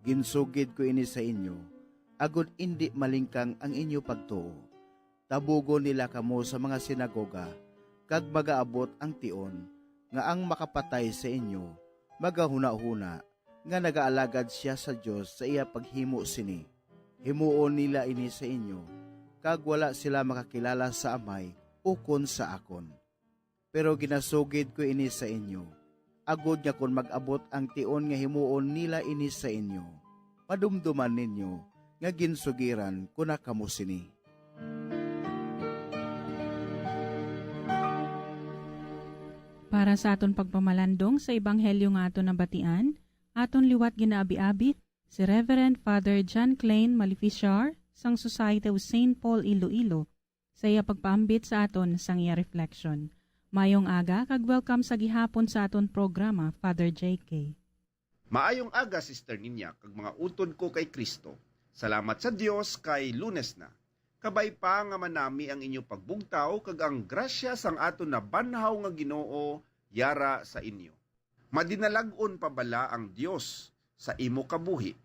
Ginsugid ko ini sa inyo, agud indi malingkang ang inyo pagtuo. Tabugo nila kamo sa mga sinagoga, kag magaabot ang tion, nga ang makapatay sa inyo, magahuna-huna, nga nagaalagad siya sa Dios sa iya paghimo sini. Himuon nila ini sa inyo, kag wala sila makakilala sa Amay, ukon sa akon. Pero ginasugid ko ini sa inyo, agud nga kon mag-abot ang tion nga himuon nila ini sa inyo, madumduman ninyo nga ginsugiran kuna kamo sini. Para sa aton pagpamalandong sa Ebanghelyo nga aton nabatian, aton liwat ginaabi-abi si Reverend Father John Klein Maleficiar sang Society of St. Paul Iloilo sa iya pagpaambit sa aton sang iya reflection. Mayong aga kag welcome sa gihapon sa aton programa, Father J.K. Maayong aga, Sister Ninya, kag mga utod ko kay Kristo. Salamat sa Dios kay Lunes na. Kabay pa nga manami ang inyo pagbugtaw kag ang grasya sang aton na banhaw nga Ginoo yara sa inyo. Madinalag-on pa bala ang Dios sa imo kabuhi.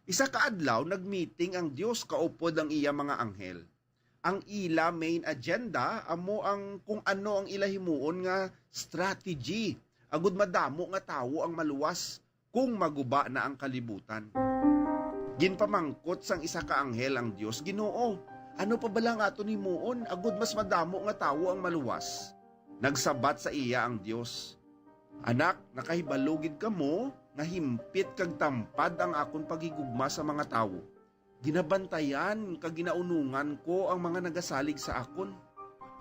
Isa ka adlaw nagmeeting ang Dios kaupod ang iya mga anghel. Ang ila main agenda amo ang kung ano ang ila himuon nga strategy. Agud madamo nga tawo ang maluwas kung maguba na ang kalibutan. Ginpamangkot sang isa ka anghel ang Dios, Ginoo, ano pa bala nga ato himuon? Agud mas madamo nga tawo ang maluwas. Nagsabat sa iya ang Dios, Anak, nakahibalugid ka mo nga himpit kag tampad ang akon pagigugma sa mga tawo. Ginabantayan kag ginaunungan ko ang mga nagasalig sa akon.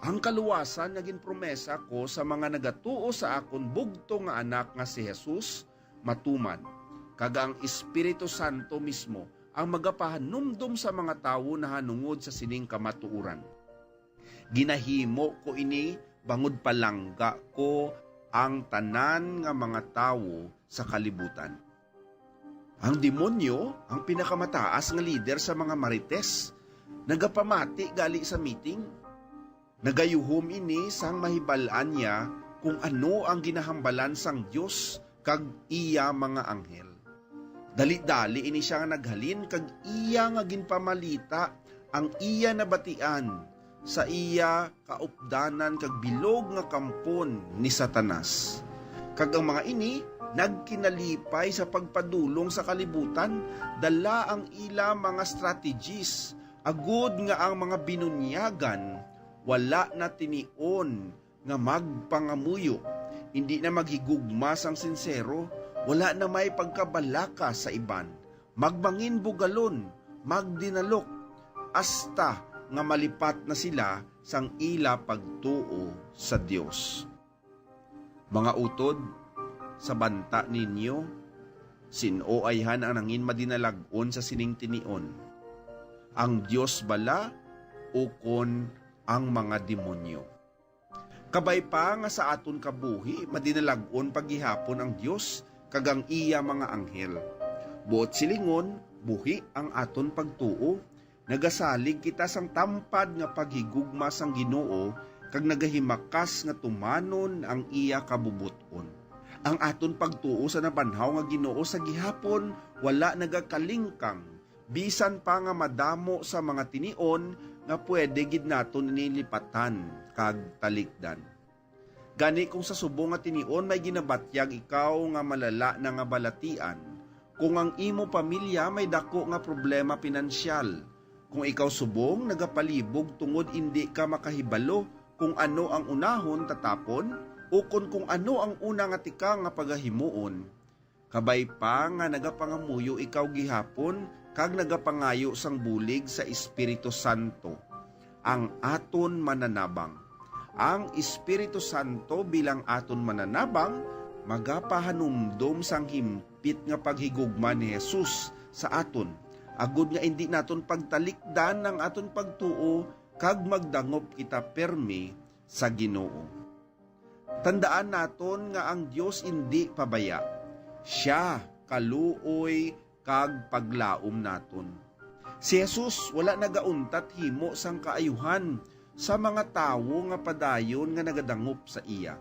Ang kaluwasan naging promesa ko sa mga nagatuo sa akon bugto nga anak nga si Jesus matuman. Kag ang Espiritu Santo mismo ang magapahanumdum sa mga tawo na hanungod sa sining kamatuuran. Ginahimo ko ini bangod palangga ko ang tanan nga mga tawo sa kalibutan. Ang demonyo, ang pinakamataas nga leader sa mga marites, nagapamati gali sa meeting. Nagayuhom ini sang mahibalaan niya kung ano ang ginahambalan sang Diyos kag iya mga anghel. Dali-dali ini siya nga naghalin kag iya nga ginpamalita ang iya nabatian sa iya kaupdanan kag bilog nga kampon ni Satanas. Kag ang mga ini nagkinalipay sa pagpadulong sa kalibutan, dala ang ila mga strategies, agud nga ang mga binunyagan, wala na tinion nga magpangamuyo, hindi na maghigugma sang sinsero, wala na may pagkabalaka sa iban, magbangin bugalon, magdinalok, hasta nga malipat na sila sang ila pagtuo sa Dios. Mga utod, sa banta ninyo, sinoayhan ang nangin madinalagon sa sining tinion. Ang Diyos bala, ukon ang mga demonyo. Kabay pa nga sa aton kabuhi, madinalagon paghihapon ang Diyos, kagang iya mga anghel. Buot silingon, buhi ang aton pagtuo, nagasalig kita sang tampad nga paghigugma sang Ginoo, kag nagahimakas nga tumanon ang iya kabubuton. Ang aton pagtuo sa nabanhaw nga Ginoo sa gihapon, wala nagakalingkang, bisan pa nga madamo sa mga tinion nga pwede gid naton nilipatan kag talikdan. Gani kung sa subong nga tinion may ginabatyag ikaw nga malala na nga balatian, kung ang imo pamilya may dako nga problema pinansyal, kung ikaw subong nagapalibog tungod indi ka makahibalo kung ano ang unahon tatapon, o kung ano ang una nga tika nga pagahimuon, kabay pa nga nagapangamuyo ikaw gihapon, kag nagapangayo sang bulig sa Espiritu Santo, ang aton mananabang. Ang Espiritu Santo bilang aton mananabang, magapahanumdum sang himpit nga paghigugma ni Jesus sa aton, agud nga hindi naton pagtalikdan ng aton pagtuo, kag magdangop kita permi sa Ginoo. Tandaan naton nga ang Dios hindi pabaya. Siya kaluoy kag paglaom naton. Si Jesus wala nagauntat himo sang kaayuhan sa mga tawo nga padayon nga nagadangop sa iya.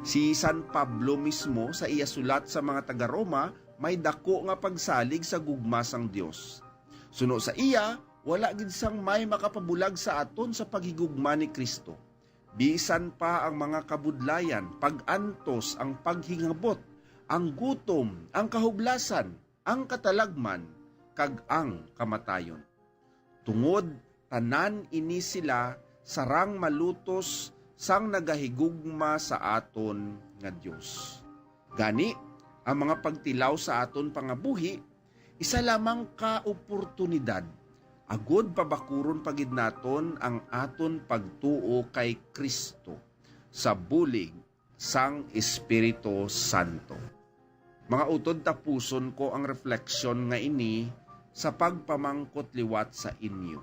Si San Pablo mismo sa iya sulat sa mga taga-Roma may dako nga pagsalig sa gugma sang Dios. Suno sa iya, wala gid sang may makapabulag sa aton sa paghigugma ni Kristo. Bisan pa ang mga kabudlayan, pag-antos, ang paghingabot, ang gutom, ang kahublasan, ang katalagman, kag ang kamatayon. Tungod tanan ini sila sarang malutos sang nagahigugma sa aton nga Dios. Gani, ang mga pagtilaw sa aton pangabuhi, isa lamang ka oportunidad. Agod pabakuron pagid naton ang aton pagtuo kay Kristo sa bulig sang Espiritu Santo. Mga utod, tapuson ko ang refleksyon nga ini sa pagpamangkot liwat sa inyo.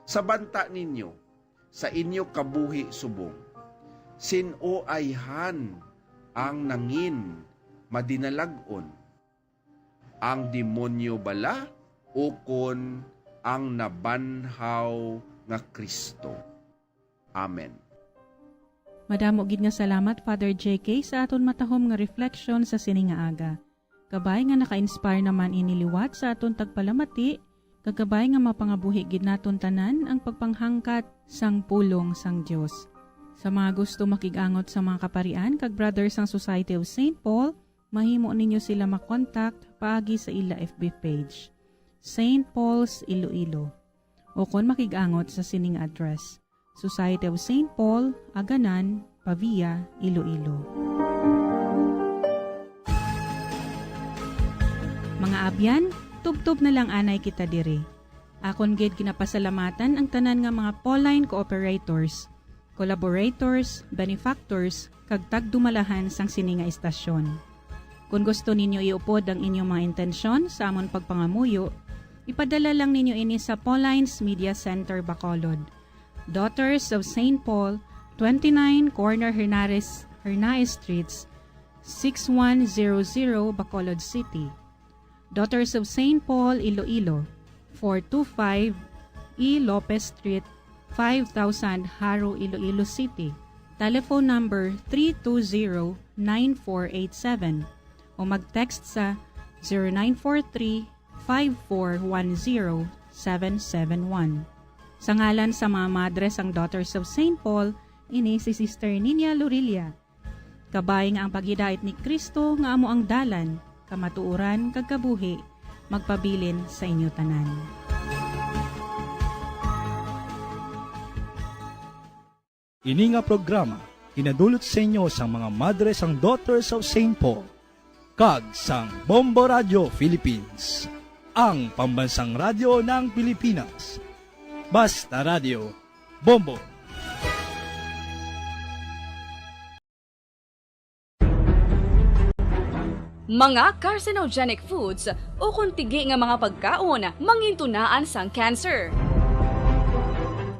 Sa banta ninyo, sa inyo kabuhi subong, sino ayhan ang nangin madinalagon? Ang demonyo bala o kon ang nabanhaw nga Kristo? Amen. Madamo gid nga salamat Father JK sa aton matahom nga reflection sa sining nga aga. Kabay nga naka-inspire naman iniliwat sa aton tagpalamati, kagabay nga mapangabuhi gid naton tanan ang pagpanghangkat sang pulong sang Dios. Sa mga gusto makigangot sa mga kaparian kag brothers sang Society of St. Paul, mahimo ninyo sila makontak paagi sa ila FB page, St. Paul's Iloilo. O kon makigangot sa sining address, Society of St. Paul, Aganan, Pavia, Iloilo. Mga abyan, tubtob na lang anay kita diri. Akon gid kinapasalamatan ang tanan nga mga Pauline cooperators, collaborators, benefactors, kag tagdumalahan sang sini nga istasyon. Kung gusto ninyo iupod ang inyong mga intensyon sa amon pagpangamuyo, ipadala lang ninyo ini sa Pauline's Media Center, Bacolod. Daughters of St. Paul, 29 Corner Hernaez Streets, 6100 Bacolod City. Daughters of St. Paul, Iloilo, 425 E. Lopez Street, 5000 Haro, Iloilo City. Telephone number 320-9487 o mag-text sa 0943-5410-771. Sa ngalan sa mga madres ang Daughters of St. Paul, ini si Sister Nina Lurilia. Kabay nga ang paghidait ni Kristo nga amo ang dalan, kamatuuran kag kabuhi, magpabilin sa inyo tanan. Ini nga programa hinadulot sa inyo sang mga madres ang Daughters of St. Paul kag sang Bombo Radio Philippines, ang pambansang radyo ng Pilipinas. Basta Radio, Bombo. Mga carcinogenic foods o kuntigi nga mga pagkaon mangintunaan sang cancer.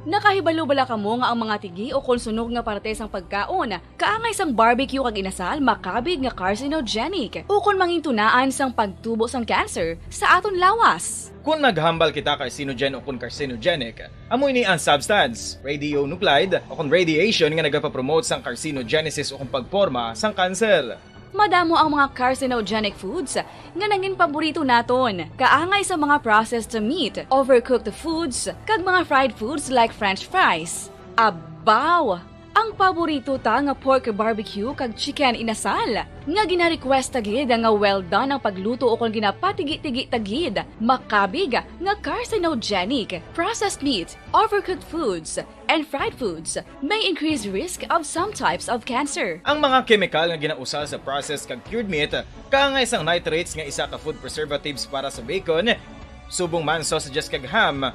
Nakahibalo bala kamo nga ang mga tigi o konsunog nga parte sang pagkaon kaangay sang barbecue kag inasal makabig nga carcinogenic o kon mangintunaan sang pagtubo sang cancer sa aton lawas. Kung maghambal kita carcinogen o kung carcinogenic, amoy ni ang substance, radionuclide o kung radiation nga nagapapromote sang carcinogenesis o kung pagporma sang cancer. Madamo ang mga carcinogenic foods nga nangin paborito naton. Kaangay sa mga processed meat, overcooked foods, kag mga fried foods like french fries. Abaw! Ang paborito ta nga pork barbecue kag chicken inasal. Nga gina-request tagid nga well done ang pagluto o kung ginapatigi-tigi tagid. Makabig nga carcinogenic, processed meat, overcooked foods, and fried foods may increase risk of some types of cancer. Ang mga chemical nga ginausal sa processed kag cured meat, kaangay sang nitrates nga isa ka food preservatives para sa bacon, subong man sausages kag ham,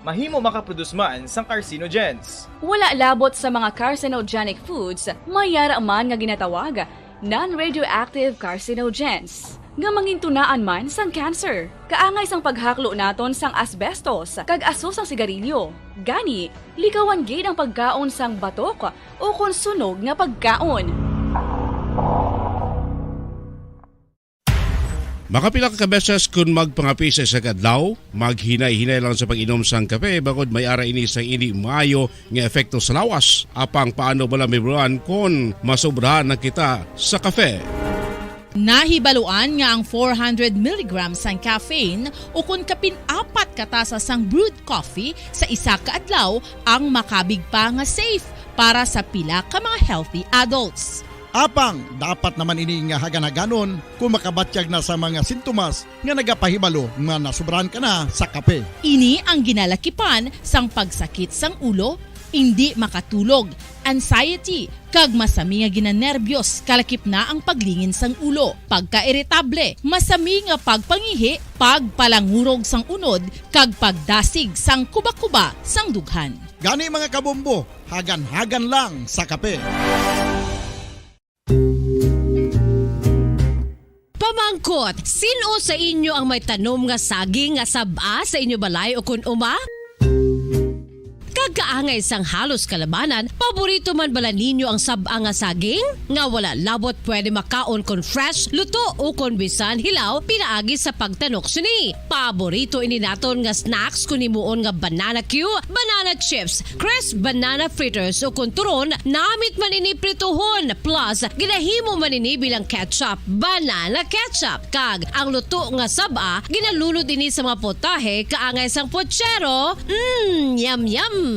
mahimo makaproduce man sang carcinogens. Wala labot sa mga carcinogenic foods, mayara man nga ginatawag non-radioactive carcinogens nga mangintunaan man sang cancer. Kaangay sang paghaklo naton sang asbestos kag aso sang sigarilyo. Gani, likawan gid ang pagkaon sang batok o konsunog nga pagkaon. Makapila ka beses kung magpangapisa sa kadlaw, maghinay-hinay lang sa pag-inom sang kape bakod may ara ini sang hindi maayo nga efekto sa lawas. Apang paano bala may buruan kung masobrahan na kita sa kape? Nahibaluan nga ang 400 mg sang caffeine o kung kapin-4 katasa sang brewed coffee sa isa ka adlaw ang makabig pa nga safe para sa pila ka mga healthy adults. Apang, dapat naman ini nga haganaganon kung makabatyag na sa mga sintomas nga nagapahibalo nga nasubrahan ka na sa kape. Ini ang ginalakipan sang pagsakit sang ulo, hindi makatulog, anxiety, kag masami nga ginanerbiyos, kalakip na ang paglingin sang ulo, pagka-iritable, masami nga pagpangihi, pagpalangurog sang unod, kag pagdasig sang kuba-kuba sang dughan. Gani mga kabombo, hagan-hagan lang sa kape. Pamangkot, sino sa inyo ang may tanom nga saging nga saba sa inyo balay o kun uma? Kagkaangay sang halos kalabanan, paborito man bala ninyo ang saba nga saging? Nga wala labot pwede makaon kon fresh, luto o kon bisan hilaw, pinaagi sa pagtanok sini. Paborito ini naton nga snacks kun himuon nga banana Q, banana chips, crisp banana fritters o kun turon, namit man ini prituhon, plus ginahimo man ini bilang ketchup, banana ketchup. Kag ang luto nga saba, ginalulod ini sa mga potahe kaangay sang pochero. Yum yum.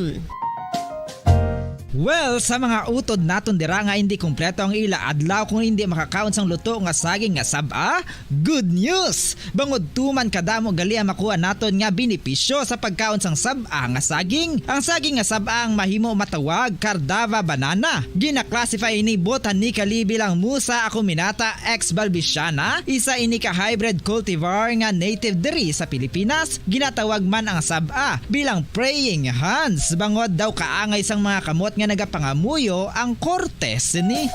Well, sa mga utod naton dira nga hindi kumpleto ang ila adlaw kung hindi makakaon sang luto nga saging nga saba, good news! Bangod tuman kadamo gali ang makuha naton nga benepisyo sa pagkaon sang saba nga saging. Ang saging nga saba ang mahimo matawag Cardava banana. Gina-classify ini botanically bilang Musa acuminata ex balbisiana, isa ini ka hybrid cultivar nga native diri sa Pilipinas. Ginatawag man ang saba bilang praying hands, bangod daw kaangay sang mga kamot nga nagapangamuyo ang kortes ni.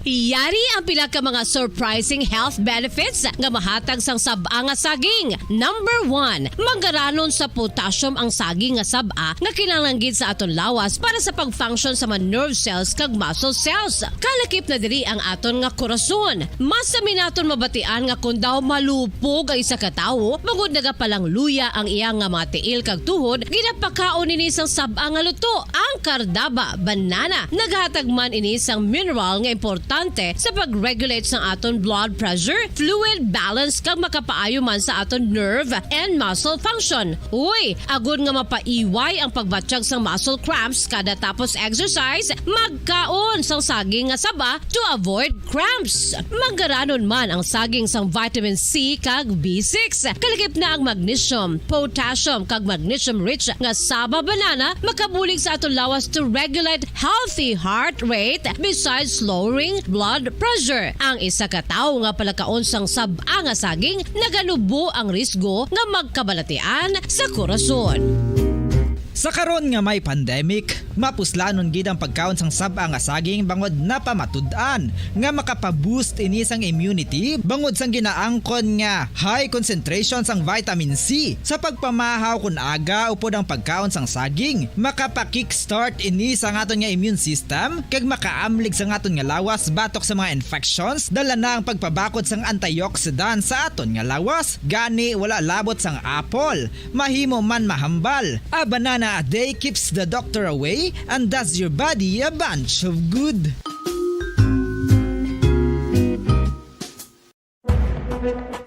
Yari ang pila ka mga surprising health benefits nga mahatag sang saba nga saging. Number 1, manggaranon sa potassium ang saging nga saba nga kinahanglan sa aton lawas para sa pag-function sa mga nerve cells kag muscle cells. Kalakip na diri ang aton nga korason. Mas sa minaton mabatian nga kun daw malupog ang isa ka tawo, bangod nagapalang luya ang iyang nga mga tiil kag tuhod, ginapakaon ini sang saba nga luto, ang Cardava banana. Naghatag man ini sang mineral nga importante sa pag-regulate sa aton blood pressure, fluid balance kag makapaayo man sa aton nerve and muscle function. Uy, agud nga mapaiway ang pagbatsyag sang muscle cramps kada tapos exercise, magkaon sang saging nga saba to avoid cramps. Manggaranon man ang saging sang vitamin C kag B6. Kalakip na ang magnesium, potassium kag magnesium rich nga saba banana makabulig sa aton lawas to regulate healthy heart rate besides lowering blood pressure. Ang isa ka tawo nga palakaon sang saba nga saging nagalubo ang risgo nga magkabalatian sa korason. Sa karon nga may pandemic, mapuslanon gid ang pagkaon sang saba nga saging bangod napamatud-an nga makapaboost ini sang immunity bangod sang ginaangkon nga high concentration sang vitamin C. Sa pagpamahaw kun aga upod ang pagkaon sang saging, makapa-kickstart ini sa aton nga immune system kag makaamlig sa aton nga lawas batok sa mga infections, dala na ang pagpabakod sang antioxidant sa aton nga lawas. Gani wala labot sang apple, mahimo man mahambal. A banana a day keeps the doctor away and does your body a bunch of good.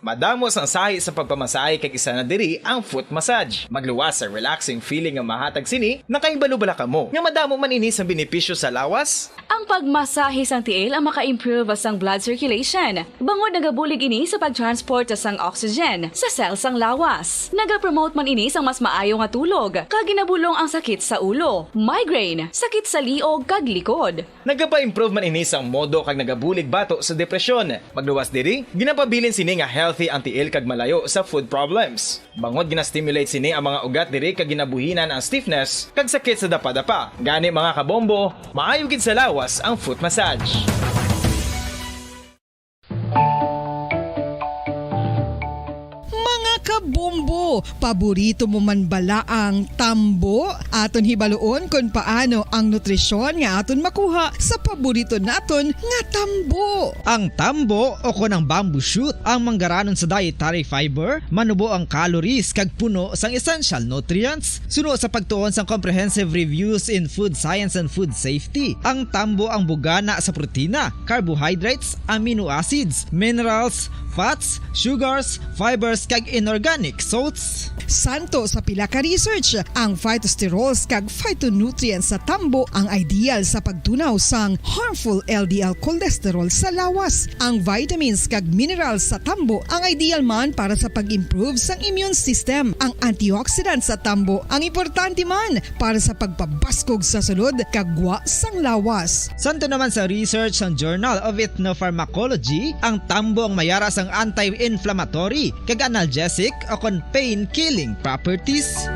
Madamos ang sahi sa pagpamasahe kag isa na diri ang foot massage. Magluwas sa relaxing feeling nga mahatag sini, nakaibalo bala kamo. Nga madamo man ini sa benepisyo sa lawas. Ang pagmasahe sang tiil ang maka-improve sang blood circulation. Bangod nagabulig ini sa pag-transport sang oxygen sa cells sang lawas. Nagapromote man ini sang mas maayo nga tulog, kag ginabulong ang sakit sa ulo, migraine, sakit sa liog kag likod. Nagapa-improve man ini sang modo kag nagabulig bato sa depresyon. Magluwas diri, ginapabilin sini nga healthy ang tiil kag malayo sa food problems. Bangod ginastimulate sini ang mga ugat diri kag ginabuhinan ang stiffness kag sakit sa dapa-dapa. Gani mga kabombo, maayo gid sa lawas ang foot massage. Mga Mga kabombo, paborito mo man bala ang tambo? Aton hibaloon kung paano ang nutrisyon nga aton makuha sa paborito naton nga tambo. Ang tambo o konang bamboo shoot ang manggaranon sa dietary fiber, manubo ang calories kag puno sang essential nutrients. Suno sa pagtuon sang comprehensive reviews in food science and food safety. Ang tambo ang bugana sa protina, carbohydrates, amino acids, minerals, fats, sugars, fibers kag inorganic salts. Santo sa pila ka research, ang phytosterols kag phytonutrients sa tambo ang ideal sa pagtunaw sang harmful LDL cholesterol sa lawas. Ang vitamins kag minerals sa tambo ang ideal man para sa pag-improve sang immune system. Ang antioxidants sa tambo ang importante man para sa pagpabaskog sa sulod kag gwa sang lawas. Santo naman sa research ng Journal of Ethnopharmacology, ang tambo ang mayara sang anti-inflammatory kag analgesic o kon pain-killing properties.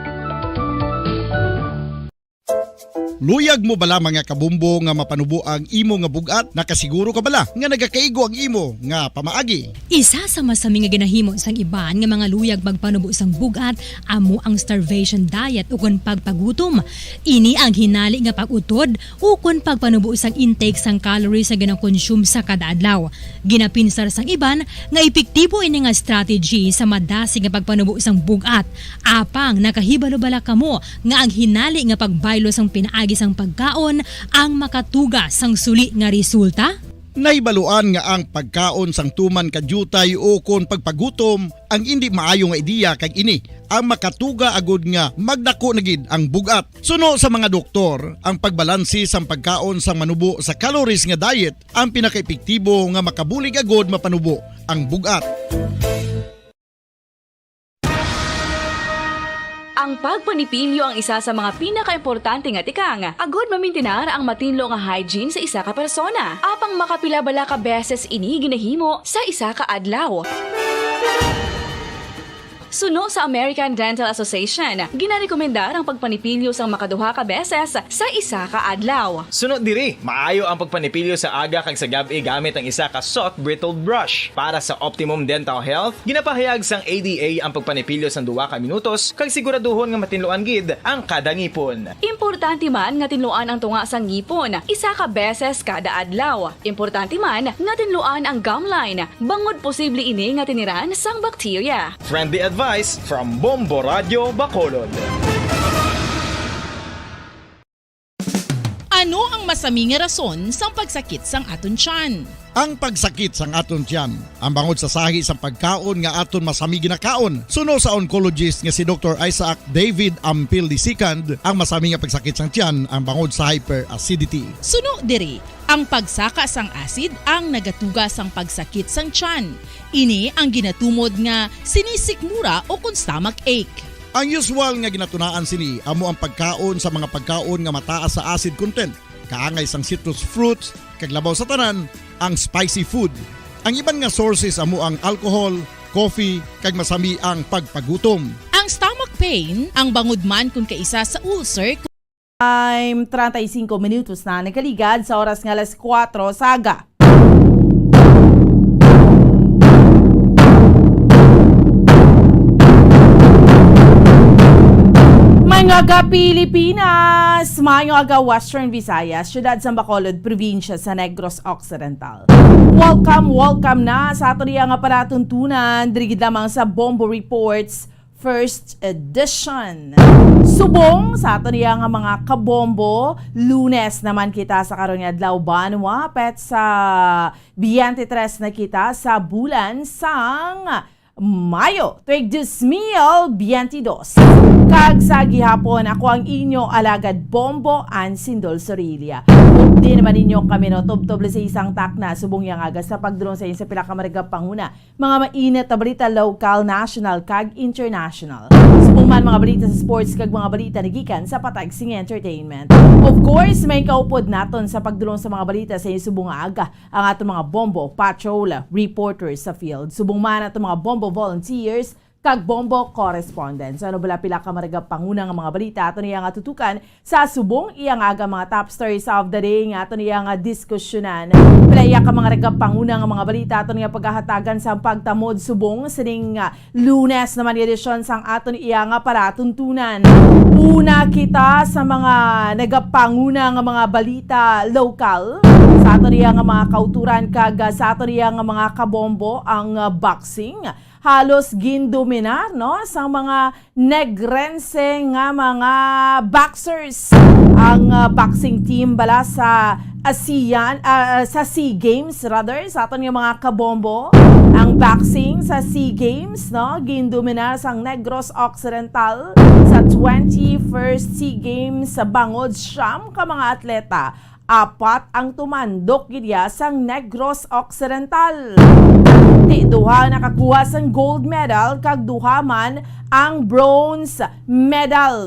Luyag mo bala mga kabumbo nga mapanubo ang imo nga bugat? Nakasiguro ka bala nga nagakaigo ang imo nga pamaagi? Isa sa masami nga ginahimo sang iban nga mga luyag magpanubo sang bugat amo ang starvation diet ukon pagpagutom. Ini ang hinali nga pag-utod ukon pagpanubo sang intake sang calories sa gina-consume sa kada adlaw. Ginapinsar sang iban nga epektibo ini nga strategy sa madasi nga pagpanubo sang bugat. Apang nakahibalo bala kamo nga ang hinali nga pagbaylo sang pinaagi sang pagkaon ang makatuga sang suli nga resulta? Naibaluan nga ang pagkaon sang tuman kadyutay o kon pagpagutom ang hindi maayo nga ideya kag ini ang makatuga agud nga magdako na gid ang bugat. Suno sa mga doktor, ang pagbalansi sang pagkaon sang manubo sa calories nga diet ang pinakaepektibo nga makabulig agud mapanubo ang bugat. Ang pagpanipilyo ang isa sa mga pinaka-importante nga tikang. Agod mamintinar ang matinlo nga hygiene sa isa ka persona. Apang makapilabala ka beses ini ginahimo sa isa ka adlaw. Suno sa American Dental Association, ginarekomendar ang pagpanipilyo sang makaduha ka beses sa isa ka adlaw. Sunod diri, maayo ang pagpanipilyo sa aga kag sa gabi gamit ang isa ka soft brittle brush. Para sa optimum dental health, ginapahayag sang ADA ang pagpanipilyo sang 2 ka minutos kag siguraduhon nga matinluan gid ang kada ngipon. Importante man nga tinluan ang tunga sang ngipon, isa ka beses kada adlaw. Importante man nga tinluan ang gum line, bangod posible ini nga tiniran sang bakterya. Friendly advice from Bombo Radio Bacolod. Ano ang masami nga rason sang pagsakit sang aton tiyan? Ang pagsakit sang aton tiyan, ang bangod sa sahi sang pagkaon nga aton masami ginakaon. Suno sa oncologist nga si Dr. Isaac David Ampil II, ang masami nga pagsakit sang tiyan ang bangod sa hyperacidity. Suno diri, ang pagsaka sang acid ang nagatuga sang pagsakit sang tiyan. Ini ang ginatumod nga sinisikmura o kung stomach ache. Ang usual nga ginatunaan sini amo ang pagkaon sa mga pagkaon nga mataas sa acid content, kaangay sang citrus fruits, kag labaw sa tanan ang spicy food. Ang iban nga sources amo ang alcohol, coffee, kag masami ang pagpagutom. Ang stomach pain ang bangod man kung kaisa sa ulcer. Time 35 minutos na nagaligad sa oras nga alas 4 saga. Mga aga Pilipinas! Mayong aga Western Visayas, syudad sa Bacolod, probinsya sa Negros Occidental. Welcome na sa ato nga paratuntunan, dirigid lamang sa Bombo Reports First Edition. Subong sa ato nga mga kabombo, Lunes naman kita sa karon nga adlaw banwa, pet sa 23 na kita sa bulan sang Mayo, tuig 2022. Kag sa gihapon, ako ang inyo alagad Bombo Ansindol Sorilia. Di naman ninyo kami no, tubtoble sa isang takna, subong yang agas sa pagdulong sa inyo sa pinakamariga panguna. Mga mainit na balita local, national, kag international. Subong man mga balita sa sports, kag mga balita nagikan sa Patag Sing Entertainment. Of course, may kaupod naton sa pagdulong sa mga balita sa inyo subong aga, ang atong mga Bombo Patrol reporters sa field. Subong man atong mga Bombo volunteers, kag Bombo correspondent. So ano bala pila ka mariga panguna nga mga balita ato niya nga tutukan sa subong iya nga aga mga top stories of the day nga ato niya nga diskusyonan. Pila iya ka mga riga panguna nga mga balita ato niya paghahatagan sa pagtamod subong sining Lunes naman edisyon sang ato niya nga para tuntunan. Una kita sa mga nagapanguna nga mga balita local sa ato niya nga mga kauturan kag sa ato niya nga mga kabombo ang boxing. Halos gindominar no sa mga negrense nga mga boxers ang boxing team bala sa ASEAN sa SEA Games rather sa aton nga mga kabombo ang boxing sa SEA Games no gindominar sang Negros Occidental sa 21st SEA Games sa bangod siyam ka mga atleta. Apat ang tumandok gidya sang Negros Occidental. Duha nakakuha sang gold medal kag duha man ang bronze medal.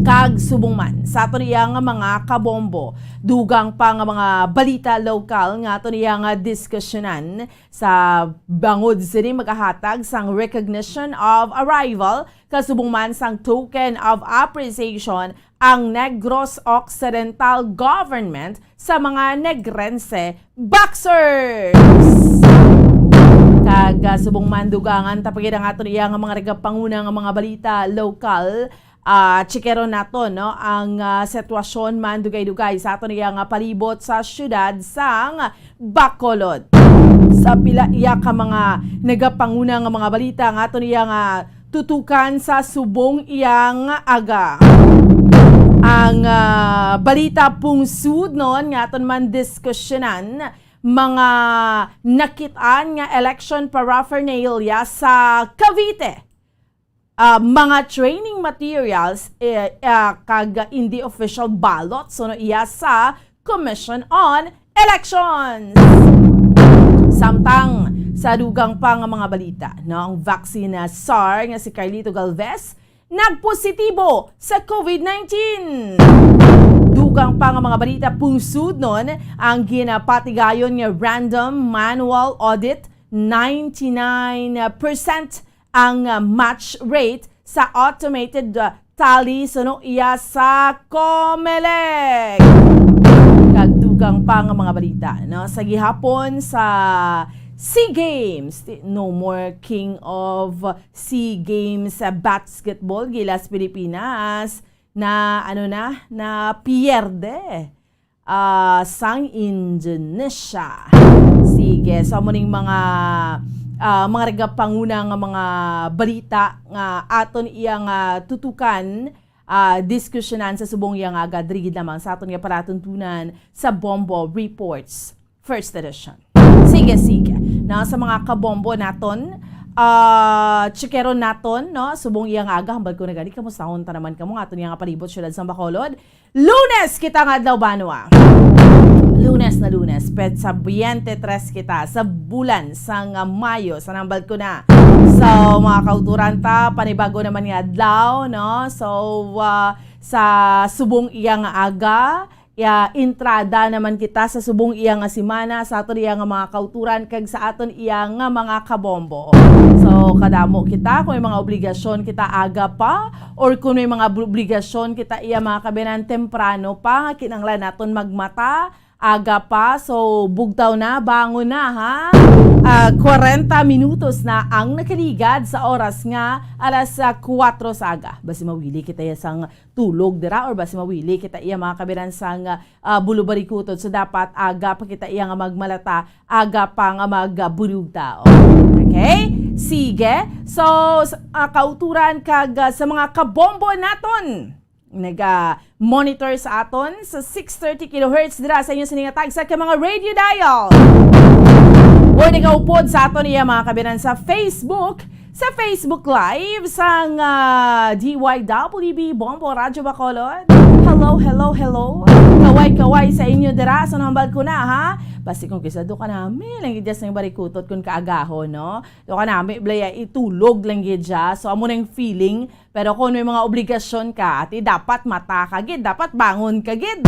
Kag subong man sa ato niya nga mga kabombo. Dugang pa nga mga balita local nga ato niya nga diskusyonan sa bangod sini magahatag sang recognition of arrival kasubong man sang token of appreciation ang Negros Occidental government sa mga negrense boxers. Kag subong mandugangan tapagid ang ato niya nga mga regapanguna nga mga balita local. Chikero nato no ang sitwasyon man dugay-dugay sa ato niya nga palibot sa syudad sang Bacolod. Sa pila iya ka mga nagapanguna nga mga balita nga ato niya nga tutukan sa subong iyang aga. Ang balita pungsud noon nga aton man diskusyonan mga nakitaan nga election paraphernalia sa Cavite. Mga training materials kag hindi official ballots no iya sa Commission on Elections. Samtang sa dugang pa nga mga balita no ang vaccine SAR nga si Carlito Galvez nagpositibo sa COVID-19. Dugang pa nga mga balita pungsud nun ang ginapatigayon nga random manual audit 99% ang match rate sa automated tally suno iya sa COMELEC. Kagdugang pa nga mga balita no sa gihapon sa SEA Games, no more king of SEA Games sa basketball gilas Pilipinas na na pierde sang Indonesia. Sige, so muning mga regapanguna nga mga balita nga aton iyang tutukan diskusyonan sa subong iyang gadrigid lamang sa aton nga paratuntunan sa Bombo Reports First Edition. Sige. Na sa mga kabombo naton, chikero naton, no? Subong iyang aga, hambal ko na gani, kamustahon ta naman kamo, aton iyang palibot syudad sa Bacolod. Lunes kita nga daw banwa. Lunes, petsa 23 kita sa bulan sang Mayo, sa nambal ko na. So, mga kauturan ta, panibago naman nga adlaw, no? So, sa subong iyang aga, entrada naman kita sa subong iya nga simana sa aton iya nga mga kauturan kag sa aton iya nga mga kabombo. So kadamo kita kung may mga obligasyon kita aga pa or kung may mga obligasyon kita iya mga kabinan temprano pa nga kinanglan naton magmata aga pa. So bugtaw na, bangon na ha. 40 minutos na ang nakaligad sa oras nga alas 4 sa aga. Basi mawili kita iya sang tulog dira or basi mawili kita iya mga kabiran sang bulubarikutod. So dapat aga pa kita iya nga magmalata, aga pa nga magbulog tao. Okay? Sige. So kauturan kag sa mga kabombo naton nag-monitor sa aton sa 630 kHz dira sa inyo siningatag sa mga radio dial. O nagaupod sa aton iya mga kabinan sa Facebook Live sang DYWB Bombo Radyo Bacolod. hello. Kaway sa inyo dira. So nambal ko na ha. Basi kung kisa do ka nami lang gidya sa barikutot kun kaagaho no. Do ka nami blaya itulog lang gidya. So amo nang feeling pero kung may mga obligasyon ka ati dapat mata ka gid, dapat bangon ka gid.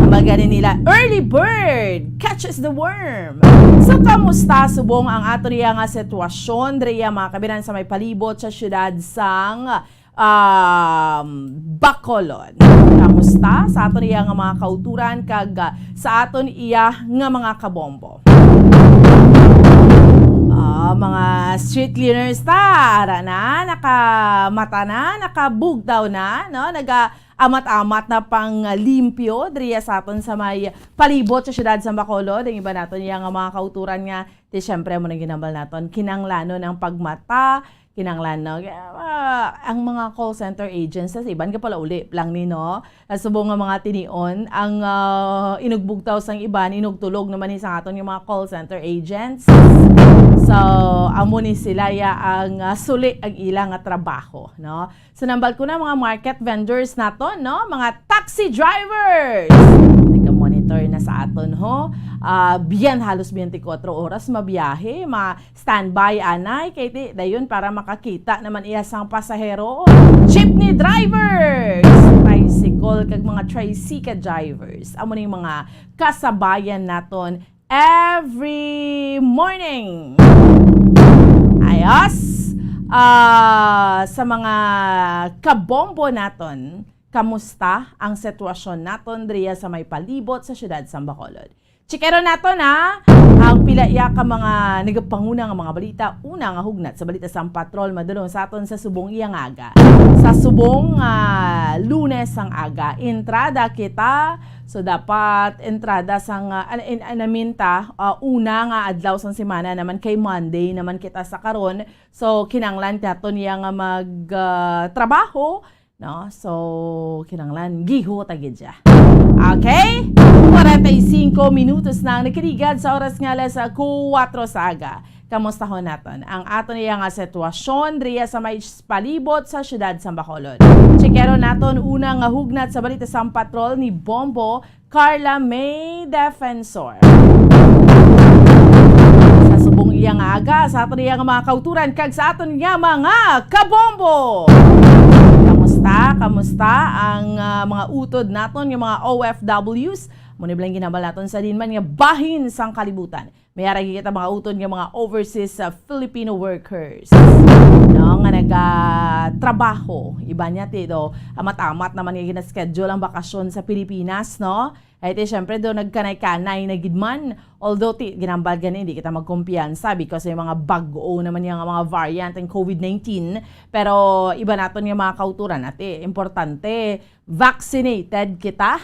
Maganin nila early bird catches the worm. So kamusta subong ang ato riya nga sitwasyon driya mga kabiran sa may palibot sa syudad sang Bacolod. Kamusta sa aton iya nga mga kauturan kag sa aton iya nga mga kabombo. Mga street cleaners ara na, nakamata na, nakabugdaw na, no? Amat-amat na pang limpyo driya sa aton sa may palibot sa syudad sa Bacolod. Ang iba naton iya nga mga kauturan nga, di syempre mo nang ginambal naton kinanglano ng pagmata, kinanglan ang mga call center agents sa iban ka pala uli lang ni no subong nga mga tinion ang inugbugtaw sang iban inugtulog naman ni sa aton yung mga call center agents. So amo ni sila ya ang suli ang ilang nga trabaho no. So nambal ko na mga market vendors naton no, mga taxi drivers monitor na sa aton ho. Halos 24 oras mabiyahe, ma-standby anay kay dayon para makakita naman iya sang pasahero. Jeepney drivers, bicycle kag mga tricycle drivers. Amo ning mga kasabayan naton every morning. Ayos. Sa mga kabombo naton, kamusta ang sitwasyon naton driya sa may palibot sa syudad sa Bacolod? Chikero naton ha, ang pila iya ka mga nagapanguna nga mga balita. Una nga hugnat sa balita sa patrol madulong sa aton sa subong iyang aga. Sa subong Lunes ang aga, entrada kita. So dapat entrada sang anaminta una nga adlaw sang semana naman kay Monday naman kita sa karon. So kinanglan naton iya nga magtrabaho. No? So, kinanglan, giho tagidya. Okay? 45 minutos na ang nakiligad sa oras nga sa 4 saga. Kamusta ho naton? Ang aton iya nga sitwasyon driya sa may palibot sa syudad sa Bacolod. Chekero naton una nga hugnat sa balita sa patrol ni Bombo Carla May Defensor. Sa subong iya nga aga, sa aton iya nga mga kauturan kag sa aton iya mga kabombo. Kamusta ang mga utod naton, yung mga OFWs? Muna bilang ginabal naton sa dinman nga bahin sang kalibutan. May aragi kita mga utod nga mga overseas Filipino workers. No, nga nagatrabaho. Iba niya tito, amat-amat naman nga gina-schedule ang bakasyon sa Pilipinas, no? Ay syempre do nagkanay-kanay na gidman. Although ginambal gani hindi kita magkumpiyansa because yung mga bago naman yung mga variant ng COVID-19. Pero iba naton yung mga kauturan natin. Importante, vaccinated kita.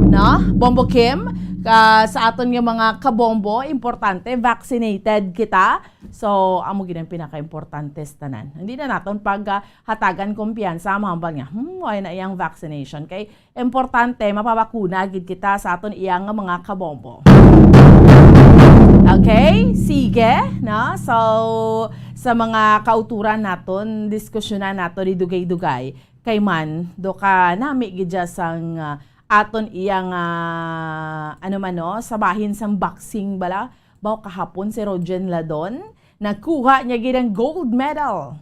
No? Bombo Kim, sa aton yung mga kabombo, importante, vaccinated kita. So, amo ginang pinaka-importante tanan. Hindi na naton pag hatagan kumpiyansa, mahambal nga, ay na iyang vaccination. Kay importante, mapabakuna gid kita sa aton iyang mga kabombo. Okay? Sige, no? So, sa mga kauturan naton, diskusyonan naton, idugay-dugay, kay man, do ka nami gidya sang aton iyang sa bahin sang boxing bala, baw kahapon si Rogen Ladon, nakuha niya gid gold medal.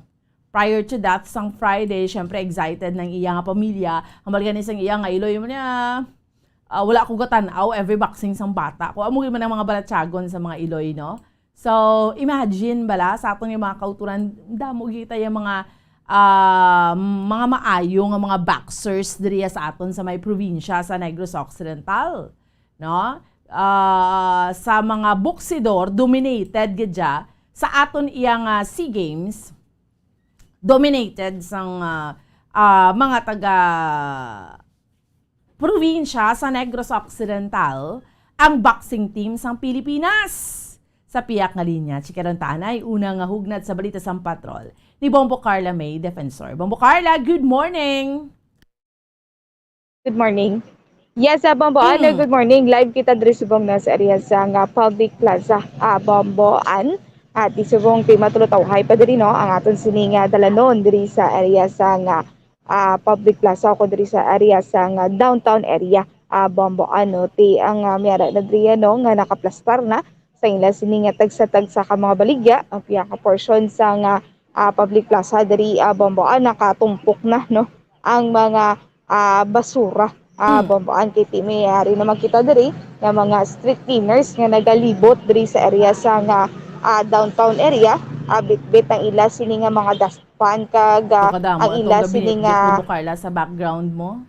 Prior to that, sang Friday, syempre excited ng iyang pamilya. Ang balganisang iyang iloy mo niya, wala ko gatanaw every boxing sang bata. Kung amugin man ang mga balatsagon sa mga iloy, no? So, imagine bala, sa aton yung mga kauturan, damo kita yung mga maayo nga mga boxers diriya sa aton sa may probinsya sa Negros Occidental, no? Sa mga boksidor dominated gidya sa aton iyang SEA Games, dominated sang mga taga probinsya sa Negros Occidental ang boxing team sang Pilipinas. Sa piyak nga linya, chikaron tanay, una nga hugnat sa balita sang patrol ni Bombo Carla May Defensor. Bombo Carla, good morning! Good morning. Yes, Bombo Ana, good morning. Live kita diri subong na sa area sa Public Plaza, Bomboan. At isubong ti matulutaw hay pa diri no ang aton sining dalanon diri sa area sa public plaza ko diri sa area sa nga downtown area bombo ano ti ang miyara na diri no nga nakaplastar na sa ila sini nga tagsa-tagsa ka mga baligya ang piya ka portion sa nga public plaza diri bomboan nakatumpok na no ang mga basura bomboan kay may naman kita diri nga mga street cleaners nga nagalibot diri sa area sa nga downtown area bit-bit ang ila sini nga mga dustpan kag ang ila sini nga Carla sa background mo.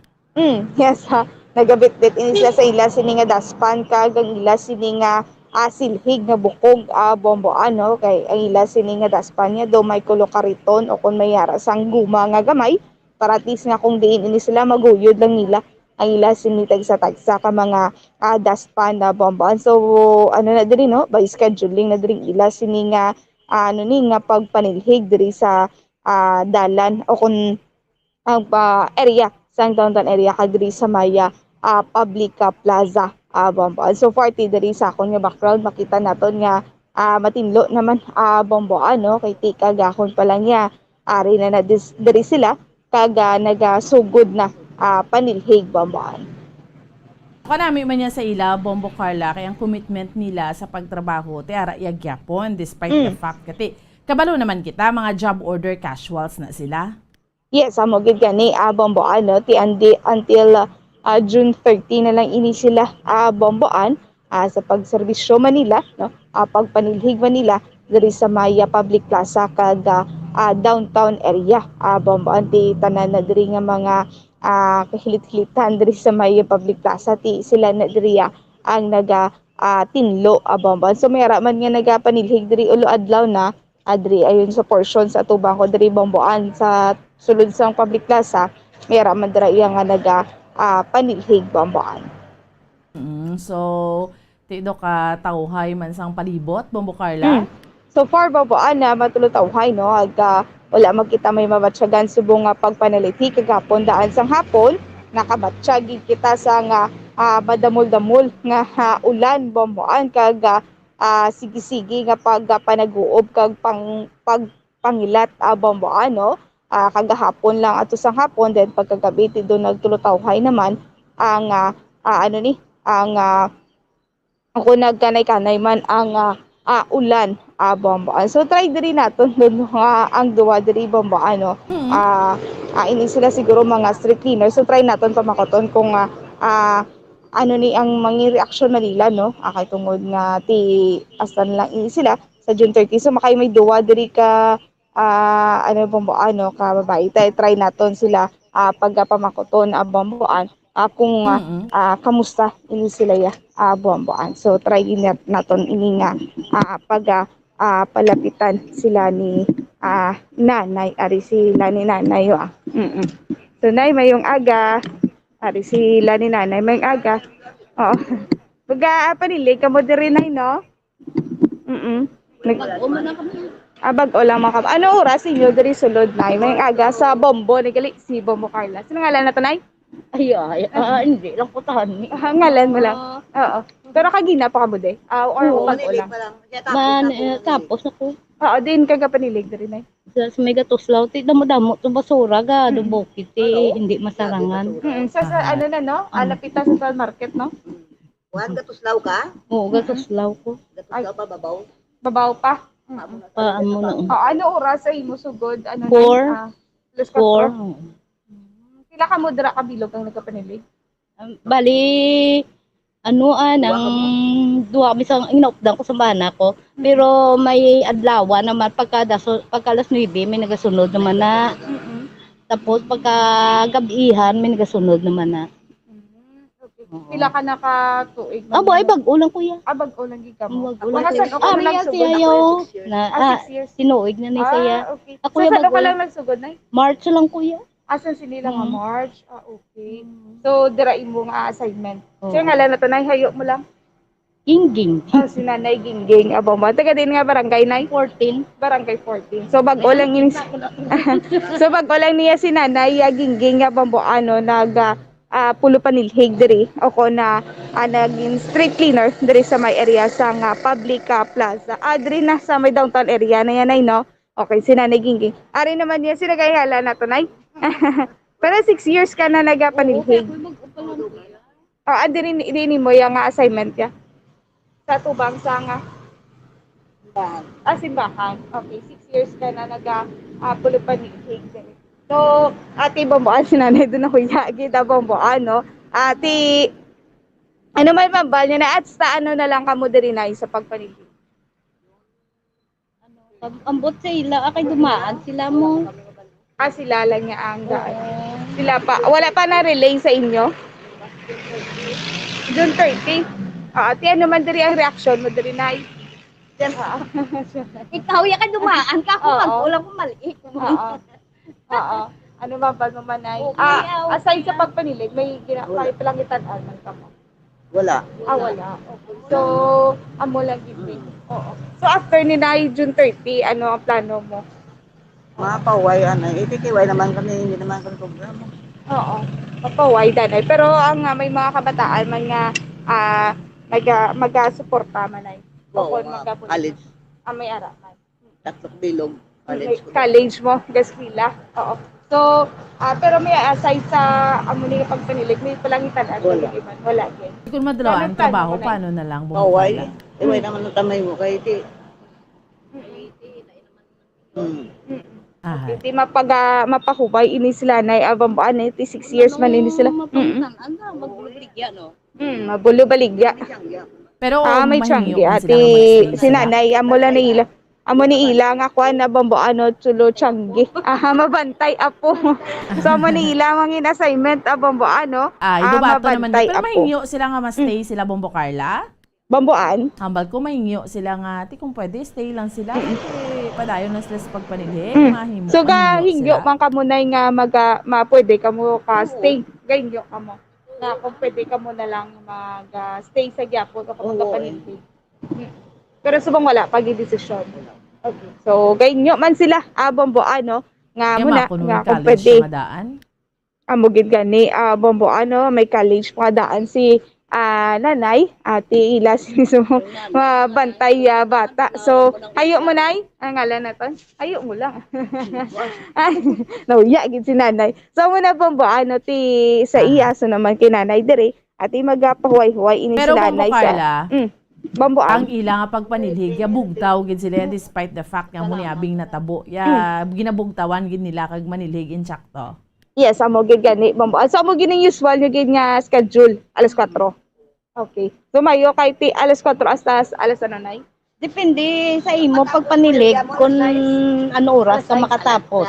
Yes nagabit-bit ini sila sa ila sini nga dustpan kag ang ila sini nga silhig nga bukog bombo ano kay ang ila sini nga dustpan niya do may kulokariton o kung may yara sang guma nga gamay para at least nga kung diin ini sila maguyod lang nila ang ila sini tagsa-tagsa ka mga dustpan na bomboan. So ano na diri no by scheduling na diri ila sini nga ano ni nga pagpanilhig diri sa dalan o kung ang area sa downtown area kag diri sa Maya public plaza bomboan. So party diri sa akon nga background makita naton nga matinlo naman bomboan no kay tika gahon pa lang niya ari na diri sila kag nagasugod na panilhig bomboan. Kanami man niya sa ila, Bombo Carla, kaya ang commitment nila sa pagtrabaho, te ara yagyapon despite the fact kati kabalo naman kita, mga job order casuals na sila. Yes, amo gid gani bomboan no ti until June 30 na lang ini sila bomboan sa pagserbisyo Manila no pagpanilhig Manila diri sa Maya Public Plaza kag downtown area bomboan ti tanan na diri nga mga kahilit-hilitan diri sa Maya Public Plaza ti sila na diri ang naga tinlo bomboan. So mayara man nga nagapanilhig diri ulo adlaw na adri ayon sa portion sa tubang ko diri bomboan sa sulod sang Public Plaza mayara man diri nga naga panilhig bomboan. So tido ka tawhay man sang palibot Bombo Carla. So far bomboan na matulutawhay no ag wala magkita may mabatsagan subong nga pagpanaliti kagapon daan sang hapon nakabatsyag kita sa nga madamol-damol nga ulan bomboan kag sige-sige nga pagpanag-uob kag pagpangilat bomboan no kagahapon lang ato sang hapon then pagkagabi ti do nagtulutawhay naman ang ano ni ang ako nagkanay-kanay man ang ulan bomboan. So try diri naton dun ang duwa diri bomboan no. Ini sila siguro mga street cleaner. So try naton pamakoton kung ano ni ang mga reaksyon nila no. Kay tungod nga ti asan lang ini sila sa June 30. So makay may duwa diri ka ano bomboan no ka babae. Try naton sila pagpamakoton bomboan. Kung kamusta ini sila bomboan. So try naton ini nga palapitan sila ni nanay ari sila ni nanay So nay mayong aga ari sila ni nanay mayong aga. Oo. Baga panilig ka mo diri nay no? Bag-o lang mga ano oras inyo diri sulod nay mayong aga sa Bombo nagali si Bombo Carla. Sino ngalan na to nay? Hindi lang po tahan ni. Ngalan mo lang. Oo. Pero kagina pa ka mo de? Or bag-o lang? Tapos ako. Oo, din kagapanilig diri nay. Sa may gatuslaw, ti damo-damo to basura ga, dubokit hindi masarangan. Sa ano na no? Alapitan sa Central Market no? Gatuslaw ka? Oo, gatuslaw ko. Gatuslaw pa babaw? Babaw pa? Paano na. Ano oras sa imo sugod? Ano 4. 4. Pila ka mo dira ka bilog ang nagapanilig? Bali ang duwa bisang inaupdan ko sa bana ko. Pero may adlawa naman pagka alas 9 may nagasunod naman na. Tapos pagka gabihan may nagasunod naman na. Pila ka nakatuig? Ay bag-o lang kuya. Bag-o lang gid ka mo. Mga saan ako lang sugod? Tinuig na ni saya. Okay. Ako yung saan ka lang nagsugod na? March lang kuya. Asan sila nga March? Okay. So, dira imo nga assignment. So, ngalan na to, Nay, hayo mo lang? Gingging. Si Nanay Gingging. Abong mo. Taga din nga barangay, Nay? 14. Barangay 14. So, bag-o lang yun. So, bag-o lang niya si Nanay Gingging. Abong mo, pulo panilhig diri. Ako na naging street cleaner diri sa may area sa nga public plaza. Diri na sa may downtown area na yan, Nay, no? Okay, si Nanay Gingging. Ari naman niya, sinagayhala na to, Nay? Pero 6 years ka na nagapanilhig. Diri mo yung assignment ya. Sa tubang sa nga. Simbahan. Okay, 6 years ka na pulupanilhig. So, ati Bomboan, sinanay doon ako yagi, Bomboan, no? Ati, ano man mabal niya na, at sa ano na lang kamo diri na sa pagpanilhig. Ambot sila, akay dumaan sila mo. Sila lang niya ang daan. Sila pa, wala pa na relay sa inyo? June 30. Ati, ano man diri ang reaction mo diri na? Ikaw, ka dumaan ka kung magkulang ko maliit. Ano ba mo manay? Aside sa pagpanilig, may kahit lang itanan man ka mo? Wala. Wala. Okay. So, amo lang gipin. Oo. So, after ni Nay, June 30, ano ang plano mo? Mapaway, itikiway naman kami, hindi naman kami programa. Oo. Mapaway, danay. Pero ang may mga kabataan, mga mag-suporta manay. Oo, college. May arakan. Tatlong bilog. College mo, gaskwila. Oo. So, pero may aside sa amuni pagpanilig, may palangitan at wala din. Kung madalawa ang trabaho, paano na lang Paway. Iway naman ang tamay mo kay iti. Iti mapahubay ini sila na abambuan na iti 6 years man ini sila. Magbuligya, no? Mabulo baligya. Pero may tiyanggi ati sinanay amula na ila. Amo ni ila nga kuan na bambuano tulo tiyanggi. Mabantay apo. So amo ni ila mangin assignment bambuano. Ibabato naman din. Pero mahingyo sila nga ma-stay sila Bombo Carla? Bambuan? Hambal ko mahingyo sila nga kung pwede stay lang sila. Padayon na sila sa pagpanilig. Mahimo. So hingyo man kamunay nga pwede ka mo ka-stay. Gayngyo ka mo. Na kung pwede ka mo na lang mag-stay sa Gyapo kapag kapanilig. Pero subang wala pag-i-desisyon. Okay. So, ganyo man sila, Bomboano, nga muna, nga kung pwede. Amugid gani, Bomboano, may college pa daan si nanay, ati ila sinisumong bantay bata. So, hayo mo nay, ang ngalan na to? Hayo mo lang. Nauya, gid si nanay. So, muna Bomboano, ti sa iya, so naman kinanay dire, ati magapahuay-huay ini pero sila nanay sa... Ang ila nga pagpanilhig, bugtaw gid sila despite the fact nga muni abing natabo. Ginabugtawan gid nila kag manilhig insakto. Yes, amo gid gani Bomboan. So amo gid ning usual nga gid nga schedule alas 4. Okay. So mayo kay alas 4 hasta alas ano nay? Depende sa imo pagpanilig kung ano oras ka makatapos.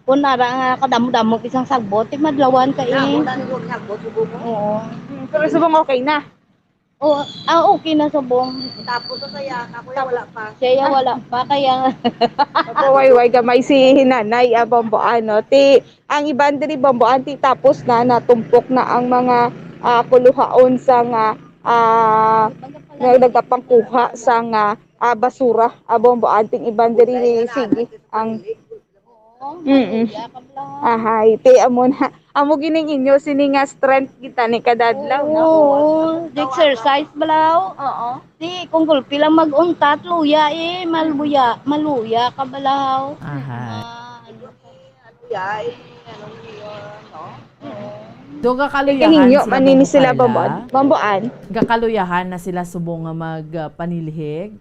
Kung nara nga kadamo-damo isang sagbot, madlawan ka Oo. Pero subong okay na. Okay na subong. Tapos saya, kuya wala pa. Saya wala pa, kaya Way gamay si hinanay Bomboano. Ang iban diri Bomboan tapos na natumpok na ang mga kuluhaon sa nagapangkuha sa basura Bomboan ting iban diri sige ang amo gining inyo sini nga strength kita ni kadadlaw na. Exercise balaw. Di kung gulpi lang mag-untat luya maluya ka balaw. Do gakaluyahan sila Bomboan. Gakaluyahan na sila subong nga magpanilhig.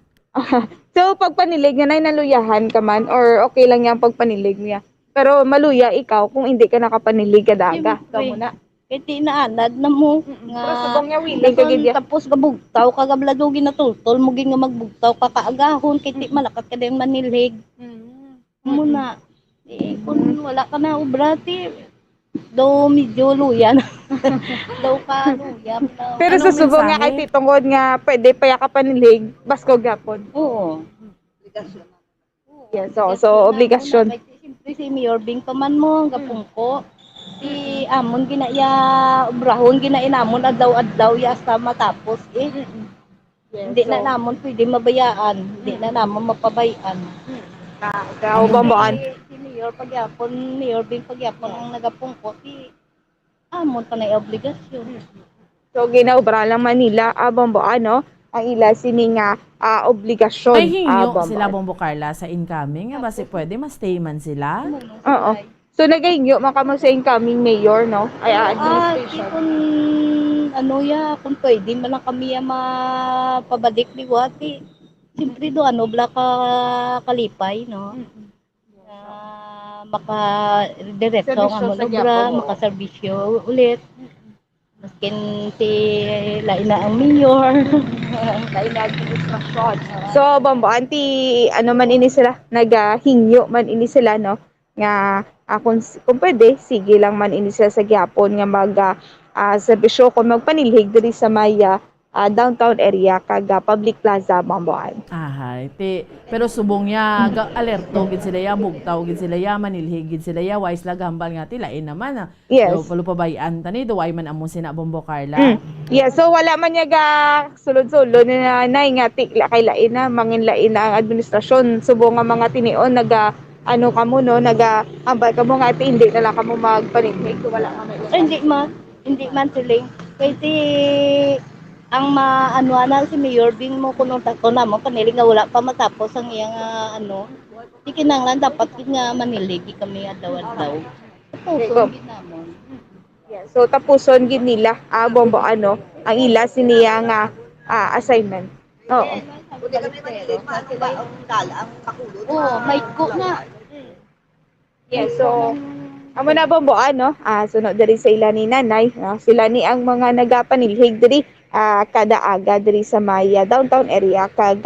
So pag panilig nga nay naluyahan ka man or okay lang yang pagpanilig niya. Pero maluya ikaw kung hindi ka nakapanilig kadaga. Kamo na. Kiti naanad na mo. Pero subong nga willing ka gid. Tapos kabugtaw kagablado ginatultol mo gid nga magbugtaw ka kaagahon kiti malakat ka din manilhig. Muna. Kung wala ka na obrati do medyo luya na. Daw ka luya. Pero sa subong nga kay titungod nga pwede pa ka panilhig basko gapon. Oo. Obligasyon. Yes, so obligasyon. Si Mayor Bing paman mo gapungko. Si amon ginaya obrahon ginainamon adlaw-adlaw ya hasta matapos Hindi na namon pwede mabayaan, hindi na namon mapabayaan. Bomboan. Si Mayor Bing pagyapon ang nagapungko si amon pa na obligasyon. So ginaobra lang Manila Bomboan ang ila sini nga obligasyon. May hinyo sila Bombo Carla sa incoming. Basi pwede ma-stay man sila? Oo. So nagahingyo man kamo sa incoming mayor, no? Ay administration. Kung ano ya, kung pwede man lang kami mapabalik liwati. Siyempre do ano bla ka kalipay, no? Maka diretso ang Serbisyo sa obra, Gyapon, oo. makaserbisyo ulit. Maskin si lain na ang mayor. Lain na administrasyon. So bombo anti ano man ini sila, nagahingyo man ini sila, no? Nga kung pwede, sige lang man ini sila sa Gyapon nga serbisyo kung magpanilhig diri sa may downtown area kag public plaza Bamboan. Ahay, pero subong niya alerto gid sila ya, bugtaw gid sila ya, manilhig gid sila ya, wise la gambal nga ti lain naman. Yes. So palupabayan tani duway man amon sina Bombo Carla. Yeah, so wala man niya sulod-sulod na nay nga tikla kay lain na manginlain na ang administrasyon subong nga mga tinion ano kamo no, ambal kamo nga hindi na lang kamo magpanilhig so wala man. Hindi man sila. Kasi ang maanuanan si Mayor Bing mo kunong tako na mo kanili nga wala pa matapos ang iyang di kinanglan dapat nga maniligi kami adlaw-adlaw. Tapuson gid namon. Yeah, so tapuson gid nila Bombo ano ang ila siniya nga assignment. Oo. May ko na. Yeah, so amo na Bombo ano sunod diri sa ila ni nanay, sila ni ang mga nagapanilhig diri kada aga diri sa Maya downtown area kag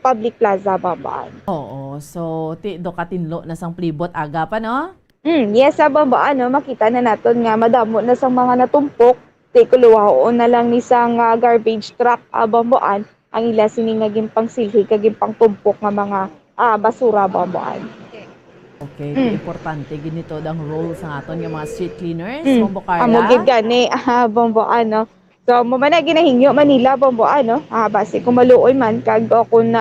public plaza Bamboan. Oo, so do katinlo na sang plibot aga pa no? Yes, Bamboan no, makita na naton nga madamo na sang mga natumpok. Kuluwaon na lang ni sang garbage truck Bamboan ang ila sini nga gimpang silhig kag gimpang tumpok nga mga basura Bamboan. Okay, importante ginito dang role sa aton nga mga street cleaners, Bombo Carla. Amo gid gani Bamboan no. So mo man ginahingyo Manila Bamboan no. Base kung maluoy man kag kung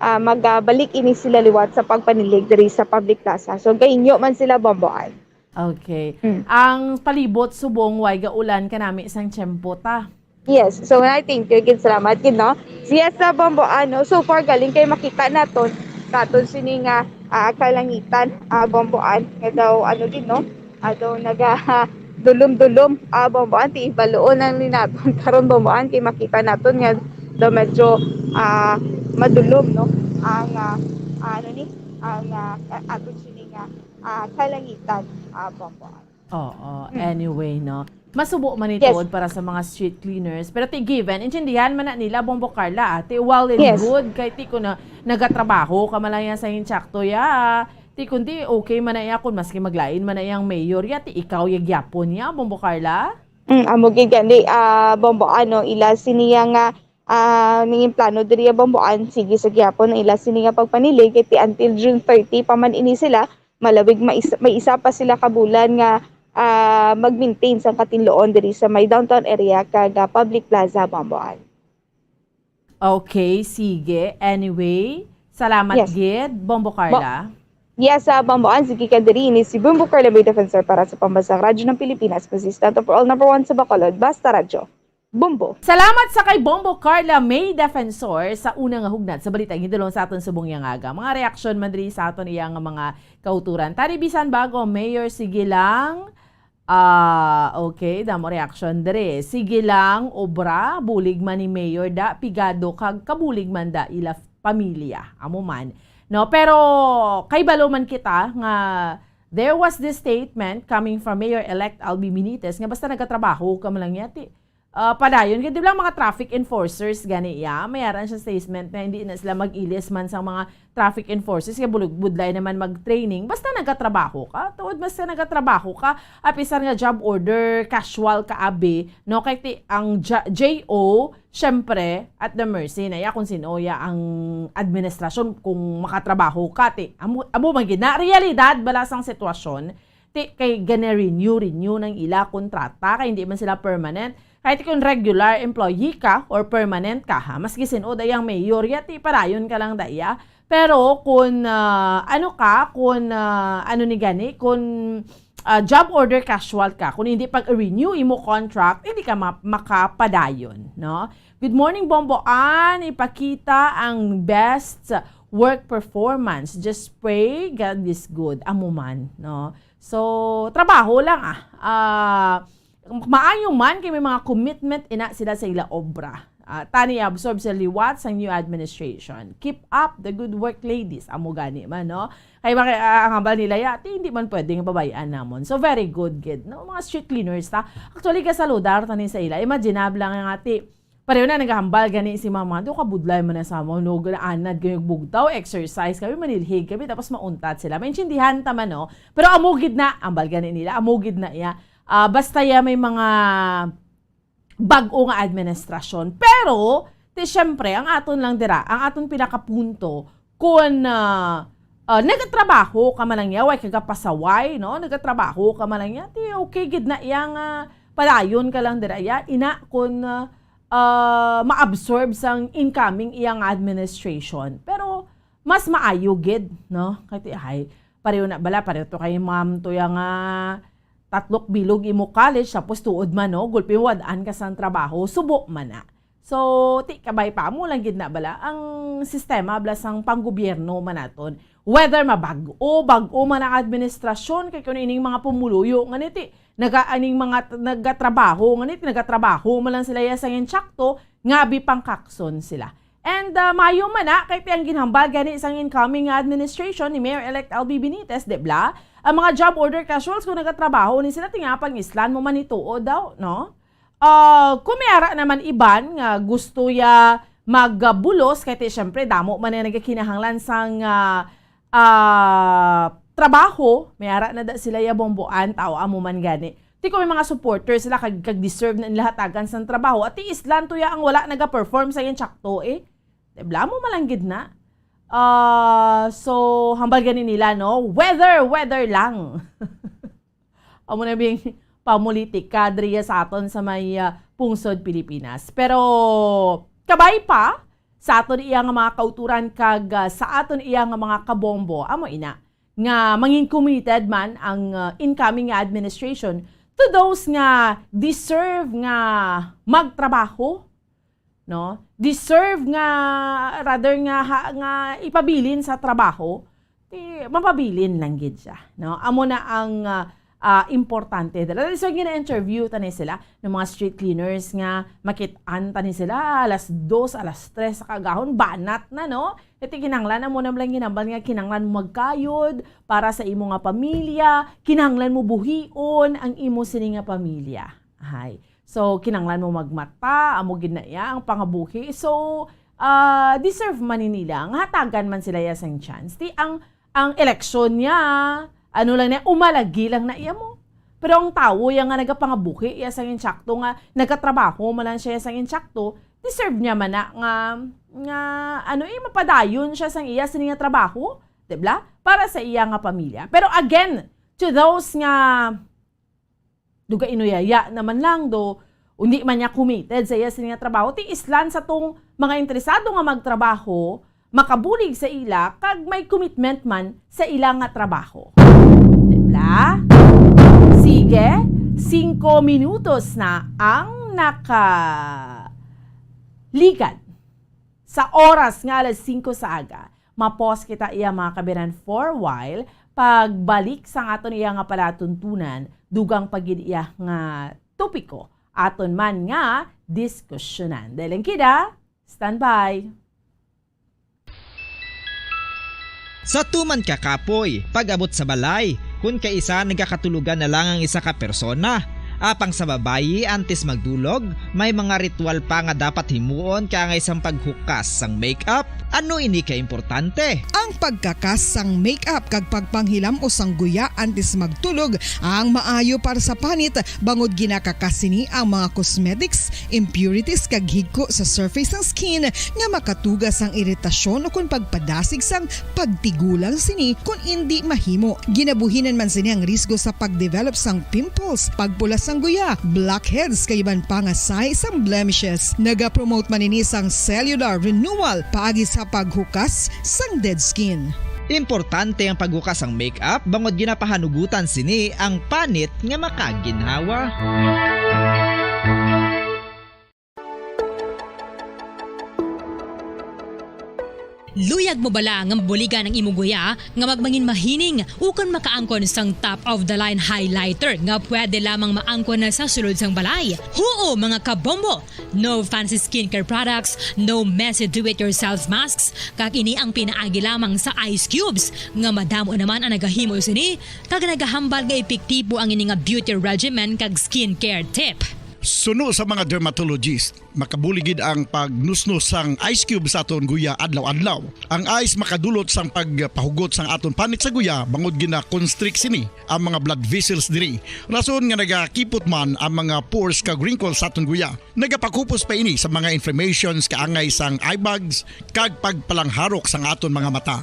magbalik ini sila liwat sa pagpanilig diri sa public plaza. So gahingyo man sila Bamboan. Okay. Ang palibot subong way gaulan kanami isang tiyempo ta. Yes. So I think gid salamat gid no. Siya sa Bamboan no. So far galing kay makita naton katon sini nga kalangitan Bamboan nga daw ano din no. Daw dulom-dulom Bamboan ti ibaloon ang linaton karon Bamboan kay makita naton nga daw medyo madulom no ang aton sini nga kalangitan Bamboan. Oo, anyway no. Masubo man ito para sa mga street cleaners. Pero ti given, intindihan man na nila Bombo Carla ti well and good kay ti ko na nagatrabaho ka malaya sa insakto ya. Ti kundi okay man na iya kung maski maglain man na iyang mayor ya ti ikaw yagyapon niya Bombo Carla. Amo gid gani Bombo ano ila siniya nga ningin plano diri Bamboan sige sa gyapon ila sini nga pagpanilig iti until June 30 pa man ini sila malawig may isa pa sila kabulan nga mag-maintain sa katinloon diri sa may downtown area kag public plaza Bamboan. Okay, sige. Anyway, salamat gid Bombo Carla. Yes, Bamboan, sige ka diri ni si Bombo Carla Bay Defensor para sa Pambansang Radyo ng Pilipinas, consistent for all #1 sa Bacolod, Basta Radyo. Bombo. Salamat sa kay Bombo Carla May Defensor sa unang hugnat sa balita gidulong sa aton subong yang aga. Mga reaksyon man diri sa aton iyang mga kauturan. Tari bisan bago Mayor sige lang. Okay, damo reaction dere. Sige lang obra bulig man ni Mayor da pigado kag kabulig man da ila pamilya. Amo man. No, pero kay balo man kita nga there was this statement coming from Mayor-elect Albi Benitez nga basta nagatrabaho ka man lang yati. Padayon, kasi di lang mga traffic enforcers gani ya, mayaran siya statement na hindi na sila mag-ilis man sa mga traffic enforcers, kaya budlay naman mag-training, basta nagatrabaho ka, tuod basta nagatrabaho ka, apisar nga job order, casual ka abi, no, kaya ang JO, syempre, at the mercy na ya kung sino ya ang administrasyon kung makatrabaho ka, amo magiging na realidad, balasang sitwasyon, kay renew ng ila kontrata, kaya hindi man sila permanent, kahit kung regular employee ka or permanent ka, maski sinood ay ang mayor, yati parayon ka lang daya. Pero kung job order casual ka, kung hindi pag-renew imo contract, hindi ka makapadayon. No? Good morning, Bomboan. Ipakita ang best work performance. Just pray God is good. Amo man, no? So, trabaho lang maayo man kay may mga commitment ina sila sa ila obra. Tani absorb sa liwat sa new administration. Keep up the good work, ladies. Amo gani man, no? Kay ang hambal nila yati hindi man pwedeng pabayaan namon. So very good, kid. No, mga street cleaners ta. Actually kasaludar tani sa ila. Imaginable lang ang ati. Pareho na naghambal gani si mama. Do ka budlay man na sa mo, no, anad kayo bugtaw, exercise kami, manilhig kami tapos mauntat sila. Maintindihan ta man, no. Pero amugid na ambal gani nila. Amugid na iya. Basta ya may mga bag-o nga administrasyon. Pero, syempre, ang aton lang dira, ang aton pinakapunto, kung nagatrabaho ka man lang way kagapasaway, no? Nagatrabaho ka man lang okay, gid na iyang palayon ka lang dira, ina kung ma-absorb sang incoming iyang administration. Pero, mas maayo, gid, no? Kaya, pareho na bala, pareho to kay ma'am to yung tatlok bilog imo college tapos tuod man, no, gulpi wadaan ka sa trabaho, subo man na. So, ti kabay pa mo lang gid na bala ang sistema blasang panggobyerno man naton. Whether mabag-o man ang administrasyon kay kuno ining mga pumuluyo nganiti nagaaning mga nagatrabaho man lang sila sa insakto ngabi pangkakson sila. And mayo man na kay tiyang ginhambal gani isang incoming administration ni Mayor-elect Albi Benitez, de bla, ang mga job order casuals kung nagatrabaho ni sila tingapang islan mo man ituo daw, no? Kung may ara naman iban nga gusto ya magbulos kay syempre damo man na nagakinahanglan sang trabaho, may ara na da sila ya bomboan tao amo man gani. Ti ko may mga supporters sila kag deserve na nilahatagan sang trabaho at ti islan to ya ang wala naga-perform sa yan tsakto Debla mo malanggid na. So, hambal ganin nila, no? Weather lang. Amo na bing pamulitik kadriya sa aton sa may pungsod Pilipinas. Pero, kabay pa, sa aton iya nga mga kauturan kag sa aton iya nga mga kabombo, amo ina, nga mangin committed man ang incoming administration to those nga deserve nga magtrabaho, no? Deserve nga rather nga ipabilin sa trabaho, mapabilin lang gid siya, no? Amo na ang importante. Dala so gina-interview tani sila ng mga street cleaners nga makit-an tani sila alas 2, alas 3 sa kagahon banat na, no? Iti kinahanglan mo na lang ginambal nga kinahanglan mo magkayod para sa imo nga pamilya, kinahanglan mo buhion ang imo sini nga pamilya. Hay. So, kinanglan mo magmata, amo gid na iya ang pangabuhi. So, deserve man nila. Ang hatagan man sila ya sang chance. Ti ang eleksyon niya, ano lang na, umalagi lang na iya mo. Pero ang tao yang nga nagapangabuhi, iya sang insakto nga, nagatrabaho man lang siya sang insakto, deserve niya man na nga mapadayon siya sang iya sa nga trabaho, diba? Para sa iya nga pamilya. Pero again, to those nga duga inuyaya naman lang do hindi man niya committed sa iya sa trabaho ti islan sa tong mga interesado nga magtrabaho makabulig sa ila kag may commitment man sa ila nga trabaho. Diba? Sige, 5 minutos na ang nakaligad sa oras nga alas 5 sa aga. Mapos kita iya mga kabiran for a while pagbalik sa aton iya nga palatuntunan dugang pagid iya nga topiko aton man nga diskusyonan. Dahil kida, stand by. Sa tuman ka kapoy, pag-abot sa balay, kung kaisa nagkakatulugan na lang ang isa ka persona. Apang sa babayi antes magdulog, may mga ritual pa nga dapat himuon kaya nga isang paghukas sang makeup. Ano ini ka importante? Ang pagkakas sang makeup kag pagpanghilam o sang guya antes magtulog ang maayo para sa panit bangod ginakakasini ang mga cosmetics, impurities kag higko sa surface sang skin nga makatugas sang iritasyon o kung pagpadasig sang pagtigulang sini kung hindi mahimo. Ginabuhinan man sini ang risgo sa pagdevelop sang pimples, pagpula sang guya, blackheads kay iban pa nga size sang blemishes. Naga-promote man ini sang cellular renewal paagi sa paghukas sang dead skin. Importante ang paghukas ang makeup bangod ginapahanugutan sini ang panit nga makaginhawa. Luyag mo bala nga mabuligan ang imuguya nga magmangin mahining ukon makaangkon sang top of the line highlighter nga pwede lamang maangkon na sa sulod sang balay. Huo mga kabombo! No fancy skincare products, no messy do-it-yourself masks, kag ini ang pinaagi lamang sa ice cubes nga madamo naman ang nagahimo sini kag nagahambal nga epektibo ang ini nga beauty regimen kag skincare tip. Suno sa mga dermatologist, makabuligid ang pagnusnos sang ice cube sa aton guya adlaw-adlaw. Ang ice makadulot sang pagpahugot sang aton panit sa guya bangod gina-constrict sini ang mga blood vessels diri. Rason nga nagakipot man ang mga pores kag wrinkles sa aton guya. Nagapakupos pa ini sa mga inflammations kaangay sang eye bags kag pagpalangharok sang aton mga mata.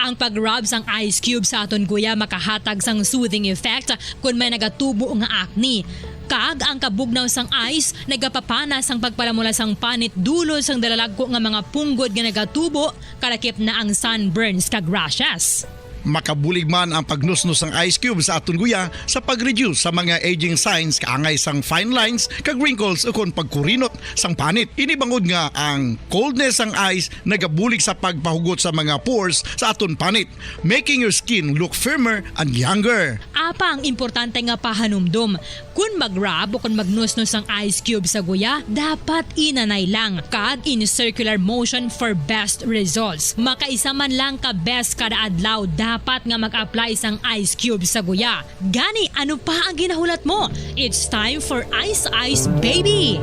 Ang pag-rub sang ice cube sa aton guya makahatag sang soothing effect kung may nagatubo nga acne. Kag ang kabugnaw sang ice nagapapanas ang pagpalamula sang panit dulo sang dalalagko nga mga punggod nga nagatubo kalakip na ang sunburns kag rashes. Makabulig man ang pagnusnos ng ice cube sa aton guya sa pag-reduce sa mga aging signs kaangay sang fine lines kag wrinkles ukon pagkurinot sang panit. Ini bangod nga ang coldness sang ice nagabulig sa pagpahugot sa mga pores sa aton panit, making your skin look firmer and younger. Apa ang importante nga pahanumdum, kung mag-rub o kung magnusnos ang ice cube sa guya, dapat inanay lang kag in circular motion for best results. Makaisa man lang ka best kada adlaw, dapat nga mag-apply sang ice cube sa guya. Gani, ano pa ang ginahulat mo? It's time for Ice Ice Baby!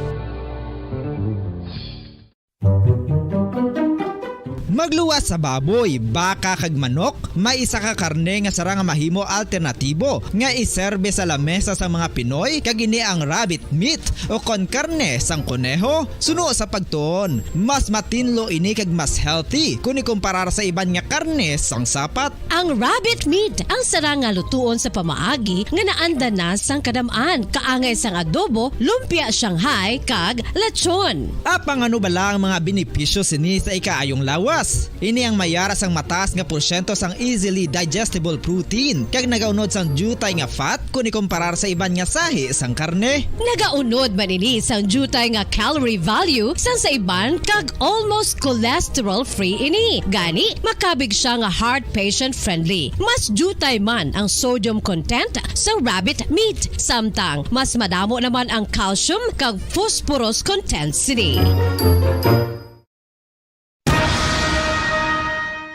Magluwas sa baboy, baka kag manok, may isa ka karne nga sara nga mahimo alternatibo nga iserbe sa lamesa sa mga Pinoy kag ini ang rabbit meat o kon karne sang kuneho. Suno sa pagtuon, mas matinlo ini kag mas healthy kung ikumparar sa iban nga karne sang sapat. Ang rabbit meat ang sara nga lutuon sa pamaagi nga naanda na sang kadamaan, kaangay sang adobo, lumpia Shanghai kag lechon. Apang ano bala ang mga benepisyo sini sa ikaayong lawas? Ini ang mayara sang mataas nga porsyento sang easily digestible protein kag nagaunod sang jutay nga fat kung ikumparar sa iban nga sahi sang karne. Nagaunod man ini sang jutay nga calorie value sang sa iban kag almost cholesterol free ini. Gani makabig siya nga heart patient friendly. Mas jutay man ang sodium content sa rabbit meat, samtang mas madamo naman ang calcium kag phosphorus content sini.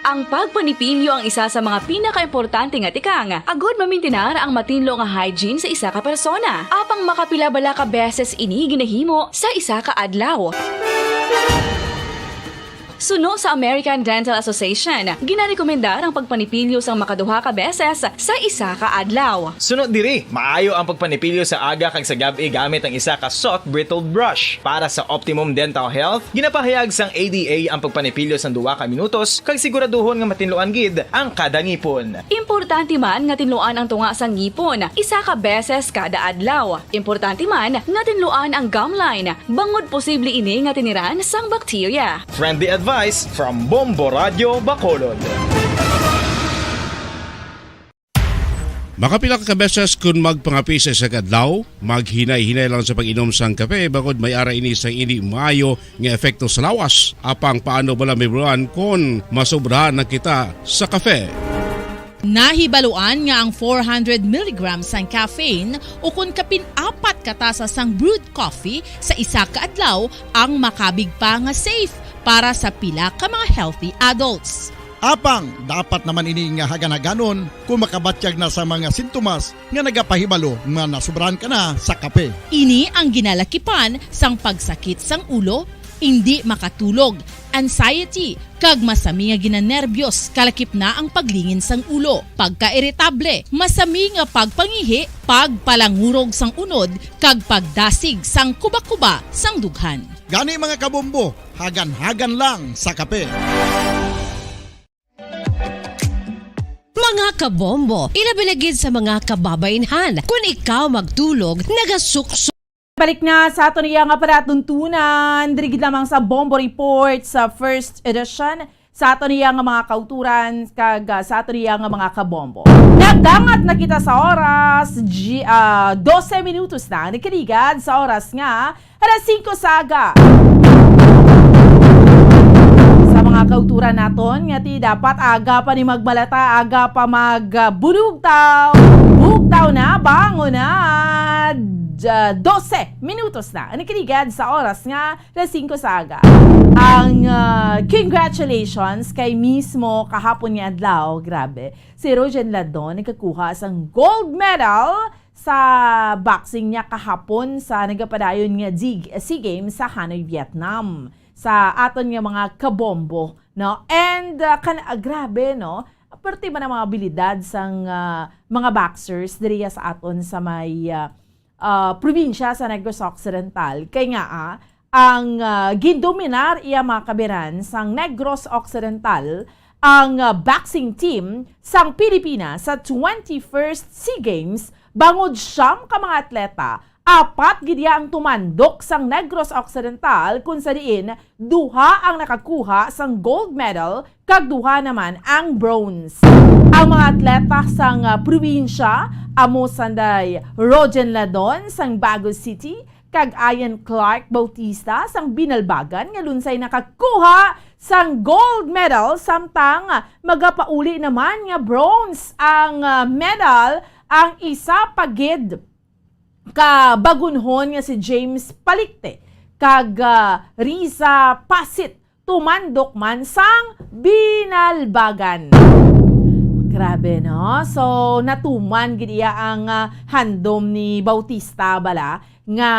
Ang pagpanipilyo ang isa sa mga pinaka-importante nga tikang. Agod mamintinar ang matinlo nga hygiene sa isa ka persona. Apang makapilabala ka beses ini ginahimo sa isa ka adlaw. Suno sa American Dental Association, ginarekomendar ang pagpanipilyo sang makaduha ka beses sa isa ka adlaw. Sunod diri, maayo ang pagpanipilyo sa aga kag sa gabi gamit ang isa ka soft brittled brush. Para sa optimum dental health, ginapahayag sang ADA ang pagpanipilyo sang 2 ka minutos kag siguraduhon nga matinloan gid ang kada ngipon. Importante man nga tinluan ang tunga sang ngipon, isa ka beses kada adlaw. Importante man nga tinluan ang gum line, bangod posible ini nga tiniran sang bakterya. Friendly advice from Bombo Radio Bacolod. Makapila ka beses kung magpangapi sa isa kadlaw, maghinay-hinay lang sa pag-inom sang kape bagod may ara ini sa hindi maayo nga epekto sa lawas. Apang paano bala may buruan kung masobrahan na kita sa kape. Nahibaluan nga ang 400 mg sang caffeine o kung kapin-4 katasa sang brewed coffee sa isa ka adlaw ang makabig pa nga safe para sa pila ka mga healthy adults. Apang dapat naman ini nga hagan-haganon kung makabatyag na sa mga sintomas nga nagapahibalo nga nasubrahan ka na sa kape. Ini ang ginalakipan sang pagsakit sang ulo, hindi makatulog, anxiety, kag masami nga ginanerbiyos kalakip na ang paglingin sang ulo, pagka-iritable, masami nga pagpangihi, pagpalangurog sang unod, kag pagdasig sang kuba-kuba sang dughan. Gani mga kabombo, hagan-hagan lang sa kape. Mga kabombo, ilabilagid sa mga kababainhan. Kung ikaw magtulog, nagasukso. Balik na sa ato niya nga palatuntunan, dirigid lamang sa Bombo Report sa first edition. Sa ato niya nga mga kauturan, kag sa ato niya nga mga kabombo. Nagdangat na kita sa oras, 12 minutos na, nakiligad sa oras nga, alas 5 saga. Sa mga kauturan naton nga ti dapat aga pa ni magbalata, aga pa magbulugtaw. Bugtaw na, bango na. 12 minutos na. Ang nakiligad sa oras nga 5 sa aga. Ang congratulations kay mismo kahapon nga adlaw, grabe. Si Rogen Ladon nagkakuha sang gold medal sa boxing niya kahapon sa nagapadayon nga SEA Games sa Hanoi, Vietnam. Sa aton nga mga kabombo, no? And grabe, no? Parte man ang mga abilidad sang mga boxers diriya sa aton sa may probinsya sa Negros Occidental. Kaya nga ang gindominar iya mga kabiran sang Negros Occidental ang boxing team sang Pilipinas sa 21st SEA Games bangod siyam ka mga atleta. 4 gidya ang tumandok sang Negros Occidental kung sa diin 2 ang nakakuha sang gold medal kag 2 naman ang bronze. Ang mga atleta sang probinsya amo sanday Rogen Ladon sang Bago City kag Ian Clark Bautista sang Binalbagan nga lunsay nakakuha sang gold medal samtang magapauli naman nga bronze ang medal ang isa pagid kabagunhon nga si James Palikte kag Riza Pasit tumandok man sang Binalbagan. Grabe, no? So natuman gid iya ang handom ni Bautista bala nga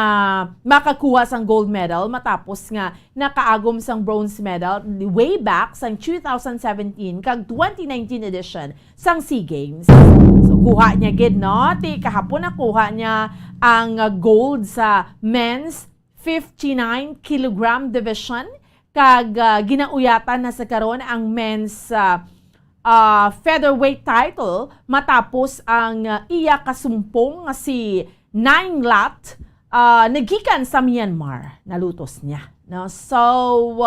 makakuha sang gold medal matapos nga nakaagom sang bronze medal way back sang 2017 kag 2019 edition sang SEA Games. So kuha niya gid, no? Ti kahapon nakuha niya ang gold sa men's 59 kilogram division kag ginauyatan na sa karon ang men's featherweight title matapos ang iya kasumpong nga si Nine Lat nagikan sa Myanmar, nalutos niya, no? So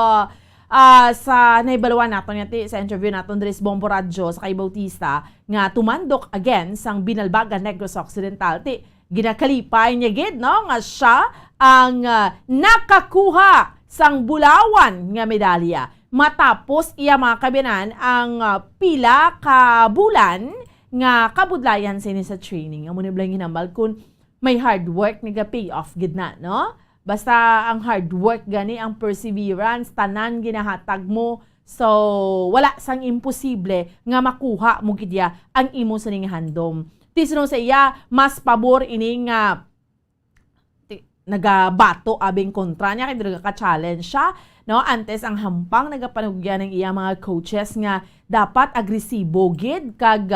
sa naibaluan naton sa interview naton diri sa Bombo Radio sa kay Bautista nga tumandok again sang Binalbagan Negros Occidental ti ginakalipay niya gid, no, nga siya ang nakakuha sang bulawan nga medalya matapos iya mga kabinan ang pila ka bulan nga kabudlayan sini sa training. Amo ni blang hinambal kun may hard work nga pay off gid na, no? Basta ang hard work gani, ang perseverance, tanan ginahatag mo. So wala sang imposible nga makuha mo gid ya ang imo sa ning handom. Tisno sa iya mas pabor ini nga nagabato abing kontra niya kay nagaka-challenge siya, no? Antes ang hampang nagapanugyan ng iya mga coaches nga dapat agresibo gid kag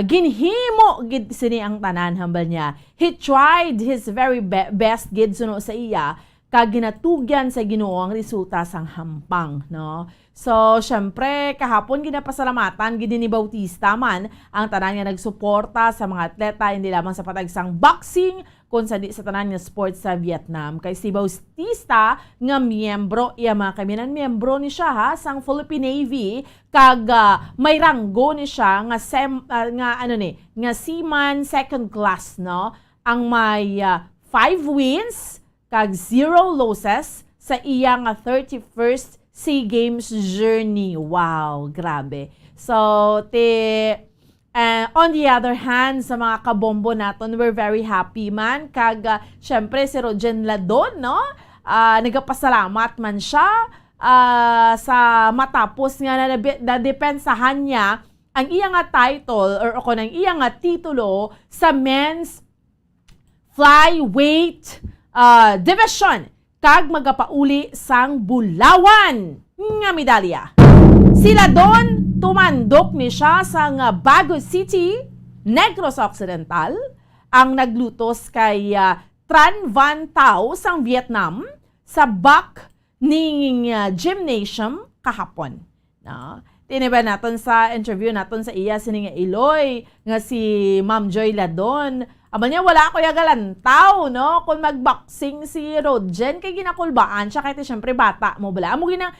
ginhimo gid sini ang tanan hambal niya. He tried his very best gid suno sa iya kag ginatugyan sa Ginoo ang resulta sang hampang, no? So syempre kahapon ginapasalamatan gid ni Bautista man ang tanan nga nagsuporta sa mga atleta hindi lamang sa patagsang boxing kun sa di sa tanan nga sports sa Vietnam. Kay si Bautista nga miyembro iya mga kaminan miyembro ni siya ha sang Philippine Navy kag may ranggo ni siya nga nga seaman second class, no? Ang may 5 wins kag 0 losses sa iya nga 31st SEA Games journey. Wow, grabe. So on the other hand, sa mga kabombo naton, we're very happy man. Kag syempre si Rogen Ladon, no? Nagapasalamat man siya sa matapos nga na depensahan niya ang iya nga title or ako ng iya nga titulo sa men's flyweight division kag magapauli sang bulawan nga medalya. Sila doon tumandok ni siya sa Bago City, Negros Occidental, ang naglutos kay Tran Van Tau sang Vietnam sa back ning gymnasium kahapon. No? Tiniba naton sa interview naton sa iya sining Iloy nga si Ma'am Joy Ladon. Aba niya wala ko yagalantaw, no? Kung magboxing si Rogen kay ginakulbaan siya kahit syempre bata mo bala. Amo ginang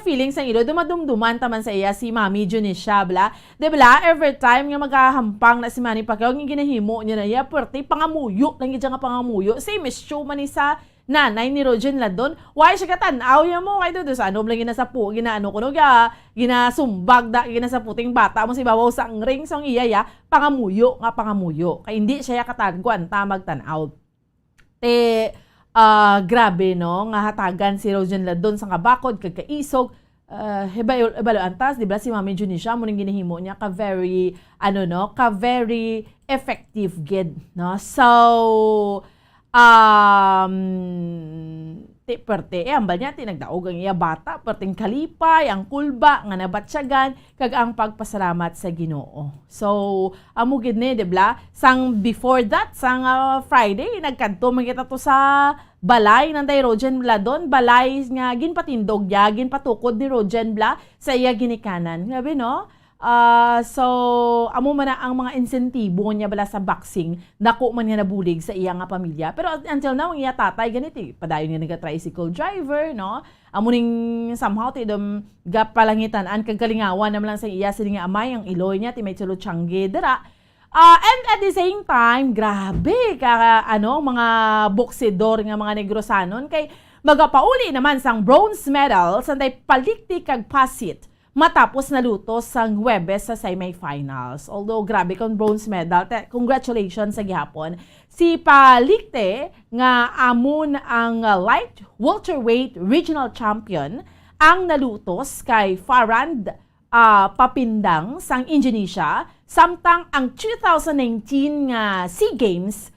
feelings ang ilo dumadumduman taman sa iya si Mami Junisha bala. De bala every time nga magahampang na si Manny Pacquiao nga ginahimo niya na iya perti pangamuyo lang gid nga pangamuyo. Same is show man ni sa nanay ni Rogen Ladon. Why siya katanaw ya mo kay do sa ano lang ginasapu, ginaano kuno ga, ginasumbag da ginasaputing bata mo si babaw sang ring sang iya ya, pangamuyo. Kay hindi siya katagwan ta magtanaw. Grabe no, nga hatagan si Rogen Ladon sa kabakod kagkaisog. Hebalo antas, di ba si Mami Junisha mo nang ginahimo niya ka very effective gid, no? So perte ambal niya tinagdaog ang iya bata perting kalipay ang kulba nga nabatsyagan kag ang pagpasalamat sa Ginoo. So amo gid ni, di ba? Sang before that, sang Friday nagkanto man kita to sa balay ng Rogen Bla doon, balay nga ginpatindog ya, ginpatukod ni Rogen Bla sa iya ginikanan. Grabe no? So amo man na ang mga insentibo niya bala sa boxing, nako man niya nabulig sa iya nga pamilya. Pero until now ang iya tatay ganiti, padayon nga naga-tricycle driver, no? Amo ning somehow ti dom gapalangitan an kag kalingawan naman lang sa iya sini nga amay ang iloy niya ti may tsulo tiyangge dira. And at the same time, grabe ka mga boksidor nga mga Negrosanon kay magapauli naman sang bronze medal sanday palikti kag pasit matapos naluto sang Huwebes sa semifinals. Although grabe kung bronze medal, congratulations sa gihapon. Si Palikte nga amon ang light welterweight regional champion ang nalutos kay Farand Papindang sang Indonesia, samtang ang 2019 nga SEA Games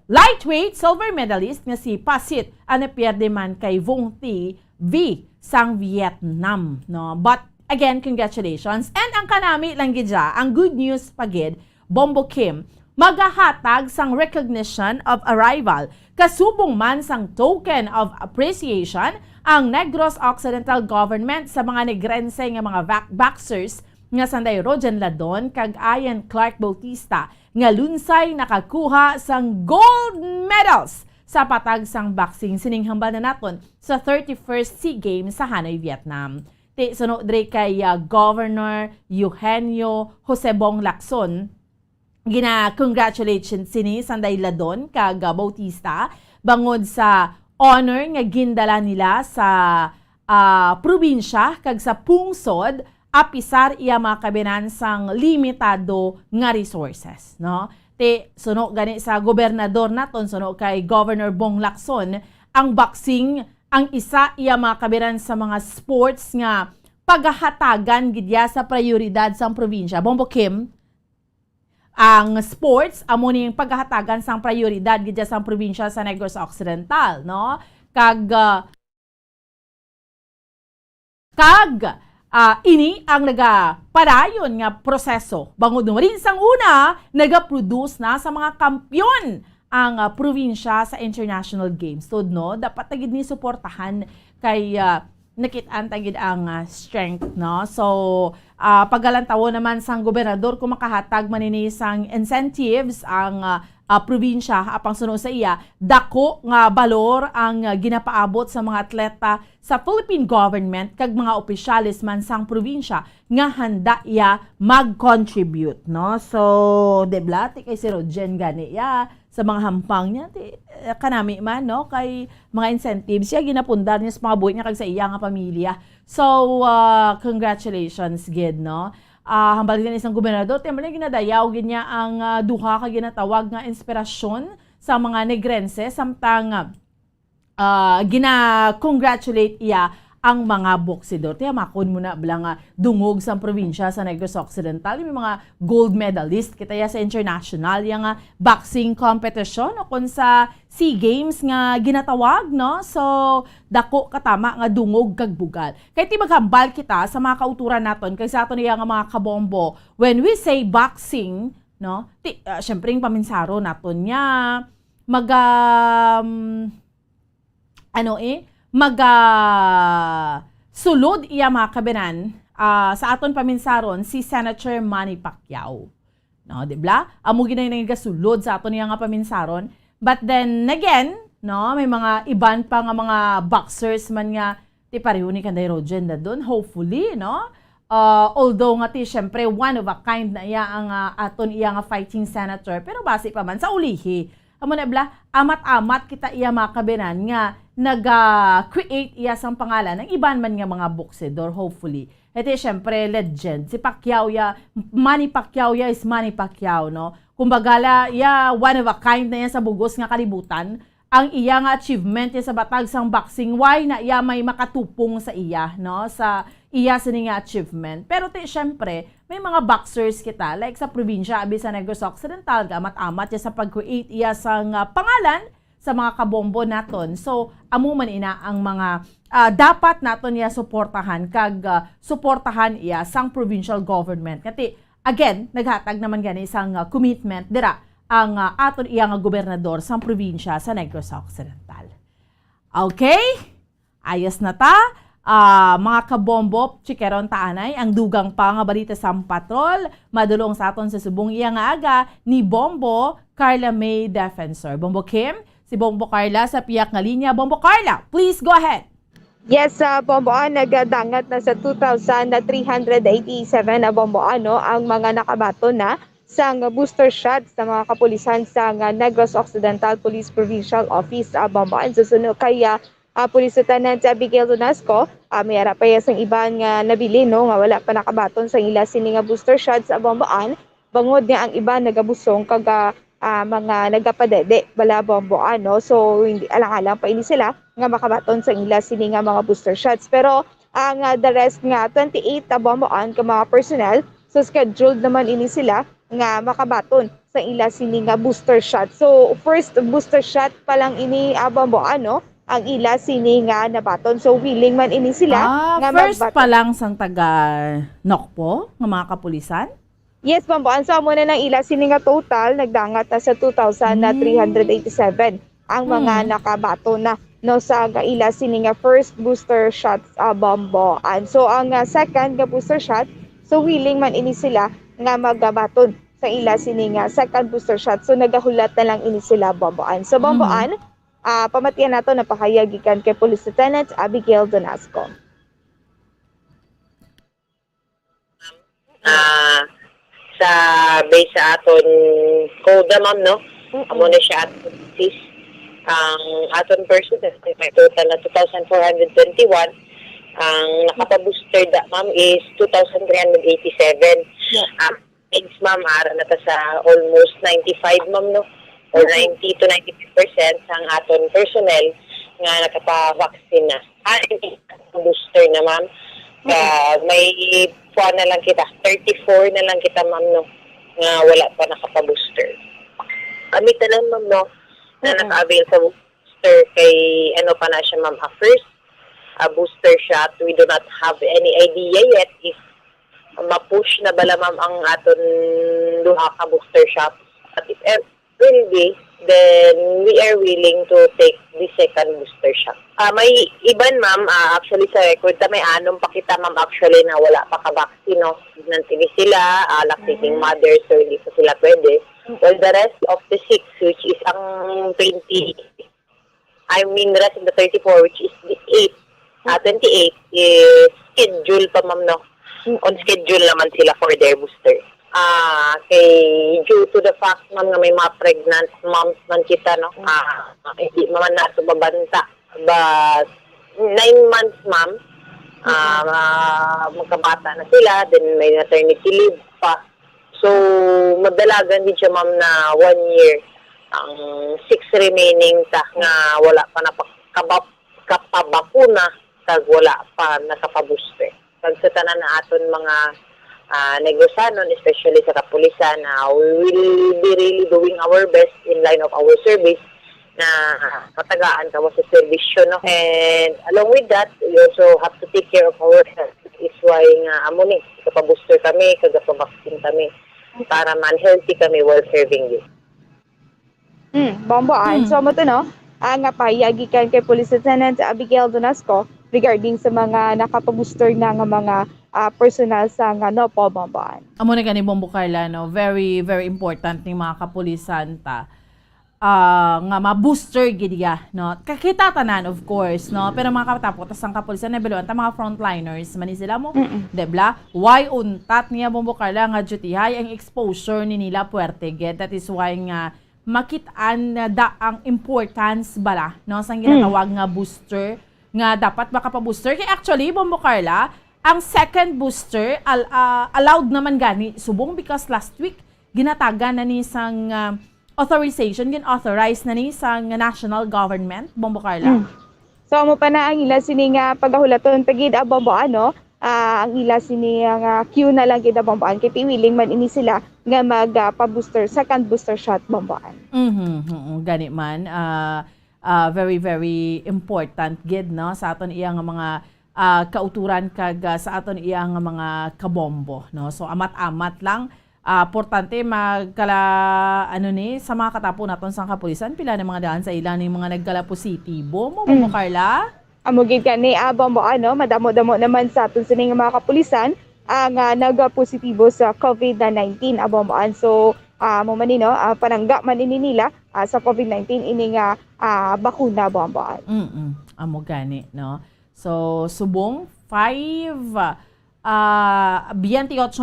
lightweight silver medalist nga si Pasit pierde man kay Vong Thi V sang Vietnam, no? But again, congratulations. And ang kanami lang gidya, ang good news pagid, Bombo Kim magahatag sang recognition of arrival kasubong man sang token of appreciation ang Negros Occidental Government sa mga Negrense nga mga boxers nga sanday Rogen Ladon kag Ian Clark Bautista nga lunsay nakakuha sang gold medals sa patag sang boxing sininghambal na naton sa 31st SEA Games sa Hanoi, Vietnam. Sunod dre kay Governor Eugenio Jose Bong Lacson, congratulations sini sanday Ladon kag Bautista bangod sa honor nga gindala nila sa probinsya kag sa pungsod apisar iya makabinan sang limitado nga resources, no? Suno gani sa gobernador naton, suno kay Governor Bong Lacson, ang boxing ang isa iya makabiran sa mga sports nga paghahatagan gidya sa prioridad sa probinsya. Bombo Kim, ang sports amo ning paghahatagan sang prioridad gidya sa probinsya sa Negros Occidental, no? Ini ang nagapadayon nga proseso. Bangod mo rin sang una, nagaproduce na sa mga kampyon ang probinsya sa international games. So, no, dapat tagid ni suportahan kay nakitaan tagid ang strength, no? So, paggalantawo naman sang gobernador kung makahatag manini sang incentives ang probinsya apang suno sa iya, dako nga balor ang ginapaabot sa mga atleta sa Philippine government kag mga opisyalis man sang probinsya nga handa iya mag-contribute, no? So, debla kay si Rogen gani ya sa mga hampang niya kanami man, no, kay mga incentives siya ginapundar niya sa mga buhi niya kag sa iya nga pamilya. So, congratulations gid, no? Hambal din isang gobernador, temala ginadayaw niya ang duha ka ginatawag nga inspirasyon sa mga Negrense samtang gina-congratulate iya ang mga boksidor. Tiya makon mo na bilang dungog sa probinsya sa Negros Occidental, yung mga gold medalist kita ya sa international yung boxing competition o kung sa SEA Games nga ginatawag, no? So, dako katama nga dungog kag bugal. Kaya ti maghambal kita sa mga kauturan naton kay sa aton niya nga mga kabombo. When we say boxing, no? Syempre yung paminsaro naton niya sulod iya mga kabinan sa aton paminsaron si Senator Manny Pacquiao. No, di ba? Amo ginay nang gasulod sa aton nga paminsaron. But then again, no, may mga iban pa nga mga boxers man nga ti pareho ni kanday Rogen na doon, hopefully, no? Although nga ti syempre one of a kind na iya ang aton iya nga fighting senator, pero base pa man sa ulihi amo na bla, amat-amat kita iya makabenan nga nag-create iya sang pangalan ng iban man nga mga boksedor, hopefully. Ito syempre legend. Si Pacquiao ya, Manny Pacquiao ya is Manny Pacquiao, no? Kumbagala, ya one of a kind na yan sa bugos nga kalibutan. Ang iya nga achievement niya sa batag sang boxing, why na iya may makatupong sa iya, no? Sa iya sa nga achievement. Pero syempre, may mga boxers kita, like sa probinsya, abi sa Negros Occidental, gamat-amat niya sa pag-create iya sang pangalan sa mga kabombo naton. So, amo man ina ang mga dapat naton niya suportahan kag suportahan iya sang provincial government. Kati, again, naghatag naman gani isang commitment dira ang aton iya nga gobernador sang probinsya sa Negros Occidental. Okay? Ayos na ta. Mga kabombo, chikeron taanay, ang dugang pa nga balita sa patrol, madulong sa aton sa subong iya nga aga ni Bombo Carla May Defensor. Bombo Kim, si Bombo Carla sa piyak nga linya. Bombo Carla, please go ahead. Yes, Bomboan, nagadangat na sa 2,387 na Bomboan, no, ang mga nakabato na sa booster shot sa mga kapulisan sa Negros Occidental Police Provincial Office. Bomboan, susunod kaya Police Lieutenant Abigail Donasco, may arapayas ang iban nga nabili, no, nga wala pa nakabaton sa ila sini nga booster shots sa Bomboan. Bangod niya ang iba nagabusong kag mga nagapadede bala Bomboan, no. So hindi alang-alang pa ini sila nga makabaton sa ila sini nga mga booster shots. Pero ang the rest nga 28 Bomboan ka mga personnel, so scheduled naman ini sila nga makabaton sa ila sini nga booster shot. So first booster shot pa lang ini Bomboan, no, ang ila sini nga nabaton. So willing man ini sila nga first magbaton. pa lang sang taga Nokpo nga mga kapulisan. Yes, Bomboan. So muna ng ila sini nga total nagdangat na sa 2,387 ang mga nakabato na, no, sa ila sini nga first booster shots Bomboan. So ang second nga booster shot, so willing man ini sila nga magabaton sa ila sini nga second booster shot. So nagahulat na lang ini sila Bomboan. So Bomboan, pamatian nato na pahayagikan kay Police Lieutenant Abigail Donasco. Sa base sa aton CODA, ma'am, no? Amo na siya at ang aton person, may total na 2,421. Ang nakapabooster da, ma'am, is 2,387. Age, ma'am, ara na ta sa almost 95, ma'am, no? Or 90 to 95% ang aton personnel nga nakapa-vaccine na. Booster na, ma'am. May na lang kita, 34 na lang kita, ma'am, no, nga wala pa nakapa-booster. Kami tanan, ma'am, no, na naka-avail sa booster kay ano pa na siya, ma'am, first booster shot. We do not have any idea yet if ma-push na bala, ma'am, ang aton duha ka booster shot. At if will be, then we are willing to take the second booster shot. May iban, ma'am, actually sa record, may anong pa kita, ma'am, actually na wala pa ka-vaccine, no? Nantini sila, lactating mothers, so hindi pa sila pwede. Well, the rest of the 6, which is ang 20, I mean, the rest of the 34, which is the 8, 28, is schedule pa, ma'am, no? On schedule naman sila for their booster. Due to the fact, ma'am, na may mga pregnant moms man kita, no? Hindi naman na ito babanta. But 9 months, ma'am, magkabata na sila, then may maternity leave pa. So, magdalagan din siya, ma'am, na 1 year. Ang 6 remaining ta nga wala pa na kapabakuna, kag wala pa nakapabooster. Kag sa tanan na aton mga negosanon, especially sa kapulisan, we will be really doing our best in line of our service na katagaan ka sa servisyo, no? And along with that, we also have to take care of our health. It's why nga amo ni kapabooster kami, kagapabaksin kami para man healthy kami while serving you. Bomboan. So mo to, no, ang pahayagikan kay Police Lieutenant Abigail Donasco regarding sa mga nakapabooster na nga mga personal sa nga Nokpo, Bomboan. Amo na gani, Bombo Carla, no, very very important ning mga kapulisan ta nga ma-booster gidiya, no, kakita tanan of course, no, pero mga katapos ang kapulisan na beloan ta mga frontliners man sila mo, debla, why untat niya, Bombo Carla, nga duty high ang exposure ni nila puwerte get, that is why nga makitaan na ang importance bala no sa ginatawag nga booster nga dapat makapa-booster. Kaya actually, Bombo Carla, ang second booster allowed naman gani subong because last week ginataga na ni sang authorization, gin-authorize na ni sang national government, Bombo Carla. So mo pa na ang ila sini nga pagahulaton pagid Bombo ang ila sini nga queue na lang gid Bomboan kay willing man ini sila nga magpa-booster second booster shot Bomboan. Gani man very very important gid no sa aton iya nga mga kauturan kag sa aton iya nga mga kabombo no. So amat-amat lang importante sa mga katapo naton sang kapulisan pila na mga daan sa ilan ni mga nagkala positibo mo Carla. Amugid kani Bombo madamo-damo naman sa aton sining mga kapulisan ang nagpositibo sa COVID-19 Bomboan. So mo man no panangga man ini nila sa COVID-19 ini nga bakuna Bomboan. Amo gani no. So subong 28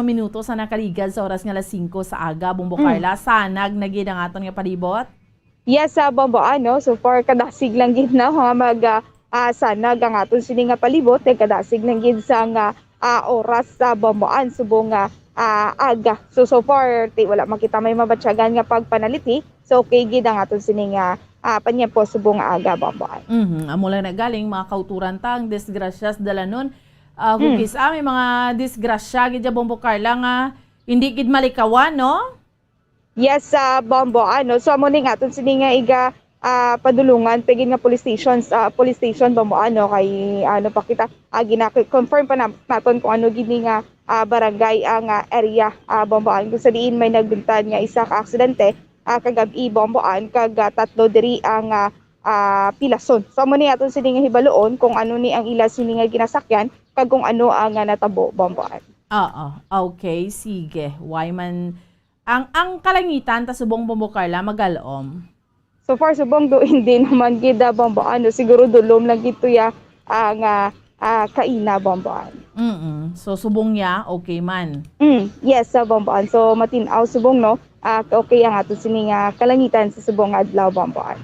minutos sa nakaligad sa oras nga alas 5 sa aga Bombo Carla. Sanag nagid ang aton nga palibot. Yes Bomboan no. So far kadasig lang gid na mag sanag ang aton sini nga palibot kadasig lang gid sa nga oras sa Bomboan subong aga. So far wala makita may mabatyagan nga pagpanaliti. So okay gid ang aton sini nga panya po subong aga Bomboan. Amo lang nagaling mga kauturan tang disgrasyas dalanon. Kukis may mga disgrasya gid Bombo Carla nga hindi gid malikawan no? Yes Bomboan no. So amo ning aton sini nga iga padulungan pagin nga police station Bomboan no kay pakita gina-confirm pa naton kung ano gid nga barangay ang area Bomboan kung sa diin may nagbintan nga isa ka aksidente kagabi Bomboan kag tatlo diri ang pilason. So amo ni aton sini nga hibaloon kung ano ni ang ila sini nga ginasakyan kag kung ano ang natabo Bomboan. Okay, sige. Why man ang kalangitan ta subong Bombo Carla magalom. So far subong do hindi naman gid Bomboan no, siguro dulom lang gid ya ang kaina Bomboan. So subong ya okay man. Yes Bomboan. So matinaw subong no. Okay ang ato sini nga kalangitan sa subong adlaw Bomboan.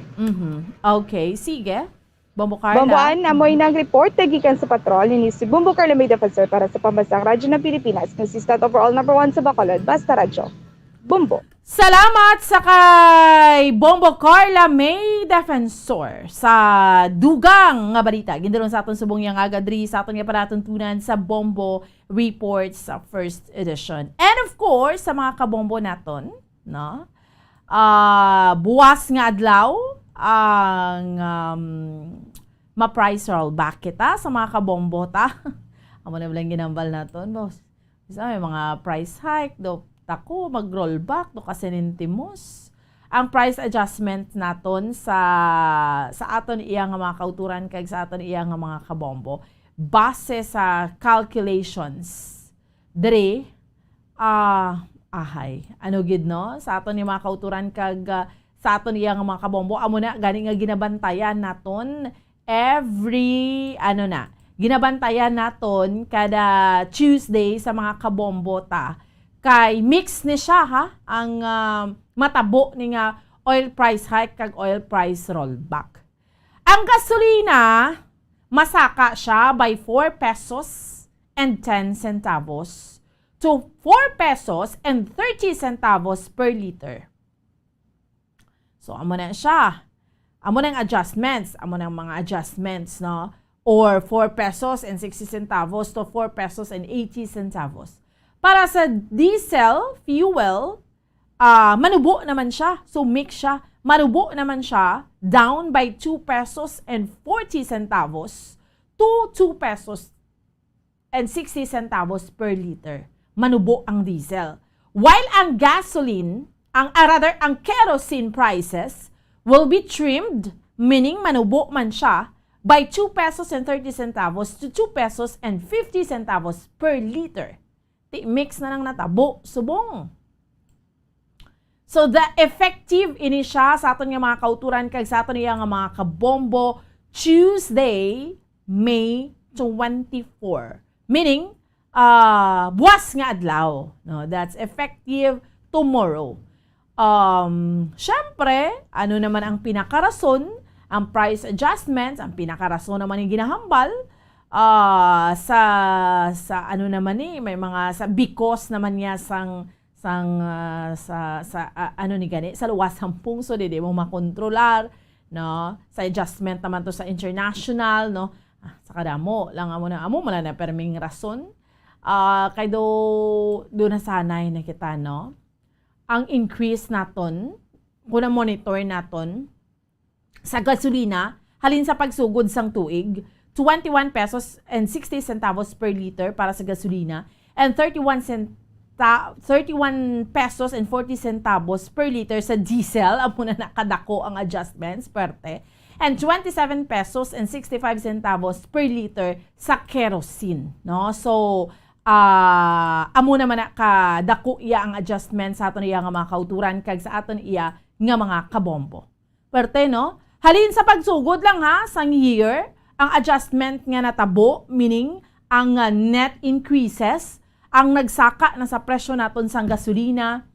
Okay, sige. Bombo Carla. Bomboan, amoy nag-report gikan sa patrol ni si Bombo Carla may defensor para sa pambansang radyo ng Pilipinas, consistent overall number 1 sa Bacolod, Basta Radyo. Bombo. Salamat sa kay Bombo Carla May Defensor sa dugang nga balita. Gindaron sa aton subong yang agadri sa aton nga panatuntunan sa Bombo Reports sa first edition. And of course, sa mga kabombo naton, no? Buwas nga adlaw ang ma-price rollback kita sa mga kabombo ta. Amo na lang ginambal naton, boss. Isa may mga price hike do tako mag-rollback do kasi nintimos. Ang price adjustment naton sa aton iya nga mga kauturan kag sa aton iya nga mga kabombo base sa calculations. Dere ano gid no sa aton ni mga kauturan kag sa aton iya nga mga kabombo amo na gani nga ginabantayan naton every ginabantayan naton kada Tuesday sa mga kabombo ta kay mix ni siya ang matabo ni nga oil price hike kag oil price rollback. Ang gasolina masaka siya by 4 pesos and 10 centavos to 4 pesos and 30 centavos per liter. So, amo na siya. Amo na adjustments. Amo na mga adjustments, no? Or 4 pesos and 60 centavos to 4 pesos and 80 centavos. Para sa diesel, fuel, manubo naman siya. So, mix siya. Manubo naman siya down by 2 pesos and 40 centavos to 2 pesos and 60 centavos per liter. Manubo ang diesel. While ang gasoline, ang kerosene prices will be trimmed, meaning manubo man siya, by 2 pesos and 30 centavos to 2 pesos and 50 centavos per liter. Mix na lang natabo, subong. So the effective ini siya sa aton nga mga kauturan kag sa aton nga mga kabombo Tuesday, May 24. Meaning, buwas nga adlaw. No, that's effective tomorrow. Syempre, ano naman ang pinakarason, ang price adjustments, ang pinakarason naman yung ginahambal, sa ano naman may mga sa because naman niya ano ni gani sa luwas ang pungso di mo makontrolar, no, sa adjustment naman to sa international, no, sa kadamo lang amo na perming rason, kay do na sanay na kita, no, ang increase naton kung monitor naton sa gasolina halin sa pagsugod sang tuig 21 pesos and 60 centavos per liter para sa gasolina and 31 pesos and 40 centavos per liter sa diesel. Amo na nakadako ang adjustments, perte. And 27 pesos and 65 centavos per liter sa kerosene, no? So, amo naman na kadako iya ang adjustments sa aton iya nga mga kauturan kag sa aton iya nga mga kabombo. Perte, no? Halin sa pagsugod lang ha, sang year, ang adjustment nga natabo, meaning ang net increases, ang nagsaka na sa presyo naton sang gasolina,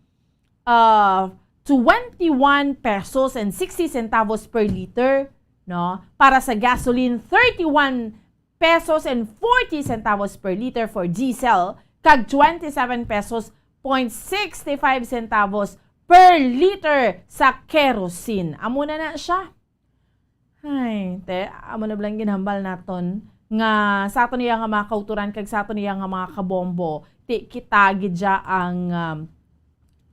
21 pesos and 60 centavos per liter, no? Para sa gasoline, 31 pesos and 40 centavos per liter for diesel, kag 27 pesos 0.65 centavos per liter sa kerosene. Amo na siya. Ay, amo na blang ginhambal naton nga sa aton niya nga mga kauturan kag sa aton niya nga mga kabombo, kita gidya ang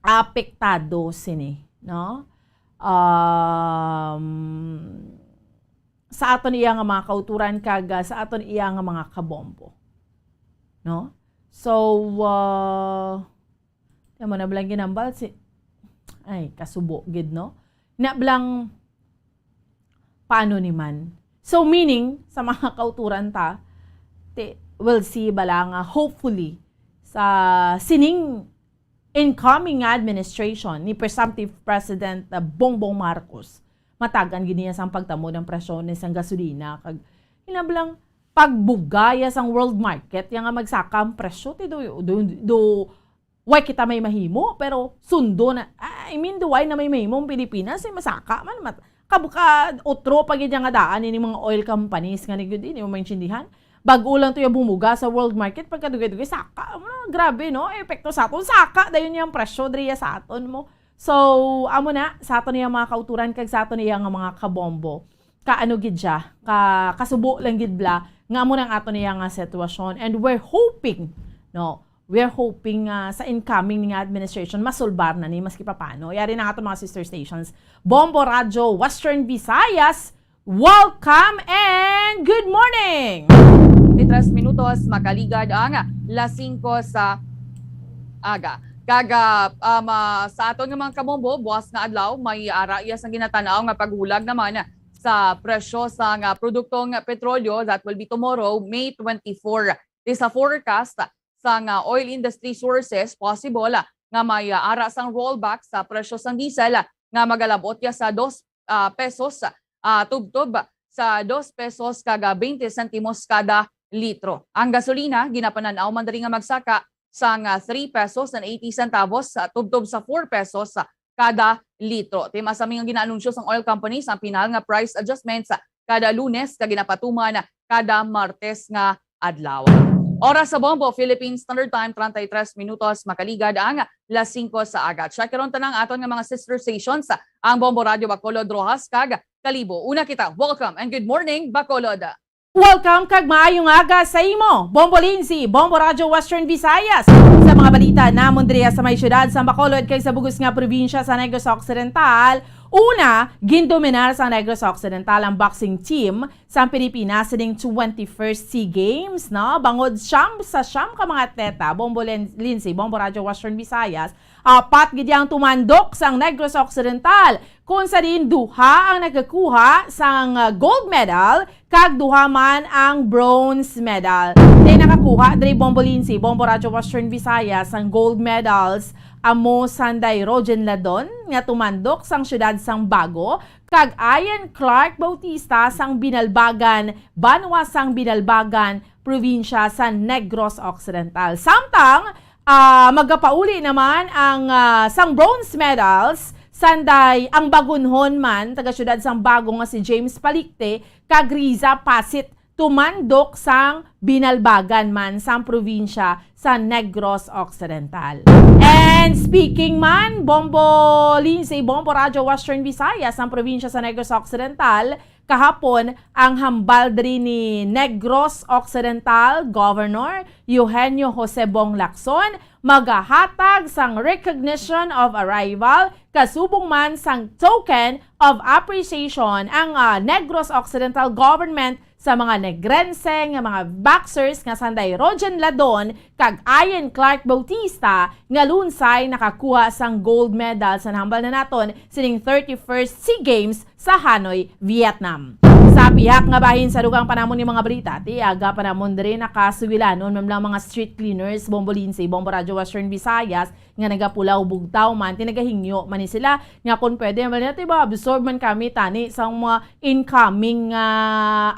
apektado sini, no? Sa aton niya nga mga kauturan kag sa aton iya nga mga kabombo, no? So, amo na blang ginhambal ay kasubo gid, no? Na blang paano ni man. So meaning, sa mga kauturan we'll see bala nga hopefully sa sining incoming administration ni Presumptive President Bongbong Marcos, matagan giniya sang pagtamo ng presyon ng gasolina kag hinablang pagbugaya sang world market yang nga magsaka ang presyo do why kita may mahimo pero sundo na do why na may mahimo ang Pilipinas ay masaka man kabuka otro pag nga daan ini mga oil companies nga nigud ini mo maintindihan bago lang to yung bumuga sa world market pagkadugay-dugay saka grabe, no, epekto sa aton saka dayon yung presyo driya sa aton mo. So amo na sa aton yung mga kauturan kag sa aton yung mga kabombo kaano gid siya kasubo lang gid bla nga amo nang aton yung sitwasyon, and we're hoping sa incoming nga administration masulbar na ni maski papano. Yari na ato mga sister stations. Bombo Radio Western Visayas, welcome and good morning! 3 minutos makaligad ang 5 sa aga. Sa aton nga mga kabombo, buwas nga adlaw, may arayas ang ginatanaw nga paghulag naman sa presyo sa produktong petrolyo. That will be tomorrow, May 24. This a forecast sa oil industry sources, possible nga may ara sang rollback sa presyo sang diesel nga magalabot ya sa 2 pesos tubtob sa 2 pesos kaga 20 sentimos kada litro. Ang gasolina ginapananaw man diri nga magsaka sa 3 pesos and 80 centavos tubtob sa 4 pesos kada litro. Tema sa mga ginaanunsyo sang oil companies ang pinal nga price adjustments kada Lunes kag ginapatuman kada Martes nga adlaw. Oras sa Bombo, Philippine Standard Time, 33 minutos, makaligad ang 5 sa aga. Check ron tanang aton nga mga sister stations, ang Bombo Radio Bacolod, Rojas, kag Kalibo. Una kita, welcome and good morning, Bacolod. Welcome kag maayong aga sa imo, Bombo Lindsay, Bombo Radio Western Visayas. Sa mga balita namon diriya sa may syudad sa Bacolod kay sa bugos nga probinsya sa Negros Occidental, una, gindominar sa Negros Occidental ang boxing team sa Pilipinas sa 21st SEA Games, no? Bangod siyam ka mga atleta, Bombo Lindsay, Bombo Radio Western Visayas, apat gidyang tumandok sa Negros Occidental, kung sa din duha ang nagkakuha sang gold medal, kag duha man ang bronze medal. Di nakakuha diri Bombo Lindsay, Bombo Radio Western Visayas ang gold medals amo Sanday Rogen Ladon nga tumandok sang syudad sang Bago, kag Ian Clark Bautista sang Binalbagan, Banwa sang Binalbagan, probinsya sa Negros Occidental. Samtang magapauli naman ang sang bronze medals sanday ang bagunhon man taga syudad sang Bago nga si James Palikte kag Riza Pasit tumandok sang Binalbagan man sang probinsya sa Negros Occidental. And speaking man, Bombo Lindsay, Bombo Radio Western Visayas ang probinsya sa Negros Occidental, kahapon ang hambal diri ni Negros Occidental Governor Eugenio Jose Bong Lacson magahatag sang recognition of arrival kasubong man sang token of appreciation ang Negros Occidental government sa mga Negrense nga mga boxers nga sanday Rogen Ladon kag Ian Clark Bautista nga lunsay nakakuha sang gold medal sa nahambal na naton sining 31st SEA Games sa Hanoi, Vietnam. Sa pihak nga bahin sa dugang panamon ni mga balita, tiaga panamon diri nakasuwilanon mamlang mga street cleaners, Bombo Lindsay, Bombo Radio Western Visayas nga nagapulaw bugtaw man tinagahingyo man ni sila nga kung pwede man natin ba absorb man kami tani sa mga incoming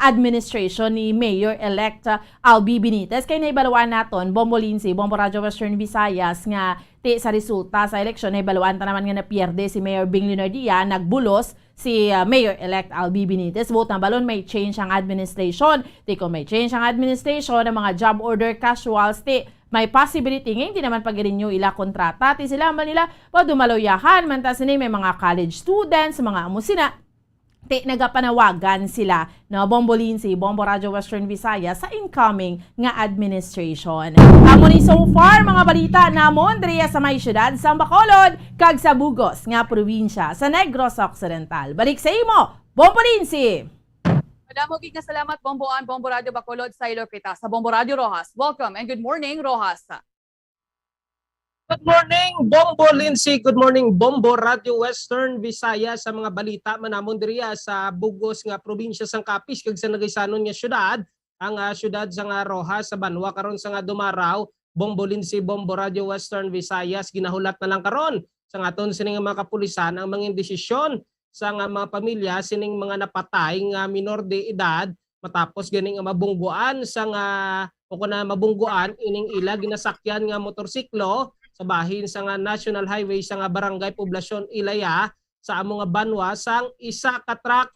administration ni Mayor-elect Albi Benitez kay naibalawaan naton Bombo Lindsay, Bombo Radio Western Visayas nga sa resulta sa eleksyon naibalawaan ta naman nga napierde si Mayor Bing Leonardia, nagbulos si Mayor-elect Albi Benitez. Vote na balon may change ang administration. Kung may change ang administration ng mga job order casuals, may possibility nga hindi naman pag-renew ila kontrata. Sila man nila dumaloyahan man ta sini may mga college students, mga amusina. Nagapanawagan sila na Bombo Lindsay, Bombo Radio Western Visayas sa incoming nga administration. Amo ni so far mga balita namon diriya sa may syudad sa Bacolod kag sa Bugos nga probinsya sa Negros Occidental. Balik sa imo, Bombo Lindsay. Madamo gid nga salamat Bomboan, Bombo Radio Bacolod sa Ilocita sa Bombo Radio Rojas. Welcome and good morning Rojas. Good morning, Bombo Lindsay. Good morning, Bombo Radio Western Visayas sa mga balita manamon diriya sa Bugos nga probinsya sang Capiz kag sa nagaysanon nga syudad, ang syudad sa nga Rojas sa Banwa karon sa nga dumaraw. Bombo Lindsay, Bombo Radio Western Visayas ginahulat na lang karon sa aton sining mga kapulisan ang mga desisyon sa nga mga pamilya sining mga napatay nga minor de edad matapos ganing mabungguan sa nga o kuna mabungguan ining ila ginasakyan nga motorsiklo sa bahin sa nga National Highway sa nga Barangay Poblasyon Ilaya sa amo nga Banwa sang isa ka truck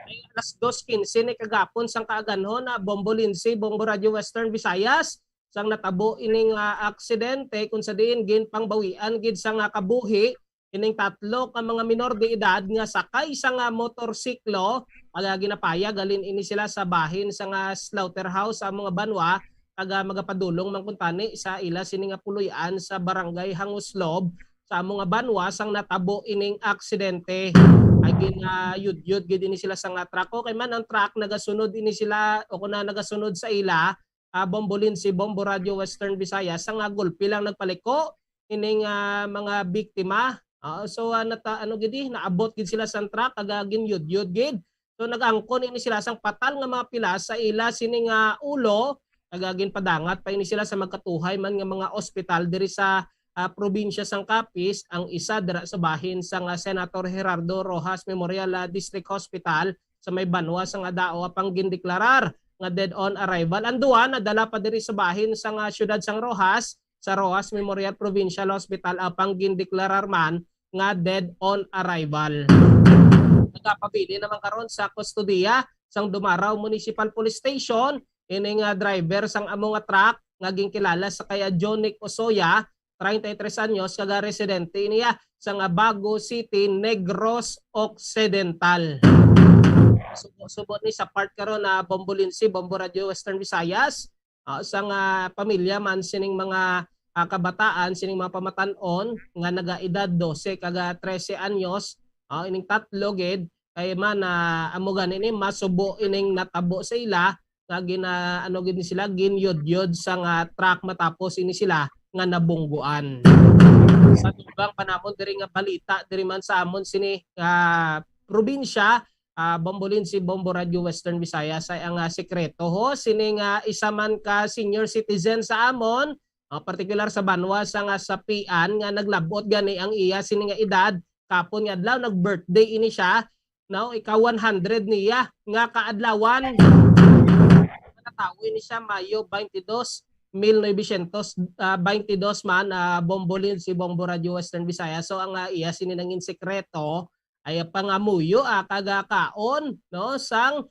ay alas 2:15 ni kagapon sang kaaganhon na Bombo Lindsay, Bombo Radio Western Visayas sang natabo ining aksidente kung sa diin gin pangbawian gid sa nga kabuhi ining tatlo ka mga minor de edad nga sakay sa nga motorsiklo pag ginapaya galin ini sila sa bahin sa nga slaughterhouse sa mga Banwa taga magapadulong mangkuntani sa ila sini nga puloy-an sa barangay Hanguslob sa mga Banwa sang natabo ining aksidente ay yud gid ini sila sa nga truck o kay man ang truck nagasunod ini sila o kuna nagasunod sa ila Bombo Lindsay, Bombo Radio Western Visayas sang gulpi lang nagpaliko ining mga biktima so naabot gid sila sa truck agagin yud gid so nagangkon ini sila sang patal nga mga pilas sa ila sini nga ulo nagagin padangat pa ini sila sa magkatuhay man nga mga ospital diri sa probinsya sang Capiz ang isa dira sa bahin sang Senator Gerardo Rojas Memorial District Hospital sa may Banwa sang adao apang gindeklarar nga dead on arrival ang duha nadala pa diri sa bahin sang syudad sang Rojas sa Rojas Memorial Provincial Hospital apang gindeklarar man nga dead on arrival. Nagapabili naman karon sa kustodiya sang Dumaraw Municipal Police Station ining driver sang amo nga truck nga ginkilala sa kaya Jonic Osoya 33 anyos kaga residente niya sa Bago City, Negros Occidental. Subot ni sa part karon na Bombo Lindsay, Bombo Radio Western Visayas sa pamilya man sining mga kabataan sining mga pamatan-on nga naga-edad 12 kaga 13 anyos ining tatlo gid kay man amo ganin masubo ining natabo sa ila nga gid ni sila ginyod sa nga truck matapos ini sila nga nabungguan. Sa tubang panahon diri nga balita diri man sa amon sini probinsya Bombo Lindsay, Bombo Radio Western Visayas ay ang sekreto ho sini nga isa man ka senior citizen sa amon particular sa Banwa sa nga sapian nga naglabot gani ang iya sini nga edad kapon nga adlaw nag-birthday ini siya ika 100 niya nga kaadlawan natawo ini siya Mayo 22 1922 man bombolin si Bombo Radio Western Visayas. So ang iya sininangin sekreto ay pangamuyo kagakaon no sang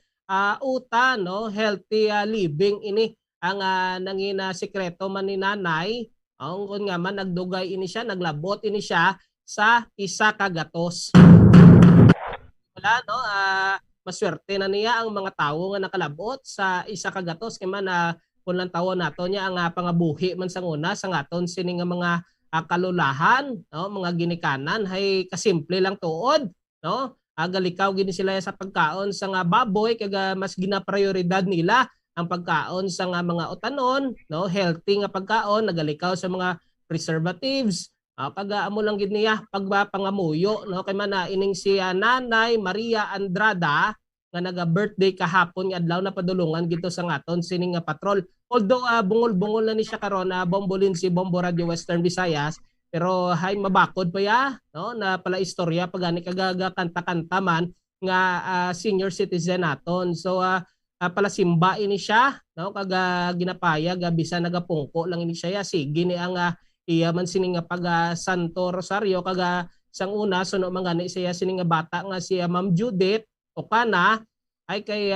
uta no healthy living ini ang nangin sekreto man ni nanay. Ang kun nga man nagdugay ini siya, naglabot ini siya sa isa ka gatos. Wala no maswerte na niya ang mga tawo nga nakalabot sa isa ka gatos kay man kunlang tawo nato niya ang pangabuhi man sang una sa ngaton sini nga mga kalulahan no mga ginikanan hay kasimple lang tuod no agalikaw gini sila sa pagkaon sa nga baboy kag mas ginaprioridad nila ang pagkaon sa nga mga utanon no healthy nga pagkaon nagalikaw sa mga preservatives kag amo lang gid niya pagpangamuyo no kay man ining si Nanay Maria Andrada nga naga-birthday kahapon nga adlaw na padulungan gito sa ngaton sining nga patrol. Although bungol-bungol na ni siya karon bombolin si Bombo Radio Western Visayas pero hay mabakod pa ya no na pala istorya pagani kagaga kanta-kanta man nga senior citizen naton. So pala simba ini siya no kaga ginapayag bisan nagapungko lang ini siya sige ni ang iya man sining nga pag Santo Rosario kaga sang una suno mangani siya sining nga bata nga si Ma'am Judith o kana ay kay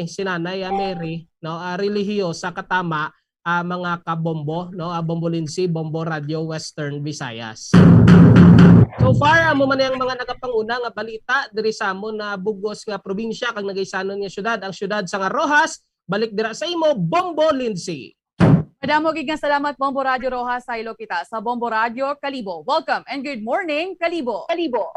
si Nanay Mary no relihiyosa katama mga kabombo no bombolinsi Bombo Radio Western Visayas. So far amo man yang mga nagapanguna nga balita diri sa amon na bugos nga probinsya kag nagaysanon nga syudad ang syudad sa nga Rojas balik dira sa imo Bombolinsi. Madamo gid nga salamat Bombo Radio Rojas sa ilo kita sa Bombo Radio Kalibo. Welcome and good morning Kalibo. Kalibo.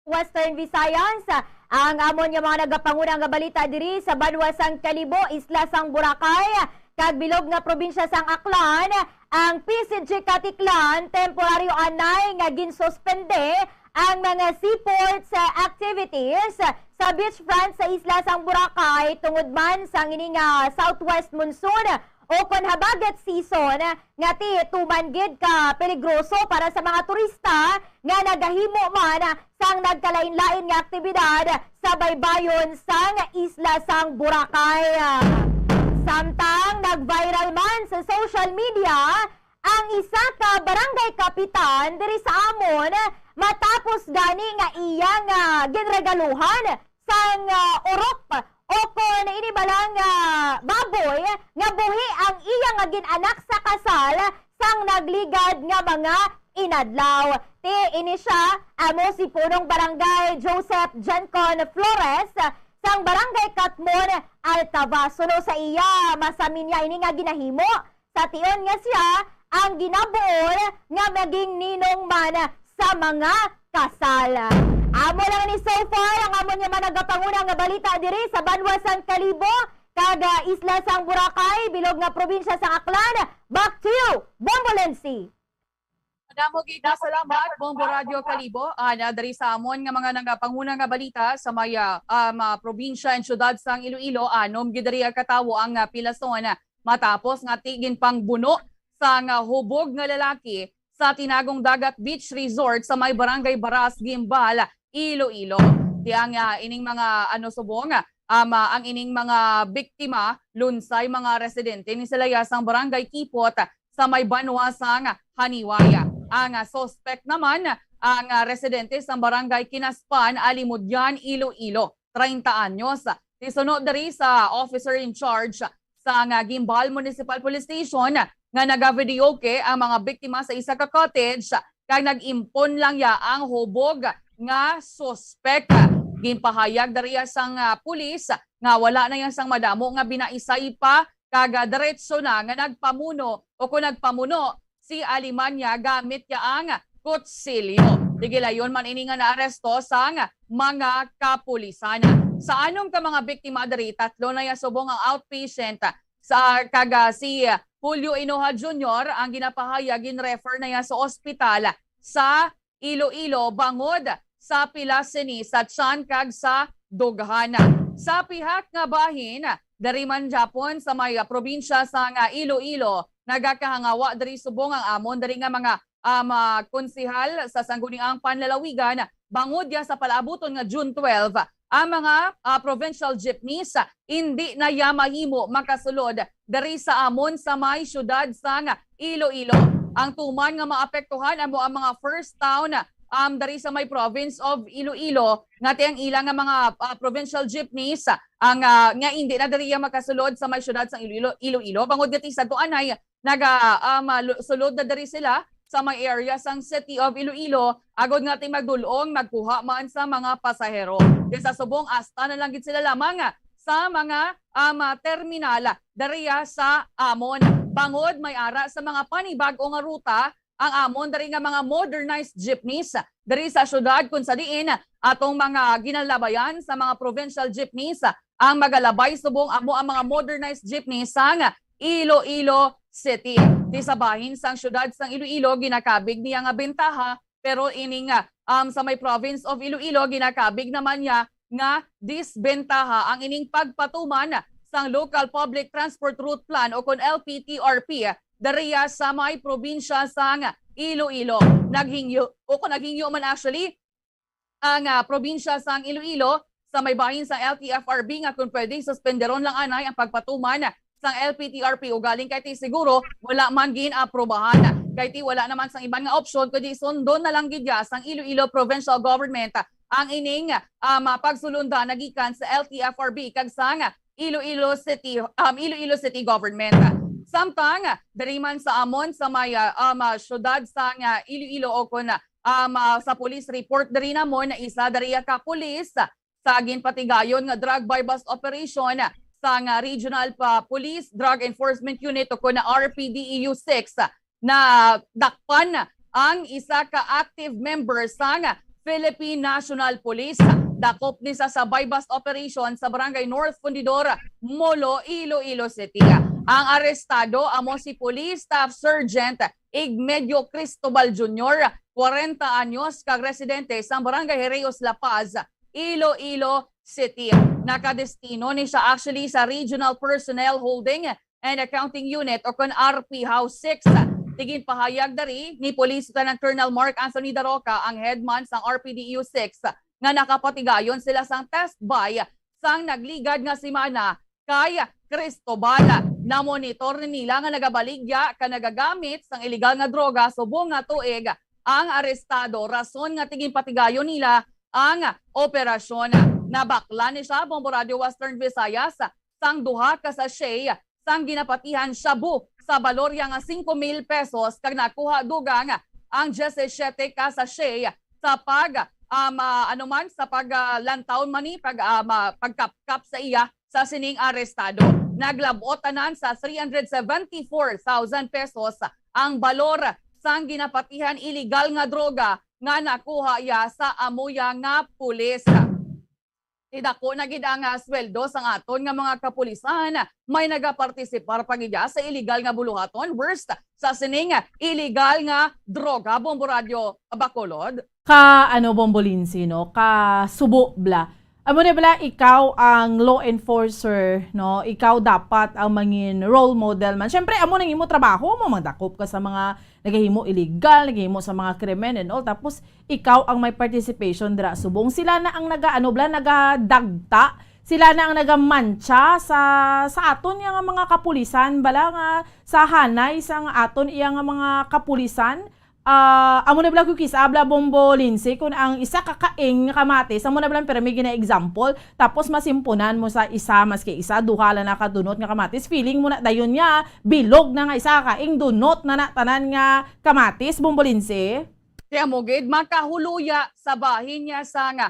Western Visayas, ang amon nga mga nagapanguna nga balita diri sa Banwasang Kalibo, Isla sang Boracay, kag bilog nga probinsya sang Aklan, ang PCG Katiklan temporaryo anay nga ginsuspende ang mga seaports activities sa beachfront sa Isla sang Boracay tungod man sang ini nga southwest monsoon o kon habagat season nga ti tumanggid ka peligroso para sa mga turista nga nagahimo man sang nagkalain-lain nga aktibidad sa baybayon sang Isla sang Boracay. Samtang nag-viral man sa social media ang isa ka barangay kapitan diri sa amon matapos gani nga iya nga ginregaluhan sang orop o kung ini balang baboy nga buhi ang iya nga ginanak sa kasal sang nagligad nga mga inadlaw. Ti ini siya amo si punong barangay Joseph Jancon Flores sang barangay Katmon Altavaso. No sa iya masamin niya ini nga ginahimo sa tion nga siya ang ginabuon nga maging ninong man sa mga kasal. Amo lang ni so far ang amo niya managapanguna nga balita diri sa Banwasang Kalibo kag Isla sang Boracay bilog nga probinsya sa Aklan. Back to you, Bombolensi. Madamo gid nga salamat Bombo Radio Kalibo. Dari sa amon nga mga nagapanguna nga balita sa maya probinsya and syudad sang Iloilo anom gid diri katawo ang pilason matapos nga tigin pang buno sang hubog nga lalaki sa Tinagong Dagat Beach Resort sa may Barangay Baras, Gimbal, Iloilo. Tiyang ining mga subong ang ining mga biktima lunsay mga residente ni Salayasang Barangay Kipot sa may Banwasang Haniwaya. Ang suspect naman ang residente sa Barangay Kinaspan, Alimudyan, Iloilo, 30 anyos. Tisunod dari sa officer in charge sa Gimbal Municipal Police Station nga nagavideoke ang mga biktima sa isa ka cottage kag nag-impon lang ya ang hubog nga suspect. Ginpahayag dariya sang pulis nga wala na yang sang madamo nga binaisay pa kag diretso na nga nagpamuno o kung nagpamuno si Alimanya gamit ya ang kutsilyo. Tigilayon man ini nga naaresto sang mga kapulisan. Sa anom ka mga biktima diri tatlo na ya subong ang outpatient sa kaga si Julio Inoha Jr. ang ginapahayag gin-refer na yan sa ospital sa Iloilo bangod sa Pilasini sa tiyan kag sa Dughana. Sa pihak nga bahin dari man Japon sa may probinsya sa nga Iloilo nagakahangawa dari subong ang amon dari nga mga konsihal sa sangguniang panlalawigan bangod ya sa palaabuton nga June 12 ang mga provincial jeepneys hindi na mahimo makasulod dari sa amon sa may syudad sa Iloilo. Ang tuman nga maapektuhan amo ang mga first town dari sa may province of Iloilo nga ang ilang nga mga provincial jeepneys ang nga hindi na dari makasulod sa may syudad sa Iloilo. Bangod gati sa tuanay sulod na dari sila sa mga area sang City of Iloilo, agod nga magdulong, magkuha man sa mga pasahero. Sa subong asta na lang gid sila lamang sa mga terminal dariya sa amon. Bangod may ara sa mga panibag-o nga ruta ang amon dari nga mga modernized jeepneys dari sa syudad kung sa diin atong mga ginalabayan sa mga provincial jeepneys ang magalabay subong amo ang mga modernized jeepneys sang Iloilo City. Di sa bahin sang syudad sang Iloilo ginakabig niya nga bentaha pero ining sa may province of Iloilo ginakabig naman niya nga disbentaha ang ining pagpatuman sang Local Public Transport Route Plan o kon LPTRP dariya sa may probinsya sang Iloilo. Naghingyo man actually ang probinsya sang Iloilo sa may bahin sang LTFRB nga kung pwede suspenderon lang anay ang pagpatuman sang LPTRP o galing kay ti siguro wala man gin-aprobahan. Kay ti wala naman sang ibang nga option kundi sundon na lang gid sang Iloilo Provincial Government ang ining pagsulunda nagikan sa LTFRB kag sang Iloilo City Government. Samtang diri man sa amon sa may syudad sang Iloilo o kun sa police report diri namon na isa dariya ka pulis sa ginpatigayon nga drug by bus operation sa Regional Police Drug Enforcement Unit o na RPDEU 6 na dakpan ang isa ka active member sa Philippine National Police. Dakop ni sa bypass operation sa Barangay North Fundidor, Molo, Iloilo City. Ang arestado amo si Police Staff Sergeant Igmedio Cristobal Jr., 40 anyos, kag residente sa Barangay Hereos La Paz, Iloilo City. Nakadestino ni siya actually sa Regional Personnel Holding and Accounting Unit o kon RP House 6. Tigin pahayag dari ni Police Lieutenant Colonel Mark Anthony Daroca, ang headman sang RPDEU 6, nga nakapatigayon sila sang test buy sang nagligad nga simana kay Cristobal. Na monitor nila nga nagabaligya ka nagagamit sang illegal nga droga subong nga tuig ang arestado. Rason nga tigin patigayon nila ang operasyon. Nabakla ni siya Bombo Radio Western Visayas sang duha ka sachet sang ginapatihan shabu sa balorya nga 5,000 pesos kag nakuha dugang ang 17 ka sachet sa sa paglantaon mani pagkapkap sa iya sa sining arestado. Naglabot tanan sa 374,000 pesos ang balor sang ginapatihan illegal nga droga nga nakuha ya sa amuya nga pulis. Idako na gid ang sweldo sang aton nga mga kapulisan. May nagapartisipar pagidya sa illegal nga buluhaton. Worst sa sining illegal nga droga. Bombo Radio Bacolod. Bombo Lindsay, no? Subo bla. Amo na bala, ikaw ang law enforcer, no? Ikaw dapat ang mangin role model man. Siyempre, amo nang imo trabaho mo, magdakop ka sa mga nagahimo illegal, nagahimo sa mga krimen and all. Tapos, ikaw ang may participation dira subong. Sila na ang nagadagta, sila na ang nagamantsa sa aton yang mga kapulisan, bala nga sa hanay sang aton iyang mga kapulisan. Amo na bala kukis abla Bombo Lindsay kung ang isa kakaing kamatis amo na bala pero may gina-example tapos masimpunan mo sa isa maski isa duhala na kadunot nga kamatis feeling mo na dayon niya bilog na nga isa kakaing dunot na tanan nga kamatis Bombo Lindsay. Kaya mo gid makahuluya sa bahin niya sa nga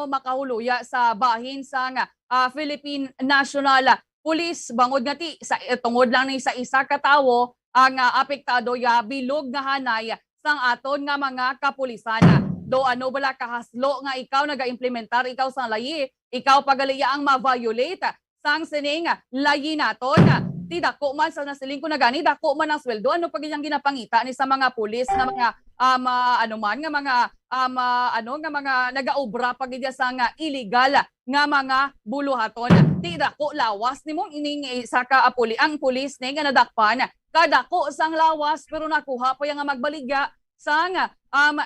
makahuluya sa bahin sa nga Philippine National Police bangod nga ti sa tungod lang ni sa isa ka tawo ang apektado ya bilog nga hanay sang aton nga mga kapulisan. Do bala kahaslo nga ikaw naga-implementar ikaw sang layi, ikaw pagaliya ang ma-violate sang sining layi naton. Ti dako man sa nasiling ko na gani dako man ang sweldo ano pag iyang ginapangita ni sa mga pulis nga mga mga nagaobra pag iya sang illegal nga mga buluhaton. Ti dako lawas nimong ining isa ka ang pulis ni nga nadakpan kadako sang lawas pero nakuha pa yang magbaligya sang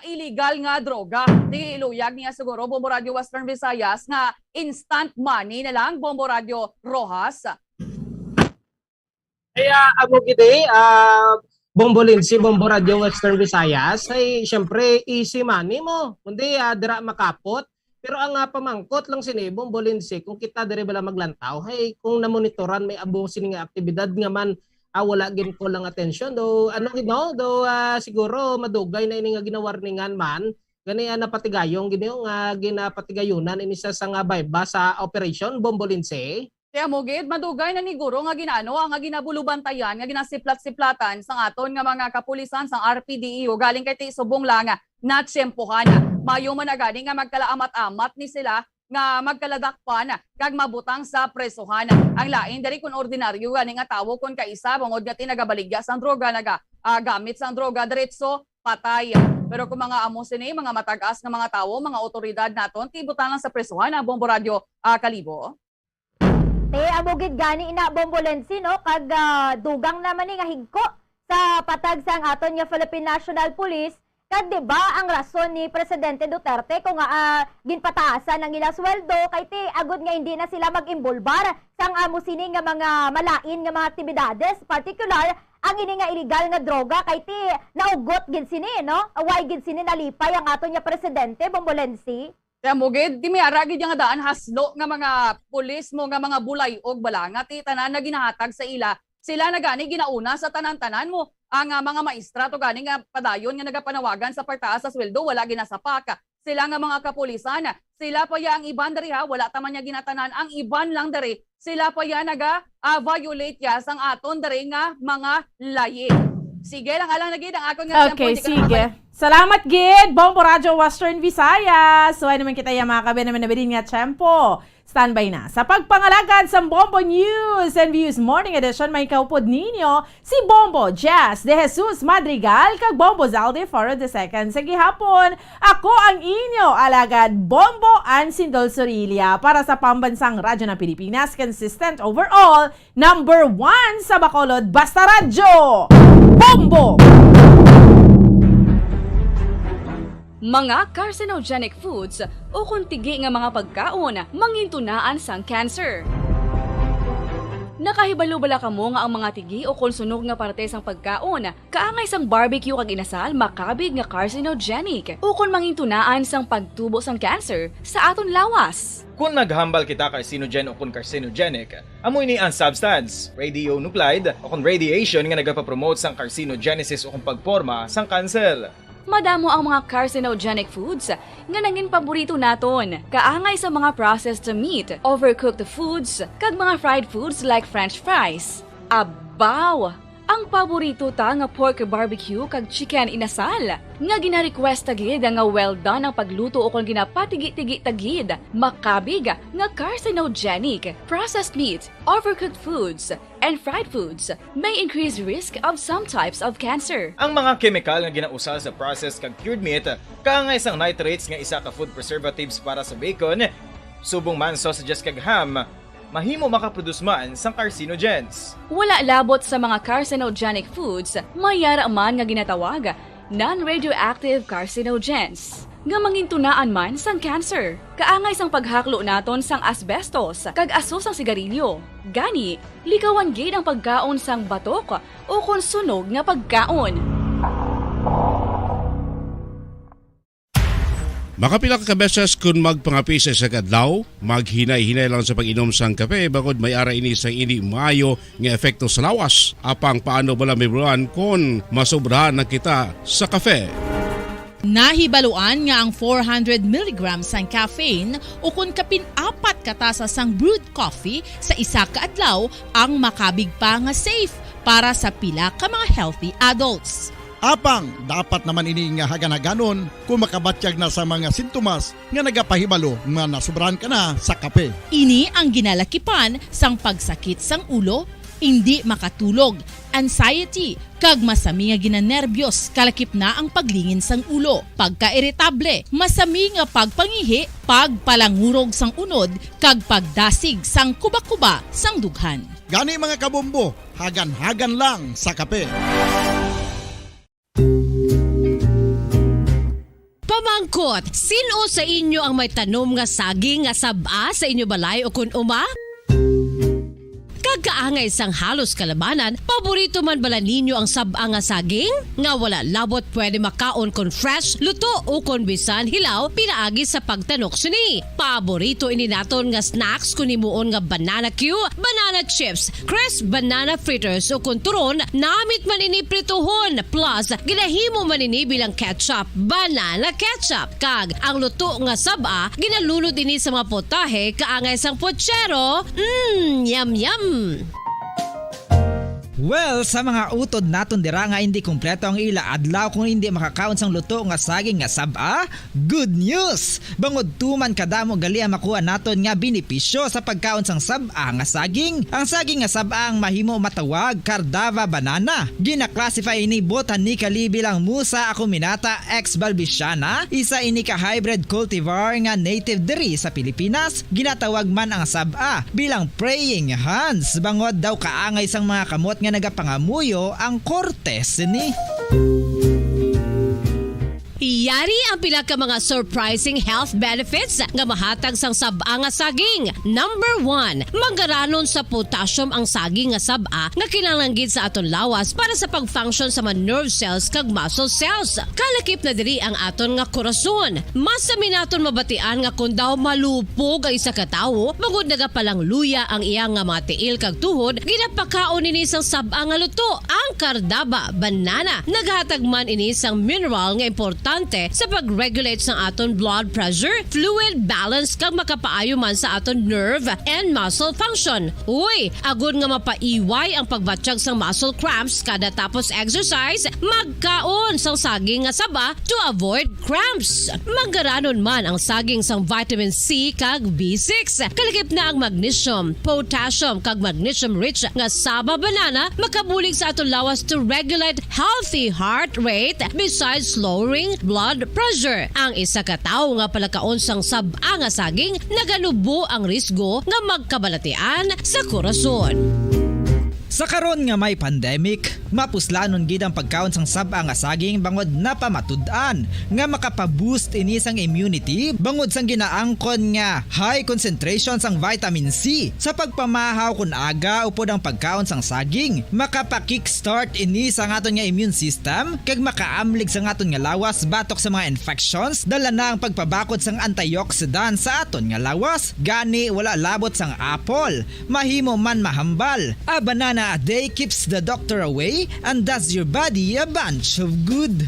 illegal nga droga. Di iluyag niya siguro Bombo Radio Western Visayas nga instant money na lang Bombo Radio Rojas. Kaya amo gidi, Bombo Lindsay, Bombo Radio Western Visayas, ay syempre easy money mo. Kundi dira makapot. Pero ang pamangkot lang sini, Bombo Lindsay, kung kita diri bala maglantaw, hey, kung namonitoran may abong sini nga aktibidad nga man, wala gin ko lang atensyon do siguro madugay na ini nga ginawarningan man gani napatigayong gini nga ginapatigayunan ini sa nga bayba sa operation Bombo Lindsay. Kaya mo gid madugay na ni guro nga ginano nga ginabulubantayan nga ginasiplat-siplatan sang aton nga mga kapulisan sang RPDE o galing kay ti subong lang na tsempohan. Mayo man agani nga magkalaamat-amat ni sila nga magkaladakpan kag mabutang sa presohan. Ang lain diri kun ordinaryo gani nga tawo kun kaisa bangod nga tinagabaligya sang droga gamit sang droga diretso patay. Pero kung mga amo sini mga matag-as nga mga tawo, mga otoridad naton tibutan lang sa presohan ang Bombo Radio Kalibo. Amugid gani ina Bombo Lindsay no kag dugang naman ni nga higko sa patag sang aton nga Philippine National Police. Kag di ba ang rason ni Presidente Duterte kung ginpataasan ang ilang sweldo kay ti agud nga hindi na sila mag-imbolbar sang amo sini nga mga malain nga mga aktibidades, particular ang ini nga illegal nga droga kay ti naugot gid sini no? Away gid sini nalipay ang aton nga Presidente Bombo Lindsay. Kaya mo gid di miara gid nga daan haslo nga mga pulis mo nga mga bulay og balanga ti tanan na ginahatag sa ila. Sila na gani ginauna sa tanan-tanan mo. Ang mga maestra to gani nga padayon nga nagapanawagan sa partaas sa sweldo wala ginasapak. Sila nga mga kapulisan, sila pa ya ang iban dari wala taman niya ginatanan ang iban lang dari. Sila pa ya violate ya sang aton dari nga mga layi. Sige lang alang na gid ang akon nga okay, sige. Salamat gid Bombo Radio Western Visayas. So ano man kita yung mga kabe naman na bilin nga tiyempo. Standby na. Sa pagpangalagad sa Bombo News and Views Morning Edition, may kaupod ninyo si Bombo Jazz de Jesus Madrigal kag Bombo Zalde Faro II. Sa gihapon, ako ang inyo alagad Bombo Ansindol Sorilia para sa pambansang radyo ng Pilipinas, consistent overall, number 1 sa Bacolod, Basta Radyo, Bombo! Mga carcinogenic foods o kuntigi nga mga pagkaon mangintunaan sang cancer. Nakahibalo bala kamo nga ang mga tigi o konsunog nga parte sang pagkaon kaangay sang barbecue kag inasal makabig nga carcinogenic o kon mangintunaan sang pagtubo sang cancer sa aton lawas. Kung naghambal kita carcinogen o kung carcinogenic, amoy ni ang substance, radionuclide o kung radiation nga nagapapromote sang carcinogenesis o kung pagporma sang cancer. Madamo ang mga carcinogenic foods nga nangin paborito naton. Kaangay sa mga processed meat, overcooked foods, kag mga fried foods like french fries. Abaw! Ang paborito ta nga pork barbecue kag chicken inasal. Nga gina-request tagid nga well done ang pagluto o kung ginapatigi-tigi tagid. Makabig nga carcinogenic, processed meat, overcooked foods, and fried foods may increase risk of some types of cancer. Ang mga chemical nga ginausal sa processed kag cured meat kaangay sang nitrates nga isa ka food preservatives para sa bacon, subong man sausages kag ham, mahimo makaproduce man sang carcinogens. Wala labot sa mga carcinogenic foods, mayara man nga ginatawag non-radioactive carcinogens nga mangintunaan man sang cancer. Kaangay sang paghaklo naton sang asbestos kag aso sang sigarilyo. Gani, likawan gid ang pagkaon sang batok o kon sunog nga pagkaon. Makapila ka beses kung magpangapi sa kadlaw, maghinay-hinay lang sa pag-inom sang kape bakod may ara ini sang hindi maayo nga epekto sa lawas. Apang paano bala mibruan kung masobrahan na kita sa kape. Nahibaluan nga ang 400 mg sang caffeine o kung kapin-apat katasa sang brewed coffee sa isa ka adlaw ang makabig pa nga safe para sa pila ka mga healthy adults. Apang, dapat naman ini nga haganaganon kung makabatyag na sa mga sintomas nga nagapahibalo nga nasubrahan ka na sa kape. Ini ang ginalakipan sang pagsakit sang ulo, hindi makatulog, anxiety, kag masami nga ginanerbiyos kalakip na ang paglingin sang ulo, pagka-irritable, masami nga pagpangihi, pagpalangurog sang unod, kag pagdasig sang kuba-kuba sang dughan. Gani mga kabombo, hagan-hagan lang sa kape. Pamangkot, sino sa inyo ang may tanom nga saging nga saba sa inyo balay o kun uma? Kagkaangay sang halos kalabanan, paborito man bala ninyo ang saba nga saging? Nga wala labot pwede makaon kon fresh, luto o kon bisan hilaw, pinaagi sa pagtanok sini. Paborito ini naton nga snacks kun himuon nga banana Q, banana chips, crisp banana fritters o kun turon, namit man ini prituhon, plus ginahimo man ini bilang ketchup, banana ketchup. Kag ang luto nga saba, ginalunod ini sa mga potahe kaangay sang pochero. Yum yum. Well, sa mga utod naton dira nga hindi kumpleto ang ila adlaw kung hindi makakaon sang luto nga saging nga saba, good news! Bangod tuman kadamo gali ang makuha naton nga benepisyo sa pagkaon sang saba nga saging. Ang saging nga saba ang mahimo matawag Cardava banana. Gina-classify ini botanically bilang Musa acuminata ex balbisiana, isa ini ka hybrid cultivar nga native diri sa Pilipinas. Ginatawag man ang saba bilang praying hands, bangod daw kaangay sang mga kamot nga nagapangamuyo ang cortes ni. Yari ang pila ka mga surprising health benefits nga mahatag sang saba nga saging. Number 1, manggaranon sa potassium ang saging nga saba nga kinahanglan sa aton lawas para sa pag-function sa mga nerve cells kag muscle cells. Kalakip na diri ang aton nga korason. Mas sa minaton mabatian nga kun daw malupog ang isa ka tawo, bangod nagapalang luya ang iyang nga mga tiil kag tuhod, ginapakaon ini sang saba nga luto. Ang Cardava banana naghatag man ini sang mineral nga importante sa pag-regulate sa aton blood pressure, fluid balance kag makapaayo man sa aton nerve and muscle function. Uy, agud nga mapaiway ang pagbatsyag sang muscle cramps kada tapos exercise, magkaon sang saging nga saba to avoid cramps. Manggaranon man ang saging sang vitamin C kag B6. Kalakip na ang magnesium, potassium kag magnesium rich nga saba banana makabulig sa aton lawas to regulate healthy heart rate besides lowering blood pressure. Ang isa ka tawo nga palakaon sang saba nga saging naganubo ang risgo nga magkabalatian sa korason. Sa karon nga may pandemic, mapuslanon gid ang pagkaon sang saba nga saging bangod napamatud-an nga makapaboost ini sang immunity bangod sang ginaangkon nga high concentration sang vitamin C. Sa pagpamahaw kun aga upod ang pagkaon sang saging, makapa-kickstart ini sa aton nga immune system kag makaamlig sa aton nga lawas batok sa mga infections, dala na ang pagpabakod sang antioxidant sa aton nga lawas. Gani wala labot sang apple, mahimo man mahambal. A banana a day keeps the doctor away and does your body a bunch of good.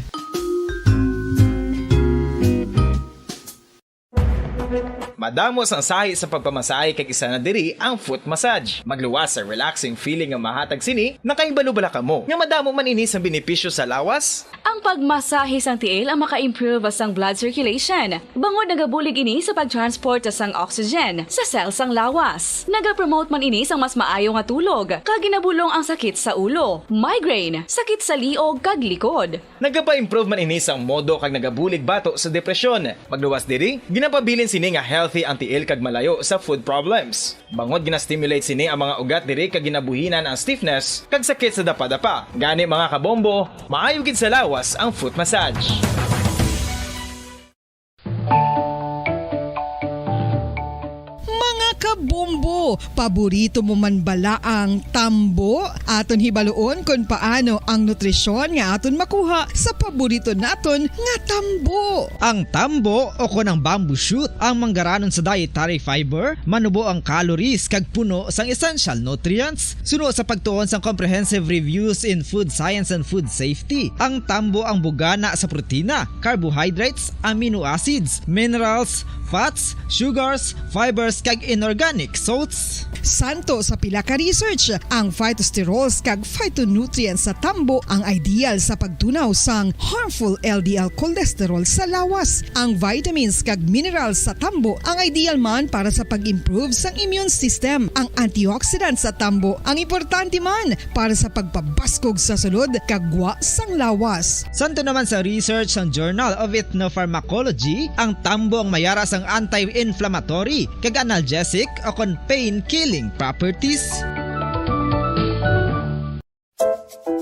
Madamos ang sahi sa pagpamasahe kag isa na diri ang foot massage. Magluwas sa relaxing feeling nga mahatag sini, nakaibalo-bala ka mo. Nga madamo man ini sa benepisyo sa lawas. Ang pagmasahe sang tiil ang maka-improve sang blood circulation. Bangod nagabulig ini sa pag-transport sang oxygen sa cells sang lawas. Nagapromote man ini sang mas maayo nga tulog, kag ginabulong ang sakit sa ulo, migraine, sakit sa liog kag likod. Nagapa-improve man ini sang modo kag nagabulig bato sa depresyon. Magluwas diri, ginapabilin sini nga healthy ang tiil kag malayo sa food problems. Bangod gina-stimulate sini ang mga ugat diri kag ginabuhinan ang stiffness kag sakit sa dapa-dapa. Gani mga kabombo, maayo gid sa lawas ang foot massage. Kabombo, paborito mo man bala ang tambo? Aton hibaloon kung paano ang nutrisyon nga aton makuha sa paborito naton nga tambo. Ang tambo o kon ang bamboo shoot ang manggaranon sa dietary fiber, manubo ang calories kag puno sang essential nutrients. Suno sa pagtuon sang comprehensive reviews in food science and food safety, ang tambo ang bugana sa protina, carbohydrates, amino acids, minerals, fats, sugars, fibers kag inorganic salts. Santo sa pila ka research, ang phytosterols kag phytonutrients sa tambo ang ideal sa pagtunaw sang harmful LDL cholesterol sa lawas. Ang vitamins kag minerals sa tambo ang ideal man para sa pag-improve sang immune system. Ang antioxidants sa tambo ang importante man para sa pagpabaskog sa sulod kag gwa sang lawas. Santo naman sa research sang Journal of Ethnopharmacology, ang tambo ang mayara sang anti-inflammatory kag analgesic o kon pain-killing properties.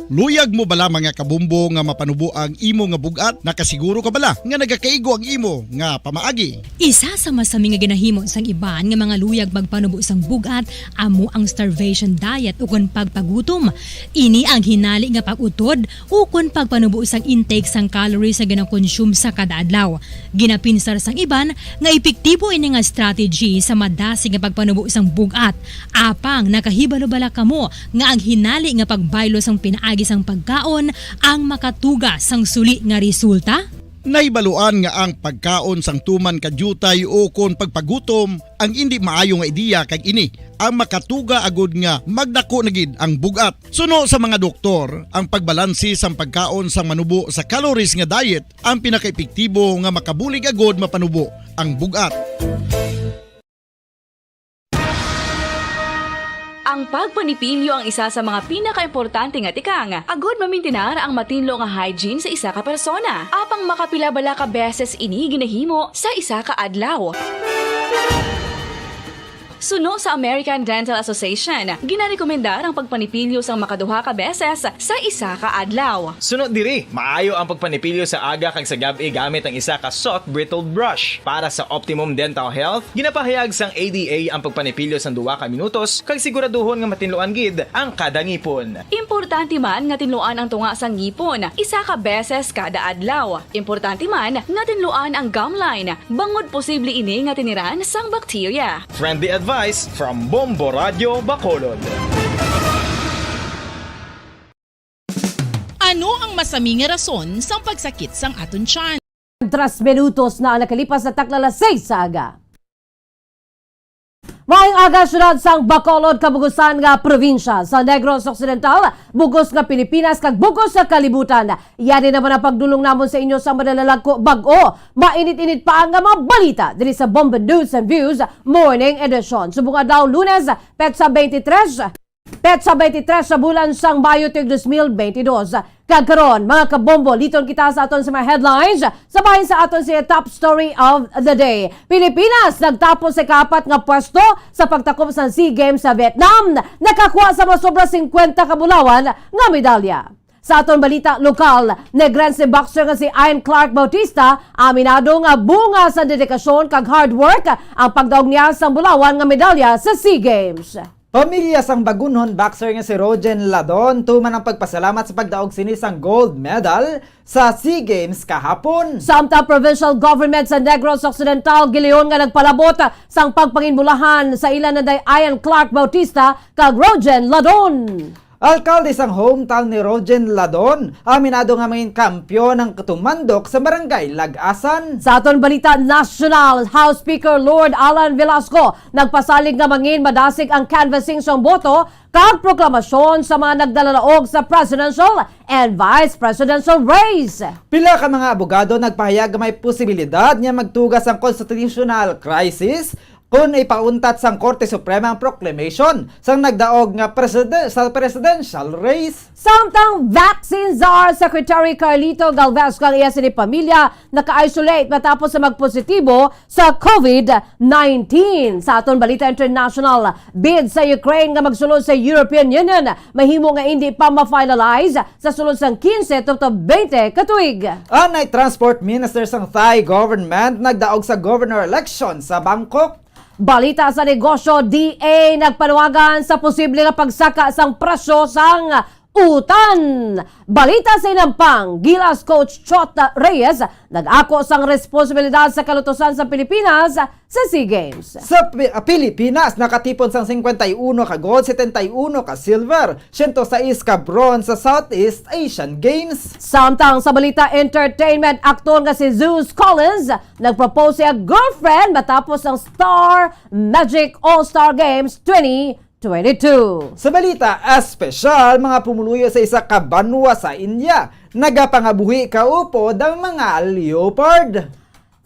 Luyag mo bala mga kabumbo nga mapanubo ang imo nga bugat? Nakasiguro ka bala nga nagakaigo ang imo nga pamaagi? Isa sa masami nga ginahimo sang iban nga mga luyag magpanubo sang bugat amo ang starvation diet ukon pagpagutom. Ini ang hinali nga pag-utod ukon pagpanubo sang intake sang calories sa gina-consume sa kada adlaw. Ginapinsar sang iban nga epektibo ini nga strategy sa madasig nga pagpanubo sang bugat. Apang nakahibalo-bala kamo nga ang hinali nga pagbaylo sang pinaagi sang pagkaon ang makatuga sang suli nga resulta? Naibaluan nga ang pagkaon sang tuman kadyutay o kon pagpagutom ang hindi maayo nga ideya kag ini ang makatuga agud nga magdako na gid ang bugat. Suno sa mga doktor, ang pagbalansi sang pagkaon sang manubo sa calories nga diet ang pinakaepektibo nga makabulig agud mapanubo ang bugat. Ang pagpanipilyo ang isa sa mga pinaka-importante nga tikang. Agod mamintinar ang matinlo nga hygiene sa isa ka persona. Apang makapila-bala ka beses ini ginahimo sa isa ka adlaw. Suno sa American Dental Association, ginarekomendar ang pagpanipilyo sang makaduha ka beses sa isa ka adlaw. Sunod diri, maayo ang pagpanipilyo sa aga kag sa gabi gamit ang isa ka soft brittle brush. Para sa optimum dental health, ginapahayag sang ADA ang pagpanipilyo sang 2 ka minutos kag siguraduhon nga matinluan gid ang kada ngipon. Importante man nga tinluan ang tunga sang ngipon, isa ka beses kada adlaw. Importante man nga tinluan ang gum line, bangod posible ini nga tiniran sang bakterya. Friendly advice from Bombo Radio Bacolod. Ano ang masaming rason sa pagsakit sang aton tiyan? 3 minutos na ang nakalipas sa taklala 6 sa aga. Maayong aga syudad sang Bacolod, kabugusan nga probinsya sa Negros Occidental, bugos nga Pilipinas kag bugos sa kalibutan. Yan naman ang pagdulong namon sa inyo sa madalalag ko bag-o. Mainit-init pa ang mga balita diri sa Bomba News and Views Morning Edition. Subong adlaw Lunes, petsa 23 sa bulan sang Mayo 2022. Kagkaron, mga kabombo, liton kita sa aton sa mga headlines. Sabahin sa aton sa top story of the day. Pilipinas nagtapos sa kaapat nga pwesto sa pagtakop sa SEA Games sa Vietnam. Nakakuha sa masobra 50 kabulawan nga medalya. Sa aton balita lokal, negrense boxer nga si Ian Clark Bautista, aminado nga bunga sa dedikasyon kag hard work ang pagdaog niya sa bulawan nga medalya sa SEA Games. Pamilya sang bagunhon boxer nga si Rogen Ladon tuman ang pagpasalamat sa pagdaog sinisang gold medal sa SEA Games kahapon. Samtang provincial government sa Negros Occidental giliyon nga nagpalabot sang pagpanginbulahan sa ilan na day Ian Clark Bautista kag Rogen Ladon. Alkalde sang hometown ni Rogen Ladon, aminado nga mangin kampyon ng katumandok sa barangay Lagasan. Sa aton balita national, House Speaker Lord Alan Velasco nagpasalig nga mangin madasig ang canvassing sang boto kag proklamasyon sa mga nagdalalaog sa presidential and vice presidential race. Pila ka mga abogado nagpahayag nga may posibilidad niya magtugas ang constitutional crisis kung ipauntat sang Korte Suprema ang proclamation sang nagdaog nga sa presidential race. Samtang Vaccine Czar Secretary Carlito Galvez kang iya sini pamilya naka-isolate matapos sa magpositibo sa COVID-19. Sa aton balita international, bid sa Ukraine nga magsulod sa European Union mahimo nga hindi pa ma-finalize sa sulod sang 15 to 20 katuig. Anay Transport Minister sang Thai government nagdaog sa governor election sa Bangkok. Balita sa negosyo, DA nagpanawagan sa posible nga pagsaka sang presyo sang utan. Balita sa Inampang, Gilas coach Chota Reyes nag-ako sang responsibilidad sa kalutusan sa Pilipinas sa SEA Games. Sa Pilipinas, nakatipon sang 51 ka gold, 71 ka silver, 106 ka bronze sa Southeast Asian Games. Samtang sa balita entertainment, aktor nga si Zeus Collins nagpropose siya girlfriend matapos ang Star Magic All-Star Games 2022. Sa balita espesyal, mga pumuluyo sa isa ka banwa sa India, nagapangabuhi kaupod ang mga leopard.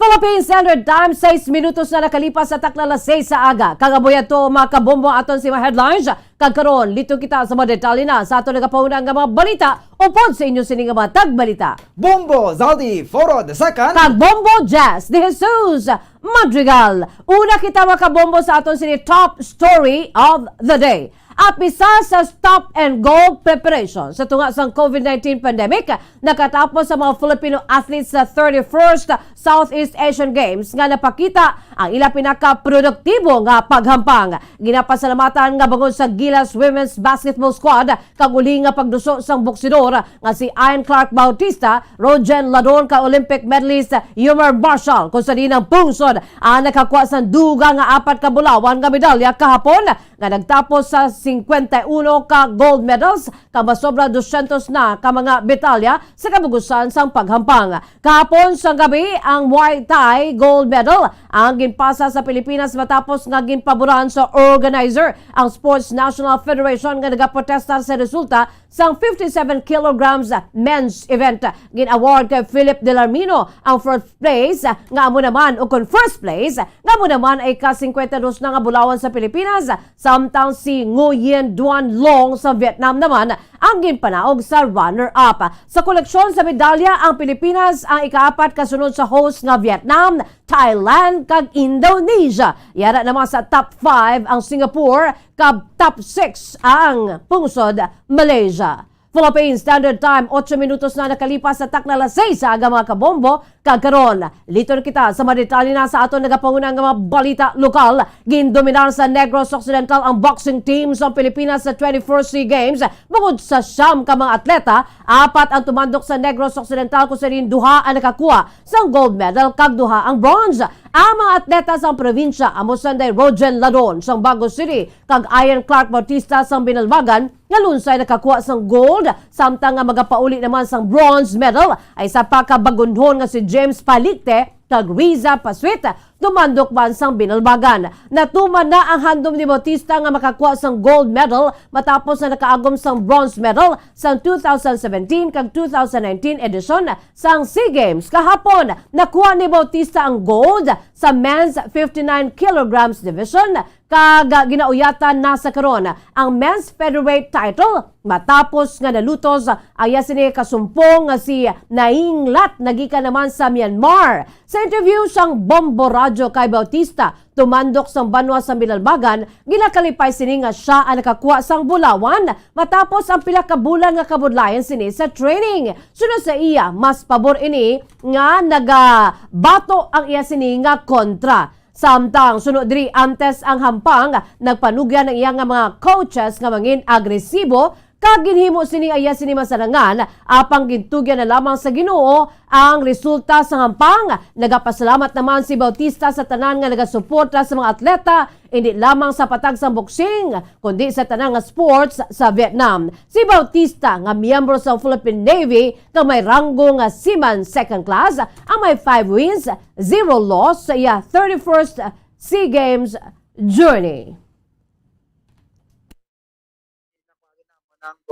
Philippine Standard Time, 6 minutos na nakalipas sa taklala 6 sa aga. Kagaboy ato mga kabombo aton si mga headlines. Kagkaroon, lito kita sa mga detalye na sa ato nagapaunang mga balita upod sa inyo sining mga tagbalita. Bombo Zaldi Foro de Second. Kag Bombo Jazz de Jesus Madrigal. Una kita mga kabombo sa aton sini top story of the day. apisa sa stop and go preparation sa tunga sa COVID-19 pandemic nakatapos sa mga Filipino athletes sa 31st Southeast Asian Games nga napakita ang ila pinaka-produktibo nga paghampang. Ginapasalamatan nga bangod sa Gilas Women's Basketball Squad kag uli nga pagduso sang boksidor nga si Ian Clark Bautista, Rojen Ladon ka Olympic medalist Yumar Marshall kung sa dinang pungsod ang nakakuha sa duga nga 4 ka bulawan nga medalya kahapon nga nagtapos sa 51 ka gold medals ka masobra 200 na ka mga medalya sa kabugusan sang paghampang. Kahapon sa gabi ang Muay Thai gold medal ang ginpasa sa Pilipinas matapos nga ginpaboran sa organizer ang Sports National Federation nga nagaprotesta sa resulta sang 57 kilograms men's event. Gin-award kay Philip Delarmino ang first place nga amo naman o kung first place nga amo naman ay ka-52 na nga bulawan sa Pilipinas samtang si Nguyen Duan Long sa Vietnam naman ang ginpanaog sa runner-up. Sa koleksyon sa medalya ang Pilipinas ang ika-4 kasunod sa host nga Vietnam, Thailand kag Indonesia. Yara naman sa top 5 ang Singapore kag top 6 ang pungsod Malaysia. Philippine Standard Time, 8 minutos na nakalipas sa takna alas 6 sa aga mga kabombo. Kagkaron, lito na kita sa madetalye na sa aton nagapangunang mga balita lokal. Gindominar sa Negros Occidental ang boxing team sa Pilipinas sa 21st SEA Games. Bukod sa siyam ka mga atleta, 4 ang tumandok sa Negros Occidental kung sa rin duha ang nakakuha sa gold medal kag duha ang bronze. Ang mga atleta sa probinsya amo sanday Rojen Ladon sa Bago City kag Ian Clark Bautista sa Binalbagan nga lunsay nakakuha sang gold samtang nga magapauli naman sang bronze medal ay sa pakabagunhon nga si James Palikte kag Riza Paswit tumandok man sang Binalbagan. Natuman na ang handom ni Bautista nga makakuha sang gold medal matapos na nakaagom sang bronze medal sa 2017 kag 2019 edition sang SEA Games. Kahapon, nakuha ni Bautista ang gold sa men's 59 kilograms division kag ginauyatan na sa karon ang men's featherweight title matapos nga nalutos aya sini kasumpong nga si Nainglat nagikan naman sa Myanmar. Sa interview sang Bombo Radio kay Bautista tumandok sang banwa sa Binalbagan, ginakalipay sini nga siya ang nakakuha sang bulawan matapos ang pila ka bulan nga kabudlayan sini sa training. Sunod sa iya, mas pabor ini nga nagabato ang iya sini nga kontra. Samtang sunod diri antes ang hampang, nagpanugyan ng iyang mga coaches nga mangin agresibo kag ginhimo sini aya sini masarangan apang gintugyan na lamang sa Ginoo ang resulta sa hampang. Nagapasalamat naman si Bautista sa tanan nga nagasuporta sa mga atleta hindi lamang sa patag sa boxing kundi sa tanan nga sports sa Vietnam. Si Bautista nga miyembro sa Philippine Navy nga may ranggo nga seaman second class ang may 5 wins, 0 loss sa iya 31st SEA Games journey.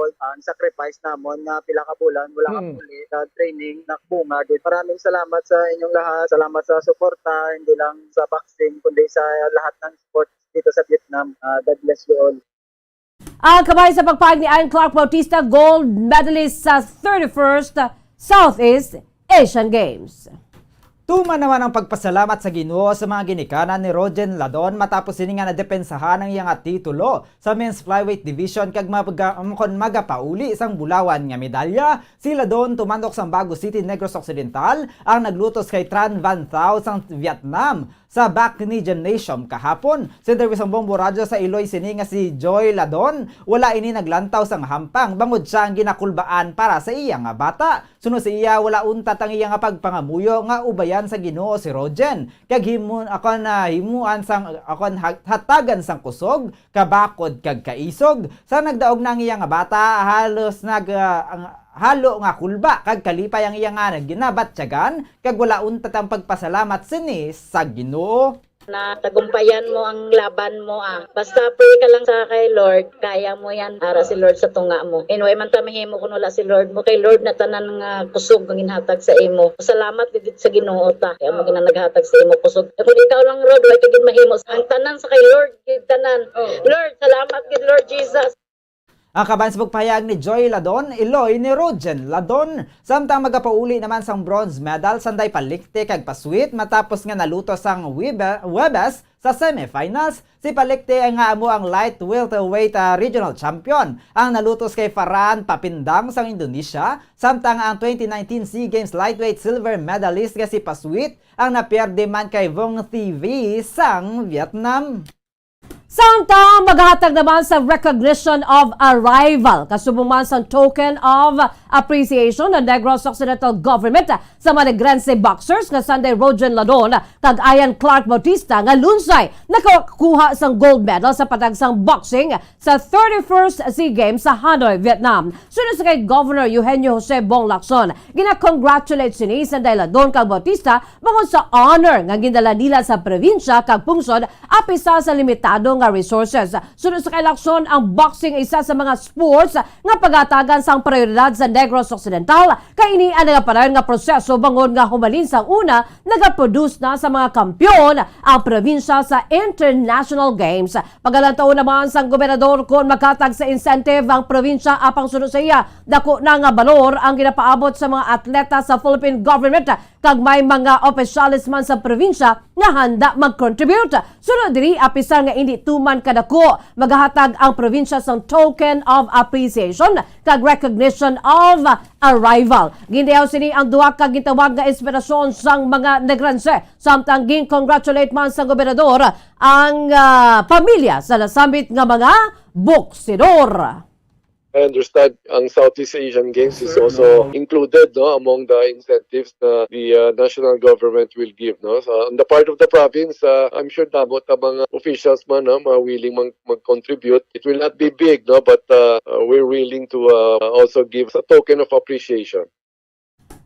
Ang sacrifice namon nga pila ka bulan wala ka muli sa training nakbunga gid. Maraming salamat sa inyong lahat. Salamat sa suporta hindi lang sa boxing kundi sa lahat ng sports dito sa Vietnam. God bless you all. Ang kabay sa pagpahig ni Ian Clark Bautista, gold medalist sa 31st Southeast Asian Games. Tuman naman ang pagpasalamat sa Ginoo sa mga ginikanan ni Rojen Ladon matapos sini nga nadepensahan ang iyang titulo sa men's flyweight division kag magapauli isang bulawan nga medalya. Si Ladon tumandok sa Bago City, Negros Occidental ang naglutos kay Tran Van Thao sa Vietnam sa Bac ni Gymnasium kahapon. Sa interview sa Bombo Radio sa Iloy sini nga si Joy Ladon, wala ini naglantaw sang hampang bangod siya ang ginakulbaan para sa iya nga bata. Sunod sa iya wala untat ang iya nga pagpangamuyo nga ubayan sa Ginoo si Rojen. Kag himuan sang akon hatagan sang kusog, kabakod kag kaisog. Sa nagdaog na ang iya nga bata halos halo nga kulba kag kalipay ang iya nga ginabatyagan kag wala untat ang pagpasalamat sini sa Ginoo. Na tagumpayan mo ang laban mo Basta pray ka lang sa kay Lord, kaya mo yan para si Lord sa tunga mo. Anyway, man tamihimo kuno la si Lord mo kay Lord na tanan nga kusog ang ginhatag sa imo. Salamat gid sa Ginoo ta. Kaya mo ginanaghatag sa imo kusog. Kung ikaw lang Lord, way kagid mahimo ang tanan sa kay Lord gid tanan. Lord, salamat gid Lord Jesus. Ang kaban sa pagpahayag ni Joy Ladon, iloy ni Rogen Ladon. Samtang magapauli naman sang bronze medal sanday Palikte kag Paswit matapos nga naluto sang Webes sa semifinals. Si Palikte ay nga amo ang light welterweight regional champion. Ang nalutos kay Farhan Papindang sang Indonesia. Samtang ang 2019 SEA Games lightweight silver medalist nga si Paswit ang napiyerde man kay Vong TV sang Vietnam. Samtang maghatag naman sa recognition of arrival, kasubong man sa token of appreciation ng Negros Occidental Government sa mga Negrense boxers nga Sunday Rogen Ladon kag Ian Clark Bautista nga lunsay nakakuha sang gold medal sa patagsang boxing sa 31st SEA Games sa Hanoi, Vietnam. Sunod sa kay Governor Eugenio Jose Bong Lacson, gina-congratulate sini Sunday Ladon kag Bautista bangod sa honor nga gindala nila sa probinsya kag pungsod apisa sa limitado nga resources. Sunod sa kay Lacson, ang boxing isa sa mga sports nga pagatagan sang prioridad sa Negros Occidental kay ini ang nagapadayon nga proseso bangod nga humalin sang una nagaproduce na sa mga kampyon ang probinsya sa international games. Pagalantaon naman sang gobernador kung magkatag sa incentive ang probinsya apang sunod sa iya dako na nga balor ang ginapaabot sa mga atleta sa Philippine government kag may mga opisyalis man sa probinsya nga handa mag-contribute. Sunod diri apisan nga hindi tuman kadako maghatag ang probinsya sa token of appreciation kag recognition of arrival. Gindiyaw sini ang duha ka gitawag nga inspirasyon sang mga Negrense samtang gin-congratulate man sa gobernador ang pamilya sa nasambit nga mga boksidor. I understand ang Southeast Asian Games is also included among the incentives na the national government will give. So on the part of the province, I'm sure damot ang mga officials man willing mag-contribute. It will not be big, but we're willing to also give a token of appreciation.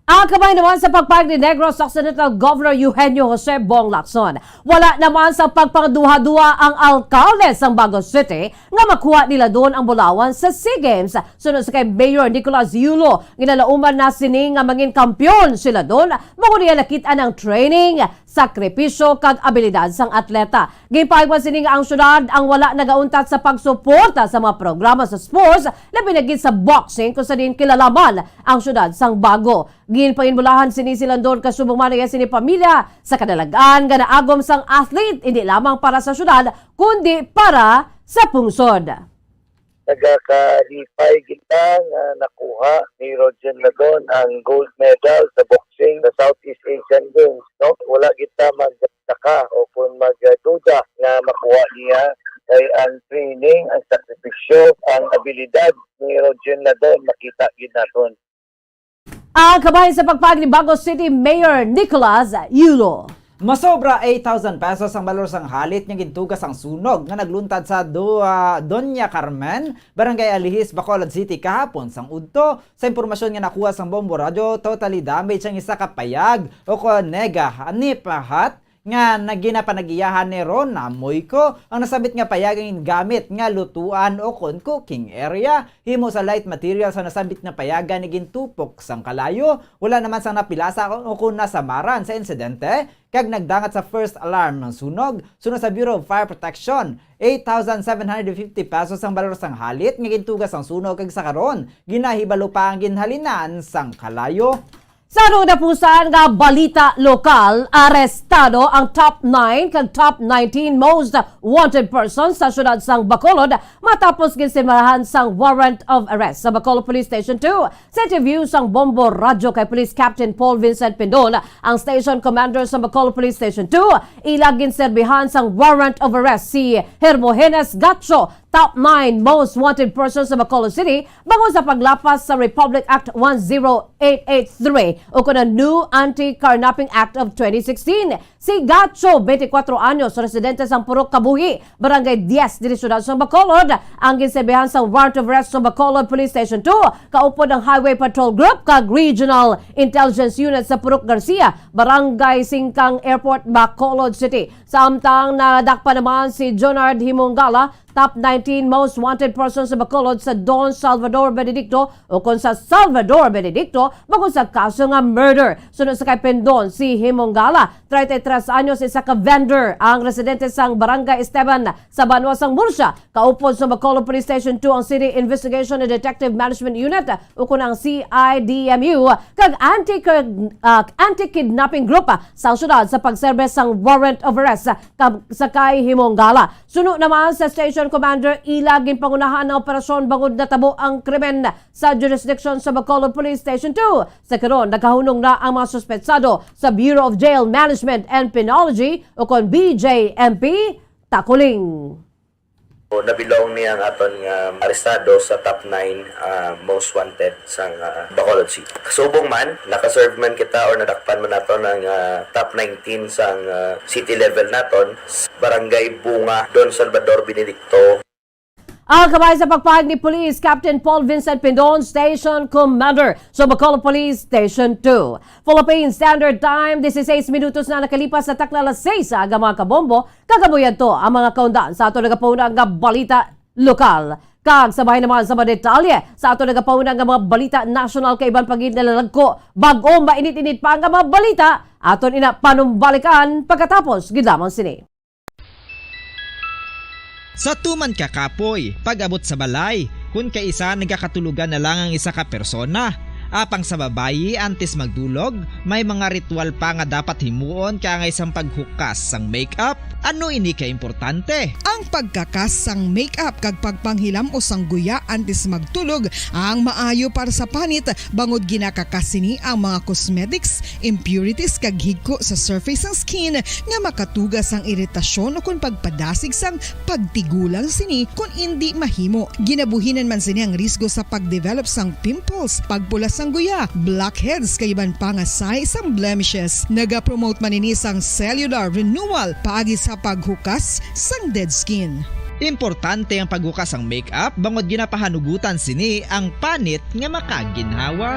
Ang kamay naman sa pagpayag ni Negros Occidental Governor Eugenio Jose Bong Lacson. Wala naman sa pagpangduha-duha ang alkalde sa Baguio City nga makuha nila doon ang bulawan sa SEA Games. Sunod sa kay Mayor Nicolas Yulo, ginalauman na sini nga mangin kampyon sila doon. Bago niya nakita ng training, sakripisyo kag abilidad sang atleta. Gipayag man sini nga ang syudad ang wala nagauntat sa pagsuporta sa mga programa sa sports labi na gid sa boxing kung sa din kilalaman ang syudad sang Bago. Ginpainbulahan sini silang doon kasubong man niya sini pamilya sa kadalagan nga naagom sang athlete hindi lamang para sa syudad kundi para sa pungsod. Nagkakalipay kita na nakuha ni Rogen Ladon ang gold medal sa boxing sa Southeast Asian Games. Wala kita magdaka o kung magduda na makuha niya kay ang training, ang sakripisyo, ang abilidad ni Rogen Ladon makita ginaton. Ang kabahin sa pagpayag ni Baguio City Mayor Nicolas Yulo. Masobra 8,000 pesos ang balor sang halit nga gintugas ang sunog nga nagluntad sa Doña Carmen, Barangay Alihis, Bacolod City kahapon sang udto. Sa impormasyon nga nakuha sang Bombo Radio, totally damage ang isa ka payag o ko nega hanipahat nga naginapanagyahan ni Ron namoy ko ang nasabit nga payagang gamit nga lutuan o kon cooking area. Himo sa light material sa nasabit nga payagan ni gintupok sang kalayo. Wala naman sang napilasa o kun nasamaran sa insidente kag nagdangat sa first alarm ng sunog. Sunod sa Bureau of Fire Protection, 8,750 pesos ang balor sang halit nga gintugas ang sunog kag sa karon ginahibalo pa ang ginhalinan sang kalayo. Sa napusan nga balita lokal, arestado ang top 9 kag top 19 most wanted persons sa syudad sang Bacolod matapos ginsimarahan sang warrant of arrest sa Bacolod Police Station 2. Sa interview sang Bombo Radio kay Police Captain Paul Vincent Pindon, ang station commander sa Bacolod Police Station 2, ilagin serbihan sang warrant of arrest si Hermogenes Gacho, top 9 most wanted persons sa Bacolod City bangon sa paglapas sa Republic Act 10883 o kuna New Anti-Carnapping Act of 2016. Si Gacho, 24 anyos, residente sa Purok Kabuhi, Barangay 10, diri syudad sa Bacolod, ang ginsebehan sa warrant of arrest sa Bacolod Police Station 2, kaupod ang Highway Patrol Group kag Regional Intelligence Unit sa Purok Garcia, Barangay Singkang Airport, Bacolod City. Samtang nadakpa naman si Jonard Himongala, top 19 most wanted persons sa Bacolod sa Don Salvador Benedicto o kung sa Salvador Benedicto bago sa kaso nga murder. Sunod sa kay Pendon, si Himongala, 33 paras anyos isa ka vendor ang residente sang Barangay Esteban sa Banwasang Murcia. Kaupod sa Bacolod Police Station 2 ang City Investigation and Detective Management Unit ukon ang CIDMU kag anti-kidnapping group sa syudad sa pagserbe sang warrant of arrest sa kay Himongala. Suno naman sa Station Commander ilagin pangunahan ng operasyon bangod natabo ang krimen sa jurisdiction sa Bacolod Police Station 2. Sa karon nakahunong na ang mga suspetsado sa Bureau of Jail Management and Penology o kon BJMP Takuling. Nabilong niya ang aton nga arestado sa top 9 most wanted sa Bacolod City. Kasubong man, nakaserve man kita or nadakpan man naton ang top 19 sa city level naton, Barangay Bunga, Don Salvador Benedicto. Ang kabay sa pagpahag ni Police Captain Paul Vincent Pindon, Station Commander sa Bacolod Police Station 2. Philippine Standard Time, 16 minutos na nakalipas sa takla alas 6 sa aga mga kabombo. Kagabuyan to ang mga kaundan sa ato nagapauna nga balita lokal. Kag sabay naman sa mga detalye sa ato nagapauna nga mga balita national kay iban pagid nalalagko bag-o mainit-init pa ang mga balita aton ina panumbalikan pagkatapos gidamang sini. Sa tuman kakapoy, pag-abot sa balay, kung kaisa nagkakatulugan na lang ang isa ka persona. Apang sa babayi, antes magdulog, may mga ritual pa nga dapat himuon kaya isang paghukas sang makeup. Ano ini ka importante? Ang pagkakas sang makeup kag pagpanghilam o sang guya antes magtulog ang maayo para sa panit bangod ginakakas sini ang mga cosmetics, impurities kag higko sa surface ng skin nga makatugas ang iritasyon o kung pagpadasig sang pagtigulang sini kung hindi mahimo. Ginabuhinan man sini ang risgo sa pagdevelop sang pimples, pagpula sang guya, blackheads kay iban pa nga size sang blemishes. Naga-promote man ini sang cellular renewal paagi sa paghukas sang dead skin. Importante ang paghukas ang makeup bangod ginapahanugutan sini ang panit nga makaginhawa.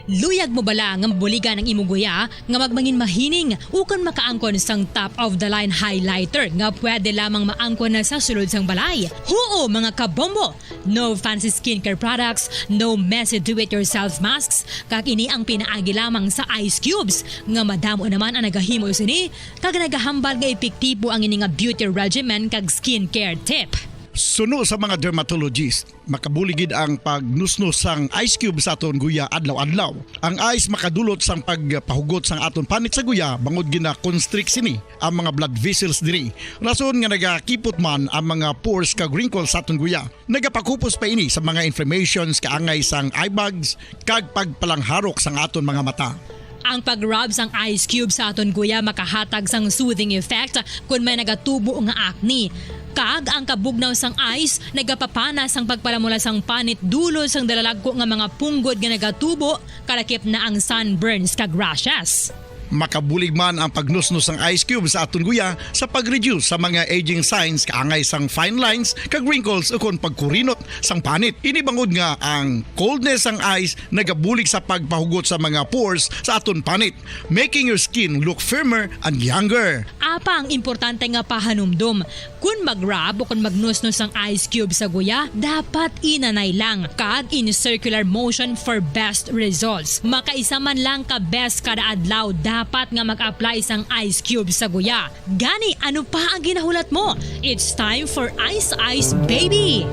Luyag mo bala nga mabuligan ang imong guya nga magmangin mahining ukon makaangkon sang top of the line highlighter nga pwede lamang maangkon na sa sulod sang balay. Huo mga kabombo! No fancy skincare products, no messy do-it-yourself masks, kag ini ang pinaagi lamang sa ice cubes nga madamo naman ang nagahimo sini kag nagahambal nga epektibo ang ini nga beauty regimen kag skincare tip. Suno sa mga dermatologist, makabuligid ang pagnusnos sang ice cube sa aton guya adlaw-adlaw. Ang ice makadulot sang pagpahugot sang aton panit sa guya bangod gina-constrict sini ang mga blood vessels diri. Rason nga nagakipot man ang mga pores kag wrinkles sa aton guya. Nagapakupos pa ini sa mga inflammations kaangay sang eye bags kag pagpalangharok sang aton mga mata. Ang pag-rub sang ice cube sa aton guya makahatag sang soothing effect kung may nagatubo nga acne. Kag ang kabugnaw sang ice nagapapana sang pagpalamula sang panit dulo sang dalalagko nga mga punggod nga nagatubo kalakip na ang sunburns kag rashes. Makabulig man ang pagnusnos ng ice cube sa aton guya sa pag-reduce sa mga aging signs kaangay sang fine lines kag wrinkles ukon pagkurinot sang panit. Ini bangod nga ang coldness sang ice nagabulig sa pagpahugot sa mga pores sa aton panit, making your skin look firmer and younger. Apang importante nga pahanumdum, kung mag-rub o kung magnusnos ang ice cube sa guya, dapat inanay lang kag in circular motion for best results. Makaisa man lang ka best kada adlaw dapat nga mag-apply sang ice cube sa guya. Gani, ano pa ang ginahulat mo? It's time for Ice Ice Baby!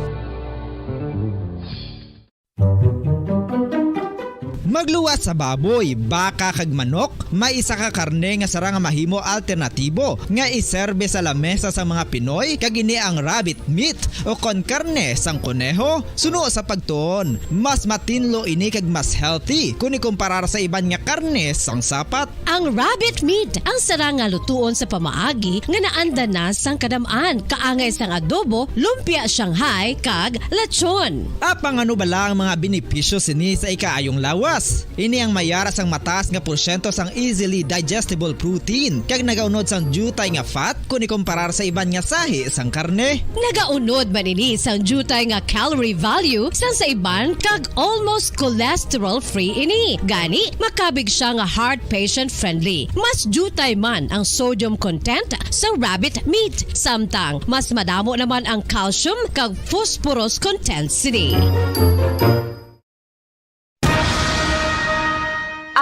Magluwas sa baboy, baka kag manok, may isa ka karne nga sara nga mahimo alternatibo nga iserbe sa lamesa sa mga Pinoy kag ini ang rabbit meat o kon karne sang kuneho. Suno sa pagtuon, mas matinlo ini kag mas healthy kung ikumparar sa iban nga karne sang sapat. Ang rabbit meat ang sara nga lutuon sa pamaagi nga naanda na sang kadamaan kaangay sang adobo, lumpia Shanghai kag lechon. Apang ano bala ang mga benepisyo sini sa ikaayong lawas? Ini ang mayara sang mataas nga porsyento sang easily digestible protein kag nagaunod sang jutay nga fat kung ikumparar sa iban nga sahi sang karne. Nagaunod man ini sang jutay nga calorie value sang sa iban kag almost cholesterol free ini. Gani makabig siya nga heart patient friendly. Mas jutay man ang sodium content sa rabbit meat samtang mas madamo naman ang calcium kag phosphorus content sini.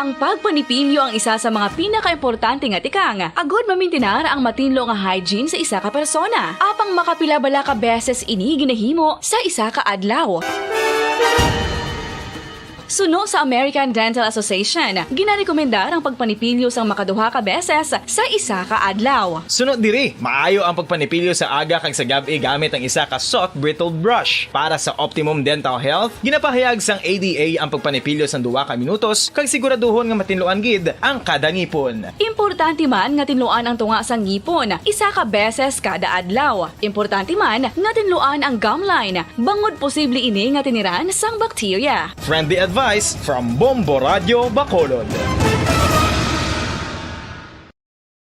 Ang pagpanipilyo ang isa sa mga pinakaimportante nga tikang. Agod mamintinar ang matinlo nga hygiene sa isa ka persona. Apang makapila bala ka beses ini ginahimo sa isa ka adlaw. Suno sa American Dental Association, ginarekomendar ang pagpanipilyo sang makaduha ka beses sa isa ka adlaw. Sunod diri, maayo ang pagpanipilyo sa aga kag sa gabi gamit ang isa ka soft brittle brush. Para sa optimum dental health, ginapahayag sang ADA ang pagpanipilyo sang 2 ka minutos kag siguraduhon nga matinluan gid ang kada ngipon. Importante man nga tinluan ang tunga sang ngipon, isa ka beses kada adlaw. Importante man nga tinluan ang gum line, bangod posible ini nga tiniran sang bakterya. Friendly advice from Bombo Radio Bacolod.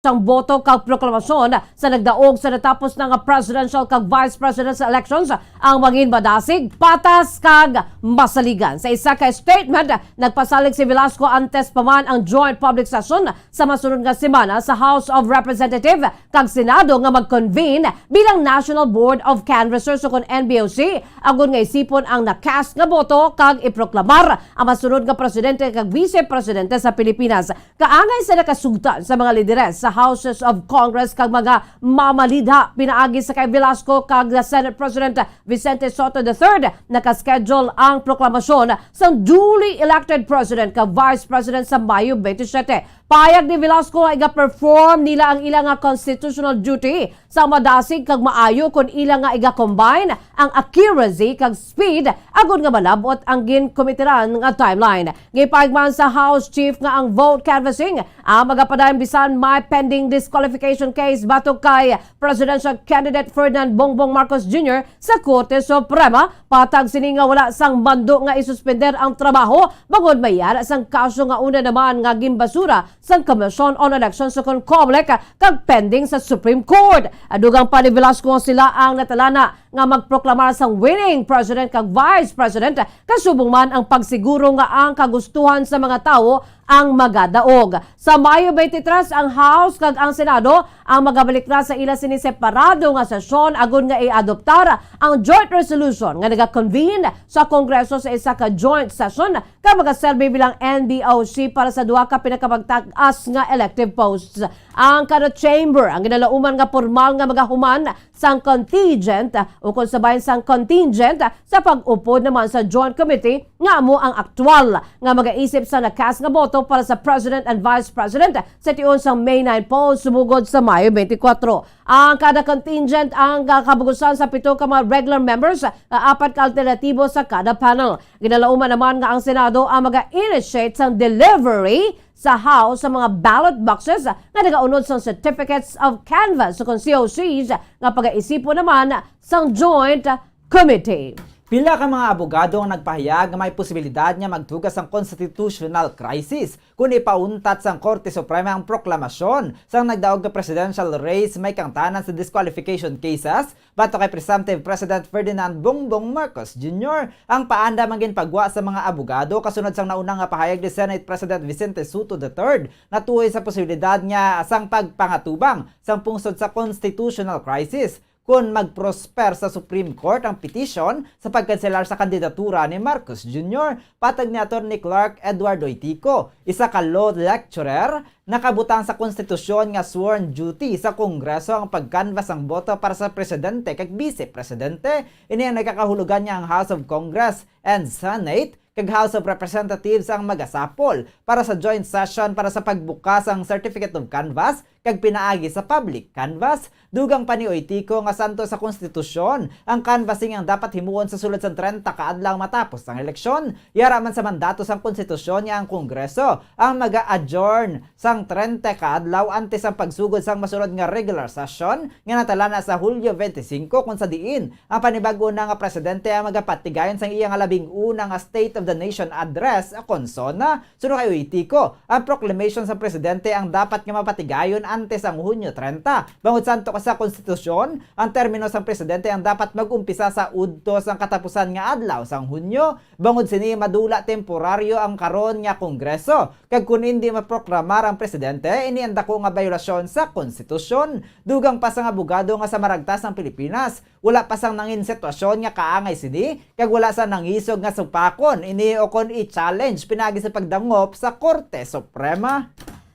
Ang boto kag proklamasyon sa nagdaog sa natapos ng presidential kag vice presidential elections ang mangin madasig, patas kag masaligan. Sa isa ka statement, nagpasalig si Velasco antes pa man ang joint public session sa masunod nga semana sa House of Representatives kag Senado nga mag-convene bilang National Board of Canvassers o kon NBOC agon nga isipon ang nakast nga boto kag iproklamar ang masunod nga presidente kag vice-presidente sa Pilipinas. Kaangay sa nakasugtan sa mga lideres sa Houses of Congress kag mga mamalidha pinaagi sa kay Velasco kag Senate President Vicente Soto III nakaschedule ang proklamasyon sa duly elected president kag vice president sa Mayo 27. Payag ni Velasco nga iga-perform nila ang ilang nga constitutional duty sa madasig kag maayo kun ilang nga iga-combine ang accuracy kag speed agud nga malabot ang ginkomitiran nga timeline. Gipayag man sa House Chief nga ang vote canvassing ang magapadayon bisan may pending disqualification case batok kay presidential candidate Ferdinand Bongbong Marcos Jr. sa Korte Suprema patag sini nga wala sang mando nga isuspender ang trabaho bangod mayara sang kaso nga una naman nga ginbasura sa Commission on Elections sa COMELEC kag pending sa Supreme Court. Adugang pa ni Velasco sila ang natalana nga magproklamar sang winning president kag vice president kasubong man ang pagsiguro nga ang kagustuhan sa mga tao ang magadaog. Sa Mayo 23 ang House kag ang Senado ang magabalik na sa ila siniseparado nga sesyon agud nga i-adoptar ang joint resolution nga naga-convene sa Kongreso sa isa ka joint session ka magaserbe bilang NBOC para sa duha ka pinakapagtag-as nga elective posts. Ang kada chamber ang ginalauman nga formal nga magahuman sang contingent o kung sabayan sang contingent sa pag-upod naman sa joint committee nga amo ang aktual nga magaisip sa nakast nga boto para sa President and Vice President sa tiyon sa May 9 polls sumugod sa Mayo 24. Ang kada contingent ang kabugusan sa 7 ka mga regular members, 4 ka alternatibo sa kada panel. Ginalauman naman nga ang Senado ang mag-initiate sa delivery sa House sa mga ballot boxes nga nagaunod sa certificates of canvass o COCs nga pag-aisipo naman sa joint committee. Pila ka mga abogado ang nagpahayag nga may posibilidad nga magtugas ang constitutional crisis kung ipauntat sang Korte Suprema ang proklamasyon sang nagdaog nga presidential race may kangtanan sa disqualification cases bato kay presumptive President Ferdinand Bongbong Marcos Jr. Ang paanda man ginpagwa sa mga abogado kasunod sang naunang nga pahayag ni Senate President Vicente Soto III natuoy sa posibilidad nga sang pagpangatubang sang pungsod sa constitutional crisis kung mag-prosper sa Supreme Court ang petition sa pagkanselar sa kandidatura ni Marcos Jr. Patag ni Atty. Clark Eduardo Itico, isa ka law lecturer, nakabutang sa konstitusyon nga sworn duty sa Kongreso ang pagkanvas ang boto para sa presidente kag vice-presidente. Ini ang nagkakahulugan niya ang House of Congress and Senate kag House of Representatives ang magasapol para sa joint session para sa pagbukas ang Certificate of Canvass kag pinaagi sa public canvas. Dugang pa ni Oitico nga santo sa konstitusyon ang canvassing ang dapat himuon sa sulod sa 30 kaadlaw matapos ang eleksyon. Yara man sa mandato sang konstitusyon niya ang Kongreso ang maga-adjourn sang 30 kaadlaw antes ang pagsugod sang masunod nga regular session nga natalana sa Hulyo 25 kung sa diin ang panibago na nga presidente ang magapatigayon sang iyang labing una nga State of the Nation address konsona. Suno kay Oitico, ang proclamation sa presidente ang dapat nga mapatigayon antes ang Hunyo 30. Bangod santo sa konstitusyon, ang termino sang presidente ang dapat mag-umpisa sa udtos ang katapusan nga adlaw sang Hunyo. Bangod sini madula temporaryo ang karon nga Kongreso. Kag kun hindi maproklamar ang presidente, inianda ko nga violasyon sa konstitusyon. Dugang pa sang abogado nga sa maragtas ng Pilipinas, wala pa sang nangin sitwasyon nga kaangay sini, kag wala sa nangisog nga supakon ini o kon i-challenge pinagi sa pagdangop sa Korte Suprema.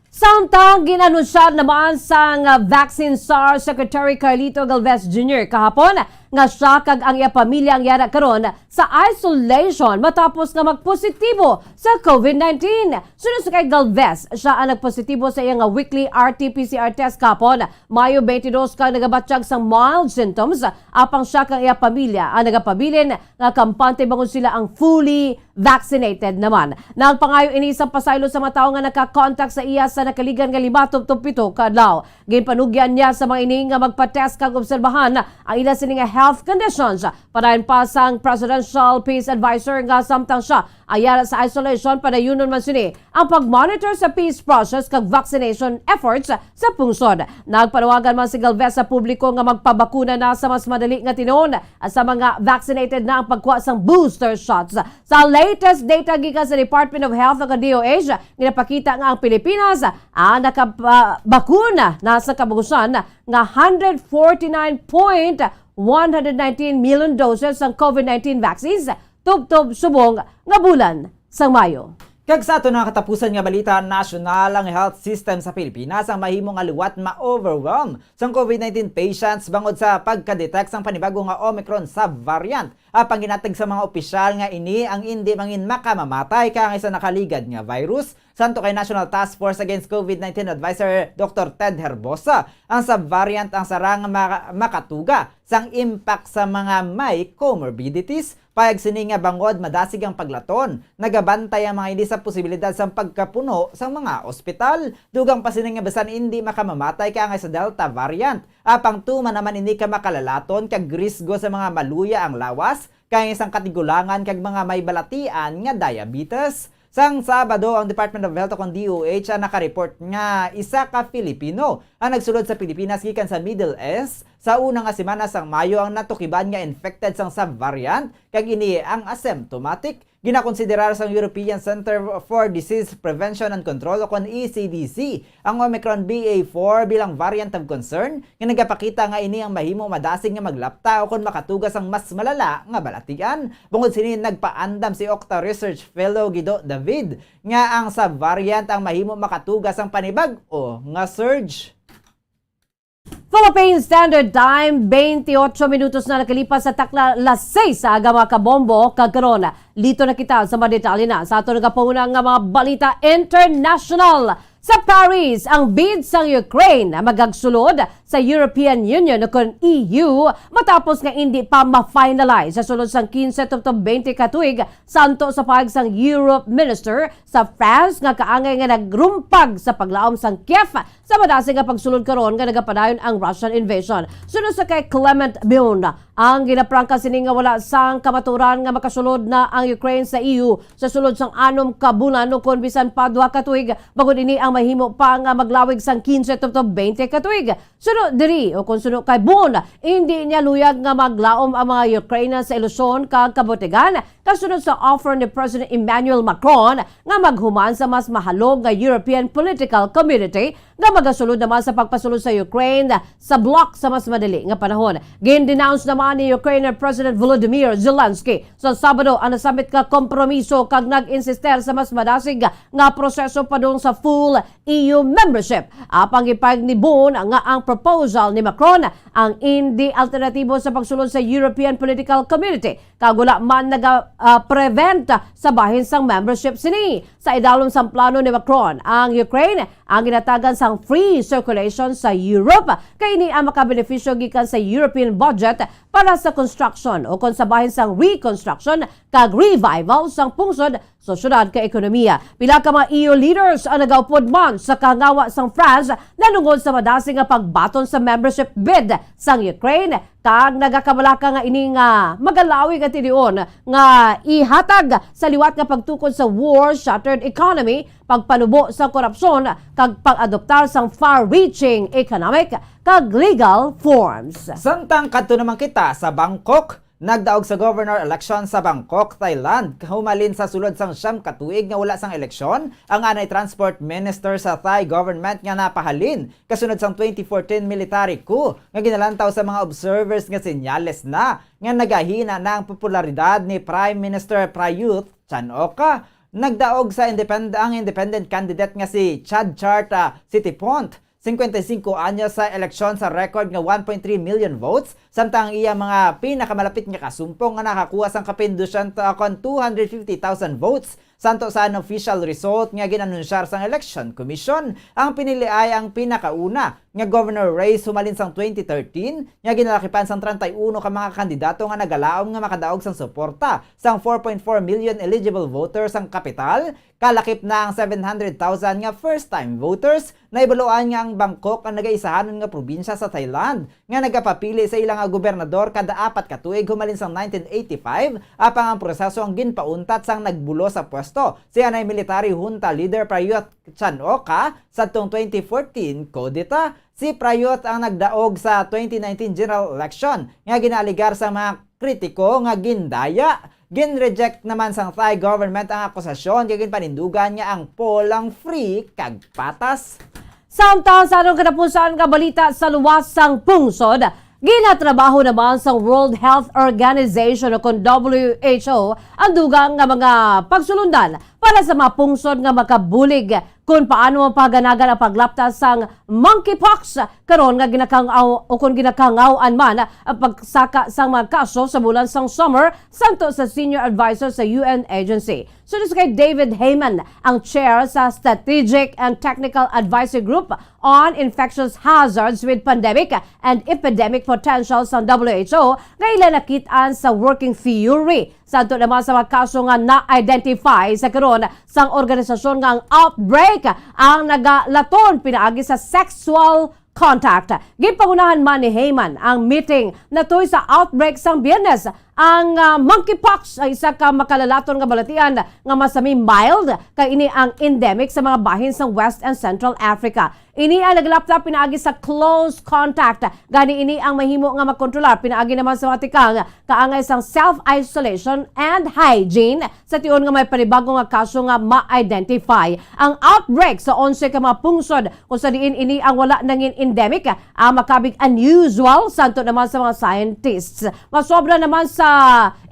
Samtang ginanunsyan naman sang Vaccine SAR Secretary Carlito Galvez Jr. kahapon nga siya kag ang iya pamilya ang yara karon sa isolation matapos nga magpositibo sa COVID-19. Sunod sa kay Galvez, siya ang nagpositibo sa iyang weekly RT-PCR test kahapon. Mayo 22 kang nagabatsyag sang mild symptoms, apang siya kag iya pamilya ang nagapabilin nga kampante bangon sila ang fully vaccinated naman. Nagpangayo ini sa pasaylo sa mga tawo nga naka-contact sa iya sa nakaligan nga 5-7 kadlaw. Ginpanugyan niya sa mga ini nga magpa-test kag obserbahan ang ila sining health conditions. Padayon pa sang Presidential Peace Advisor nga samtang siya ayara sa isolation, padayunon man sini ang pag-monitor sa peace process kag vaccination efforts sa pungsod. Nagpanawagan man si Galvez sa publiko nga magpabakuna na sa mas madali nga tinuon sa mga vaccinated na ang pagkuha sang booster shots. Sa latest data gikan sa Department of Health ug DOH, ginapakita nga ang Pilipinas ang nakabakuna na sa kabugusan nga 149.119 million doses ng COVID-19 vaccines tubtob subong nga bulan sa Mayo. Kag sa ato na katapusan nga balita, nasyonal ang health system sa Pilipinas ang mahimong aliwat ma-overwhelm sang COVID-19 patients bangod sa pagka-detect sang panibago nga Omicron subvariant. Apang ginatag sa mga opisyal nga ini ang hindi mangin makamamatay kang isa nakaligad nga virus. Santo kay National Task Force Against COVID-19 Advisor Dr. Ted Herbosa, ang subvariant ang sarang makatuga sang impact sa mga may comorbidities. Payag sini nga bangod madasig ang paglaton. Nagabantay ang mga hindi sa posibilidad sa pagkapuno sa mga ospital. Dugang pa sini nga basan hindi makamamatay kaya nga sa Delta variant. Apang tuma naman hindi ka makalalaton kag risgo sa mga maluya ang lawas. Kaya isang katigulangan kag mga may balatian nga diabetes. Sang Sabado, ang Department of Health o DOH ang nakareport nga isa ka Filipino ang nagsulod sa Pilipinas gikan sa Middle East. Sa unang nga semana sang Mayo ang natukiban nga infected sang subvariant kag ini ang asymptomatic. Ginakonsiderar sa European Center for Disease Prevention and Control o kon ECDC ang Omicron BA.4 bilang variant of concern nga nagapakita nga ini ang mahimo madasig nga maglapta o kon makatugas ang mas malala nga balatian. Bungod sini nagpaandam si Okta Research Fellow Guido David nga ang subvariant ang mahimo makatugas ang panibag o nga surge. Philippine Standard Time, 28 minutos na nakalipas sa takla las 6 sa aga mga kabombo kagkaroon. Lito na kita sa mga detalye na sa ato nagapaunang nga mga balita international. Sa Paris, ang bid sa Ukraine na magagsulod sa European Union o kon EU matapos nga hindi pa ma-finalize sa sulod sang 15 to 20 katuig santo sa pahag sang Europe Minister sa France nga kaangay nga nagrumpag sa paglaom sang Kiev sa madasig nga pagsulod karon nga nagapadayon ang Russian invasion. Sunod sa kay Clement Bion, ang ginaprangka sini nga wala sang kamaturan nga makasulod na ang Ukraine sa EU sa sulod sang 6 ka bulan o kon bisan pa 2 katuig bagod ini ang mahimo pa nga maglawig sang 15 to 20 katuig. Sunod diri o kung sunod kay Bon, hindi niya luyag nga maglaom ang mga Ukrainian sa ilusyon kag kabutigan kasunod sa offer ni President Emmanuel Macron nga maghuman sa mas mahalog nga European political community nga magasulod naman sa pagpasulod sa Ukraine sa bloc sa mas madali nga panahon. Gin-denounce naman ni Ukrainian President Volodymyr Zelensky sa Sabado ang nasabit ka kompromiso kag nag-insister sa mas madasig nga proseso padung sa full EU membership. Apang ipag ni Bon nga ang proposal ni Macron ang hindi alternatibo sa pagsulod sa European political community kag wala man naga-prevent sa bahin sang membership sini. Sa idalom sang plano ni Macron, ang Ukraine ang ginatagan sang free circulation sa Europe kay ini ang makabenepisyo gikan sa European budget para sa construction o kon sa bahin sang reconstruction kag revival sang pungsod sa syudad ka ekonomiya. Pila ka mga EU leaders ang nagaupod man sa kangawa sang France nanungod sa madasig nga pagbaton sa membership bid sang Ukraine kag nagakabalaka nga ini nga magalawi nga tinion nga ihatag sa liwat nga pagtukod sa war-shattered economy, pagpanubo sa korupsyon kag pag-adoptar sang far-reaching economic kag legal forms. Samtang kadto naman kita sa Bangkok, nagdaog sa governor election sa Bangkok, Thailand. Humalin sa sulod sang siyam katuig nga wala sang eleksyon, ang anay transport minister sa Thai government nga napahalin. Kasunod sang 2014 military coup, nga ginalantaw sa mga observers nga senyales na nga nagahina na ang popularidad ni Prime Minister Prayut Chan-ocha. Nagdaog sa independent candidate nga si Chadcharta Sitipont. 55 anyos sa eleksyon sa record nga 1.3 million votes, samtang iya mga pinakamalapit nga kasumpong nga nakakuha sang kapindusyan akon 250,000 votes. Santo sa official result nga ginanunsyar sang Election Commission, ang pinili ay ang pinakauna nga governor race humalin sang 2013 nga ginalakipan sang 31 ka mga kandidato nga nagalaom nga makadaog sang suporta sang 4.4 million eligible voters ang kapital, kalakip na ang 700,000 nga first-time voters. Naibaloan nga ang Bangkok ang nagaisahanon nga probinsya sa Thailand nga nagapapili sa ilang gobernador kada 4 ka tuig humalin sang 1985, apang ang proseso ang ginpauntat sang nagbulo sa pwesto si anay military junta leader Prayut Chan-ocha sa 2014 kodita. Si Prayut ang nagdaog sa 2019 general election nga ginaligar sa mga kritiko nga gindaya. Gin-reject naman sang Thai government ang akusasyon kaya ginpanindugan nga ang polang free kag patas. Samtang sa anong katapusan nga balita sa luwasang pungsod, ginatrabaho naman sa World Health Organization o WHO ang dugang nga mga pagsulundan para sa mga pungsod nga makabulig kung paano mapaganagan ang paglaptas sang monkeypox karon nga ginakangaw o kung ginakangawan man ang pagsaka sang mga kaso sa bulan sang summer santo sa senior advisor sa UN agency. So kay David Heyman, ang chair sa Strategic and Technical Advisory Group on Infectious Hazards with Pandemic and Epidemic Potential sa WHO, nga ilanakitaan sa working theory. Santo naman sa mga kaso nga na-identify sa karon sang organisasyon nga ang outbreak ang nagalaton pinaagi sa sexual contact. Gipangunahan man ni Heyman ang meeting na tuy sa outbreak sang Biyernes. Ang monkeypox ay isa ka makalalaton nga balatian nga masami mild kay ini ang endemic sa mga bahin sa West and Central Africa. Ini ang naglaptap pinaagi sa close contact. Gani ini ang mahimo nga makontrolar pinaagi naman sa mga tikang kaangay sang self-isolation and hygiene sa tiyon nga may panibagong nga kaso nga ma-identify. Ang outbreak sa 11 ka mga pungsod kung sa diin ini ang wala nangin endemic ang makabig unusual santo naman sa mga scientists. Masobra naman sa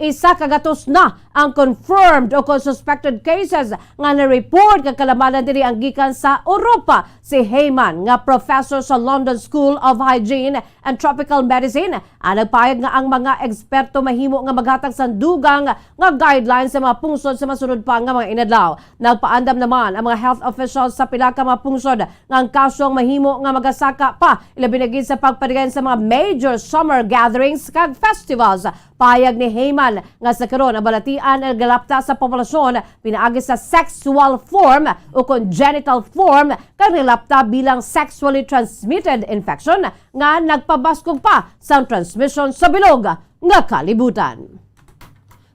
isa kagatos na ang confirmed o suspected cases nga na-report kag kalamanan diri ang gikan sa Europa. Si Heyman nga professor sa London School of Hygiene and Tropical Medicine ang nagpayag nga ang mga eksperto mahimo nga maghatag sa dugang nga guidelines sa mga pungsod sa masunod pa nga mga inadlaw. Nagpaandam naman ang mga health officials sa pila ka mga pungsod nga ang kaso ang mahimo nga magasaka pa ilabi na gid sa pagpadagan sa mga major summer gatherings kag festivals. Payag ni Heyman nga sa karon ang balatian ang galapta sa populasyon pinaagi sa sexual form o congenital form kag nilapta bilang sexually transmitted infection nga nagpabaskog pa sa transmission sa bilog nga kalibutan.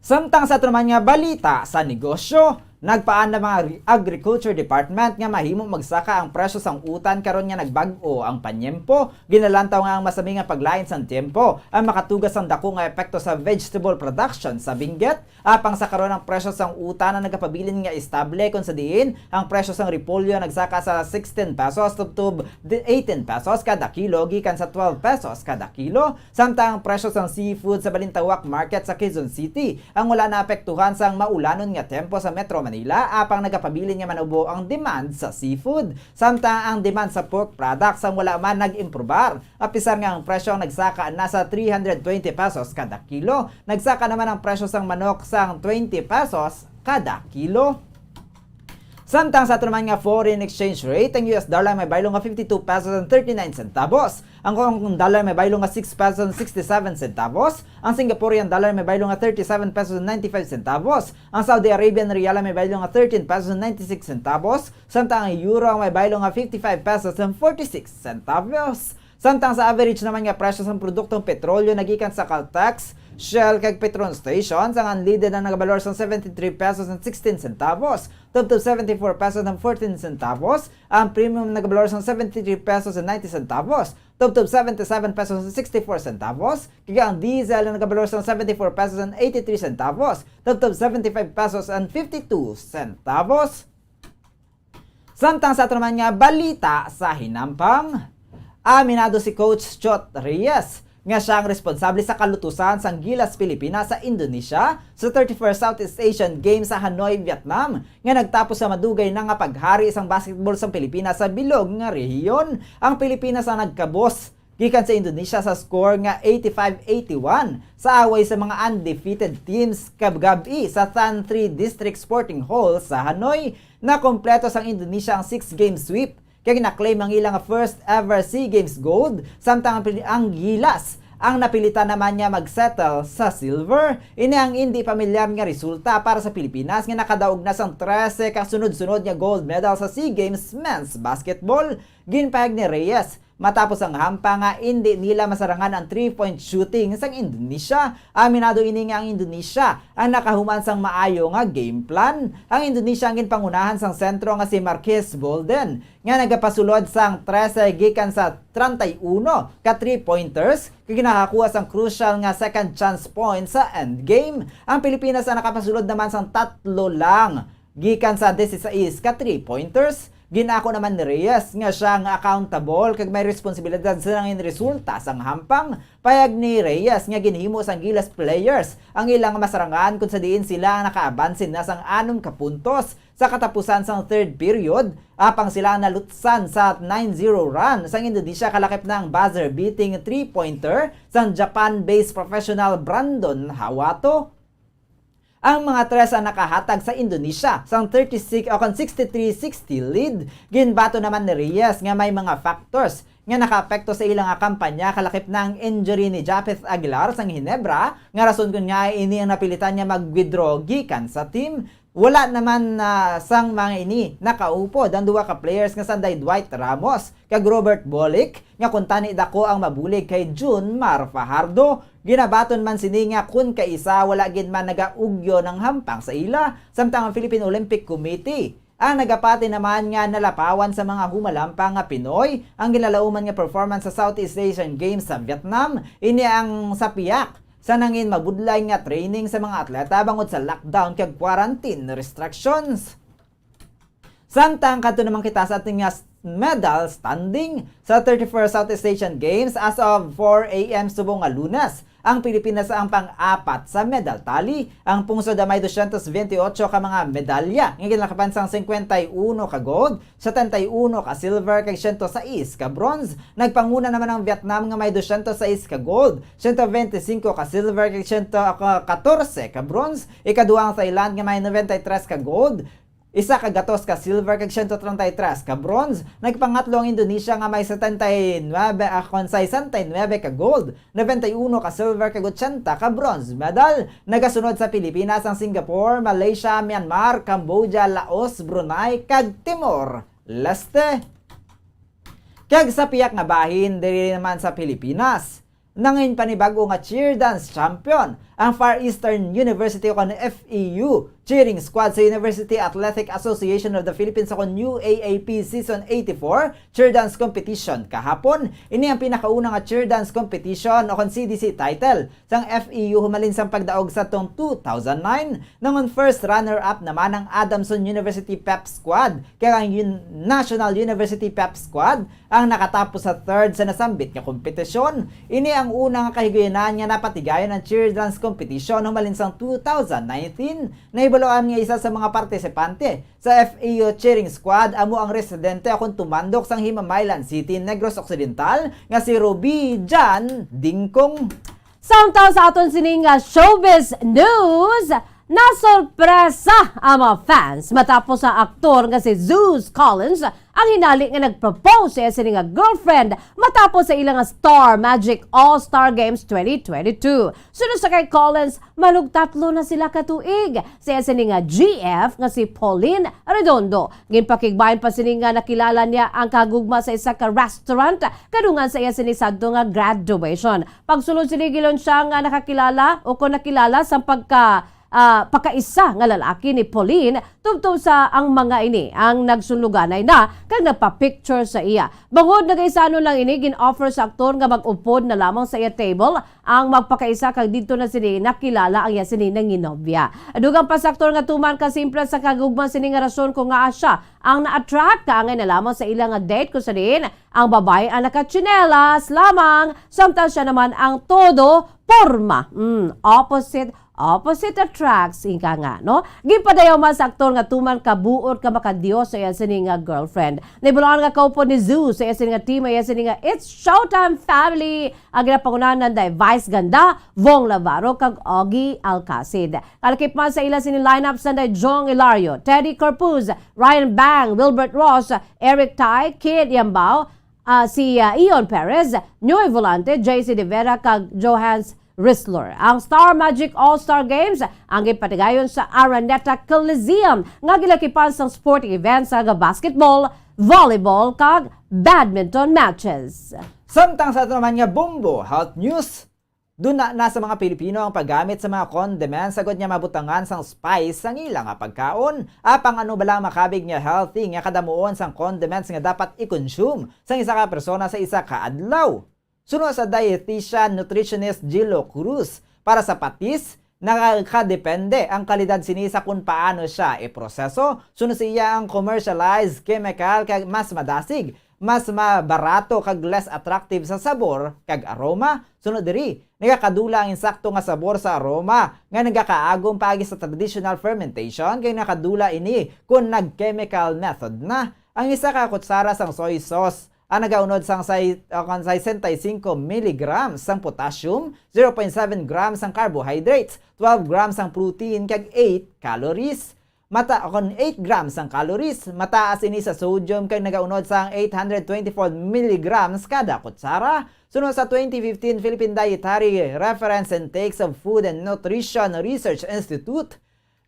Samtang sa naman nga balita sa negosyo, nagpaan na mga Agriculture Department nga mahimo magsaka ang presyo sang utan karon nga nagbag-o ang panyempo. Ginalantaw nga ang masami nga paglain sang tiempo ang makatugas ang dako nga epekto sa vegetable production sa Benguet. Apang sa karon ang presyo sang utan na nagapabilin nga estable kung sa diin ang presyo sang repolyo nagsaka sa 16 pesos to 18 pesos kada kilo gikan sa 12 pesos kada kilo. Samtang ang presyo sang seafood sa Balintawak Market sa Quezon City ang wala na apektuhan sang maulanon nga tempo sa Metro Manila apang nagapabilin nga manubo ang demand sa seafood. Samtang ang demand sa pork products ang wala man nag-improbar. Apisar nga ang presyo ang nagsaka nasa 320 pesos kada kilo. Nagsaka naman ang presyo sang manok sang 20 pesos kada kilo. Samtang sa naman nga foreign exchange rate, ang US dollar may baylo nga 52 pesos and 39 centavos. Ang Hong Kong dollar may baylo nga 6 pesos and 67 centavos. Ang Singaporean dollar may baylo nga 37 pesos and 95 centavos. Ang Saudi Arabian rial may baylo nga 13 pesos and 96 centavos. Samtang ang euro may baylo nga 55 pesos and 46 centavos. Samtang sa average naman nga presyo sa produktong petrolyo nagikan sa Caltex, Shell kag Petron stations ang unleaded na nagabalor sang 73 pesos and 16 centavos. Tubtub 74 pesos and 14 centavos. Ang premium nagabalor sang 73 pesos and 90 centavos. Tubtub 77 pesos and 64 centavos. Kaya ang diesel na nagabalor sang 74 pesos and 83 centavos. Tubtub 75 pesos and 52 centavos. Samtang sa ato naman nga balita sa hinampang, aminado si Coach Chot Reyes nga siya ang responsable sa kalutusan sang Gilas Pilipinas sa Indonesia sa 31st Southeast Asian Games sa Hanoi, Vietnam nga nagtapos sa madugay na nga paghari isang basketball sang Pilipinas sa bilog nga rehiyon. Ang Pilipinas ang nagkabos gikan sa Indonesia sa score nga 85-81 sa away sa mga undefeated teams kabgabi sa Tan 3 District Sporting Hall sa Hanoi na kompleto sang Indonesia ang 6-game sweep kaya na-claim ang ilang first ever SEA Games gold samtang ang Gilas ang napilitan naman niya mag-settle sa silver. Ini ang hindi pamilyar nga resulta para sa Pilipinas nga nakadaog na sang 13 kasunod-sunod nga gold medal sa SEA Games men's basketball. Ginpahayag ni Reyes matapos ang hampa nga hindi nila masarangan ang 3-point shooting sa Indonesia. Aminado ini nga ang Indonesia ang nakahuman sang maayo nga game plan. Ang Indonesia ang ginpangunahan sang sentro nga si Marquez Bolden nga nagapasulod sang 13 gikan sa 31 ka 3-pointers kaya nakakuha sang crucial nga second chance point sa endgame. Ang Pilipinas ang nakapasulod naman sang 3 lang gikan sa 16 ka 3-pointers. Ginako naman ni Reyes nga siya ang accountable kag may responsibilidad sa nangin resulta sang hampang. Payag ni Reyes nga ginhimo sang Gilas players ang ilang masarangan kung sa diin sila ang nakaabansin na sang 6 ka puntos sa katapusan sang third period. Apang sila ang nalutsan sa 9-0 run sang Indonesia kalakip na ang buzzer beating 3-pointer sang Japan-based professional Brandon Hawato. Ang mga tres ang nakahatag sa Indonesia sang 63 o 63-60 lead. Ginbato naman ni Reyes nga may mga factors nga nakaapekto sa ilang kampanya kalakip na ang injury ni Japeth Aguilar sang Hinebra nga rason kun nga ini ang napilitan niya mag-withdraw gikan sa team. Wala naman sang mga ini nakaupod ang duwa ka players nga sanday Dwight Ramos kag Robert Bolick nga kuntani dako ang mabulig kay June Mar Fajardo. Ginabaton man sini nga kun kaisa wala gid man nagaugyo ng hampang sa ila samtang ang Philippine Olympic Committee ang nagapati naman nga nalapawan sa mga humalampang nga Pinoy ang ginalauman nga performance sa Southeast Asian Games sa Vietnam. Ini ang sapiyak sa nangin mabudlay nga training sa mga atleta bangod sa lockdown kag quarantine restrictions. Samtang kadto naman kita sa ating medal standing sa 31st Southeast Asian Games as of 4 AM subong nga Lunes. Ang Pilipinas ang pang-apat sa medal tally. Ang pungsod may 228 ka mga medalya. Nga ginakapan sang 51 ka gold, 71 ka silver, kag 106 ka bronze. Nagpanguna naman ang Vietnam nga may 206 ka gold, 125 ka silver, kag 114 ka bronze. Ikaduha ang Thailand nga may 93 ka gold, isa ka gatos ka silver kag 133 ka bronze. Nagpangatlo ang Indonesia nga may 79 ka gold, 91 ka silver kag 80 ka bronze medal. Nagasunod sa Pilipinas ang Singapore, Malaysia, Myanmar, Cambodia, Laos, Brunei kag Timor Leste. Kag sa piyak nga bahin diri naman sa Pilipinas, nangin panibago nga cheer dance champion ang Far Eastern University o FEU cheering squad sa University Athletic Association of the Philippines sa New AAP Season 84 cheer dance competition kahapon. Ini ang pinakaunang cheer dance competition o CDC title sang FEU humalin sang pagdaog sa tong 2009. Nangon first runner-up naman ang Adamson University Pep Squad kaya ang National University Pep Squad ang nakatapos sa third sa nasambit nga kompetisyon. Ini ang unang kahigayonan nga napatigayon ng cheer dance competition humalin sang 2019 na ibaloan nga isa sa mga partisipante sa FEU cheering squad amo ang residente akong tumandok sang Himamaylan City, Negros Occidental nga si Ruby Jan Dingkong. Samtang sa aton sining showbiz news, Nasorpresa ang mga fans matapos ang aktor nga si Zeus Collins ang hinali nga nag-propose sa sining nga girlfriend matapos sa ilang Star Magic All-Star Games 2022. Sunod sa kay Collins, manugtatlo na sila katuig sa sining nga GF nga si Pauline Redondo. Ginpakigbayan pa sining nga nakilala niya ang kagugma sa isa ka restaurant kadungan sa iya sining sadto nga graduation. Pagsulod sinigilon siya nga nakakilala o kung nakilala sa pagkaisa nga lalaki ni Pauline tubtob sa ang mga ini ang nagsunluganay na kag nagpa-picture sa iya. Bangod nagaisano lang ini gin-offer sa aktor nga mag-upod na lamang sa iya table ang magpakaisa kag dito na sini nakilala ang iya sini nang ginobya. Dugang pa sa aktor nga tuman ka simple sa kagugma sini nga rason kung nga siya ang na-attract ka angay na lamang sa ilang nga date ko sa din ang babae ang nakatsinelas lamang samtang siya naman ang todo porma. Opposite attracts, ika nga, no? Gipadayaw man sa aktor nga tuman kabuot ka makadiyos sa iya sining nga girlfriend. Naibulaan nga kaupo ni Zeus sa iya sining nga team, iya sining nga It's Showtime Family. Ang ginapangunahan ng Vice Ganda, Vong Lavaro, kag Ogie Alcacid. Kalakip man sa ila sining lineups na Jong Ilario, Teddy Corpuz, Ryan Bang, Wilbert Ross, Eric Tai, Kid Yambao, si Ion Perez, Noy Volante, JC De Vera, kag Johans Risler. Ang Star Magic All-Star Games ang ipatigayon sa Araneta Coliseum nga gilakipan sa sporting events sa basketball, volleyball kag badminton matches. Samtang sa ito naman nga Bombo Health News, doon na sa mga Pilipino ang paggamit sa mga condiments sagod niya mabutangan sang spice sang ilang nga pagkaon. Apang ano balang makabig niya healthy nga kadamuon sang condiments nga dapat i-consume sang isa ka persona sa isa ka adlaw. Sunod sa dietitian nutritionist Gillo Cruz, para sa patis, nakakadepende ang kalidad sinisa kung paano siya iproseso. Sunod sa iya ang commercialized chemical kag mas madasig, mas mabarato kag less attractive sa sabor kag aroma. Sunod diri, nagakadula ang insakto nga sabor sa aroma nga nagakaagom paagi sa traditional fermentation kay nakadula ini kung nag-chemical method na. Ang isa ka kutsara sang soy sauce ang nagaunod sang 65 mg sang potassium, 0.7 grams sang carbohydrates, 12 grams sang protein kag 8 calories. 8 grams sang calories, mataas ini sa sodium kag nagaunod sang 824 mg kada kutsara. Sunod sa 2015 Philippine Dietary Reference and Intakes of Food and Nutrition Research Institute,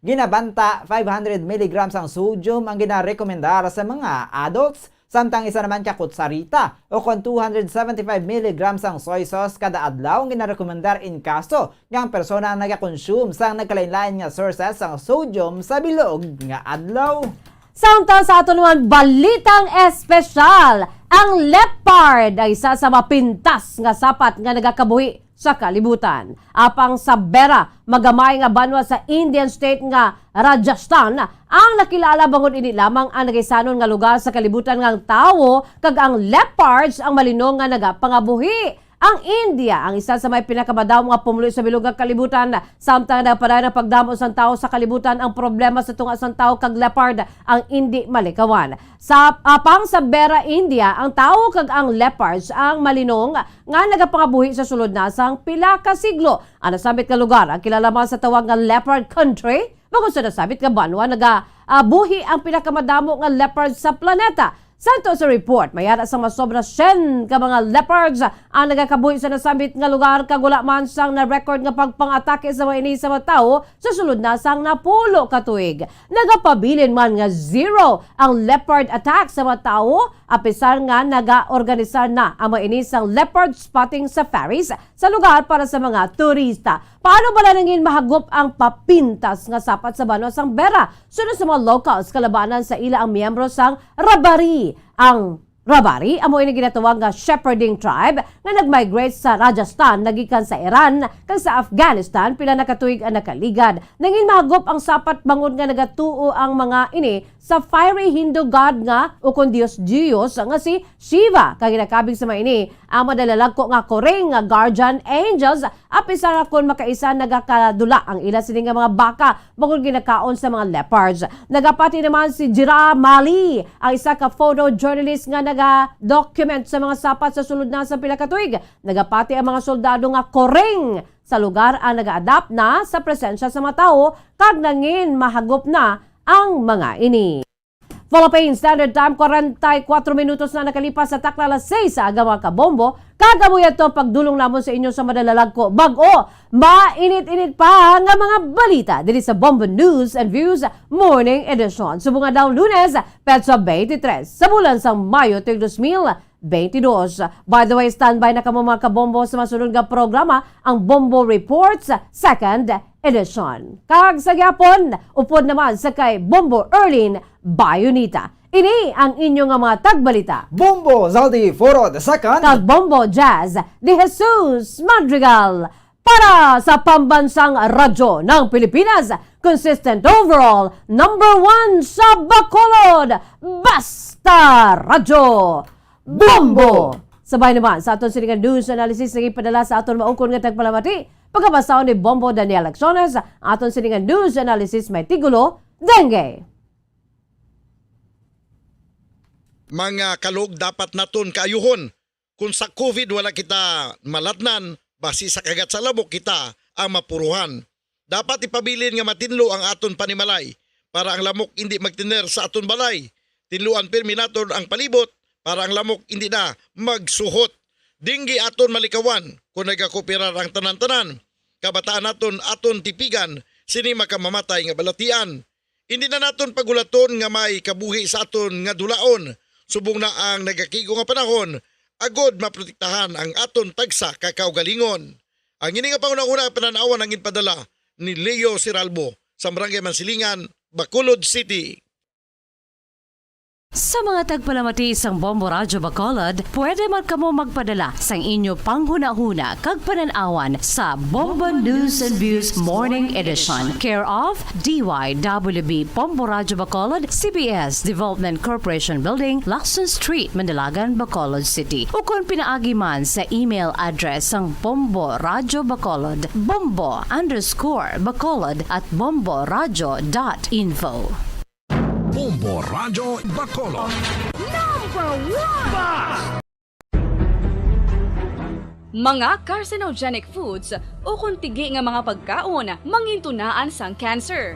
ginabanta 500 mg ang sodium ang ginarekomendar sa mga adults. Samtang isa naman ka kutsarita o kung 275 mg ang soy sauce kada adlaw ang ginarekomendar in kaso nga ang persona ang nagakonsume sang nagkalain-lain nga sources ang sodium sa bilog nga adlaw. Samtang sa ato naman balitang espesyal, ang leopard ay isa sa mapintas nga sapat nga nagakabuhi sa kalibutan. Apang sa Bera, magamay nga banwa sa Indian state nga Rajasthan, ang nakilala bangod ini lamang ang nagaisanon nga lugar sa kalibutan nga tawo kag ang leopards ang malinong nga nagapangabuhi. Ang India ang isa sa may pinakabadaw mga pumuloy sa bilog nga kalibutan. Samtang nagpadayon ang pagdamo sang tao sa kalibutan, ang problema sa tunga sang tao kag leopard ang hindi malikawan. Sa apang sa Bera, India, ang tao kag ang leopards ang malinong nga nagapangabuhi sa sulod na sang pila ka siglo. Ang nasabit ka lugar ang kilala man sa tawag nga leopard country. Bago sa nasabit ka banwa nagabuhi ang pinakamadamo nga leopards sa planeta. Santo sa report, mayara sa masobra 10 ka mga leopards ang nagakabuhi sa nasambit nga lugar kag wala man sang na-record nga pagpang-atake sa mga ini sa mga tao sa sulod na sang napulo ka tuig. Nagapabilin man nga zero ang leopard attack sa mga tao apisar nga naga-organisar na ang mga ini sang leopard spotting safaris sa lugar para sa mga turista. Paano ba nangin mahagop ang papintas nga sapat sa banwa sang Bera? Sunod sa mga locals kalabanan sa ila ang miyembro sang Rabari. Ang Rabari, amo ini ginatawag nga shepherding tribe nga nag-migrate sa Rajasthan nagikan sa Iran kag sa Afghanistan pila nakatuig ang nakaligad. Nangin mahagop ang sapat bangod nga nagatuo ang mga ini sa fiery Hindu god nga o kun Diyos nga si Shiva. Kag ginakabig sa mga ini ang madalalag ko nga koreng nga guardian angels apisar kun makaisa nagakadula ang ila sini nga mga baka bangod ginakaon sa mga leopards. Nagapati naman si Jira Mali, ang isa ka photojournalist nga naga-document sa mga sapat sa sulod na sa pila ka tuig. Nagapati ang mga soldado nga koreng sa lugar ang naga-adapt na sa presensya sa mga tao kag nangin mahagop na ang mga ini. Philippine Standard Time, 44 minutos na nakalipas sa takla alas 6 sa aga mga kabombo. Kagabuya to pagdulong namon sa inyo sa madalalag ko. Bag-o, mainit-init pa nga mga balita dito sa Bombo News and Views Morning Edition. Subunga daw Lunes, Petsa 23, sa bulan sa Mayo, 2022. By the way, standby na kamo mga kabombo sa masunod nga programa, ang Bombo Reports, 2nd edition. Kag sa gyapon, upod naman sa kay Bombo Erlin Bayonita. Ini ang inyong mga tagbalita. Bombo Zaldi Foro II. Kag Bombo Jazz de Jesus Madrigal. Para sa pambansang radyo ng Pilipinas, consistent overall, #1 sa Bacolod, Basta Radyo, Bombo! Sabay naman sa aton siningan news analysis na ipadala sa aton maukon nga tagpalamati, pagkabasaon ni Bombo Daniel Acciones, aton siningan news analysis may tigulo, Dengue. Mga kalog dapat naton kaayuhon. Kung sa COVID wala kita malatnan, basi sa kagat sa labok kita ang mapuruhan. Dapat ipabilin nga matinlo ang aton panimalay para ang lamok hindi magtiner sa aton balay. Tinluan pirmi naton ang palibot para ang lamok hindi na magsuhot. Dinggi aton malikawan kung nagakopirar ang tanan-tanan. Kabataan naton aton tipigan, sini makamamatay nga balatian. Hindi na naton pagulaton nga may kabuhi sa aton nga dulaon. Subong na ang nagakigo nga panahon, agod maprotektahan ang aton tagsa kakaugalingon. Ang ini nga pangunang-una pananawan ang inpadala ni Leo Siralbo sa Barangay Mansilingan, Bacolod City. Sa mga tagpalamati isang Bombo Radyo Bacolod, pwede man kamo magpadala sang inyo panghuna-huna kag pananawan sa Bombo News and Views Morning Edition. Care of DYWB Bombo Radyo Bacolod, CBS Development Corporation Building, Lacson Street, Mandalagan, Bacolod City. O kung pinaagi man sa email address ang Bombo Radyo Bacolod, bombo_bacolod@bomboradyo.info. Bombo Radyo Bacolod. Mga carcinogenic foods o kuntigi nga mga pagkaon mangintunaan sang cancer.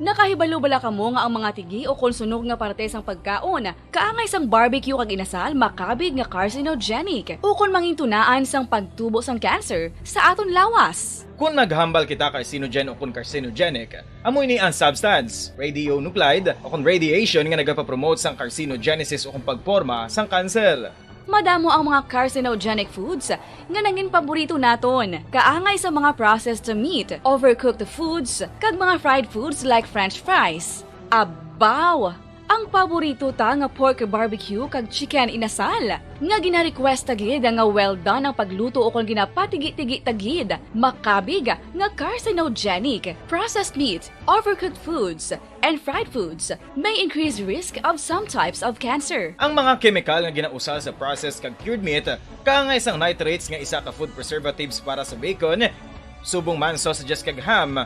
Nakahibalo bala kamo nga ang mga tigi o konsunog nga parte sang pagkaon kaangay sang barbecue kag inasal makabig nga carcinogenic o kon mangintunaan sang pagtubo sang cancer sa aton lawas. Kung maghambal kita carcinogen o kung carcinogenic, amo ini ang substance, radionuclide o kung radiation nga nagapapromote sang carcinogenesis o kung pagporma sang cancer. Madamo ang mga carcinogenic foods nga nangin paborito naton. Kaangay sa mga processed meat, overcooked foods, kag mga fried foods like french fries. Abaw! Ang paborito ta nga pork barbecue kag chicken inasal. Nga gina-request tagid nga well done ang pagluto o kung ginapatigi-tigi tagid. Makabig nga carcinogenic, processed meat, overcooked foods, and fried foods may increase risk of some types of cancer. Ang mga chemical nga ginausal sa processed kag cured meat, kaangay sang nitrates nga isa ka food preservatives para sa bacon, subong man sausages kag ham,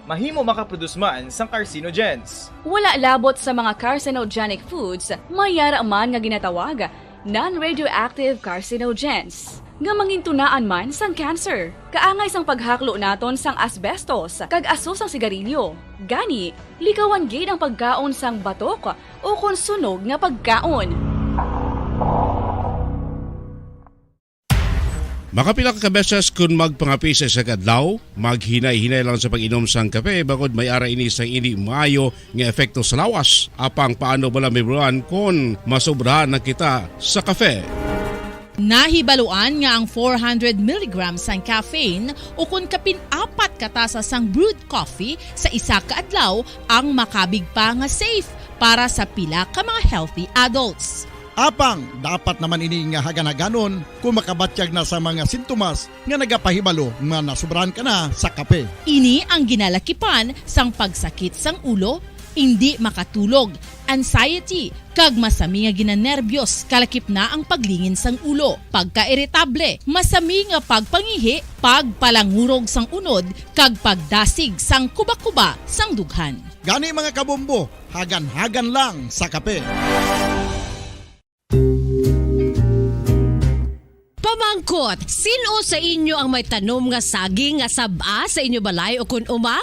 mahimo makaproduce man sang carcinogens. Wala labot sa mga carcinogenic foods, mayara man nga ginatawag non-radioactive carcinogens nga mangintunaan man sang cancer. Kaangay sang paghaklo naton sang asbestos kag aso sang sigarilyo. Gani, likawan gid ang pagkaon sang batok o konsunog nga pagkaon. Makapila ka beses kung magpangapisa sa kadlaw, maghinay-hinay lang sa pag-inom sang kape bakod may ara ini sang hindi maayo nga epekto sa lawas. Apang paano bala may buruan kung masobrahan na kita sa kape. Nahibaluan nga ang 400 mg sang caffeine o kung kapin-4 katasa sang brewed coffee sa isa ka adlaw ang makabig pa nga safe para sa pila ka mga healthy adults. Apang, dapat naman ini nga haganaganon kung makabatyag na sa mga sintomas nga nagapahibalo nga nasubrahan ka na sa kape. Ini ang ginalakipan sang pagsakit sang ulo, hindi makatulog, anxiety, kag masami nga ginanerbiyos kalakip na ang paglingin sang ulo, pagka-iritable, masami nga pagpangihi, pagpalangurog sang unod, kag pagdasig sang kuba-kuba sang dughan. Gani mga kabombo, hagan-hagan lang sa kape. Singkot, sino sa inyo ang may tanom nga saging nga sab-a sa inyo balay o kun uma?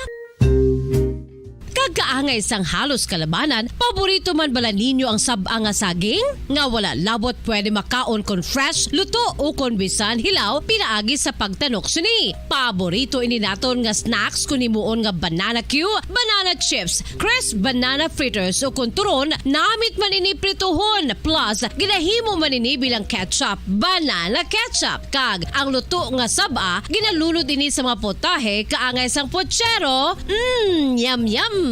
Kagkaangay sang halos kalabanan, paborito man bala ninyo ang sab-a nga saging? Nga wala labot pwede makaon kon fresh, luto o kon bisan hilaw pinaagi sa pagtanok sini. Paborito ini naton nga snacks kun himuon nga banana Q, banana chips, crisp banana fritters o kun turon, namit man ini prituhon plus ginahimo man ini bilang ketchup, banana ketchup. Kag ang luto nga sab-a ginalunod ini sa mga potahe kaangay sang pochero. Yum yum.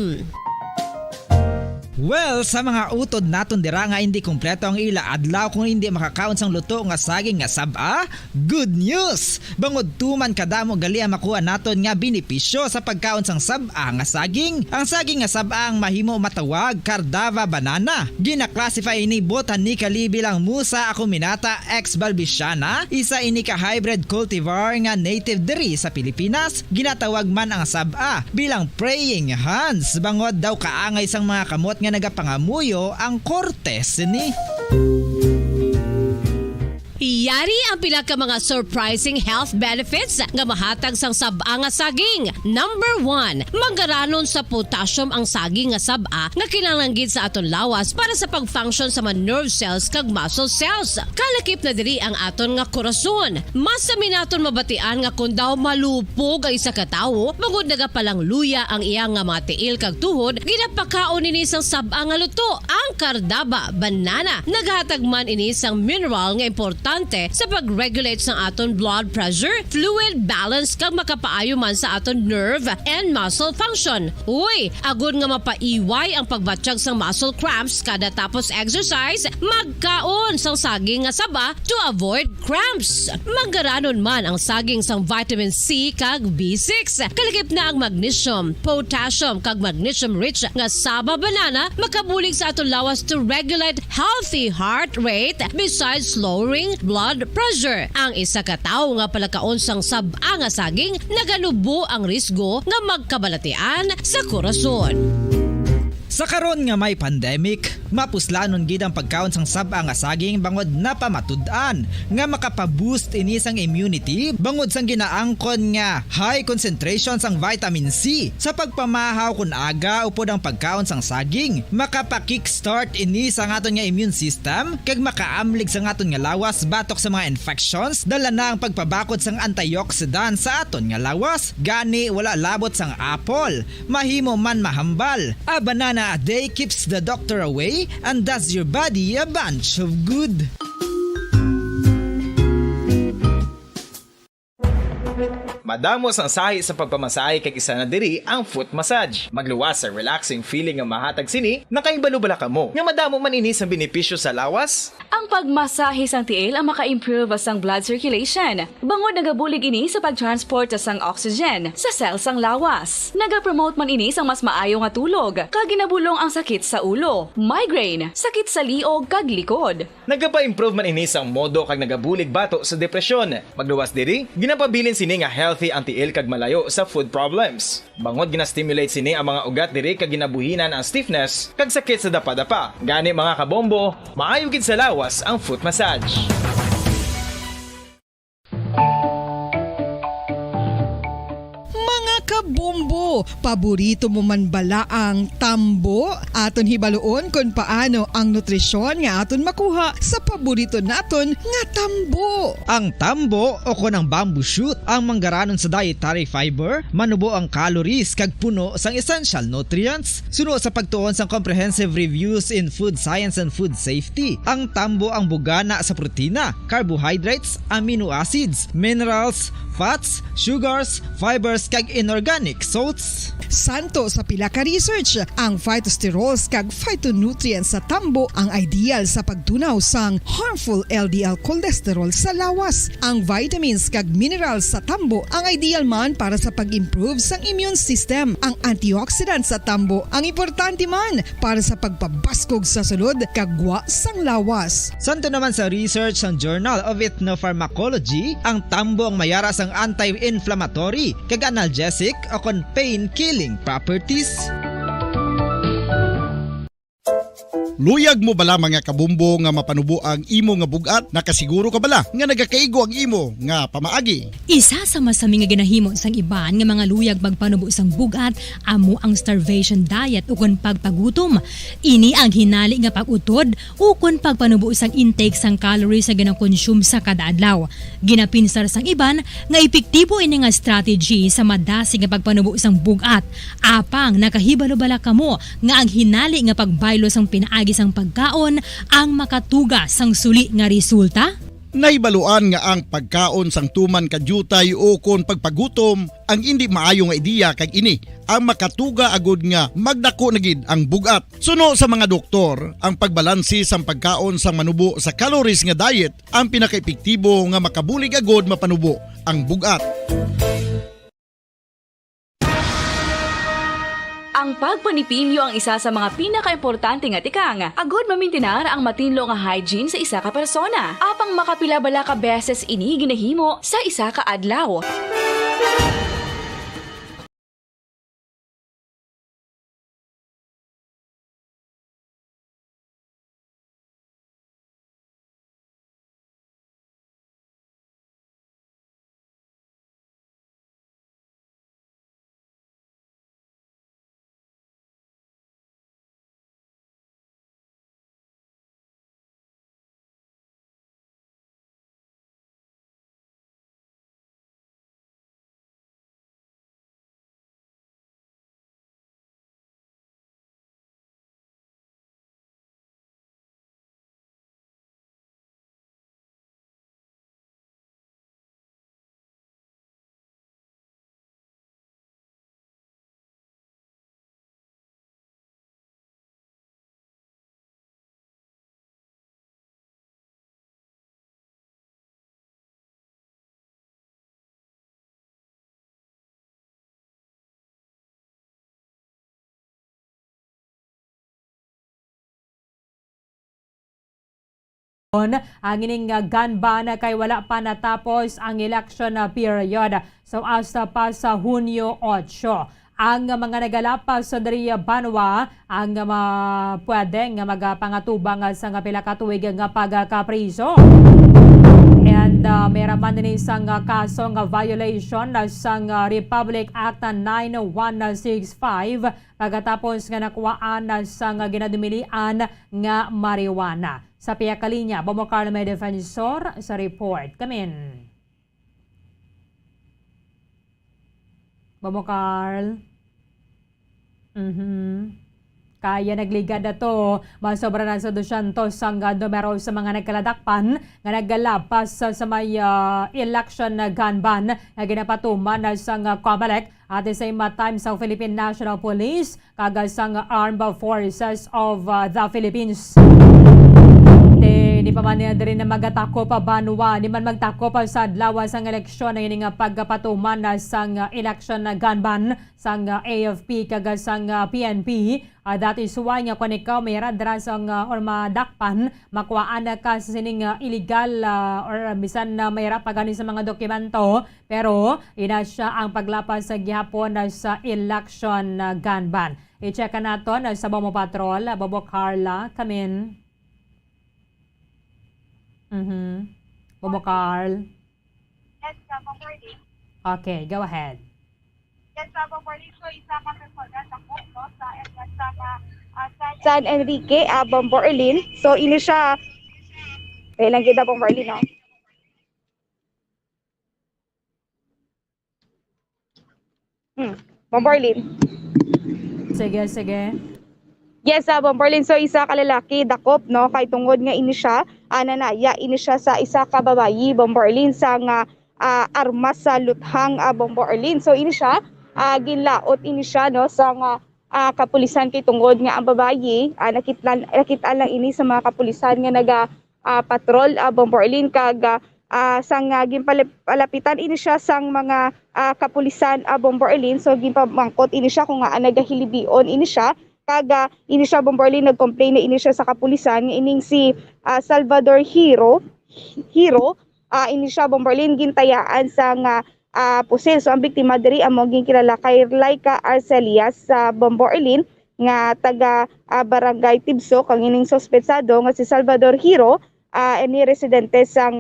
Well, sa mga utod naton dira nga hindi kumpleto ang ila adlaw kung hindi makakaon sang luto nga saging nga sab-a, good news! Bangod tuman kadamo gali ang makuha naton nga benepisyo sa pagkaon sang sab-a nga saging. Ang saging nga sab-a ang mahimo matawag Cardava banana. Gina-classify ini botanically bilang Musa acuminata ex balbisiana, isa ini ka hybrid cultivar nga native diri sa Pilipinas. Ginatawag man ang sab-a bilang praying hands. Bangod daw kaangay sang mga kamot nga nagapangamuyo ang kortes ni. Yari ang pila ka mga surprising health benefits nga mahatag sang sab-a nga saging. Number 1, manggaranon sa potassium ang saging nga sab-a nga kinahanglan gid sa aton lawas para sa pag-function sa mga nerve cells kag muscle cells. Kalakip na diri ang aton nga korason. Mas sa minaton mabatian nga kun daw malupog ang isa ka tawo, bangod nagapalang luya ang iyang nga mga tiil kag tuhod, ginapakaon ini sang sab-a nga luto, ang Cardava banana. Naghatag man ini sang mineral nga importante sa pag-regulate sa aton blood pressure, fluid balance kag makapaayo man sa aton nerve and muscle function. Uy, agud nga mapaiway ang pagbatsyag sang muscle cramps kada tapos exercise, magkaon sang saging nga saba to avoid cramps. Manggaranon man ang saging sang vitamin C kag B6. Kalakip na ang magnesium, potassium kag magnesium rich nga saba banana makabulig sa aton lawas to regulate healthy heart rate besides lowering blood pressure. Ang isa ka tawo nga palakaon sang sab-a nga saging naganubo ang risgo nga magkabalatian sa korason. Sa karon nga may pandemic, mapuslanon gid ang pagkaon sang sab-a nga saging bangod napamatud-an nga makapaboost ini sang immunity bangod sang ginaangkon nga high concentration sang vitamin C. Sa pagpamahaw kun aga upod ang pagkaon sang saging, makapa-kickstart ini sa aton nga immune system kag makaamlig sa aton nga lawas batok sa mga infections, dala na ang pagpabakod sang antioxidant sa aton nga lawas. Gani wala labot sang apple, mahimo man mahambal. A banana a day keeps the doctor away and does your body a bunch of good. Madamos ang sahi sa pagpamasahe kag isa na diri ang foot massage. Magluwas sa relaxing feeling nga mahatag sini, nakahibalo bala kamo. Nga madamo man ini sa benepisyo sa lawas. Ang pagmasahe sang tiil ang maka-improve sang blood circulation. Bangod nagabulig ini sa pag-transport sang oxygen sa cells sang lawas. Nagapromote man ini sang mas maayo nga tulog, kag ginabulong ang sakit sa ulo, migraine, sakit sa liog kag likod. Nagapa-improve man ini sang modo kag nagabulig bato sa depresyon. Magluwas diri, ginapabilin sini nga healthy ang tiil kag malayo sa food problems. Bangod gina-stimulate sini ang mga ugat diri kag ginabuhinan ang stiffness kag sakit sa dapa-dapa. Gani mga kabombo, maayo gid sa lawas ang foot massage. Kabombo, paborito mo man bala ang tambo? Aton hibaloon kung paano ang nutrisyon nga aton makuha sa paborito naton nga tambo. Ang tambo o kon ang bamboo shoot ang manggaranon sa dietary fiber, manubo ang calories kag puno sang essential nutrients. Suno sa pagtuon sang comprehensive reviews in food science and food safety, ang tambo ang bugana sa protina, carbohydrates, amino acids, minerals, fats, sugars, fibers kag inorganic salts. Santo sa pila ka research, ang phytosterols kag phytonutrients sa tambo ang ideal sa pagtunaw sang harmful LDL cholesterol sa lawas. Ang vitamins kag minerals sa tambo ang ideal man para sa pag-improve sang immune system. Ang antioxidants sa tambo ang importante man para sa pagpabaskog sa sulod kag gwa sang lawas. Santo naman sa research ng Journal of Ethnopharmacology, ang tambo ang mayara sang anti-inflammatory kag analgesic o kon pain-killing properties. Luyag mo bala mga kabumbo nga mapanubo ang imo nga bugat? Nakasiguro ka bala nga nagakaigo ang imo nga pamaagi? Isa sa masami nga ginahimo sang iban nga mga luyag magpanubo sang bugat amo ang starvation diet ukon pagpagutom. Ini ang hinali nga pag-utod ukon pagpanubo sang intake sang calories sa gina-consume sa kada adlaw. Ginapinsar sang iban nga epektibo ini nga strategy sa madasi nga pagpanubo sang bugat. Apang nakahibalo bala kamo nga ang hinali nga pagbaylo sang pinaagi sang pagkaon ang makatuga sang suli nga resulta? Naibaluan nga ang pagkaon sang tuman kadyutay o kon pagpagutom ang hindi maayo nga ideya kag ini ang makatuga agud nga magdako na gid ang bugat. Suno sa mga doktor, ang pagbalansi sang pagkaon sang manubo sa calories nga diet ang pinakaepektibo nga makabulig agud mapanubo ang bugat. Ang pagpanipilyo ang isa sa mga pinaka-importante nga tikang. Agod mamintinar ang matinlo nga hygiene sa isa ka persona. Apang makapila-bala ka beses ini ginahimo sa isa ka adlaw. Ang ining gun ban kay wala pa natapos ang election period. So hasta pa sa Hunyo 8. Ang mga nagalapas sa diri banwa ang pwedeng magapangatubang sa pila ka tuig nga pagkapriso. And meron man din isang kaso nga violation sang Republic Act 9165 pagkatapos nga nakuhaan sang ginadumilian nga marijuana. Sa piyakalinya, Bomokar may defensor sa report. Kamin. Bomokar. Kaya nagligad na to, masobra na sa 200 ang numero sa mga nagkaladakpan nga naggalapas sa may election gun ban na ginapatuman sa COMELEC at the same time sa Philippine National Police kagasang Armed Forces of the Philippines. Di pa man niya rin na magatako pa banwa, di man magtako pa sa adlaw sang eleksyon na nga pagkapatuman sang election gun ban sang AFP kagasang PNP. That is why nga kung ikaw may radrasang or madakpan, makuhaan na ka sa sining illegal or bisan na may rapagani sa mga dokumento, pero ina siya ang paglapas sa gihapon sa election gun ban. I-check nato sa Bomo Patrol, Bobo Carla, kamin. Bobo Carl. Yes, Bombarding. Okay, go ahead. Yes, Bombarding. So, isa ka persona sa Coco sa San Enrique, Bomborlin. So, ini siya, kailan kita Bomborlin, no? Bomborlin. Sige, sige. Yes, Bomborlin. So, isa ka lalaki, dakop, no? Kay tungod nga ini siya, nanaya, ini siya sa isa ka babayi, Bomborlin, sa nga armas sa luthang Bomborlin. So, ini siya, ginlaot ini siya, no? Sa nga kapulisan kay tungod nga ang babayi, nakita lang ini sa mga kapulisan nga naga-patrol Bomborlin, kag sang ginpalapitan ini siya sang mga kapulisan Bomborlin. So, ginpamangkot ini siya kung nga nagahilibion ini siya, kaga ini siya Bomborlin nag-complain na ini siya sa kapulisan nga ining si Salvador Hero ini siya Bomborlin gintayaan sa nga pusil. So ang biktima diri amo ginkilala kay Laika Arcelias sa Bomborlin nga taga Barangay Tibso kang ining suspetsado nga si Salvador Hiro ni residente sa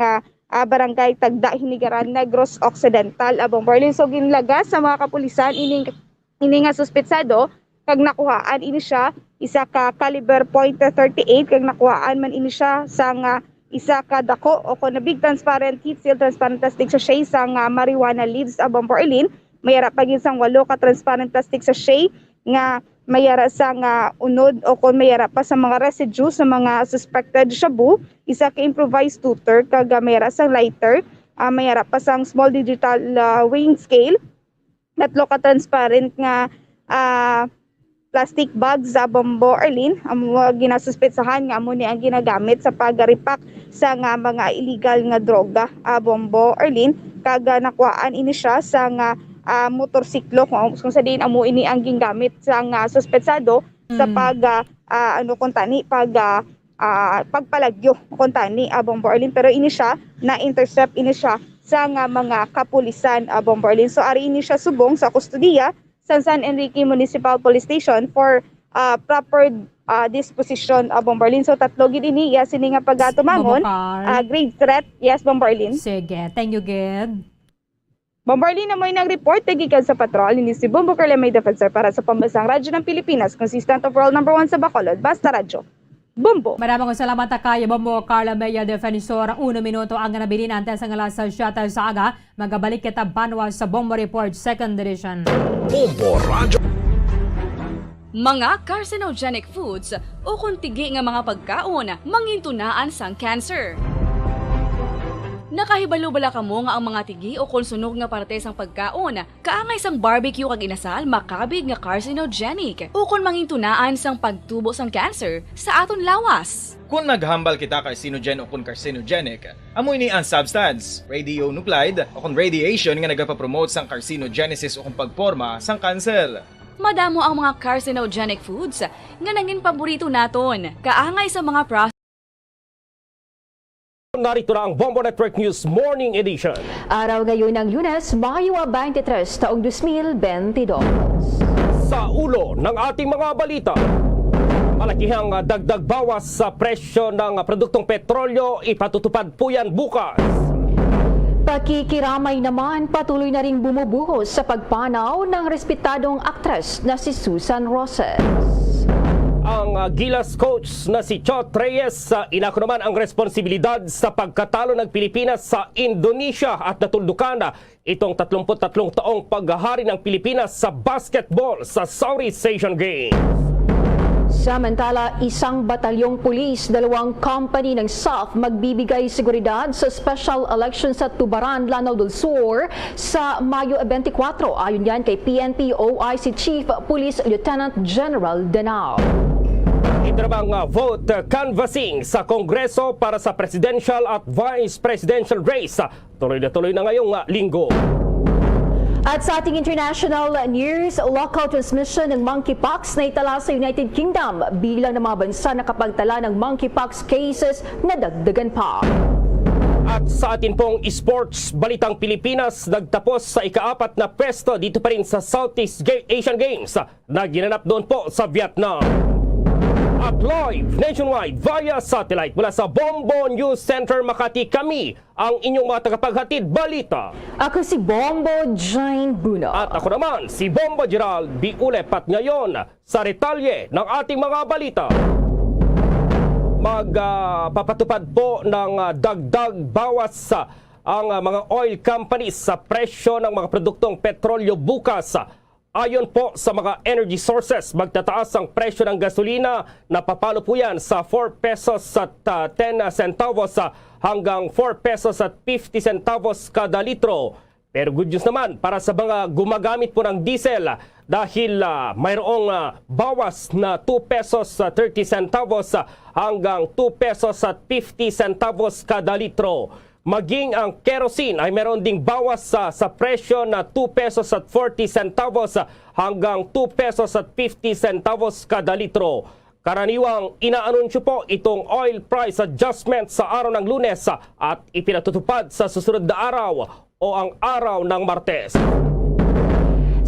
Barangay Tagda Hinigaran Negros Occidental Bomborlin. So ginlaga sa mga kapulisan ini nga suspetsado kag nakuhaan ini siya isa ka caliber .38 kag nakuhaan man ini siya sa isa ka dako o kon big transparent heat seal transparent plastic sachet sa marijuana leaves Bomborlin. Mayara pa gyud sang 8 ka transparent plastic sachet nga mayara sa unod o kung mayara pa sa mga residue sa mga suspected shabu, isa ka improvised tutor kag mayara sa lighter, mayara pa sang small digital weighing scale, 3 ka transparent nga plastic bags sa Bomborlin, amo ginasuspetsahan nga amo ni ang ginagamit sa pagaripak sa mga illegal nga droga Bomborlin kag nakuhaan ini siya sa motorsiklo kung sa din amo ini ang gingamit sa suspetsado sa pagpalagyo kuntani Bomborlin, pero ini siya na intercept ini siya sa mga kapulisan Bomborlin. So ari ini siya subong sa kustudiya sa San Enrique Municipal Police Station for proper disposition Bomborlin. So tatlo gid ini sini nga pagatumangon grave threat. Yes, Bomborlin. Sige, thank you, Ged. Bomborlin na mo'y nag-report tagikan sa patrol ni si Bombo Carlemay Defensor para sa Pambansang Radyo ng Pilipinas, consistent of world number 1 sa Bacolod, Basta Radyo. Bombo. Maraming salamat kay Bombo Carlemay Defensor. 1 minuto ang nabilin antes sa ngalas sa Shuttle Saga. Magabalik kita banwa sa Bombo Report 2nd edition. Bombo Radyo. Mga carcinogenic foods o kuntigi nga mga pagkaon mangintunaan sang cancer. Nakahibalo bala kamo nga ang mga tigi o konsunog nga parte sang pagkaon kaangay sang barbecue kag inasal makabig nga carcinogenic o kon mangintunaan sang pagtubo sang cancer sa aton lawas. Kung naghambal kita carcinogen o kung carcinogenic, amoy ni ang substance, radionuclide o kung radiation nga nagapapromote sang carcinogenesis o kung pagporma sang cancer. Madamo ang mga carcinogenic foods nga nangin paborito naton kaangay sa mga process. Narito na ang Bombo Network News Morning Edition. Araw ngayon ng Lunes, Mayo 23, taong 2022. Sa ulo ng ating mga balita, malakihang dagdag bawas sa presyo ng produktong petrolyo, ipatutupad po yan bukas. Pakikiramay naman patuloy na ring bumubuhos sa pagpanaw ng respetadong aktres na si Susan Roses. Ang Gilas coach na si Chot Reyes inako naman ang responsibilidad sa pagkatalo ng Pilipinas sa Indonesia at natuldukan itong 33 taong paghahari ng Pilipinas sa basketball sa Southeast Asian Games. Samantala, isang batalyong pulis, 2 company ng SAF magbibigay seguridad sa special election sa Tubaran, Lanao del Sur sa Mayo 24. Ayon yan kay PNP OIC Chief Police Lieutenant General Danao. Ito namang vote canvassing sa Kongreso para sa presidential at vice presidential race. Tuloy na ngayong linggo. At sa ating international news, local transmission ng monkeypox na itala sa United Kingdom. Bilang ng mga bansa na kapagtala ng monkeypox cases na dagdagan pa. At sa atin pong sports balitang Pilipinas, nagtapos sa ika-4 na pwesto dito pa rin sa Southeast Asian Games na ginanap doon po sa Vietnam. At live nationwide via satellite mula sa Bombo News Center Makati, kami ang inyong mga tagapaghatid balita. Ako si Bombo Jane Bruno. At ako naman si Bombo Gerald Biulep. At ngayon sa retalye ng ating mga balita, magpapatupad po ng dagdag bawas ang mga oil companies sa presyo ng mga produktong petrolyo bukas. Ayon po sa mga energy sources, magtataas ang presyo ng gasolina na papalo po yan sa 4 pesos at 10 centavos hanggang 4 pesos at 50 centavos kada litro. Pero good news naman para sa mga gumagamit po ng diesel dahil mayroong bawas na 2 pesos 30 centavos hanggang 2 pesos at 50 centavos kada litro. Maging ang kerosene ay meron ding bawas sa presyo na 2 pesos at 40 centavos hanggang 2 pesos at 50 centavos kada litro. Karaniwang inaanunsyo po itong oil price adjustment sa araw ng Lunes at ipinatutupad sa susunod na araw o ang araw ng Martes.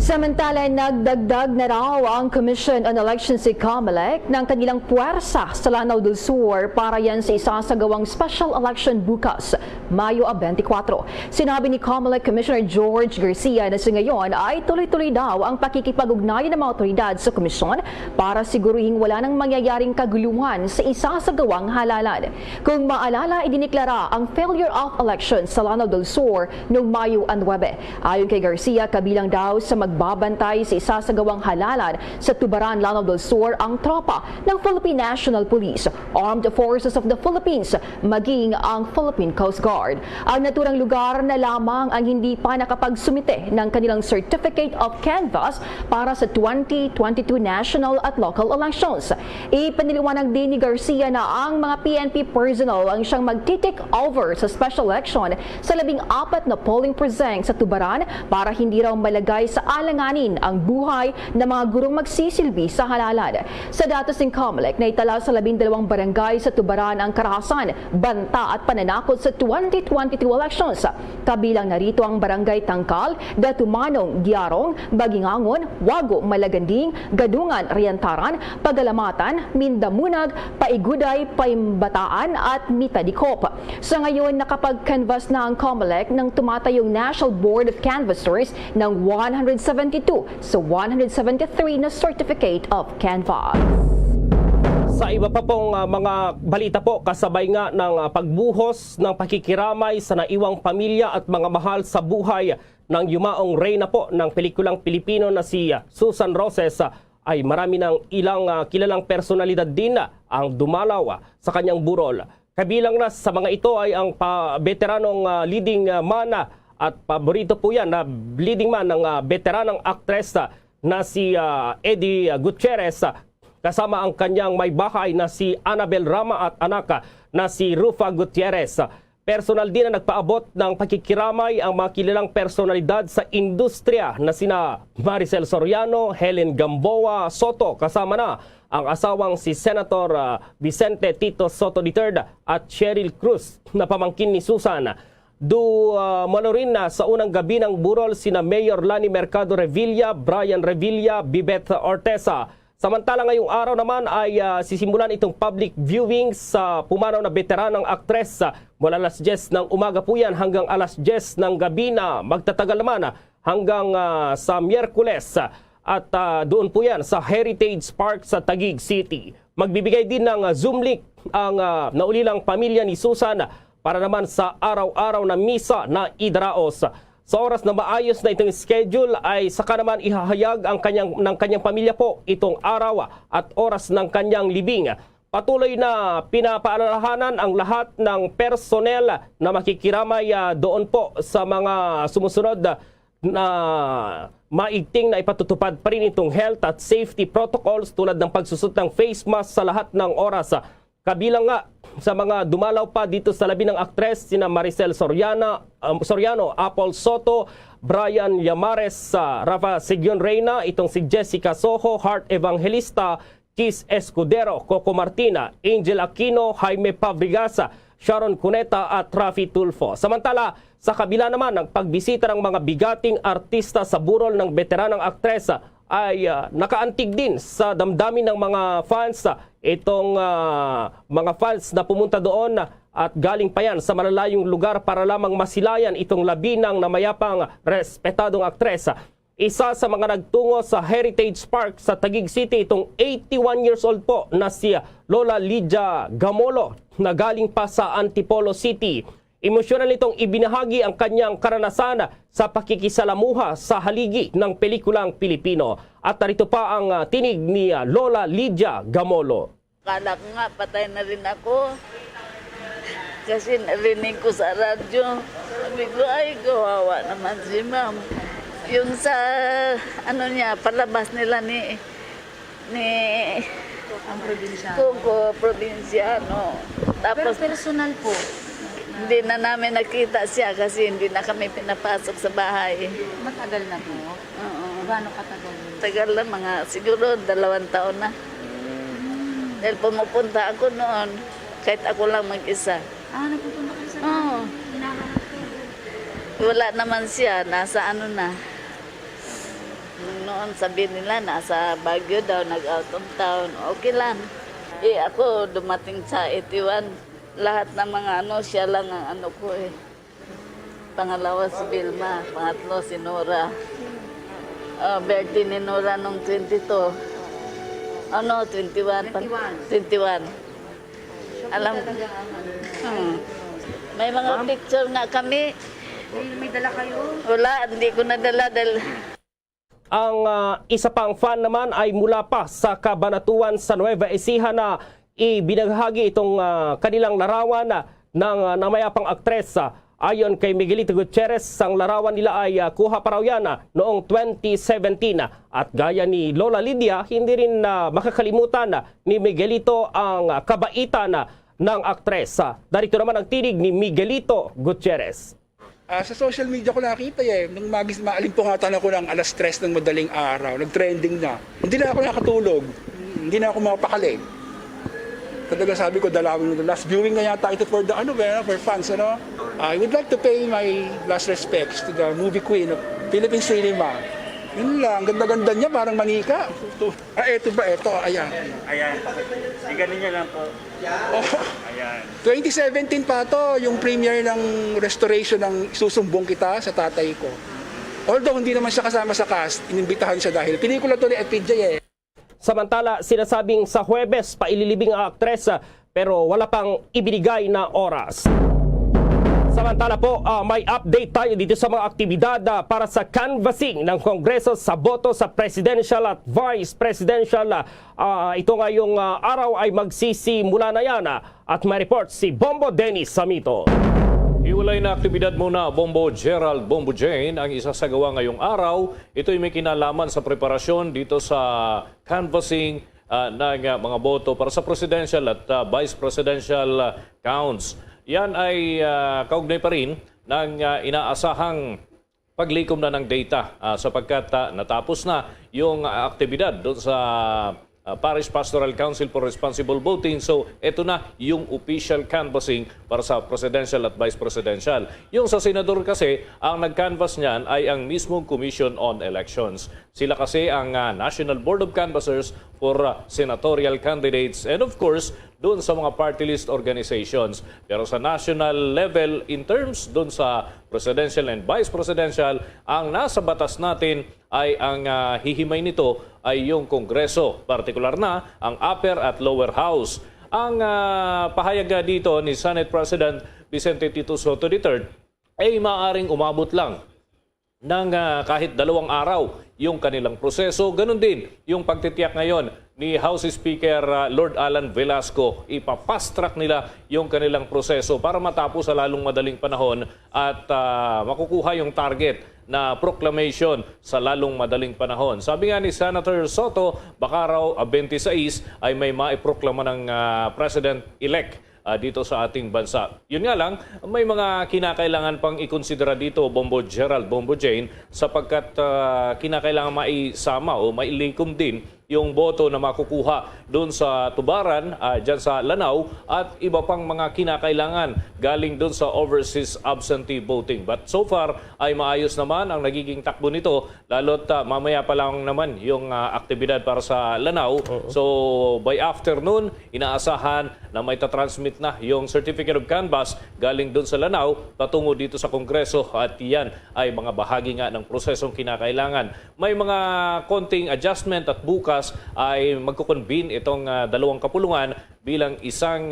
Samantala, nagdagdag na raw ang Commission on Elections si COMELEC ng kanilang puwersa sa Lanao del Sur para yan sa isasagawang special election bukas, Mayo 24. Sinabi ni COMELEC Commissioner George Garcia na sa ngayon ay tuloy-tuloy daw ang pakikipag-ugnayan ng mga otoridad sa komisyon para siguruhing wala nang mangyayaring kaguluhan sa isasagawang halalan. Kung maalala, idiniklara ang failure of election sa Lanao del Sur noong Mayo 9. Ayon kay Garcia, kabilang daw sa magbabantay sa isasagawang halalan sa Tubaran, Lanao del Sur ang tropa ng Philippine National Police, Armed Forces of the Philippines, maging ang Philippine Coast Guard. Ang naturang lugar na lamang ang hindi pa nakapagsumite ng kanilang Certificate of Canvass para sa 2022 national at local elections. Ipaniliwanag din ni Garcia na ang mga PNP personnel ang siyang magti-take over sa special election sa 14 na polling precincts sa Tubaran para hindi raw malagay sa alanganin ang buhay ng mga gurong magsisilbi sa halalan. Sa datos ng COMELEC, naitala sa 12 barangay sa Tubaran ang karahasan, banta at pananakot sa 2022 elections. Kabilang narito ang Barangay Tangkal, Datumanong, Giarong, Bagingangon, Wago, Malaganding, Gadungan, Riantaran, Pagalamatan, Mindamunag, Paiguday, Paimbataan at Mitadikop. Sa ngayon, nakapag-canvass na ang COMELEC ng tumatayong National Board of Canvassers ng 172 sa 173 na Certificate of Canvass. Sa iba pa pong mga balita po, kasabay nga ng pagbuhos ng pakikiramay sa naiwang pamilya at mga mahal sa buhay ng yumaong reyna po ng pelikulang Pilipino na si Susan Roses, ay marami ng ilang kilalang personalidad din ang dumalaw sa kanyang burol. Kabilang na sa mga ito ay ang veteranong leading man at paborito po yan na leading man ng veteranang actress na si Eddie Gutierrez, kasama ang kanyang may bahay na si Annabel Rama at anak na si Rufa Gutierrez. Personal din na nagpaabot ng pakikiramay ang mga kilalang personalidad sa industriya na sina Maricel Soriano, Helen Gamboa Soto, kasama na ang asawang si Senator Vicente Tito Soto III at Cheryl Cruz na pamangkin ni Susan. Dumalo rin na sa unang gabi ng burol sina Mayor Lani Mercado Revilla, Brian Revilla, Bibeth Ortesa. Samantala ngayong araw naman ay sisimulan itong public viewing sa pumanaw na veteranang aktres mula alas 10 ng umaga po yan hanggang alas 10 ng gabi na magtatagal naman hanggang sa Miyerkules at doon po yan sa Heritage Park sa Taguig City. Magbibigay din ng Zoom link ang naulilang pamilya ni Susan para naman sa araw-araw na misa na idaraos. Sa oras na maayos na itong schedule ay saka naman ihahayag ang kanyang pamilya po itong araw at oras ng kanyang libing. Patuloy na pinapaalalahanan ang lahat ng personnel na makikiramay doon po sa mga sumusunod na maigting na ipatutupad pa rin itong health at safety protocols tulad ng pagsusot ng face mask sa lahat ng oras. Kabilang nga sa mga dumalaw pa dito sa labi ng aktres sina Maricel Soriano, Apple Soto, Brian Yamares, Rafa Seguion Reyna, itong si Jessica Soho, Heart Evangelista, Chis Escudero, Coco Martina, Angel Aquino, Jaime Pabrigasa, Sharon Cuneta at Rafi Tulfo. Samantala, sa kabila naman ng pagbisita ng mga bigating artista sa burol ng veteranang aktres ay nakaantig din sa damdamin ng mga fans itong mga fans na pumunta doon at galing pa yan sa malalayong lugar para lamang masilayan itong labinang na mayapang respetadong aktres. Isa sa mga nagtungo sa Heritage Park sa Taguig City, itong 81 years old po na si Lola Lydia Gamolo na galing pa sa Antipolo City. Emosyonal nitong ibinahagi ang kanyang karanasan sa pakikisalamuha sa haligi ng pelikulang Pilipino. At narito pa ang tinig ni Lola Lydia Gamolo. Kala ko nga patay na rin ako kasi narinig ko sa radyo. Sabi ko ay kawawa naman si ma'am. Yung sa palabas nila ni ang probinsyano. Tapos pero personal po. Hindi na namin nakita siya kasi hindi na kami pinapasok sa bahay. Matagal na po? Oo. Gaano katagal? Tagal na, siguro 2 taon na. Dahil pumupunta ako noon, kahit ako lang mag-isa. Nagpupunta kayo sa Oo. Wala naman siya, nasa na. Noon sabi nila nasa Baguio daw, nag-out of town. Okay lang. Ako dumating sa 81. Lahat ng mga siya lang ang ko eh. Pangalawa si Vilma, pangatlo si Nora. Birthday ni Nora nung 22. 21. 21. Alam ko. May mga picture nga kami. May dala kayo? Wala, hindi ko nadala dahil... Ang isa pang fan naman ay mula pa sa Cabanatuan sa Nueva Ecija na ibinaghagi itong kanilang larawan ng namayapang aktres. Ayon kay Miguelito Gutierrez, ang larawan nila ay kuha pa raw yan noong 2017. At gaya ni Lola Lydia, hindi rin makakalimutan ni Miguelito ang kabaitan ng aktres. Darito naman ang tinig ni Miguelito Gutierrez. Sa social media ko nakita nung maalimpungatan ako ng alas 3 ng madaling araw, nag-trending na. Hindi na ako nakatulog, hindi na ako mapakali. Talaga sabi ko, dalawin mo, last viewing na yata ito for the for fans, I would like to pay my last respects to the movie queen of Philippine cinema. Yun lang, ganda-ganda niya, parang manika. Eto ba, eto, ayan. Ayan, di ganun niya lang po. Ayan. 2017 pa to, yung premiere ng restoration ng Susumbong Kita sa tatay ko. Although hindi naman siya kasama sa cast, inimbitahan siya dahil pelikula to ni FPJ Samantala, sinasabing sa Huwebes paililibing ang aktres pero wala pang ibinigay na oras. Samantala po, may update tayo dito sa mga aktibidad para sa canvassing ng Kongreso sa boto sa presidential at vice presidential. Ito ngayong araw ay magsisimula na yan at may report si Bombo Dennis Samito. Hiwalay na aktibidad muna, Bombo Gerald Bombo Jane ang isasagawa ngayong araw. Ito'y may kinalaman sa preparasyon dito sa canvassing ng mga boto para sa presidential at vice presidential counts. Yan ay kaugnay pa rin ng inaasahang paglikom na ng data sapagkat natapos na yung aktibidad doon sa Parish Pastoral Council for Responsible Voting. So, ito na yung official canvassing para sa presidential at vice presidential. Yung sa senador kasi, ang nag-canvass niyan ay ang mismong Commission on Elections. Sila kasi ang National Board of Canvassers for senatorial candidates and of course, doon sa mga party list organizations. Pero sa national level, in terms doon sa presidential and vice presidential, ang nasa batas natin ay ang hihimay nito ay yung Kongreso, partikular na ang upper at lower house. Ang pahayag dito ni Senate President Vicente Tito Soto III ay maaaring umabot lang ng kahit 2 araw yung kanilang proseso. Ganon din yung pagtitiyak ngayon ni House Speaker Lord Alan Velasco. Ipapast track nila yung kanilang proseso para matapos sa lalong madaling panahon at makukuha yung target na proclamation sa lalong madaling panahon. Sabi nga ni Senator Soto, baka raw 26 ay may maiproklama ng President-elect dito sa ating bansa. Yun nga lang, may mga kinakailangan pang ikonsidera dito, Bombo Gerald, Bombo Jane, sapagkat kinakailangan maisama o mailikom din yung boto na makukuha doon sa Tubaran, dyan sa Lanao, at iba pang mga kinakailangan galing doon sa overseas absentee voting. But so far ay maayos naman ang nagiging takbo nito, lalo't mamaya pa lang naman yung aktibidad para sa Lanao. So by afternoon, inaasahan na may tatransmit na yung Certificate of Canvass galing doon sa Lanao patungo dito sa Kongreso at yan ay mga bahagi nga ng prosesong kinakailangan. May mga konting adjustment at bukas ay magkukonvene itong dalawang kapulungan bilang isang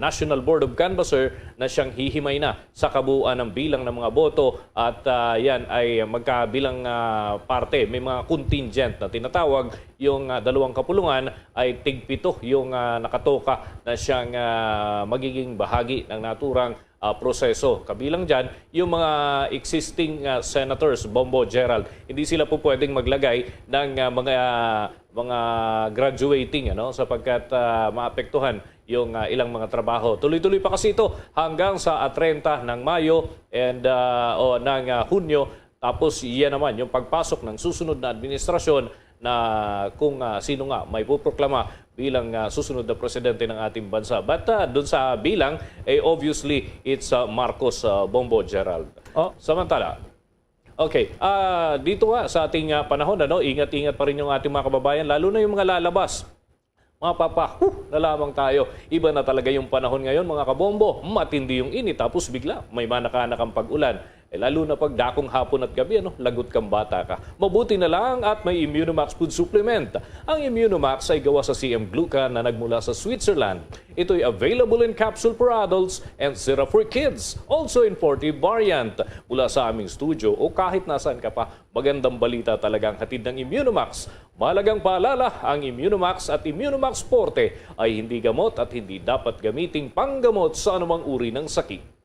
National Board of Canvasser na siyang hihimay na sa kabuuan ng bilang ng mga boto at yan ay magkabilang parte. May mga contingent na tinatawag. Yung dalawang kapulungan ay tig-7 yung nakatoka na siyang magiging bahagi ng naturang proseso. Kabilang dyan, yung mga existing senators, Bombo Gerald, hindi sila po pwedeng maglagay ng mga graduating sapagkat maapektuhan yung ilang mga trabaho. Tuloy-tuloy pa kasi ito hanggang sa 30 ng Mayo and ng Hunyo. Tapos yan naman yung pagpasok ng susunod na administrasyon na kung sino nga may puproklama bilang susunod na presidente ng ating bansa. But dun sa bilang, obviously, it's Marcos Bombo Gerald. Samantala, Okay, dito nga sa ating panahon, ingat-ingat pa rin yung ating mga kababayan, lalo na yung mga lalabas. Mga papa, na lamang tayo. Iba na talaga yung panahon ngayon, mga kabombo. Matindi yung init, tapos bigla may manakanakang pag-ulan. Lalo na pag dakong hapon at gabi, lagot kang bata ka. Mabuti na lang at may Immunomax food supplement. Ang Immunomax ay gawa sa CM Glucan na nagmula sa Switzerland. Ito ay available in capsule for adults and syrup for kids. Also in 40 variant. Mula sa aming studio o kahit nasaan ka pa, magandang balita talagang hatid ng Immunomax. Mahalagang paalala, ang Immunomax at Immunomax Forte ay hindi gamot at hindi dapat gamiting panggamot sa anumang uri ng sakit.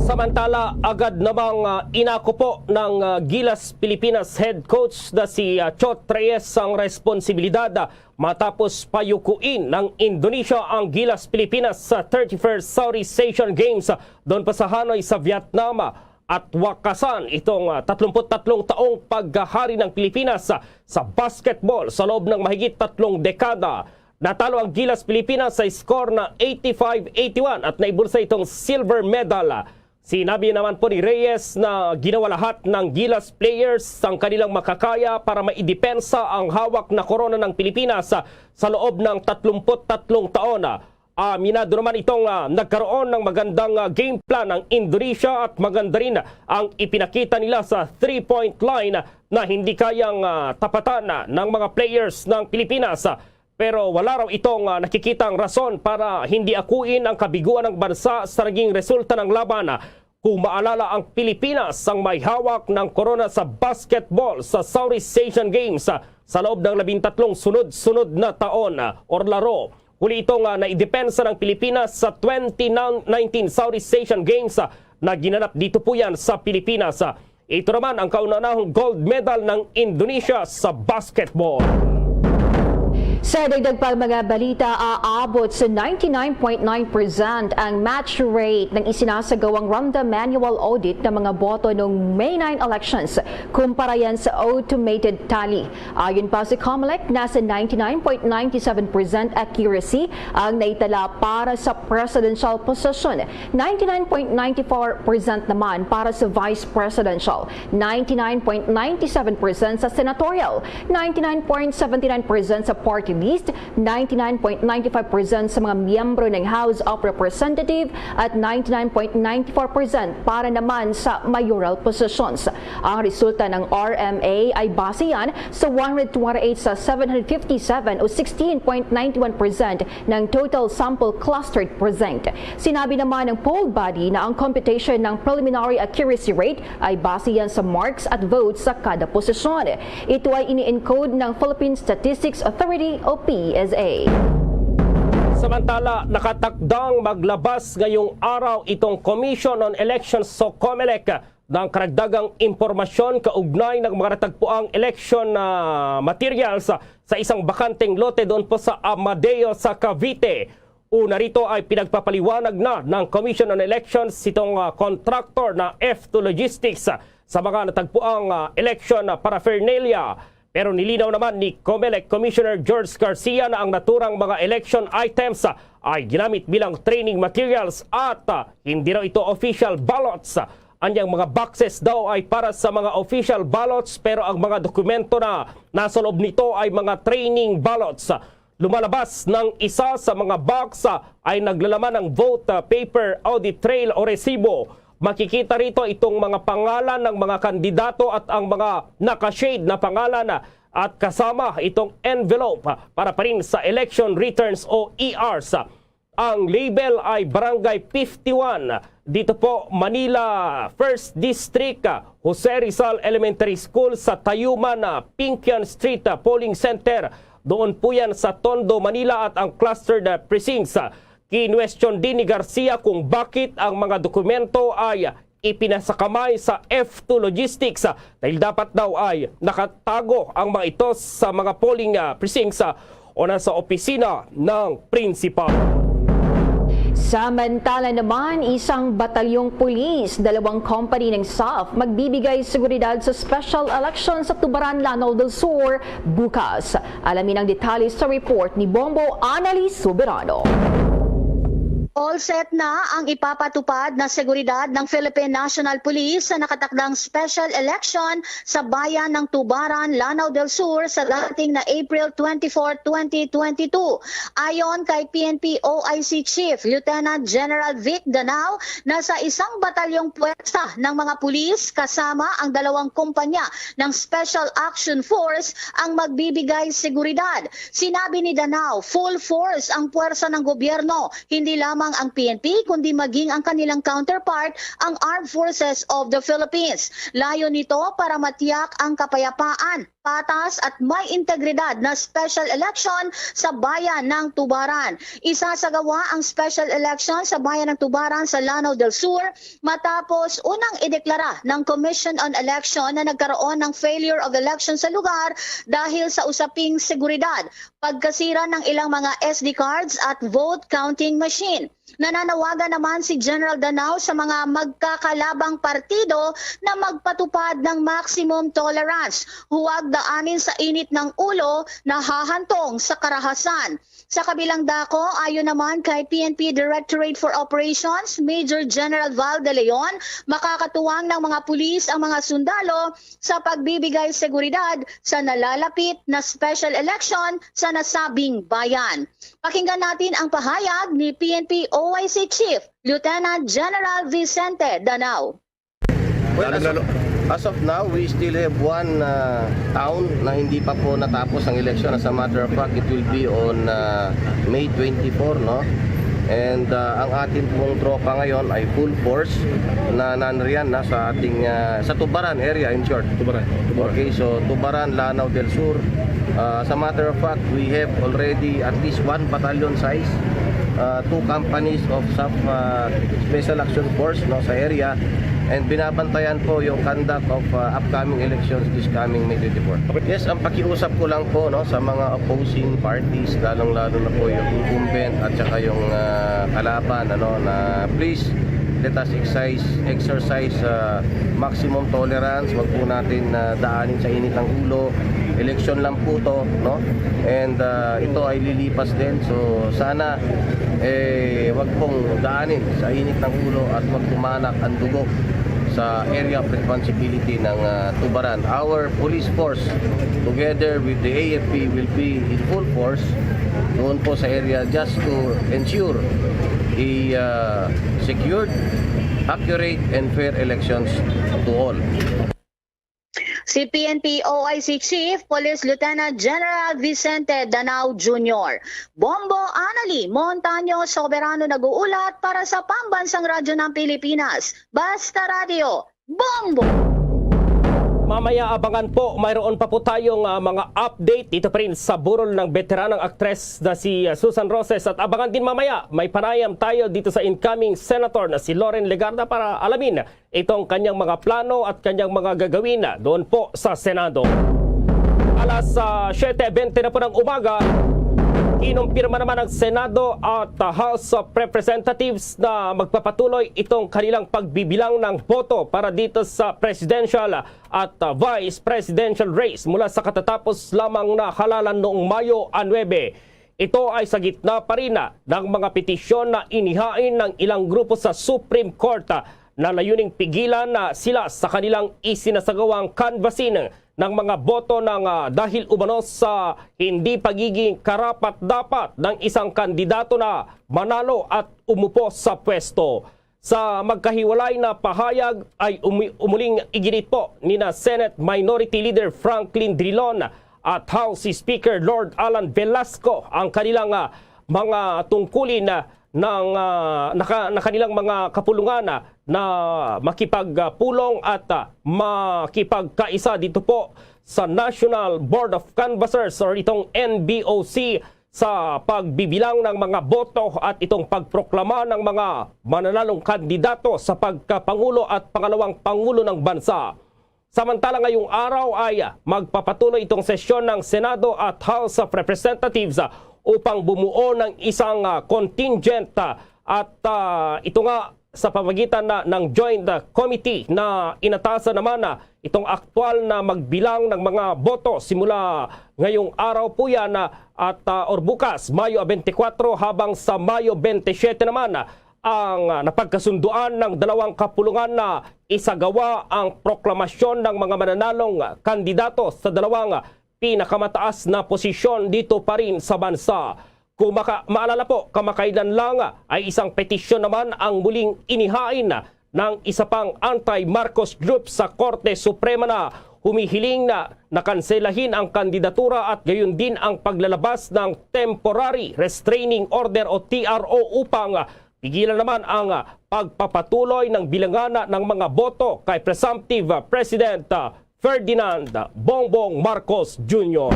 Samantala, agad namang inako po ng Gilas Pilipinas head coach na si Chot Reyes ang responsibilidad matapos payukuin ng Indonesia ang Gilas Pilipinas sa 31st Southeast Asian Games doon pa sa Hanoi sa Vietnam at wakasan itong 33 taong paghahari ng Pilipinas sa basketball sa loob ng mahigit 3 dekada. Natalo ang Gilas Pilipinas sa score na 85-81 at naibulsa itong silver medal. Sinabi naman po ni Reyes na ginawa lahat ng Gilas players ang kanilang makakaya para maidepensa ang hawak na korona ng Pilipinas sa loob ng 33 taon. Aminado naman itong nagkaroon ng magandang game plan ng Indonesia at maganda rin ang ipinakita nila sa 3-point line na hindi kayang tapatan ng mga players ng Pilipinas. Pero wala raw itong nakikitang rason para hindi akuin ang kabiguan ng bansa sa naging resulta ng laban. Kung maalala, ang Pilipinas ang may hawak ng korona sa basketball sa Southeast Asian Games sa loob ng 13 sunod-sunod na taon or laro. Huli itong naidepensa ng Pilipinas sa 2019 Southeast Asian Games na ginanap dito po yan sa Pilipinas. Ito naman ang kauna-unahang gold medal ng Indonesia sa basketball. Sa dagdag pang mga balita, aabot sa 99.9% ang match rate ng isinasagawang random manual audit ng mga boto noong May 9 elections kumpara yan sa automated tally. Ayon pa sa COMELEC, nasa 99.97% accuracy ang naitala para sa presidential position, 99.94% naman para sa vice presidential, 99.97% sa senatorial, 99.79% sa party list, 99.95% sa mga miyembro ng House of Representatives at 99.94% para naman sa mayoral positions. Ang resulta ng RMA ay base yan sa 128 sa 757 o 16.91% ng total sample clustered present. Sinabi naman ng poll body na ang computation ng preliminary accuracy rate ay base yan sa marks at votes sa kada posisyon. Ito ay ini-encode ng Philippine Statistics Authority o PSA. Samantala, nakatakdang maglabas ngayong araw itong Commission on Elections o COMELEC ng karagdagang impormasyon kaugnay ng mga natagpuang election materials sa isang bakanteng lote doon po sa Amadeo sa Cavite. Una rito ay pinagpapaliwanag na ng Commission on Elections itong contractor na F2 Logistics sa mga natagpuang election paraphernalia. Pero nilinaw naman ni COMELEC Commissioner George Garcia na ang naturang mga election items ay ginamit bilang training materials at hindi raw ito official ballots. Anyang mga boxes daw ay para sa mga official ballots pero ang mga dokumento na nasa loob nito ay mga training ballots. Lumalabas ng isa sa mga box ay naglalaman ng vote paper, audit trail o resibo. Makikita rito itong mga pangalan ng mga kandidato at ang mga nakashade na pangalan at kasama itong envelope para pa rin sa election returns o ERs. Ang label ay Barangay 51. Dito po, Manila 1st District, Jose Rizal Elementary School sa Tayuman, Pinkian Street Polling Center. Doon po yan sa Tondo, Manila at ang clustered precincts. Kinwestiyon din ni Garcia kung bakit ang mga dokumento ay ipinasakamay sa F2 Logistics dahil dapat daw ay nakatago ang mga ito sa mga polling precincts o nasa opisina ng principal. Samantala naman, isang batalyong pulis, 2 company ng SAF magbibigay seguridad sa special election sa Tubaran, Lanao del Sur bukas. Alamin ang detalye sa report ni Bombo Annalise Soberano. All set na ang ipapatupad na seguridad ng Philippine National Police sa nakatakdang special election sa bayan ng Tubaran, Lanao del Sur sa dating na April 24, 2022. Ayon kay PNP OIC Chief Lieutenant General Vic Danao, nasa isang batalyong puwersa ng mga pulis kasama ang 2 kumpanya ng Special Action Force ang magbibigay seguridad. Sinabi ni Danao, full force ang puwersa ng gobyerno, hindi lamang ang PNP kundi maging ang kanilang counterpart, ang Armed Forces of the Philippines. Layo nito para matiyak ang kapayapaan, patas at may integridad na special election sa bayan ng Tubaran. Isasagawa ang special election sa bayan ng Tubaran sa Lanao del Sur matapos unang ideklara ng Commission on Election na nagkaroon ng failure of election sa lugar dahil sa usaping seguridad, pagkasira ng ilang mga SD cards at vote counting machine. Nananawagan naman si General Danao sa mga magkakalabang partido na magpatupad ng maximum tolerance. Huwag daanin sa init ng ulo na hahantong sa karahasan. Sa kabilang dako, ayon naman kay PNP Directorate for Operations, Major General Val de Leon, makakatuwang ng mga pulis ang mga sundalo sa pagbibigay seguridad sa nalalapit na special election sa nasabing bayan. Pakinggan natin ang pahayag ni PNP OIC Chief Lieutenant General Vicente Danao. Well, as of now, we still have one town na hindi pa po natapos ang election. As a matter of fact, it will be on May 24, no? And ang ating pong tropa ngayon ay full force na nanriyan na sa ating sa Tubaran area, in short. Tubaran. Okay, so Tubaran, Lanao del Sur. As a matter of fact, we have already at least 1 battalion size, 2 companies of Special Action Force, no, sa area. And binabantayan po yung conduct of upcoming elections this coming May 24. Yes, ang pakiusap ko lang po, no, sa mga opposing parties, lalong-lalo na po yung incumbent at saka yung kalaban, ano, na please let us exercise maximum tolerance. Wag po natin daanin sa init ng ulo. Election lang po to, no? And ito ay lilipas din. So sana wag pong daanin sa init ng ulo at wag tumanak ang dugo sa area of responsibility ng Tubaran. Our police force together with the AFP will be in full force doon po sa area just to ensure secured, accurate and fair elections to all. Si PNP OIC Chief Police Lieutenant General Vicente Danao Jr. Bombo Anali Montaño Soberano nag-uulat para sa Pambansang Radyo ng Pilipinas. Basta Radio, Bombo! Mamaya abangan po, mayroon pa po tayong mga update dito pa rin sa burol ng veteranang aktres na si Susan Roses. At abangan din mamaya, may panayam tayo dito sa incoming senator na si Loren Legarda para alamin itong kanyang mga plano at kanyang mga gagawin doon po sa Senado. Alas 7:20 na po ng umaga, kinumpirma naman ng Senado at House of Representatives na magpapatuloy itong kanilang pagbibilang ng boto para dito sa presidential at vice presidential race mula sa katatapos lamang na halalan noong Mayo 9. Ito ay sa gitna pa rin ng mga petisyon na inihain ng ilang grupo sa Supreme Court na layuning pigilan na sila sa kanilang isinasagawang canvassing ng mga boto ng dahil umano sa hindi pagiging karapat-dapat ng isang kandidato na manalo at umupo sa pwesto. Sa magkahiwalay na pahayag ay umuling iginit po ni na Senate Minority Leader Franklin Drilon at House Speaker Lord Alan Velasco ang kanilang mga tungkulin ng kanilang mga kapulungan na makipagpulong at makipagkaisa dito po sa National Board of Canvassers or itong NBOC sa pagbibilang ng mga boto at itong pagproklama ng mga mananalong kandidato sa pagkapangulo at pangalawang pangulo ng bansa. Samantala ngayong araw ay magpapatuloy itong sesyon ng Senado at House of Representatives upang bumuo ng isang contingent at ito nga sa pamagitan ng Joint Committee na inatasan naman itong aktwal na magbilang ng mga boto simula ngayong araw po yan at or bukas, Mayo 24 habang sa Mayo 27 naman ang napagkasunduan ng dalawang kapulungan na isagawa ang proklamasyon ng mga mananalong kandidato sa dalawang pinakamataas na posisyon dito pa rin sa bansa. Kung maalala po, kamakailan lang ay isang petisyon naman ang muling inihain ng isa pang anti-Marcos group sa Korte Suprema na humihiling na nakanselahin ang kandidatura at gayon din ang paglalabas ng Temporary Restraining Order o TRO upang pigilan naman ang pagpapatuloy ng bilangan ng mga boto kay Presumptive President Ferdinand Bongbong Marcos Jr.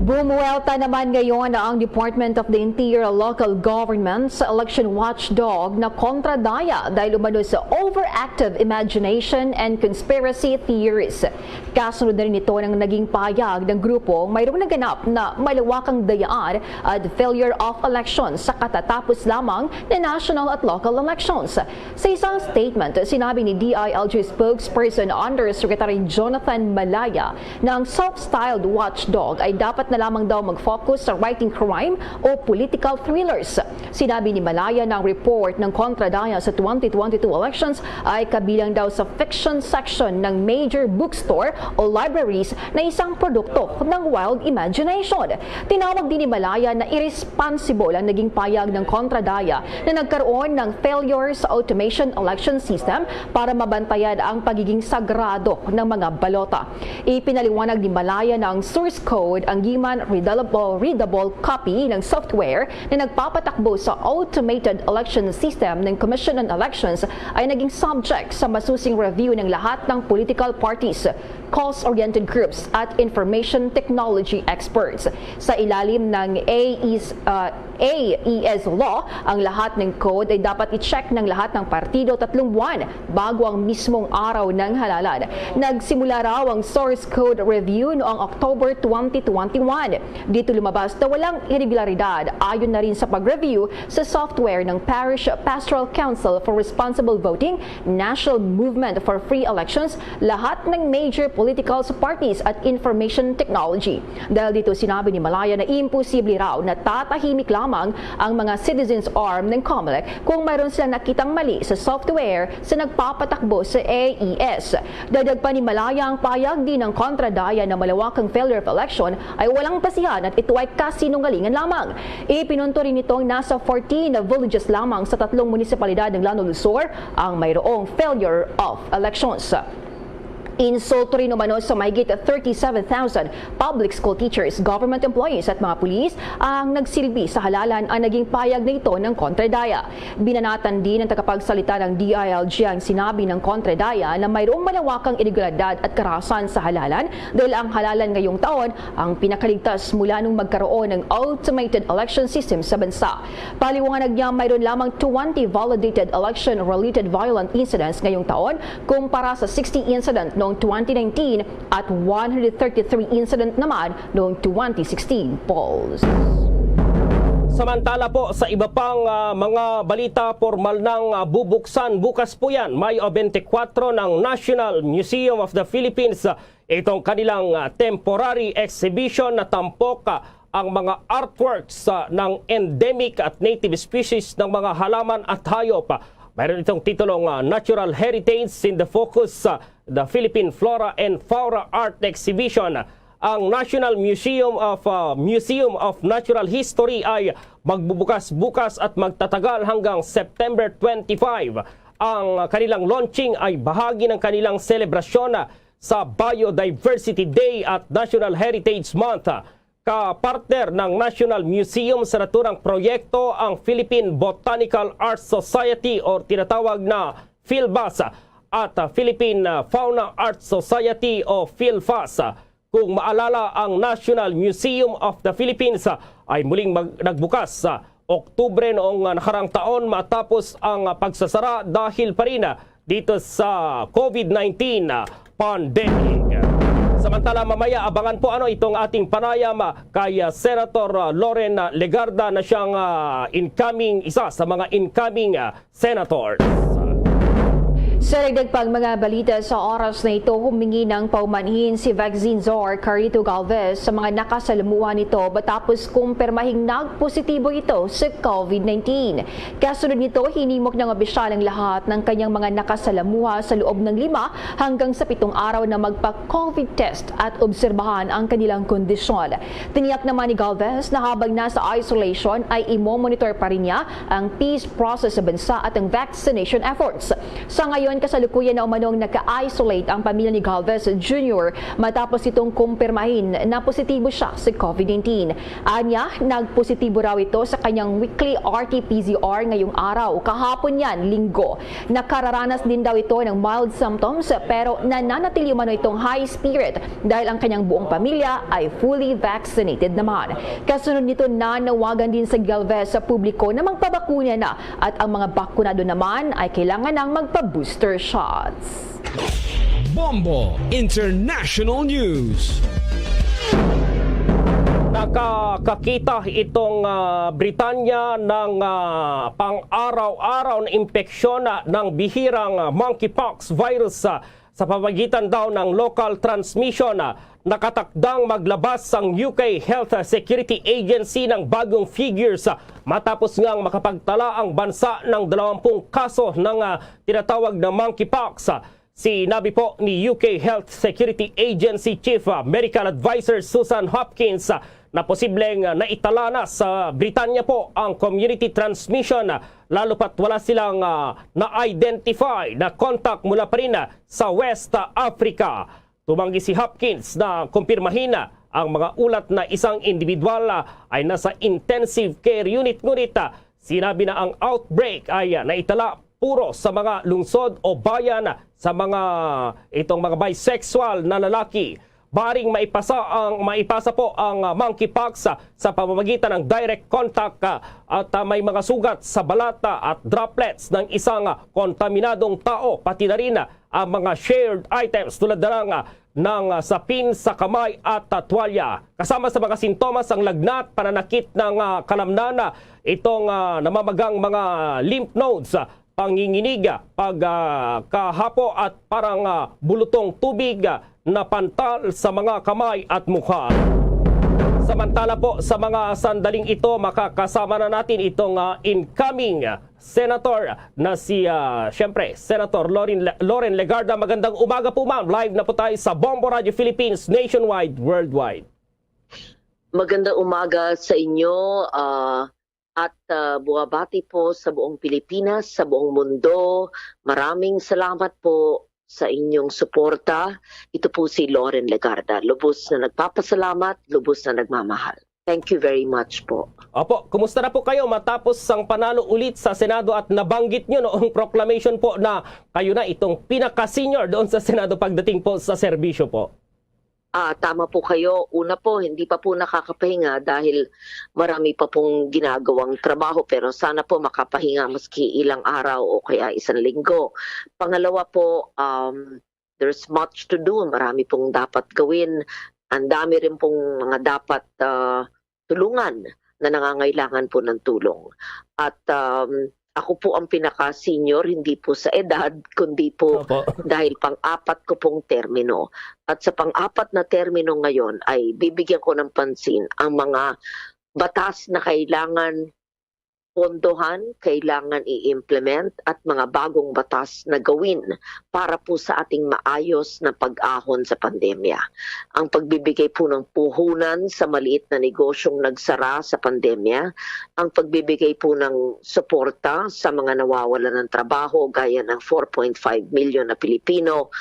Bumuelta naman ngayon ang Department of the Interior Local Government sa election watchdog na kontradaya dahil umano sa overactive imagination and conspiracy theories. Kasunod na rin ito ng naging payag ng grupo mayroong naganap na malawakang dayaan at failure of elections sa katatapos lamang na national at local elections. Sa isang statement, sinabi ni DILG spokesperson Undersecretary Jonathan Malaya na ang self-styled watchdog ay dapat na lamang daw mag-focus sa writing crime o political thrillers. Sinabi ni Malaya na ang report ng kontradaya sa 2022 elections ay kabilang daw sa fiction section ng major bookstore o libraries na isang produkto ng wild imagination. Tinawag din ni Malaya na irresponsible ang naging payag ng kontradaya na nagkaroon ng failure sa automation election system para mabantayan ang pagiging sagrado ng mga balota. Ipinaliwanag ni Malaya na ang source code ang readable copy ng software na nagpapatakbo sa automated election system ng Commission on Elections ay naging subject sa masusing review ng lahat ng political parties, cause-oriented groups at information technology experts. Sa ilalim ng AES law, ang lahat ng code ay dapat i-check ng lahat ng partido 3 buwan bago ang mismong araw ng halalan. Nagsimula raw ang source code review noong October 2021. Dito lumabas na walang irregularidad ayon na rin sa pag-review sa software ng Parish Pastoral Council for Responsible Voting, National Movement for Free Elections, lahat ng major political parties at information technology. Dahil dito sinabi ni Malaya na imposible raw na tatahimik lamang ang mga citizens arm ng COMELEC kung mayroon silang nakitang mali sa software sa nagpapatakbo sa AES. Dagdag pa ni Malaya ang payag din ng kontradaya na malawakang failure of election ay walang pasihan at ito ay kasinungalingan lamang. Ipinunto rin itong nasa 14 na villages lamang sa 3 munisipalidad ng Lanao Sur ang mayroong failure of elections. Insulto rin umano sa mahigit 37,000 public school teachers, government employees at mga pulis ang nagsilbi sa halalan ang naging payag na ito ng kontradaya. Binanatan din ng tagapagsalita ng DILG ang sinabi ng kontradaya na mayroong malawakang irregularidad at karahasan sa halalan dahil ang halalan ngayong taon ang pinakaligtas mula nung magkaroon ng automated election system sa bansa. Paliwanag niya mayroon lamang 20 validated election-related violent incidents ngayong taon kumpara sa 60 incident noong 2019 at 133 incident naman noong 2016 polls. Samantala po sa iba pang mga balita, formal nang bubuksan bukas po yan, Mayo 24 ng National Museum of the Philippines. Itong kanilang temporary exhibition na tampok ang mga artworks ng endemic at native species ng mga halaman at hayop. Mayroon itong titulong Natural Heritage in the Focus, the Philippine Flora and Fauna Art Exhibition. Ang National Museum of Natural History ay magbubukas bukas at magtatagal hanggang September 25. Ang kanilang launching ay bahagi ng kanilang selebrasyon sa Biodiversity Day at National Heritage Month. Kapartner ng National Museum sa naturang proyekto ang Philippine Botanical Arts Society o tinatawag na PhilBAS at Philippine Fauna Arts Society o PhilFAS. Kung maalala, ang National Museum of the Philippines ay muling nagbukas sa Oktubre noong nakarang taon matapos ang pagsasara dahil pa rin dito sa COVID-19 pandemic. Samantala mamaya abangan po itong ating panayam kay Senator Loren Legarda na siyang isa sa mga incoming senators. Sa dagdag pang mga balita sa oras na ito, humingi ng paumanhin si Vaccine Czar Carito Galvez sa mga nakasalamuhan nito matapos kumpirmahing nagpositibo ito sa COVID-19. Kasunod nito, hinimok ng opisyal ang lahat ng kanyang mga nakasalamuha sa loob ng 5 hanggang sa 7 araw na magpa-COVID test at obserbahan ang kanilang kondisyon. Tiniyak naman ni Galvez na habang nasa isolation ay imo-monitor pa rin niya ang peace process sa bansa at ang vaccination efforts. Sa ngayon, kasalukuyan na umanong naka-isolate ang pamilya ni Galvez Jr. matapos itong kumpirmahin na positibo siya sa COVID-19. Anya, nagpositibo raw ito sa kanyang weekly RT-PCR ngayong araw. Kahapon yan, Linggo. Nakararanas din daw ito ng mild symptoms pero nananatili umano itong high spirit dahil ang kanyang buong pamilya ay fully vaccinated naman. Kasunod nito, nanawagan din sa Galvez sa publiko na magpabakuna na at ang mga bakunado naman ay kailangan ng magpa-booster shots. Bombo International News. Nakakakita itong Britanya ng pang-araw-araw na impeksyon ng bihirang monkeypox virus sa pamamagitan daw ng local transmission. Nakatakdang maglabas ang UK Health Security Agency ng bagong figures matapos ngang makapagtala ang bansa ng 20 kaso ng tinatawag na monkeypox. Sinabi po ni UK Health Security Agency Chief Medical Advisor Susan Hopkins na posibleng naitala na sa Britanya po ang community transmission lalo pat wala silang na-identify na contact mula pa rin sa West Africa. Tumanggi si Hopkins na kumpirmahin ang mga ulat na isang individual ay nasa intensive care unit, ngunit sinabi na ang outbreak ay naitala puro sa mga lungsod o bayan sa itong mga bisexual na lalaki. Baring maipasa po ang monkeypox sa pamamagitan ng direct contact at may mga sugat sa balata at droplets ng isang kontaminadong tao, pati na rin ang mga shared items tulad ng sapin sa kamay at tuwalya. Kasama sa mga sintomas ang lagnat, pananakit ng kalamnan, itong namamagang mga lymph nodes, panginginig, pagkahapo at parang bulutong tubig na pantal sa mga kamay at mukha. Samantala po sa mga sandaling ito, makakasama na natin itong incoming senator na si syempre Senator Loren Legarda. Magandang umaga po ma'am. Live na po tayo sa Bombo Radio Philippines, nationwide, worldwide. Magandang umaga sa inyo at buwabati po sa buong Pilipinas, sa buong mundo. Maraming salamat po sa inyong suporta. Ito po si Loren Legarda. Lubos na nagpapasalamat, lubos na nagmamahal. Thank you very much po. Opo, kumusta na po kayo matapos ang panalo ulit sa Senado at nabanggit nyo noong proclamation po na kayo na itong pinaka-senior doon sa Senado pagdating po sa serbisyo po? Tama po kayo. Una po, hindi pa po nakakapahinga dahil marami pa pong ginagawang trabaho pero sana po makapahinga maski ilang araw o kaya isang linggo. Pangalawa po, there's much to do. Marami pong dapat gawin. Ang dami rin pong mga dapat tulungan na nangangailangan po ng tulong. At ako po ang pinaka-senior, hindi po sa edad, kundi po dahil pang-apat ko pong termino. At sa pang-apat na termino ngayon ay bibigyan ko ng pansin ang mga batas na kailangan pondohan, kailangan i-implement at mga bagong batas na gawin para po sa ating maayos na pag-ahon sa pandemya. Ang pagbibigay po ng puhunan sa maliit na negosyong nagsara sa pandemya, ang pagbibigay po ng suporta sa mga nawawalan ng trabaho gaya ng 4.5 million na Pilipino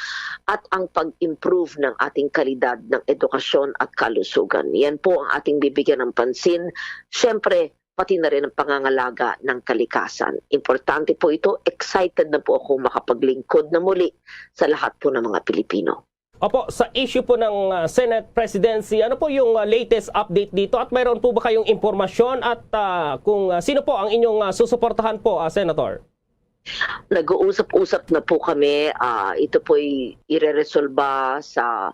at ang pag-improve ng ating kalidad ng edukasyon at kalusugan. Yan po ang ating bibigyan ng pansin. Siyempre, pati na rin ang pangangalaga ng kalikasan. Importante po ito. Excited na po ako makapaglingkod na muli sa lahat po ng mga Pilipino. Opo, sa issue po ng Senate presidency, ano po yung latest update dito? At mayroon po ba kayong impormasyon at kung sino po ang inyong susuportahan po, Senator? Nag-uusap-usap na po kami. Ito po'y ireresolba sa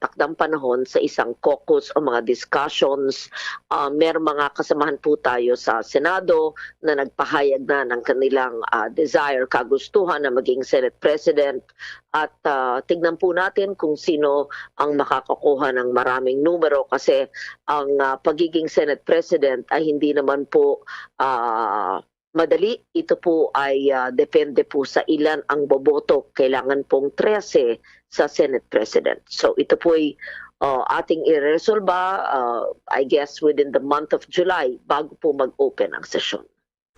takdang panahon sa isang caucus o mga discussions. Merong mga kasamahan po tayo sa Senado na nagpahayag na ng kanilang desire, kagustuhan na maging Senate President. At tignan po natin kung sino ang makakakuha ng maraming numero kasi ang pagiging Senate President ay hindi naman po madali. Ito po ay depende po sa ilan ang boboto. Kailangan pong 13 sa Senate President. So ito po ay ating iresolba, I guess, within the month of July bago po mag-open ang sesyon.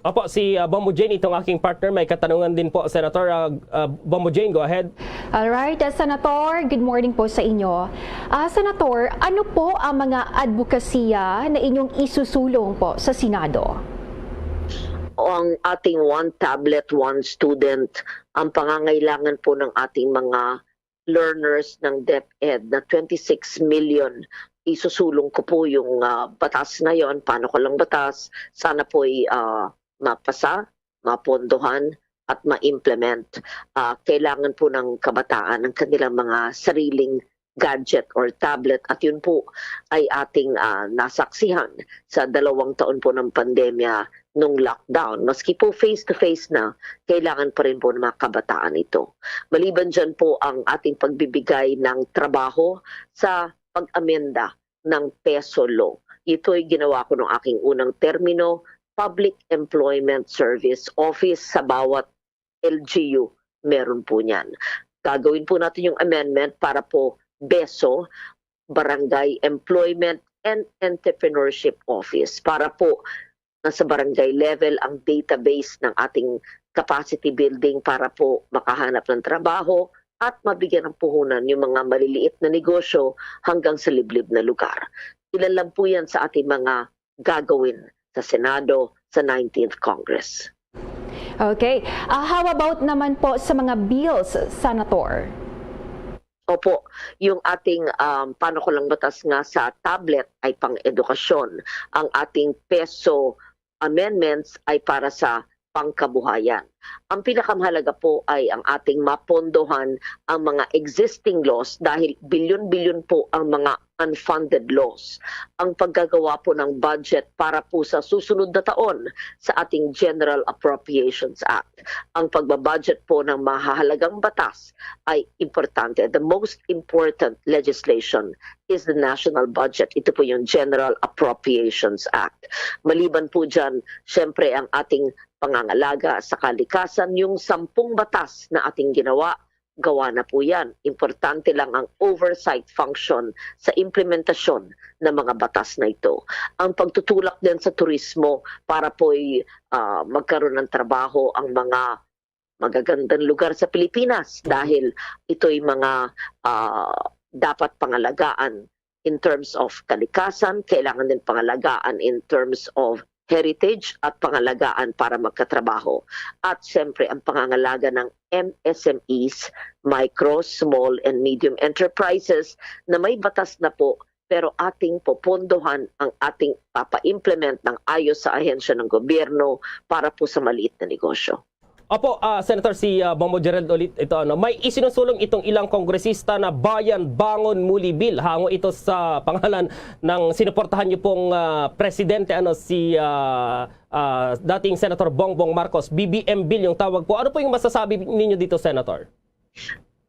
Opo, si Bombo Jane, itong aking partner, may katanungan din po, Senator. Bombo Jane, go ahead. Alright, Senator, good morning po sa inyo. Senator, ano po ang mga advokasya na inyong isusulong po sa Senado? Ang ating one tablet, one student, ang pangangailangan po ng ating mga learners ng DepEd na 26 million. Isusulong ko po yung batas na yon. Paano ko lang batas? Sana po'y mapasa, mapondohan, at ma-implement. Kailangan po ng kabataan ng kanilang mga sariling gadget or tablet at yun po ay ating nasaksihan sa 2 taon po ng pandemya nung lockdown. Maski po face-to-face na, kailangan pa rin po ng mga kabataan ito. Maliban dyan po ang ating pagbibigay ng trabaho sa pag-amenda ng PESO law. Ito ay ginawa ko ng aking unang termino, Public Employment Service Office sa bawat LGU. Meron po niyan. Gagawin po natin yung amendment para po BESO, Barangay Employment and Entrepreneurship Office, para po nasa barangay level ang database ng ating capacity building para po makahanap ng trabaho at mabigyan ng puhunan yung mga maliliit na negosyo hanggang sa liblib na lugar. Ilan lang po yan sa ating mga gagawin sa Senado sa 19th Congress. Okay. How about naman po sa mga bills, Senator? Opo, yung ating paano ko lang batas nga sa tablet ay pang-edukasyon. Ang ating PESO amendments ay para sa pangkabuhayan. Ang pinakamahalaga po ay ang ating mapondohan ang mga existing laws dahil bilyon-bilyon po ang mga unfunded laws. Ang paggagawa po ng budget para po sa susunod na taon sa ating General Appropriations Act. Ang pagbabudget po ng mahahalagang batas ay importante. The most important legislation is the national budget. Ito po yung General Appropriations Act. Maliban po dyan, syempre ang ating pangangalaga sa kalikasan, yung 10 batas na ating ginawa, gawa na po yan. Importante lang ang oversight function sa implementasyon ng mga batas na ito. Ang pagtutulak din sa turismo para po'y magkaroon ng trabaho ang mga magagandang lugar sa Pilipinas dahil ito'y mga dapat pangalagaan in terms of kalikasan, kailangan din pangalagaan in terms of heritage at pangalagaan para magkatrabaho. At siyempre ang pangangalaga ng MSMEs, micro, small and medium enterprises na may batas na po pero ating popondohan ang ating papa-implement ng ayos sa ahensya ng gobyerno para po sa maliit na negosyo. Opo, Senator, si Bombo Gerald ulit ito. May isinusulong itong ilang kongresista na Bayan Bangon Muli Bill. Hango ito sa pangalan ng sinuportahan niyo pong presidente, si dating Senator Bongbong Marcos. BBM Bill yung tawag po. Ano po yung masasabi ninyo dito, Senator?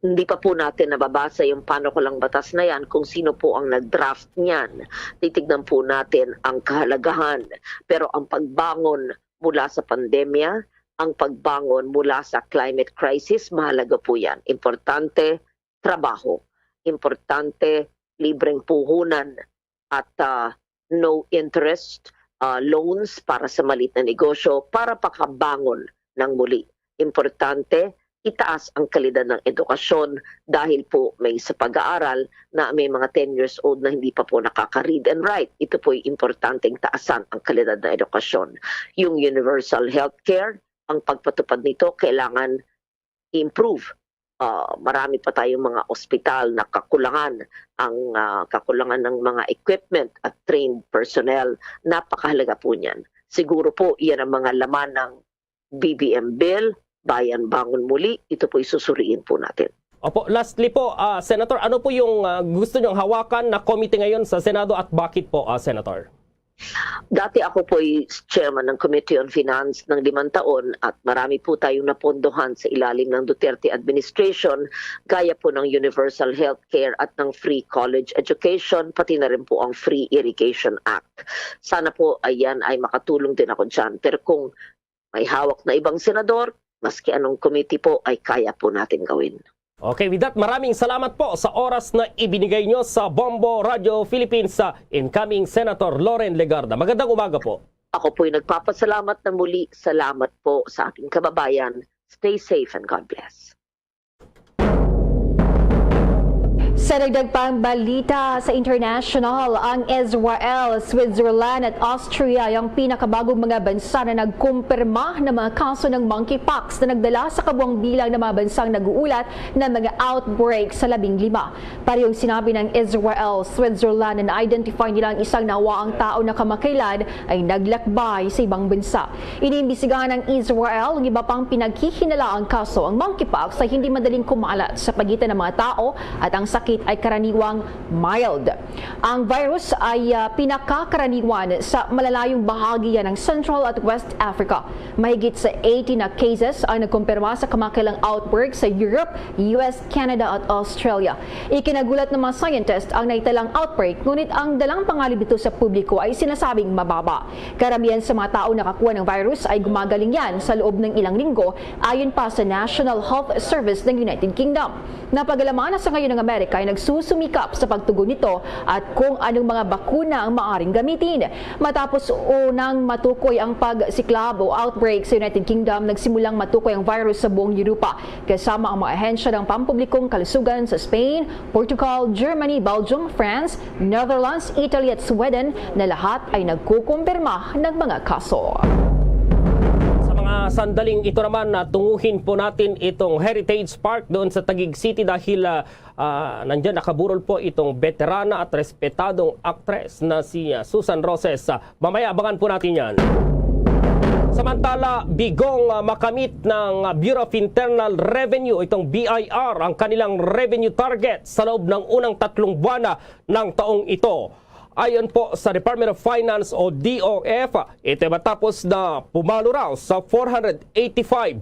Hindi pa po natin nababasa yung paano ko lang batas na yan kung sino po ang nag-draft niyan. Titignan po natin ang kahalagahan. Pero ang pagbangon mula sa pandemya, ang pagbangon mula sa climate crisis, mahalaga po yan. Importante, trabaho. Importante, libreng puhunan at no interest loans para sa maliit na negosyo para pakabangon ng muli. Importante, itaas ang kalidad ng edukasyon dahil po may sa pag-aaral na may mga 10 years old na hindi pa po nakaka-read and write. Ito po ay importanteng taasan ang kalidad ng edukasyon. Yung universal healthcare, ang pagpatupad nito kailangan improve. Marami pa tayong mga ospital na kakulangan. Ang kakulangan ng mga equipment at trained personnel, napakahalaga po niyan. Siguro po iyan ang mga laman ng BBM Bill, Bayan Bangon Muli, ito po isusuriin po natin. Opo, lastly po, Senator, ano po yung gusto nyong hawakan na committee ngayon sa Senado at bakit po, Senator? Dati ako po ay chairman ng Committee on Finance ng 5 taon at marami po tayong napondohan sa ilalim ng Duterte administration gaya po ng universal healthcare at ng free college education, pati na rin po ang Free Irrigation Act. Sana po ayan ay makatulong din ako dyan. Pero kung may hawak na ibang senador, maski anong committee po ay kaya po natin gawin. Okay, with that, maraming salamat po sa oras na ibinigay nyo sa Bombo Radio Philippines sa incoming Senator Loren Legarda. Magandang umaga po. Ako po'y nagpapasalamat na muli. Salamat po sa ating kababayan. Stay safe and God bless. Sa dagdag pang balita sa international, ang Israel, Switzerland at Austria ay ang pinakabagong mga bansa na nagkumpirma ng mga kaso ng monkeypox na nagdala sa kabuang bilang ng mga bansang nag-uulat ng mga outbreak sa 15. Parehong sinabi ng Israel, Switzerland na na-identify nilang isang nawaang tao na kamakailan ay naglakbay sa ibang bansa. Iniimbisigahan ng Israel ang iba pang pinaghihinalaang kaso. Ang monkeypox ay hindi madaling kumalat sa pagitan ng mga tao at ang sakit ay karaniwang mild. Ang virus ay pinakakaraniwan sa malalayong bahagi ng Central at West Africa. Mahigit sa 80 na cases ang nagkumpirma sa kamakailang outbreak sa Europe, US, Canada at Australia. Ikinagulat ng mga scientist ang naitalang outbreak, ngunit ang dalang pangalib ito sa publiko ay sinasabing mababa. Karamihan sa mga tao nakakuha ng virus ay gumagaling yan sa loob ng ilang linggo ayon pa sa National Health Service ng United Kingdom. Napagalaman na sa ngayon ng Amerika ay nagsusumikap sa pagtugon nito at kung anong mga bakuna ang maaaring gamitin. Matapos unang matukoy ang pagsiklab o outbreak sa United Kingdom, nagsimulang matukoy ang virus sa buong Europa kasama ang mga ahensya ng pampublikong kalusugan sa Spain, Portugal, Germany, Belgium, France, Netherlands, Italy at Sweden na lahat ay nagkukumpirma ng mga kaso. Sandaling ito naman na tunguhin po natin itong Heritage Park doon sa Taguig City dahil nandyan nakaburol po itong veterana at respetadong actress na si Susan Roses. Mamaya abangan po natin yan. Samantala, bigong makamit ng Bureau of Internal Revenue, itong BIR, ang kanilang revenue target sa loob ng unang 3 buwan ng taong ito. Ayon po sa Department of Finance o DOF, ito matapos na pumalo raw sa 485.4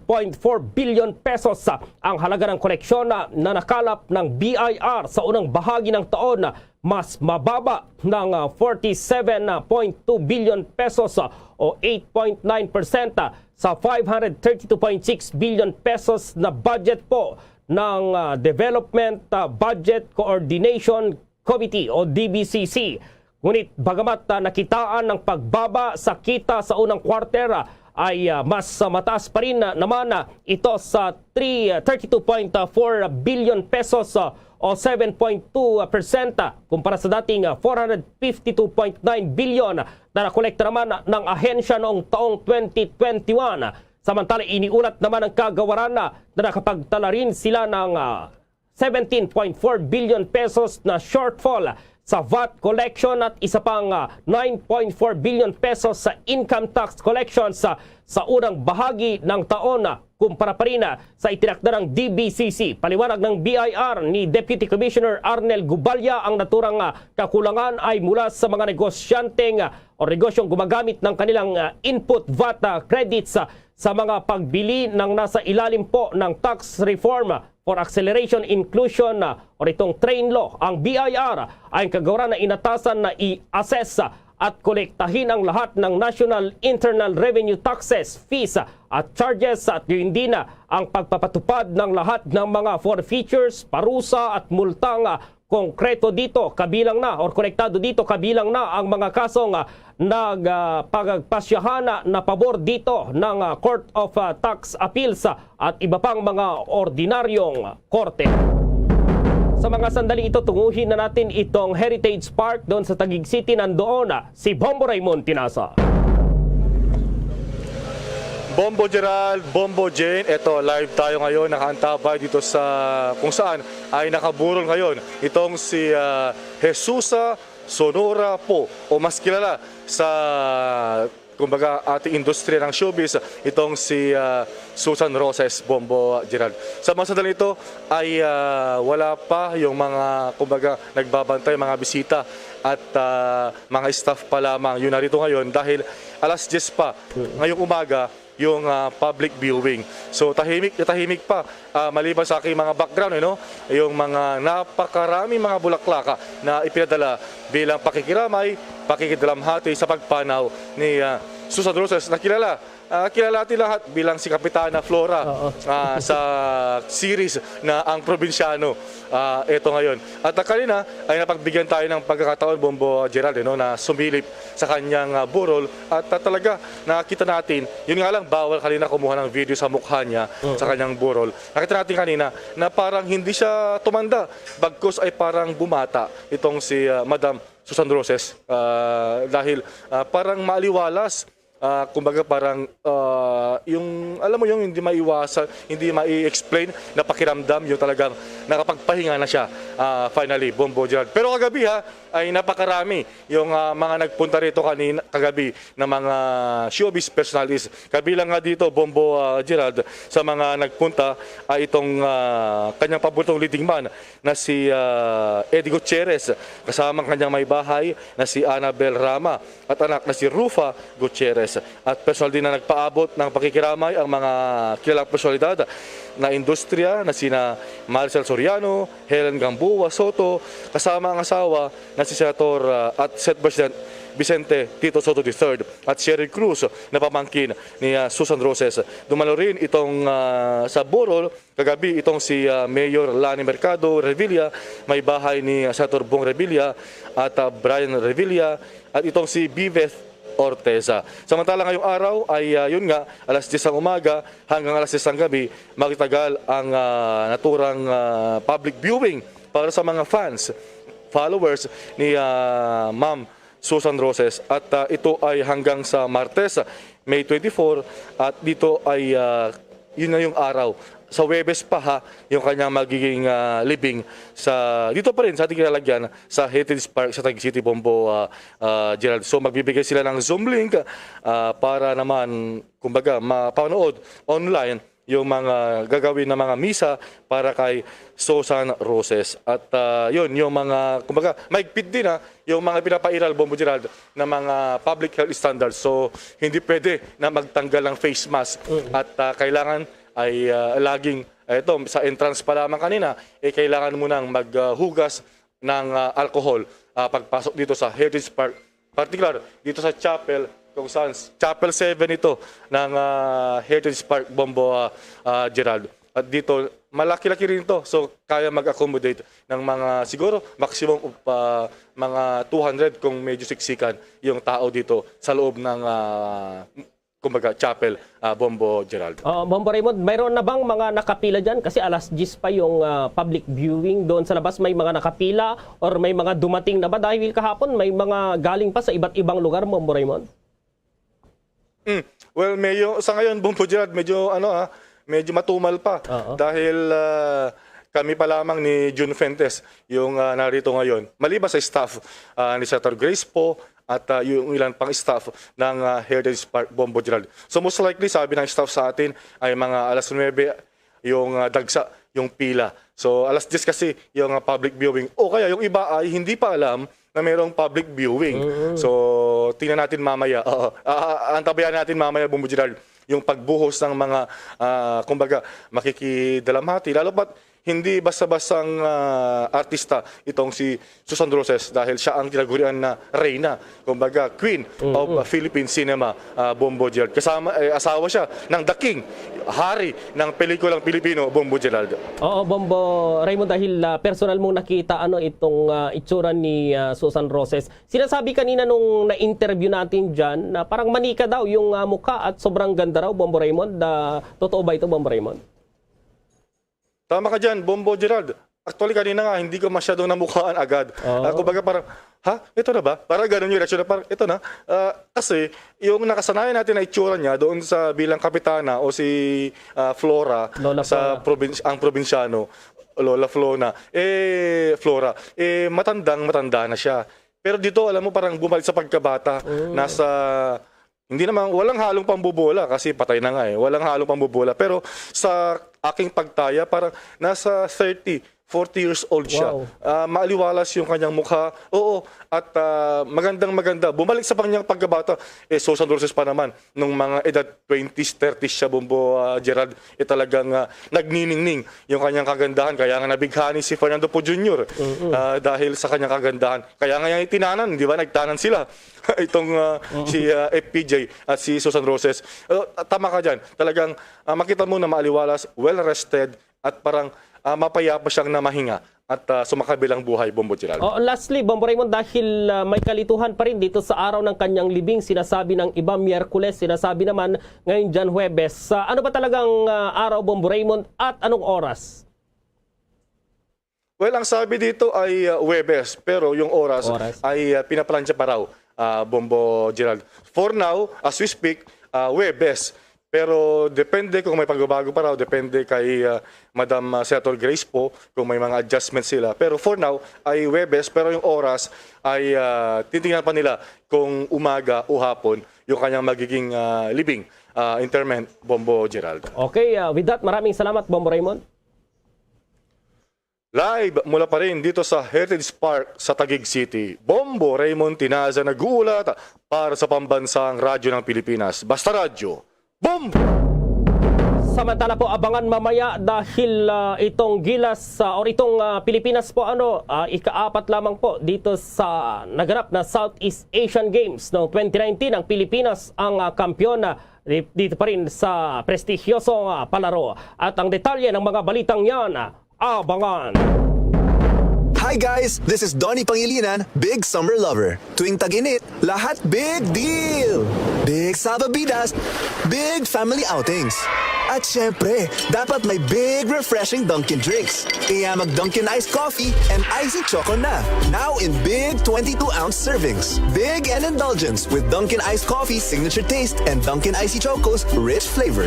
billion pesos ang halaga ng koleksyon na nakalap ng BIR sa unang bahagi ng taon, mas mababa ng 47.2 billion pesos o 8.9% sa 532.6 billion pesos na budget po ng Development Budget Coordination Committee o DBCC. Ngunit bagamat nakitaan ng pagbaba sa kita sa unang quarter ay mas mataas pa rin naman ito sa 32.4 billion pesos o 7.2% kumpara sa dating 452.9 billion na nakolekta naman ng ahensya noong taong 2021. Samantala iniulat naman ng kagawaran na nakapagtala rin sila ng 17.4 billion pesos na shortfall sa VAT collection at isa pang 9.4 billion pesos sa income tax collections sa unang bahagi ng taon kumpara pa rin sa itinakda ng DBCC. Paliwanag ng BIR ni Deputy Commissioner Arnel Gubalya, ang naturang kakulangan ay mula sa mga negosyanteng o negosyong gumagamit ng kanilang input VAT credits sa mga pagbili ng nasa ilalim po ng tax reform for Acceleration Inclusion o itong train law. Ang BIR ay kagawaran na inatasan na i-assess at kolektahin ang lahat ng National Internal Revenue Taxes, fees at charges at hindi na ang pagpapatupad ng lahat ng mga forfeitures, parusa at multang konkreto dito kabilang na or konektado dito kabilang na ang mga kasong nagpagpasyahan na pabor dito ng Court of Tax Appeals at iba pang mga ordinaryong korte. Sa mga sandaling ito, tunguhin na natin itong Heritage Park doon sa Taguig City. Nandoon si Bombo Raymond Tinasa. Bombo Gerald, Bombo Jane, eto live tayo ngayon, nakaantabay dito sa kung saan ay nakaburol ngayon itong si Jesusa Sonora po o mas kilala sa kumbaga ating industriya ng showbiz, itong si Susan Roses, Bombo Gerald. Sa mga sandali ito ay wala pa yung mga kumbaga nagbabantay, mga bisita at mga staff pa lamang yun narito ngayon dahil alas 10 pa ngayong umaga yung public viewing. So tahimik pa maliban sa aking mga background, yung mga napakarami mga bulaklaka na ipinadala bilang pakikiramay, pakikidalamhati sa pagpanaw ni Susan Roses na kilala natin lahat bilang si Kapitana Flora sa series na Ang Probinsyano. Ito ngayon. At kanina ay napagbigyan tayo ng pagkakataon, Bombo Gerald, na sumilip sa kanyang burol at talaga nakita natin, yun nga lang bawal kanina kumuha ng video sa mukha niya sa kanyang burol. Nakita natin kanina na parang hindi siya tumanda, bagkus ay parang bumata itong si Madam Susan Roses dahil parang maaliwalas. Kumbaga parang yung alam mo yung hindi maiwasan, hindi mai-explain na pakiramdam yung talagang nakapagpahinga na siya finally, Bombo Gerald. Pero kagabi ay napakarami yung mga nagpunta rito kagabi na mga showbiz personalities. Kabilang nga dito, Bombo Gerald, sa mga nagpunta ay itong kanyang paboritong leading man na si Eddie Gutierrez, kasama ang kanyang may bahay na si Annabel Rama at anak na si Rufa Gutierrez. At personal din na nagpaabot ng pakikiramay ang mga kilalang personalidad na industriya na sina Maricel Soriano, Helen Gamboa Soto, kasama ang asawa na si Senator at Senate President Vicente Tito Soto III at Sheryl Cruz na pamangkin ni Susan Roses. Dumalo rin itong sa Borol kagabi itong si Mayor Lani Mercado Revilla, may bahay ni Senator Bong Revilla at Brian Revilla at itong si Biveth Orteza. Samantala ngayong araw ay yun nga, alas 10 ang umaga hanggang alas 10 ang gabi, magtagal ang naturang public viewing para sa mga fans, followers ni Ma'am Susan Roses. At ito ay hanggang sa Martes, May 24, at dito ay yun na yung araw. Sa Webes pa yung kanyang magiging living sa dito pa rin sa ating kinalagyan sa Heritage Park sa Taguig City, Bombo Gerald. So magbibigay sila ng Zoom link para naman kumbaga mapanood online yung mga gagawin na mga misa para kay Susan Roses. At yun, yung mga, kumbaga, maigpit din yung mga pinapairal, Bombo Gerald, na mga public health standards. So, hindi pwede na magtanggal ng face mask at kailangan ay laging, ito, sa entrance pa lamang kanina, kailangan mo nang maghugas ng alcohol pagpasok dito sa Heritage Park, particular dito sa chapel, kung saan Chapel 7 ito ng Heritage Park, Bombo Gerald. At dito, malaki-laki rin ito. So, kaya mag-accommodate ng mga, siguro, maximum mga 200 kung medyo siksikan yung tao dito sa loob ng kumbaga, chapel, Bombo Gerald. Bombo Raymond, mayroon na bang mga nakapila dyan? Kasi alas 10 pa yung public viewing doon sa labas. May mga nakapila or may mga dumating na ba? Dahil kahapon may mga galing pa sa iba't ibang lugar, Bombo Raymond. Well, sa ngayon, Bombo Gerald, medyo medyo matumal pa dahil kami pa lamang ni June Fuentes yung narito ngayon. Maliban sa staff ni Senator Grace Po at yung ilan pang staff ng Heritage Park, Bombo Gerald. So most likely, sabi ng staff sa atin ay mga alas 9 yung dagsa, yung pila. So alas 10 kasi yung public viewing. O kaya yung iba ay hindi pa alam na mayroong public viewing. So tingnan natin mamaya. Antabayan natin mamaya, Bombo Gerald, yung pagbuhos ng mga kumbaga makikidalamhati. Lalo pat hindi basta-bastang artista itong si Susan Roses dahil siya ang tinagurian na reyna, kumbaga Queen of Philippine Cinema, Bombo Gerald. Kasama, asawa siya ng The King, hari ng pelikulang Pilipino, Bombo Gerald. Oo, Bombo Raymond, dahil personal mong nakita itong itsura ni Susan Roses. Sinasabi kanina nung na-interview natin dyan na parang manika daw yung mukha at sobrang ganda raw, Bombo Raymond. Totoo ba ito, Bombo Raymond? Tama ka dyan, Bombo Gerald. Actually, kanina nga, hindi ko masyadong namukhaan agad. Kumbaga parang, ito na ba? Parang ganun yung reaction na parang, ito na. Kasi, yung nakasanayan natin na itsura niya doon sa bilang kapitana o si Flora, ang probinsyano, Lola Flora, matanda na siya. Pero dito, alam mo, parang bumalik sa pagkabata. Nasa Hindi naman, walang halong pambubola kasi patay na nga eh. Walang halong pambubola. Pero sa aking pagtaya, parang nasa 40 years old siya. Wow. Maaliwalas yung kanyang mukha. Oo, at magandang-maganda. Bumalik sa kanyang pagkabata. Susan Roses pa naman. Nung mga edad 20s, 30s siya, Bombo Gerald, talagang nagniningning yung kanyang kagandahan. Kaya nga nabighani si Fernando Po Jr. Dahil sa kanyang kagandahan. Kaya nga yung tinanan, di ba? Nagtanan sila. Itong si FPJ at si Susan Roses. Tama ka dyan. Talagang makita mo na maaliwalas, well-rested, at parang mapayapa siyang namahinga at sumakabilang buhay, Bombo Gerald. Lastly, Bombo Raymond, dahil may kalituhan pa rin dito sa araw ng kanyang libing, sinasabi ng iba Miyerkules, sinasabi naman ngayon dyan Huwebes. Ano ba talagang araw, Bombo Raymond, at anong oras? Well, ang sabi dito ay Huwebes, pero yung oras ay pinaplansya pa raw, Bombo Gerald. For now, as we speak, Huwebes. Pero depende kung may pagbabago pa raw, depende kay Madam Senator Grace po kung may mga adjustments sila. Pero for now ay Huwebes, pero yung oras ay titingnan pa nila kung umaga o hapon yung kanyang magiging libing interment, Bombo Gerald. Okay, with that, maraming salamat, Bombo Raymond. Live mula pa rin dito sa Heritage Park sa Taguig City, Bombo Raymond Tinaza nag-uulat para sa pambansang radyo ng Pilipinas. Basta Radyo. Boom! Samantala po, abangan mamaya dahil itong Gilas or itong Pilipinas po ika-4 lamang po dito sa naganap na Southeast Asian Games noong 2019. Ang Pilipinas ang kampiyon dito pa rin sa prestigyosong palaro. At ang detalye ng mga balitang yan, abangan! Hi guys! This is Donnie Pangilinan, big summer lover. Tuwing tag-init, lahat big deal! Big sababidas, big family outings. At syempre, dapat may big refreshing Dunkin' drinks. Kaya mag-Dunkin' Iced Coffee and Icy Choco na. Now in big 22-ounce servings. Big and indulgence with Dunkin' Iced Coffee signature taste and Dunkin' Icy Choco's rich flavor.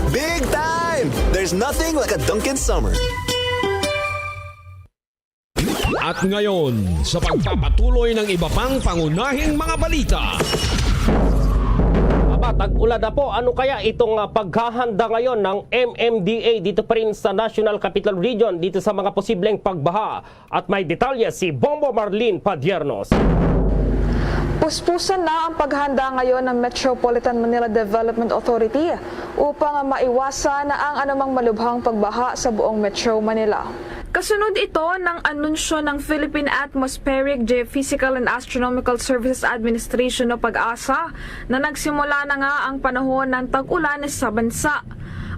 Big time! There's nothing like a Dunkin' summer. At ngayon, sa pagpapatuloy ng iba pang pangunahing mga balita. Tag-ulan na po. Ano kaya itong paghahanda ngayon ng MMDA dito pa rin sa National Capital Region dito sa mga posibleng pagbaha? At may detalye si Bombo Marlene Padiernos. Puspusan na ang paghahanda ngayon ng Metropolitan Manila Development Authority upang maiwasan na ang anumang malubhang pagbaha sa buong Metro Manila. Kasunod ito ng anunsyo ng Philippine Atmospheric, Geophysical and Astronomical Services Administration o PAGASA na nagsimula na nga ang panahon ng tag-ulan sa bansa.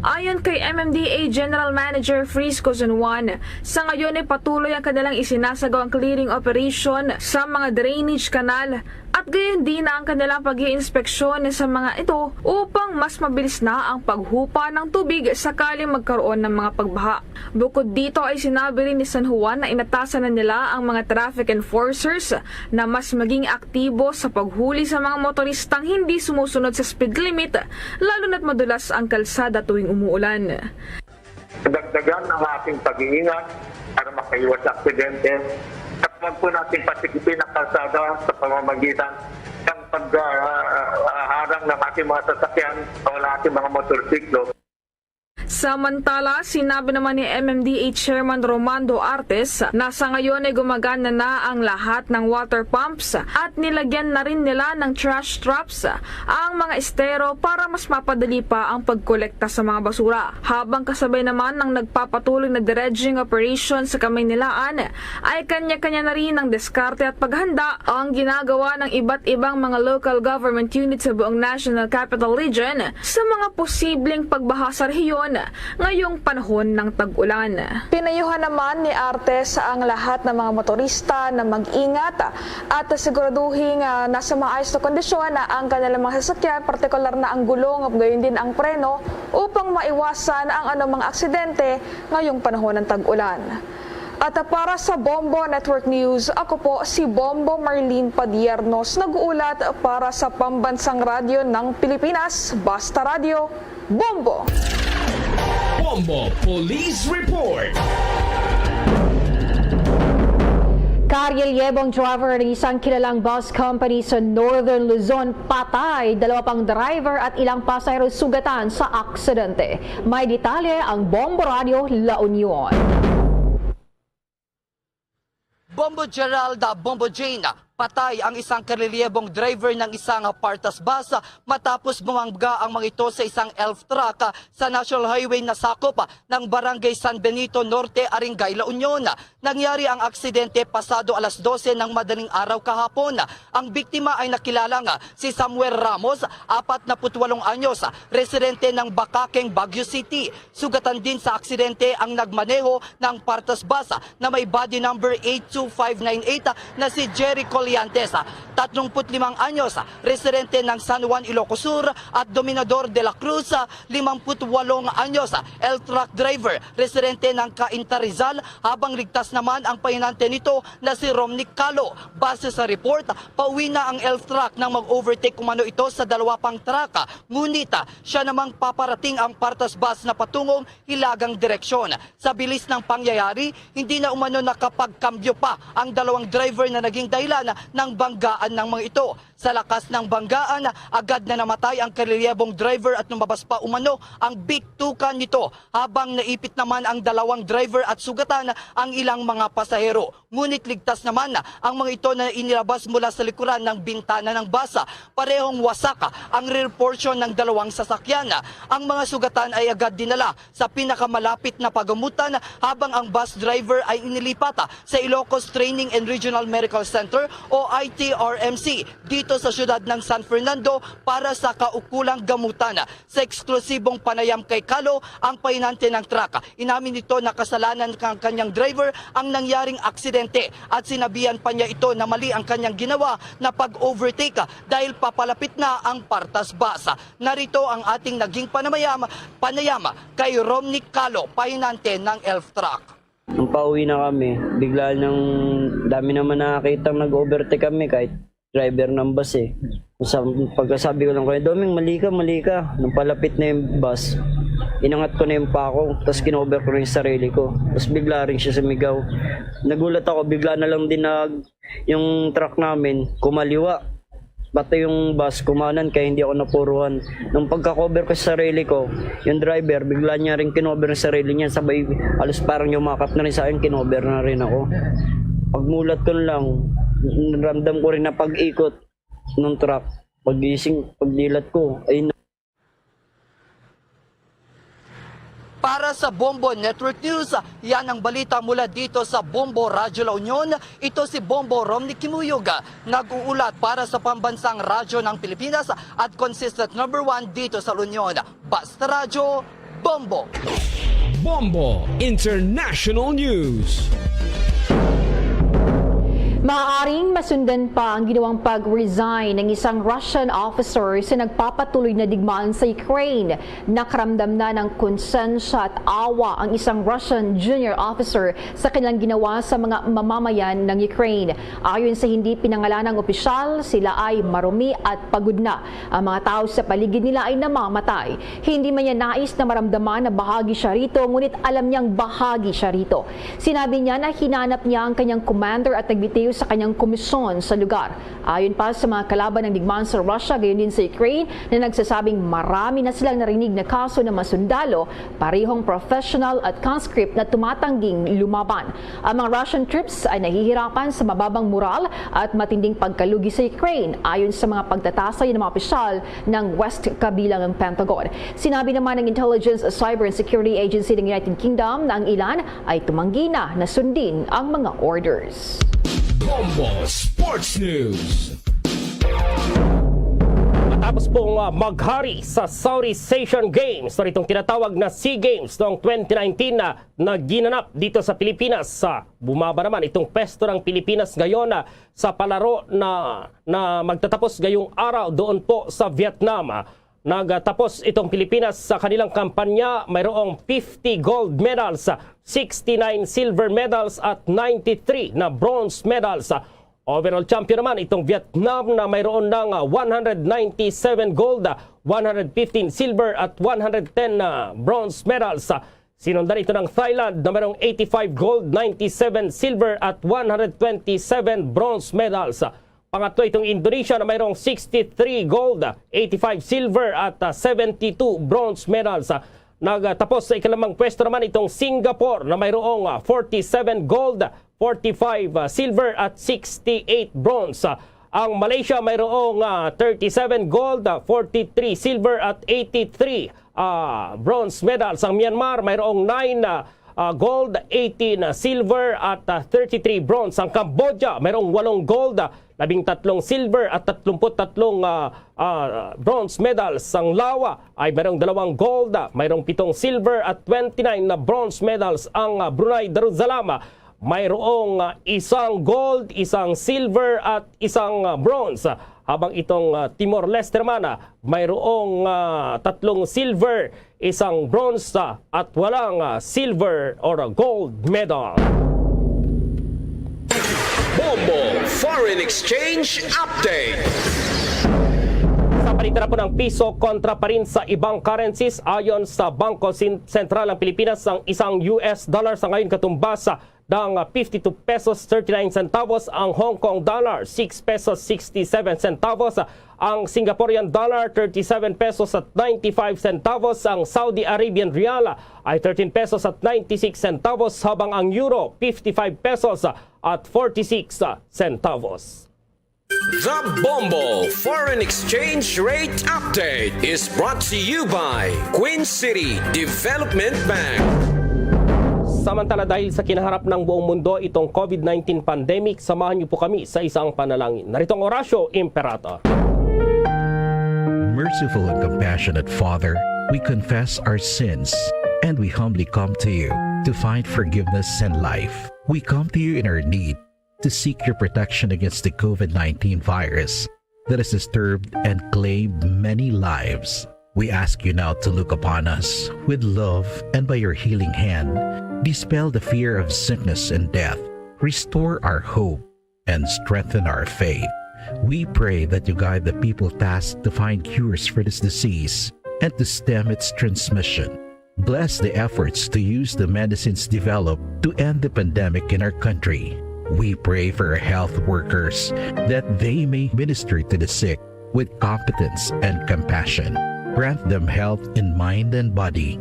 Ayon kay MMDA General Manager Frisco Zonwan, sa ngayon ay patuloy ang kanilang isinasagawang clearing operation sa mga drainage canal at gayon din ang kanilang pag-iinspeksyon sa mga ito upang mas mabilis na ang paghupa ng tubig sakaling magkaroon ng mga pagbaha. Bukod dito ay sinabi rin ni San Juan na inatasan na nila ang mga traffic enforcers na mas maging aktibo sa paghuli sa mga motoristang hindi sumusunod sa speed limit, lalo na't madulas ang kalsada tuwing umuulan. Dagdagan ang ating pag-iingat para makaiwas sa aksidente at huwag po natin pasikipin ang kalsada sa pamamagitan ng pagharang ng ating mga sasakyan o ng ating mga motorsiklo. Samantala, sinabi naman ni MMDA Chairman Romando Artes na sa ngayon ay gumagana na ang lahat ng water pumps at nilagyan na rin nila ng trash traps ang mga estero para mas mapadali pa ang pagkolekta sa mga basura. Habang kasabay naman ng nagpapatuloy na dredging operation sa Kamaynilaan ay kanya-kanya na rin ang diskarte at paghanda ang ginagawa ng iba't ibang mga local government units sa buong National Capital Region sa mga posibleng pagbaha sa rehiyon ngayong panahon ng tag-ulan. Pinayuhan naman ni Artes ang lahat ng mga motorista na mag-ingat at siguraduhin nasa maayos na kondisyon ang kanilang mga sasakyan, partikular na ang gulong at gayon din ang preno upang maiwasan ang anumang aksidente ngayong panahon ng tag-ulan. At para sa Bombo Network News, ako po si Bombo Marlene Padiernos, nag-uulat para sa Pambansang Radyo ng Pilipinas, Basta Radio, Bombo! Bombo Police Report. Karelyebong driver ng isang kilalang bus company sa Northern Luzon patay, 2 pang driver at ilang pasahero sugatan sa aksidente. May detalye ang Bombo Radio La Union. Bombo Gerald, Bombo Jane, patay ang isang karelyebong driver ng isang Partas bus matapos bumangga ang mga ito sa isang elf truck sa National Highway na sakop ng Barangay San Benito Norte, Aringay, La Union. Nangyari ang aksidente pasado alas 12 ng madaling araw kahapon. Ang biktima ay nakilalang si Samuel Ramos, 48 anyos, residente ng Bakakeng, Baguio City. Sugatan din sa aksidente ang nagmaneho ng Partas bus na may body number 82598 na si Jerry Coliantes, 35 anyos, residente ng San Juan, Ilocos Sur, at Dominador de la Cruz, 58 anyos, L-truck driver, residente ng Cainta, Rizal, habang ligtas naman ang pahinante nito na si Romnick Calo. Base sa report, pauwi na ang L-truck nang mag-overtake kumano ito sa 2 pang truck, ngunit siya namang paparating ang Partas bus na patungong Hilagang direksyon. Sa bilis ng pangyayari, hindi na umano nakapagkambyo pa ang 2 driver na naging dahilan ng banggaan ng mga ito. Sa lakas ng banggaan, agad na namatay ang karelyebong driver at lumabas pa umano ang biktukan nito, habang naipit naman ang 2 driver at sugatan ang ilang mga pasahero. Ngunit ligtas naman ang mga ito na inilabas mula sa likuran ng bintana ng bus. Parehong wasak ang rear portion ng 2 sasakyan. Ang mga sugatan ay agad dinala sa pinakamalapit na pagamutan, habang ang bus driver ay inilipat sa Ilocos Training and Regional Medical Center o ITRMC dito sa siyudad ng San Fernando para sa kaukulang gamutan. Sa eksklusibong panayam kay Calo, ang pahinante ng truck, inamin nito na kasalanan ng kanyang driver ang nangyaring aksidente at sinabihan pa niya ito na mali ang kanyang ginawa na pag-overtake dahil papalapit na ang Partas bus. Narito ang ating naging panayam kay Romnick Calo, pahinante ng elf truck. Nung pauwi na kami, bigla nang dami naman nakakita nag-overtake kami kahit driver ng bus eh. Pagkasabi ko lang kaya, Doming, mali ka. Nung palapit na yung bus, inangat ko na yung pako, tapos kinover ko na yung sarili ko. Tapos bigla rin siya sumigaw. Nagulat ako, bigla na lang din yung truck namin kumaliwa. Pati yung bus, kumanan kaya hindi ako napuruhan. Nung pagka-cover ko sa sarili ko, yung driver, bigla niya rin kinover ng sarili niya. Sabay, alos parang yumakap na rin sa akin, kinover na rin ako. Pagmulat ko lang, ramdam ko rin na pag-ikot ng truck. Pagising, pagdilat ko, ay Para sa Bombo Network News, yan ang balita mula dito sa Bombo Radyo La Union. Ito si Bombo Romnick Kimuyog, nag-uulat para sa pambansang radyo ng Pilipinas at consistent number 1 dito sa La Union. Basta Radyo, Bombo! Bombo International News. Maaaring masundan pa ang ginawang pag-resign ng isang Russian officer sa nagpapatuloy na digmaan sa Ukraine. Nakaramdam na ng konsensya at awa ang isang Russian junior officer sa kanilang ginawa sa mga mamamayan ng Ukraine. Ayon sa hindi pinangalanang opisyal, sila ay marumi at pagod na. Ang mga tao sa paligid nila ay namamatay. Hindi man niya nais na maramdaman na bahagi siya rito, ngunit alam niyang bahagi siya rito. Sinabi niya na hinanap niya ang kanyang commander at nagbitiw sa kanyang komisyon sa lugar. Ayon pa sa mga kalaban ng digmaan sa Russia, gayon din sa Ukraine, na nagsasabing marami na silang narinig na kaso ng masundalo, parehong professional at conscript na tumatangging lumaban. Ang mga Russian troops ay nahihirapan sa mababang moral at matinding pagkalugi sa Ukraine, ayon sa mga pagtatasay ng mga opisyal ng West kabilang ang Pentagon. Sinabi naman ng Intelligence, Cyber and Security Agency ng United Kingdom na ang ilan ay tumanggi na sundin ang mga orders. Bombo Sports News. Matapos pong maghari sa Southeast Asian Games, na itong tinatawag na SEA Games noong 2019 na ginanap dito sa Pilipinas, bumaba naman itong pesto ng Pilipinas ngayon sa palaro na magtatapos ngayong araw doon po sa Vietnam. Nagtapos itong Pilipinas sa kanilang kampanya, mayroong 50 gold medals, 69 silver medals at 93 na bronze medals. Overall champion naman itong Vietnam na mayroon ng 197 gold, 115 silver at 110 bronze medals. Sinundan ito ng Thailand na mayroong 85 gold, 97 silver at 127 bronze medals. Pangatlo itong Indonesia na mayroong 63 gold, 85 silver at 72 bronze medals. Nagtapos sa ikalimang pwesto naman itong Singapore na mayroong 47 gold, 45 silver at 68 bronze. Ang Malaysia mayroong 37 gold, 43 silver at 83 bronze medals. Ang Myanmar mayroong 9 gold, 18 silver at 33 bronze. Ang Cambodia mayroong 8 gold, 13 silver at 33 bronze medals. Ang Lawa ay mayroong 2 gold, mayroong 7 silver at 29 na bronze medals. Ang Brunei Darussalam mayroong 1 gold, 1 silver at 1 bronze. Habang itong Timor-Leste naman mayroong 3 silver, 1 bronze at walang silver or gold medal. Bombo Foreign Exchange Update. Sa palitan na po ng piso kontra pa rin sa ibang currencies, ayon sa Bangko Sentral ng Pilipinas, ang isang US dollar sa ngayon katumbas ng 52 pesos 39 centavos, ang Hong Kong dollar 6 pesos 67 centavos, ang Singaporean dollar 37 pesos at 95 centavos, ang Saudi Arabian Rial ay 13 pesos at 96 centavos, habang ang euro 55 pesos at 46 centavos. The Bombo Foreign Exchange Rate Update is brought to you by Queen City Development Bank. Samantala, dahil sa kinaharap ng buong mundo itong COVID-19 pandemic, samahan niyo po kami sa isang panalangin. Narito ang Horacio Imperator. Merciful and compassionate Father, we confess our sins and we humbly come to you to find forgiveness and life. We come to you in our need to seek your protection against the COVID-19 virus that has disturbed and claimed many lives. We ask you now to look upon us with love and by your healing hand, dispel the fear of sickness and death, restore our hope, and strengthen our faith. We pray that you guide the people tasked to find cures for this disease and to stem its transmission. Bless the efforts to use the medicines developed to end the pandemic in our country. We pray for our health workers that they may minister to the sick with competence and compassion. Grant them health in mind and body,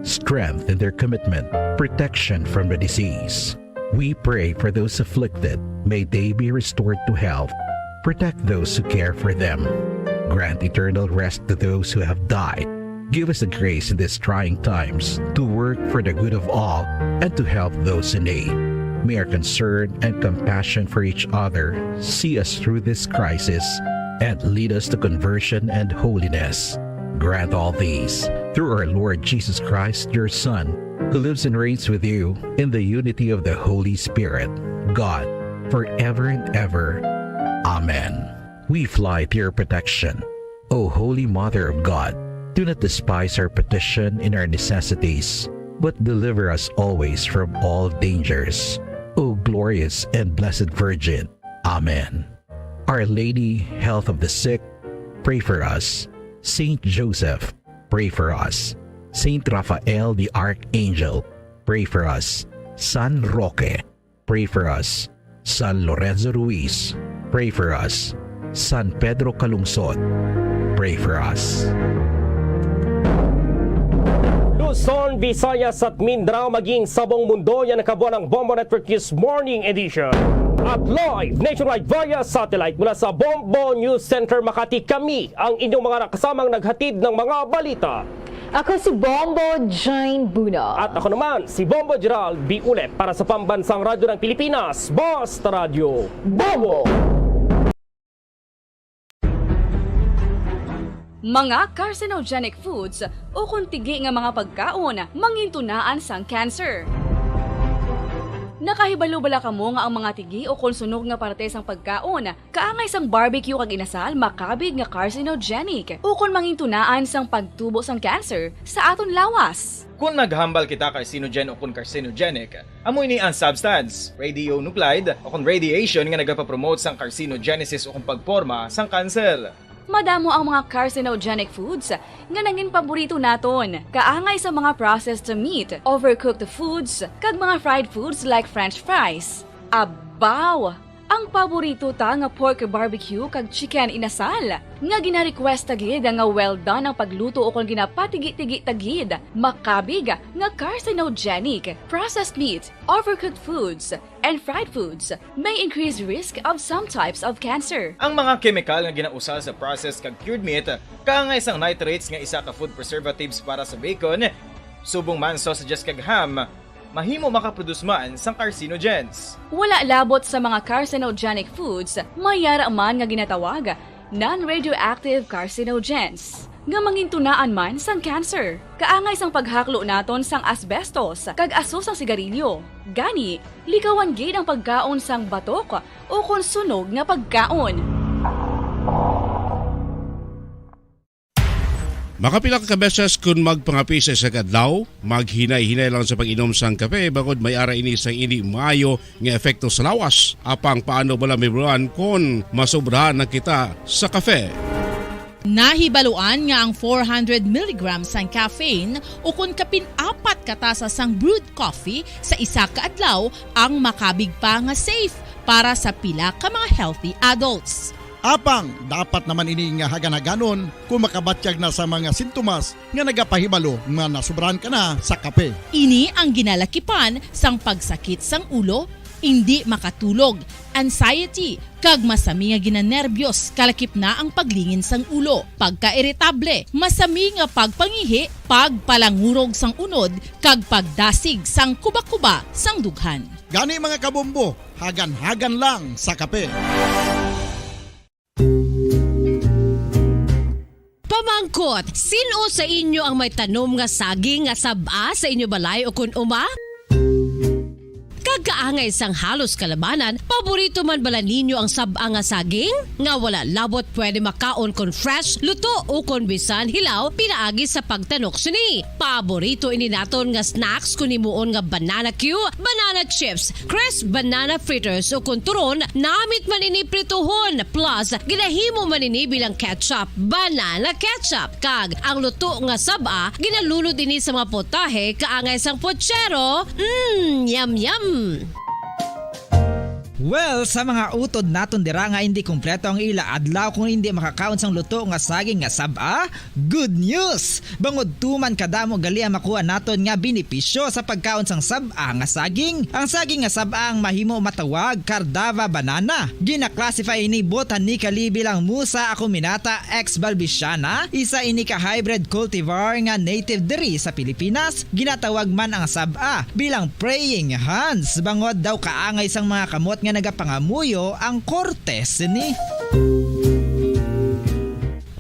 strength in their commitment, protection from the disease. We pray for those afflicted. May they be restored to health. Protect those who care for them. Grant eternal rest to those who have died. Give us the grace in these trying times to work for the good of all and to help those in need. May our concern and compassion for each other see us through this crisis and lead us to conversion and holiness. Grant all these through our Lord Jesus Christ, your Son, who lives and reigns with you in the unity of the Holy Spirit, God, forever and ever. Amen. We fly to your protection. O Holy Mother of God, do not despise our petition in our necessities, but deliver us always from all dangers. O glorious and blessed Virgin. Amen. Our Lady, health of the sick, pray for us. Saint Joseph, pray for us. Saint Raphael the Archangel, pray for us. San Roque, pray for us. San Lorenzo Ruiz, pray for us. San Pedro Calungsod, pray for us. Luzon, Visayas at Mindanao maging sa buong mundo, yan ang kabuuan ng Bombo Network News Morning Edition. At live nationwide via satellite mula sa Bombo News Center Makati, kami ang inyong mga nakasamang naghatid ng mga balita. Ako si Bombo Jane Buna. At ako naman si Bombo Gerald B. Ulep para sa Pambansang Radyo ng Pilipinas, Basta Radio Bombo! Mga carcinogenic foods o kuntigi nga mga pagkaon mangintunaan sang cancer. Nakahibalo bala kamo nga ang mga tigi o konsunog nga parte sang pagkaon kaangay sang barbecue kag inasal makabig nga carcinogenic o kon mangintunaan sang pagtubo sang cancer sa aton lawas. Kung naghambal kita carcinogen o kung carcinogenic, amoy ni ang substance, radionuclide o kung radiation nga nagapapromote sang carcinogenesis o kung pagporma sang cancer. Madamo ang mga carcinogenic foods nga nangin paborito naton. Kaangay sa mga processed meat, overcooked foods, kag mga fried foods like french fries. Abaw! Ang paborito ta nga pork barbecue kag chicken inasal. Nga gina-request tagid nga well done ang pagluto o kung ginapatigi-tigi tagid. Makabig nga carcinogenic, processed meat, overcooked foods, and fried foods may increase risk of some types of cancer. Ang mga chemical nga ginausal sa processed kag cured meat, kaangay sang nitrates nga isa ka food preservatives para sa bacon, subong man sausages kag ham, mahimo makaproduce man sang carcinogens. Wala labot sa mga carcinogenic foods, mayara man nga ginatawag non-radioactive carcinogens nga mangintunaan man sang cancer. Kaangay sang paghaklo naton sang asbestos kag aso sang sigarilyo. Gani, likawan gid ang pagkaon sang batok o kon sunog nga pagkaon. Makapila ka beses kung magpangapi sa isa kadlaw, maghinay-hinay lang sa pag-inom sang kape bagod may ara ini sang ini maayo nga epekto sa lawas. Apang paano bala mibuan kung masobrahan na kita sa kape. Nahibaluan nga ang 400 mg sang caffeine o kung kapin-apat katasa sang brewed coffee sa isa ka adlaw ang makabig pa nga safe para sa pila ka mga healthy adults. Apang, dapat naman ini nga haganaganon kung makabatyag na sa mga sintomas nga nagapahibalo nga nasubrahan ka na sa kape. Ini ang ginalakipan sang pagsakit sang ulo, hindi makatulog, anxiety, kag masami nga ginanerbiyos, kalakip na ang paglingin sang ulo, pagka-iritable, masami nga pagpangihi, pagpalangurog sang unod, kag pagdasig sang kuba-kuba sang dughan. Gani mga kabombo, hagan-hagan lang sa kape. Pamangkot, sino sa inyo ang may tanom nga saging nga saba sa inyo balay o kun uma? Kagaangay sang halos kalabanan, paborito man bala ninyo ang saba nga saging? Nga wala labot pwede makaon kon fresh, luto o kon bisan hilaw, pinaagi sa pagtanok sini. Paborito ini naton nga snacks kun himuon nga banana Q, banana chips, crisp banana fritters o kun turon, namit man ini prituhon, plus ginahimo man ini bilang ketchup, banana ketchup. Kag ang luto nga saba, ginalunod ini sa mga potahe kaangay sang pochero. Yum yum. Well, sa mga utod naton dira nga hindi kumpleto ang ila adlaw kung hindi makakaon sang luto nga saging nga saba, good news! Bangod tuman kadamo gali ang makuha naton nga benepisyo sa pagkaon sang saba nga saging. Ang saging nga saba ang mahimo matawag Cardava banana. Gina-classify ini botanically bilang Musa acuminata ex balbisiana, isa ini ka hybrid cultivar nga native diri sa Pilipinas. Ginatawag man ang saba bilang praying hands. Bangod daw kaangay sang mga kamot nga nagapangamuyo ang kortes ni.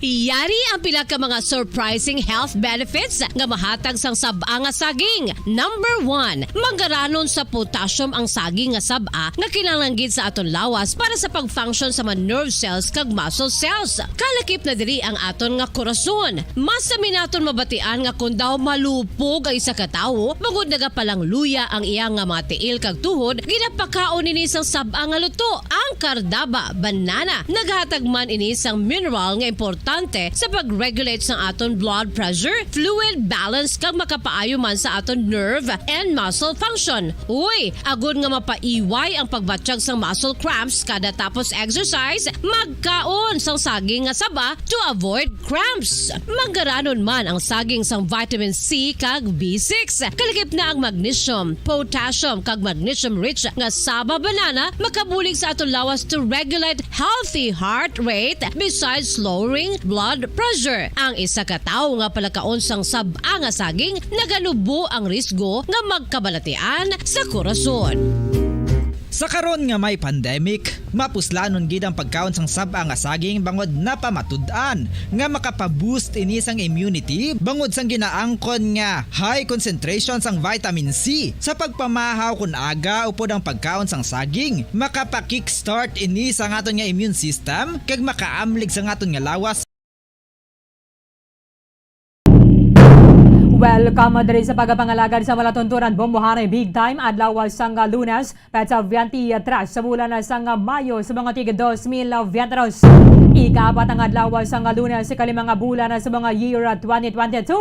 Yari ang pila ka mga surprising health benefits nga mahatag sang saba nga saging. Number 1, manggaranon sa potassium ang saging nga saba nga kinahanglan sa aton lawas para sa pag-function sa mga nerve cells kag muscle cells. Kalakip na diri ang aton nga korason. Mas sa minaton mabatian nga kun daw malupog ang isa ka tawo, bangod nagapalang luya ang iyang nga mga tiil kag tuhod, ginapakaon ini sang saba nga luto, ang Cardava banana. Naghatag man ini sang mineral nga importante sa pag-regulate sa aton blood pressure, fluid balance kag makapaayo man sa aton nerve and muscle function. Uy, agud nga mapaiway ang pagbatsyag sang muscle cramps kada tapos exercise, magkaon sang saging nga saba to avoid cramps. Manggaranon man ang saging sang vitamin C kag B6. Kalakip na ang magnesium, potassium kag magnesium rich nga saba banana makabulig sa aton lawas to regulate healthy heart rate besides lowering blood pressure. Ang isa ka tawo nga palakaon sang saba nga saging nagalubo ang risgo nga magkabalatian sa korason. Sa karon nga may pandemic, mapuslanon gid ang pagkaon sang saba nga saging bangod napamatud-an nga makapaboost ini sang immunity bangod sang ginaangkon nga high concentration sang vitamin C. Sa pagpamahaw kun aga upod ang pagkaon sang saging, makapa-kickstart ini sa aton nga immune system kag makaamlig sa aton nga lawas. Welcome diri sa pagapangalagad sa malatuntunan bombohanay big time adlaw sang Lunes petsa 23 sa bulan sang Mayo sa mga tig 2022. Ikapat ang adlaw sa Lunes sa kalimang bulan sa mga year 2022.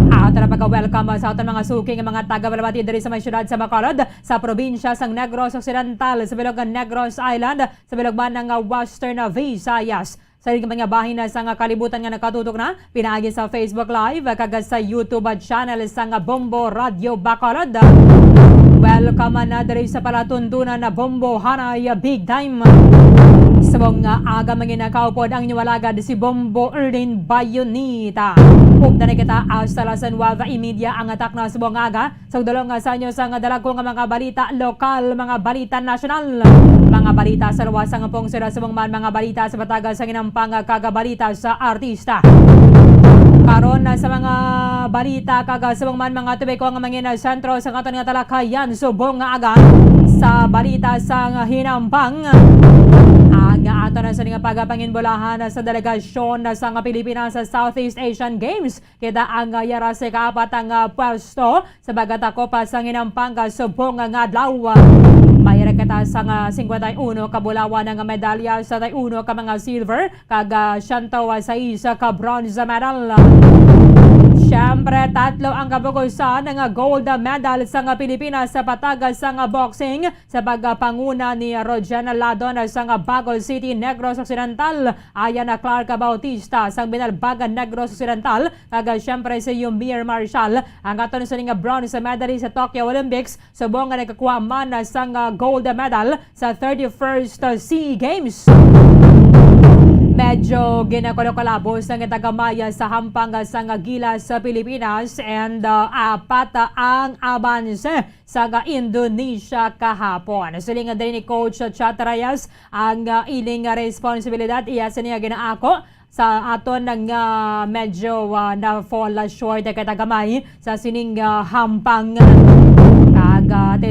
Ato na pagka-welcome sa aton mga suking mga taga-Balabati diri sa may syudad sa Bacolod, sa probinsya sang Negros Occidental, sa bilog ng Negros Island, sa bilog man ng Western Visayas. Sa mga bahin na sa kalibutan nga nakatutok na, pinaagi sa Facebook Live, kaga sa YouTube channel sa Bombo Radio Bacolod. Welcome na diri sa palatuntunan na Bombo Hanay Big Time. Sa mga aga manginakaupod ang niwalagad si Bombo Erlin Bayonita. Upda na kita hasta las 9:30 ang atak na sa buong aga. Sa dalawang sa inyo sa dalag ko nga mga balita lokal, mga balita nasyonal, mga balita sa luwas ang pong sila sa mga balita sa batagal sa ginampang kagabalita sa artista. Karon na sa mga balita kagasabang man mga tubig ko nga mangina sentro sa katon nga talakayan subong nga aga sa balita sa hinampang ang ato na sa nga pagapanginbulahan sa delegasyon sa Pilipinas sa Southeast Asian Games. Kita ang yara sa kaapat ang pwesto sa bagatako pa sa hinampang subong nga adlaw. Mayra kita sa 51 kabulawan ng medalya sa 1 ka mga silver kaga 106 ka bronze medal. Siyempre, 3 ang kabukusan ng gold medal sa Pilipinas sa patagas sa boxing sa pagpanguna ni Rogena Ladon sa Bagol City, Negros Occidental. Ayan na Clark Bautista sa Binalbagan, Negros Occidental. Kaga siyempre si Yumir Marshall ang aton sa bronze medalist sa Tokyo Olympics. Subong nga nagkakuha man sa gold medal sa 31st SEA Games. Medyo ginakulo-kalabos ng tagamaya sa hampang sa Gilas sa Pilipinas and 4 ang abanse sa Indonesia kahapon. Siling din ni Coach Chat Reyes ang iling responsibilidad iya sa niya ginaako sa aton ng medyo na-fall short katagamay sa sining hampang.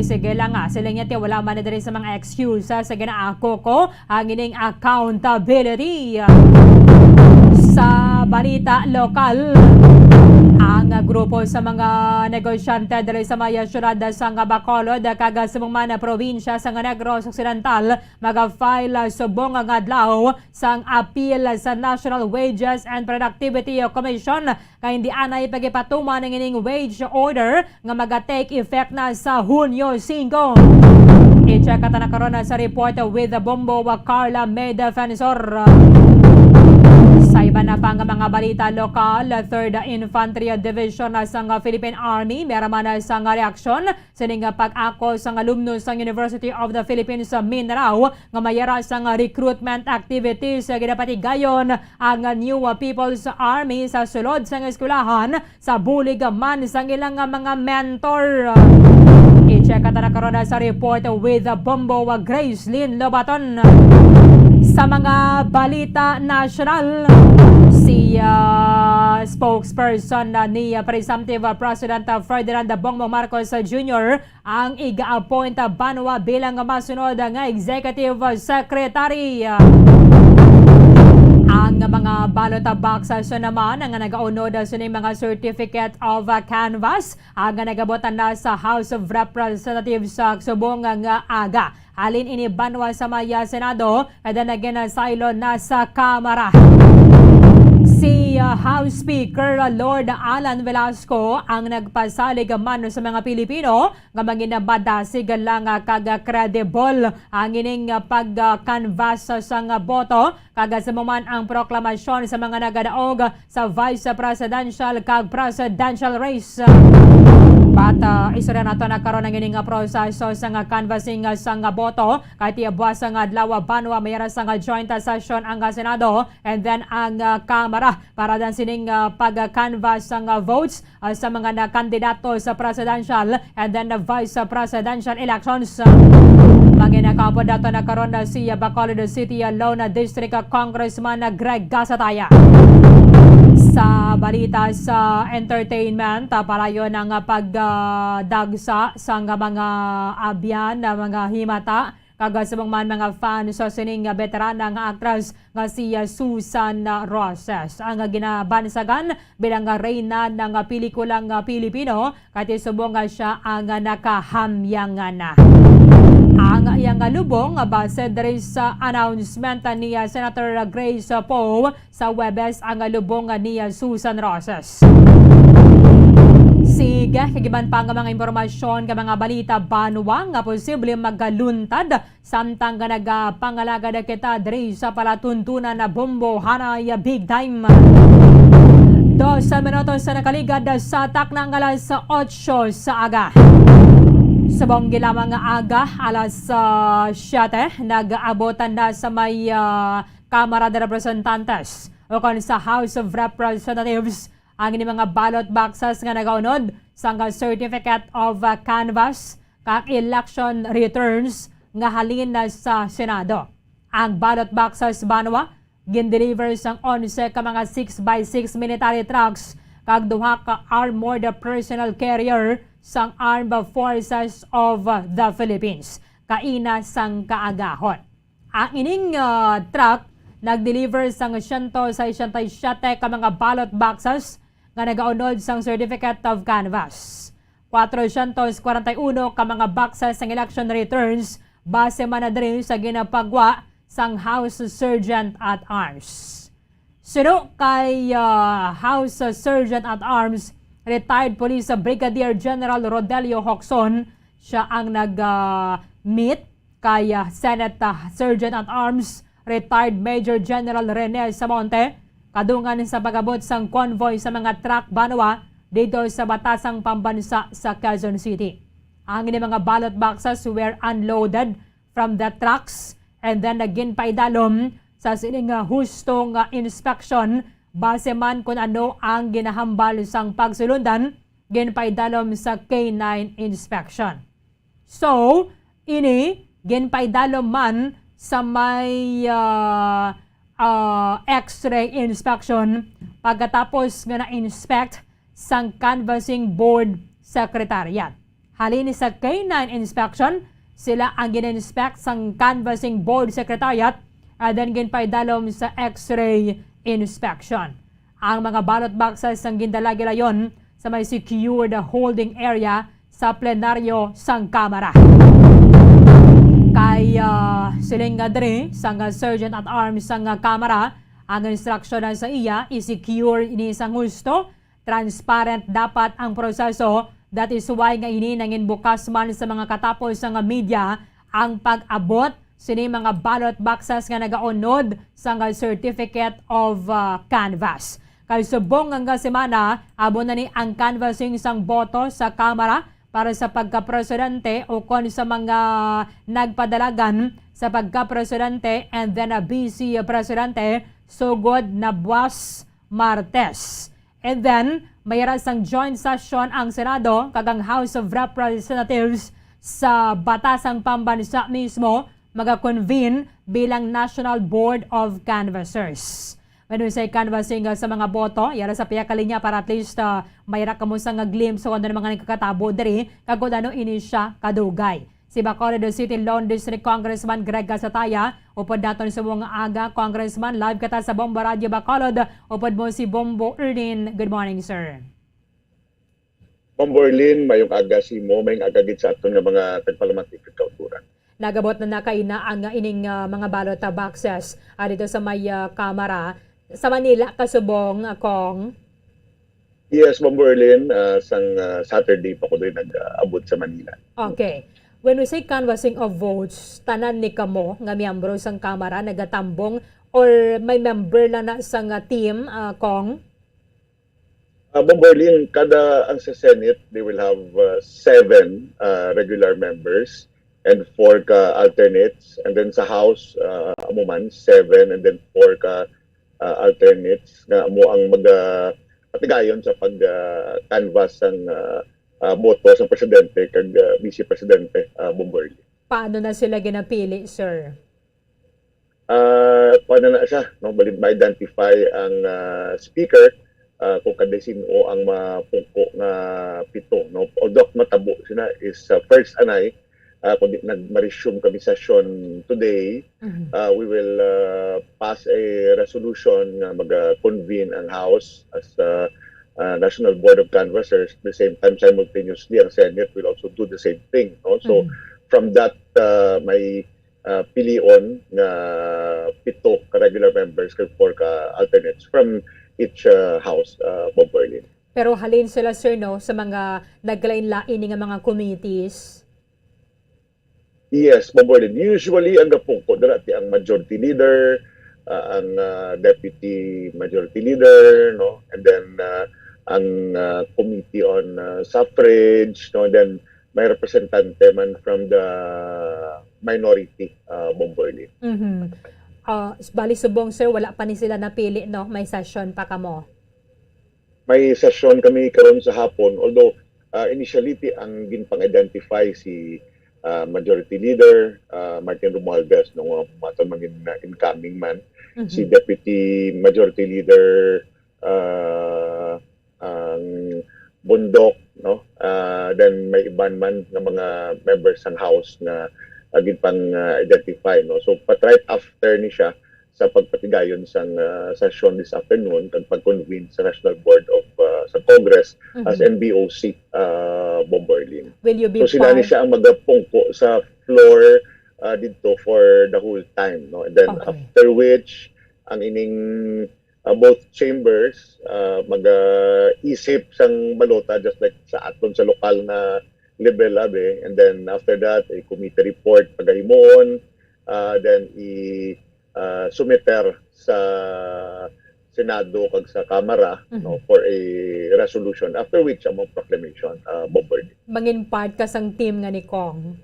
Sige lang sila niya wala man na diri sa mga excuse sa ginaako ko ang ining accountability. Sa balita lokal, ang grupo sa mga negosyante diri sa maya syudad sa Bacolod kaga sa mga probinsya sa Negros Occidental mag-file subong nga adlaw sang appeal sa National Wages and Productivity Commission kay hindi anay pagipatuman ng ining wage order nga maga-take effect na sa Hunyo 5. I-check ka na karon sa report with Bombo Carla May Defensor. Sa iba na pang mga balita lokal, 3rd Infantry Division sa Philippine Army meron man sa reaksyon sa pag-ako sa alumno sa University of the Philippines sa Mindanao nga mayara sa recruitment activities sa ginapatigayon ang New People's Army sa sulod sa eskwelahan sa bulig man sa ilang mga mentor. I-check ka na karon sa report with Bombo Grace Lynn Lobaton. Sa mga balita national, si spokesperson ni Presumptive President Ferdinand Bongbong Marcos Jr. ang iga-appoint Banwa bilang masunod nga Executive Secretary. Ang mga ballot boxes naman ang nag-aunod sa mga certificate of canvass ang nagabotan na sa House of Representatives sa subong nga aga. Halin ini Banwa sa maya Senado at nag-silo na sa Kamara. Si House Speaker Lord Alan Velasco ang nagpasalig man sa mga Pilipino nga manginabadasig lang kaga-credible ang ining pag-canvass sa boto kaga sa man ang proklamasyon sa mga nagadaog sa Vice Presidential kag Presidential race. Bata isura nato nagkaroon ng ining proseso sa canvassing sa boto kahit iabwa sa adlaw Banwa mayara sa joint session ang Senado and then ang Kamara para dan sining pag-canvass ng votes sa mga kandidato sa presidential and then the vice presidential elections. Manginakapo dato nagkaroon na si Bacolod City Lone District Congressman Greg Gasataya. Sa balita sa entertainment, palayo ng pagdagsa sa mga abyan na mga himata kagasabang man mga fans sa sining veterana nga actress nga si Susan Roses ang ginabansagan bilang reyna ng pelikulang Pilipino kati subong siya ang nakahamyangan na. Ang iyang lubong base diri sa announcement ni Senator Grace Poe sa Webes ang lubong ni Susan Roses. Sige, kagiban pa nga mga impormasyon ka mga balita banwa nga posible magaluntad samtang nga nagapangalaga na kita diri sa palatuntunan na Bombo Hanay Big Time. 2 minutos sa nakaligad sa atak ng alas 8 sa aga. Sa bonggi lamang nga aga, alas 7, nag-aabotan na sa may Kamara de Representantes o kon sa House of Representatives ang ini mga ballot boxes nga nagaunod sa certificate of canvass kag election returns nga halin na sa Senado. Ang ballot boxes banwa gin-deliver sang 11 ka mga 6x6 military trucks kag duha ka armored personnel carrier sang Armed Forces of the Philippines kaina sang kaagahon. Ang ining truck nag-deliver sang 167 ka mga ballot boxes nga nagaunod sang certificate of canvass. 441 ka mga boxes sang election returns base man na diri sa ginapagwa sang House Sergeant at Arms. Sino kay House Sergeant at Arms, retired Police Brigadier General Rodelio Hoxon, siya ang nag-meet kay Senate Sergeant at Arms, retired Major General Rene Samonte, kadungan sa pagabot sang convoy sa mga truck banwa dito sa Batasang Pambansa sa Quezon City. Ang mga ballot boxes were unloaded from the trucks and then naging paidalom sa sining hustong inspection base man kung ano ang ginahambal sang pagsulundan ginpaidalom sa K9 inspection. So, ini ginpaidalom man sa may X-ray inspection pagkatapos nga na-inspect sang Canvassing Board Secretariat. Halin sa K9 inspection, sila ang gin-inspect sang Canvassing Board Secretariat at then ginpaidalom sa X-ray inspection. Ang mga ballot boxes ang gindalagi layon sa may secured holding area sa plenaryo sang Kamara. Kay siling diri sang Sergeant at Arms sang Kamara, ang instruction sa iya i-secure ini sang gusto, transparent dapat ang proseso. That is why nga ini nangin bukas man sa mga katapos sa media ang pag-abot sini mga ballot boxes nga nagaunod sa certificate of canvass. Kay subong nga semana, abo na ni ang canvassing sang boto sa Kamara para sa pagka-presidente o kon sa mga nagpadalagan sa pagka-presidente and then a vice presidente sugod na buwas Martes. And then, mayroon sang joint session ang Senado kagang House of Representatives sa Batasang Pambansa mismo mag-convene bilang National Board of Canvassers. When we say canvassing sa mga boto, yara sa piyakalinya para at least mayroon ka mo sa glimpse so ano mga nagkakatabo diri kagod ano ini siya kadugay. Si Bacolod City Lone District Congressman Greg Casataya, upod naton sa mga aga, Congressman, live kata sa Bombo Radio Bacolod, upod mo si Bombo Erlin. Good morning, sir. Bombo Erlin, mayong aga si mo, mayong agagit sa aton nga mga tagpalamatik at kauturan. Nagabot na nakaina ang ining mga ballot boxes dito sa may Kamara. Sa Manila, kasubong, Kong? Yes, Bombo Erlin, sang Saturday pa ko doon nag-abot sa Manila. Okay. When we say canvassing of votes, tanan ni kamo nga miyembro sang Kamara nagatambong or may member lang na sang team, Kong? Bombo Erlin, kada ang sa Senate, they will have 7 regular members and 4 ka alternates. And then sa House, amuman, 7 and then 4 ka alternates nga mo ang patigayon sa pag-canvass ng boto sa presidente kag vice presidente Bombo Erlin. Paano na sila ginapili, sir? Paano na siya? No? Balid ma-identify ang speaker kung kadesin o ang mapungko nga 7. No? Although matabo sila is first anay, kung nag-resume kami session today, we will pass a resolution na mag-convene ang House as National Board of Canvassers. At the same time, simultaneously, ang Senate will also do the same thing. No? So, from that may pilion nga 7 ka regular members kag 4 ka alternates from each house, Bob Berlin. Pero halin sila, sir, no, sa mga naglain-lain nga mga committees. Yes, Bob Berlin. Usually, ang gapungko dati ang majority leader, ang deputy majority leader, no, and then ang committee on suffrage, no, and then may representante man from the minority, Bob Berlin. Bali subong, sir, wala pa ni sila napili, no? May session pa kamo. May session kami karon sa hapon, although initially ang ginpang-identify si majority leader Martin Romualdez nung matang maging incoming man, si deputy majority leader ang Bundok, no, then may iban man ng mga members ng house na ginpang identify, no, so but right after ni siya sa pagpatigayon sa session this afternoon kag pag-convene sa National Board of sa Congress as NBOC, Bob Berlin. Will you be so sila ni siya ang magapungko sa floor dito for the whole time, no, and then after which ang ining both chambers mag-isip sang balota just like sa aton sa lokal na liberal labi, and then after that a committee report pagahimon, then sumiter sa Senado kag sa Kamara, no, for a resolution, after which among proclamation, Bob Berlin. Mangin part ka sang team nga ni Kong.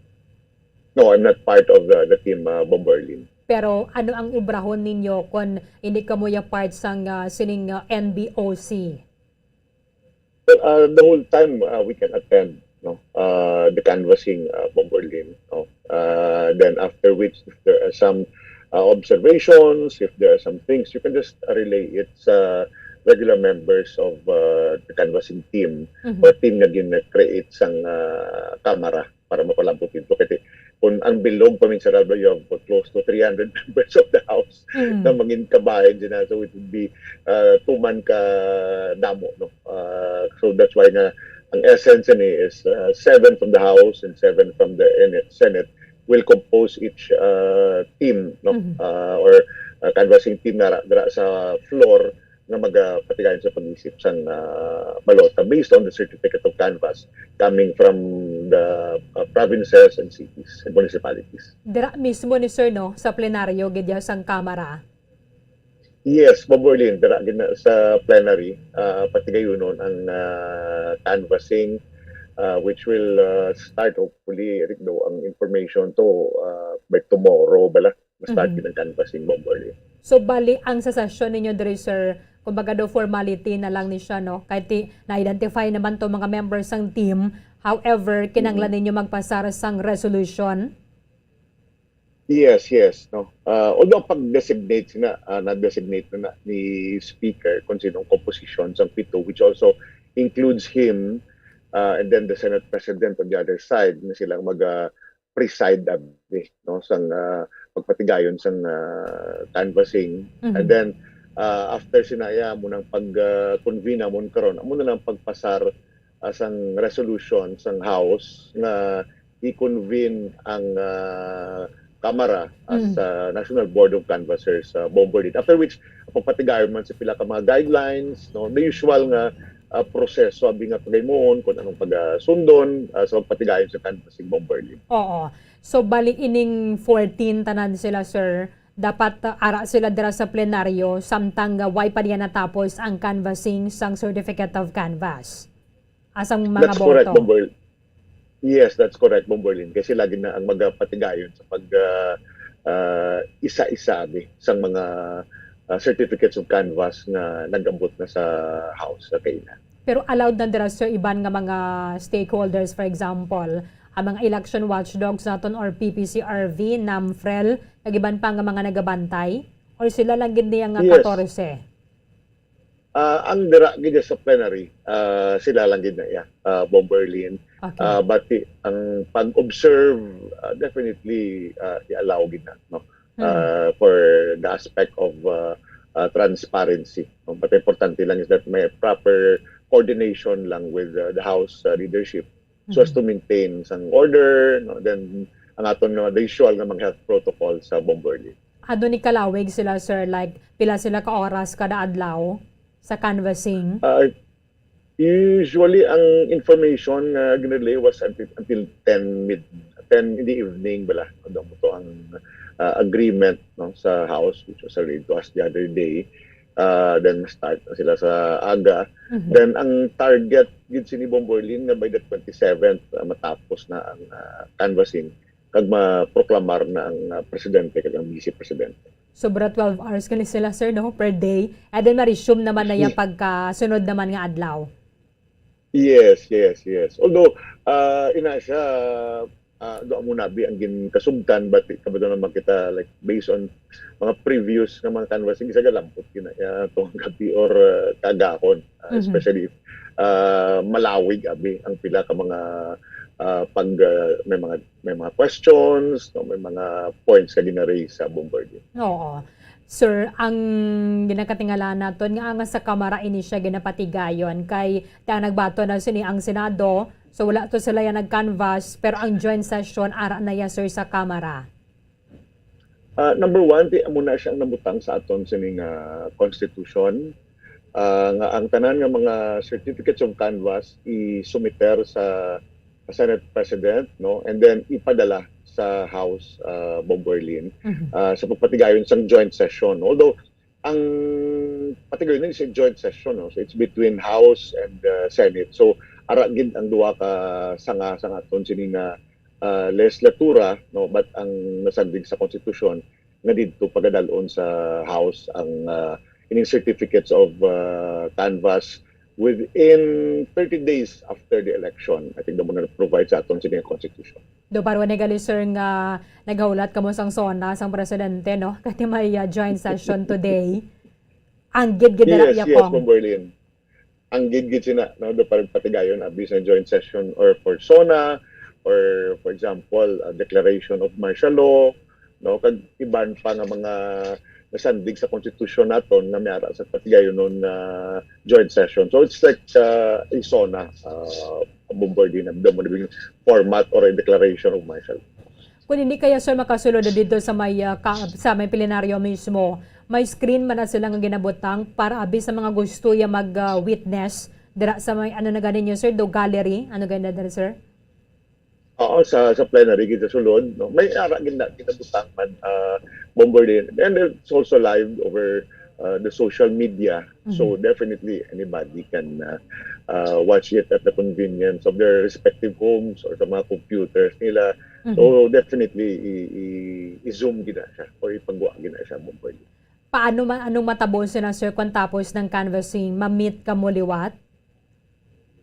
No, I'm not part of the team, Bob Berlin. Pero ano ang ibrahon ninyo kung hindi ka mo ya part sang sining NBOC? Well, the whole time we can attend, no, the canvassing, Bob Berlin, no. Then after which if there are some observations, if there are some things, you can just relay it sa regular members of the canvassing team or team na gin-create sang Kamara para mapalambot ito. Kasi kung ang bilog paminsan you have close to 300 members of the House na mangin kabayan din na, so it would be tuman ka damo, no. So that's why nga ang essence ni is 7 from the House and 7 from the Senate will compose each team, no, or canvassing team na sa floor na magpatigayon sa pag-isip sang balota based on the certificate of canvass coming from the provinces and cities and municipalities. Dira mismo ni sir, no, sa plenaryo gidya sang Kamara. Yes, Bob Berlin, dira sa plenary patigayonon ang canvassing, which will start hopefully ang information to by tomorrow bala start ng canvassing, Bob Berlin. So bali ang sa session ninyo diri, sir, kumbaga do formality na lang ni siya, no, kahit na-identify naman to mga members ng team, however kinanglan ninyo magpasar sang resolution. Yes, no. Although pag-designate na-designate na ni Speaker kung sinong composition sang 7, which also includes him, and then the Senate President on the other side na silang mag-preside no, sang pagpatigayon sang canvassing. And then after sinaya mo nang pag-convene mo karon, amo na lang pagpasar sang resolution sang House na i-convene ang Kamara as National Board of Canvassers, Bob Berlin. After which pagpatigayon man sa pila ka mga guidelines, no, the usual nga proseso abi nga pagaymon kung anong pagasundon sa pagpatigayon sa canvassing, Bob Berlin. Oo. So bali ining 14 tanan sila, sir, dapat ara sila dira sa plenaryo samtang way pa diya natapos ang canvassing sang certificate of canvass. Asang mga That's boto. correct, Bob Berlin. Yes, that's correct, Bob Berlin. Kasi lagi na ang magpatigayon sa pag isa-isa sang mga certificates of canvass na nag-ambot na sa House sa kainan. Pero allowed na dira, sir, iban nga mga stakeholders, for example, ang mga election watchdogs naton or PPCRV, NAMFREL, nagiban pa nga mga nagabantay? Or sila lang gid niya nga 14? Ang dira gid sa plenary, sila lang gid na Bob Berlin. Okay. But ang pag-observe definitely i-allow gid na, no? For the aspect of transparency. No? But importante lang is that may proper coordination lang with the House leadership so as to maintain sang order, no, then ang aton no, the usual nga mga health protocol sa Bomborlin. Ano ni kalawig sila, sir? Like, pila sila ka oras kada adlaw sa canvassing? Usually, ang information na ginrelay was until 10 in the evening bala. Ano mo to ang agreement, no, sa House, which was read to us the other day. Then start na sila sa aga. Then ang target gid sini Bomborlin nga by the 27th matapos na ang canvassing kag maproklamar na ang presidente kag ang vice presidente. Sobra 12 hours kani sila, sir, no, per day. And then ma-resume naman na yung pagkasunod naman nga adlaw. Yes. Although ina siya doon mo nabi ang ginkasugtan, but kabado naman kita like based on mga previous nga mga canvassing isa galampot kinaya tong gabi or kagahon, especially if malawig abi ang pila ka mga pag may mga questions, no, may mga points ka gina-raise sa Bomborlin. Oo. Sir, ang ginakatingala naton nga ang sa Kamara ini siya ginapatigayon kay ta nagbato na sini ang Senado, so wala to sila yan nag-canvass, pero ang joint session ara na ya, sir, sa Kamara. Number one, di muna siyang nabutang sa aton sining constitution. Nga ang tanan nga mga certificates of canvass i-submiter sa Senate President, no, and then ipadala sa House Bomborlin sa pagpatigayon sa joint session. Although ang patigayon ni sa joint session, no, so it's between House and Senate. So ara gid ang duha ka sanga aton sining legislatura, no, but ang nasandig sa konstitusyon nga didto pagadalon sa House ang ining certificates of canvass within 30 days after the election. I think the muna provide sa aton sining constitution. Do parwa ni gali, sir, nga naghulat kamo sang sona sang presidente, no, kati may joint session today. Ang gid na yes, Bomborlin. Ang gid sina, no, do parang patigayon abi sa joint session or for SONA or for example a declaration of martial law, no, kag iban pa nga mga nasandig sa constitution naton nga mayara sa patigayon nun joint session. So it's like a SONA Bomborlin na mo nabing format or a declaration of martial law. Kung hindi kaya, sir, makasulod dito sa may plenaryo mismo, may screen man na sila nga ginabutang para abi sa mga gusto ya mag-witness dira sa may ano na ganin nyo, sir, do gallery, ano ganin na, sir? Oo, sa plenary kita sulod, no, may ara ginabutang man Bomborlin, and it's also live over the social media. So definitely anybody can watch it at the convenience of their respective homes or sa mga computers nila. So definitely i-zoom gina siya or ipagwa gina siya Bomborlin. Paano anong matabos na, sir, kung tapos ng canvassing, ma-meet ka mo liwat?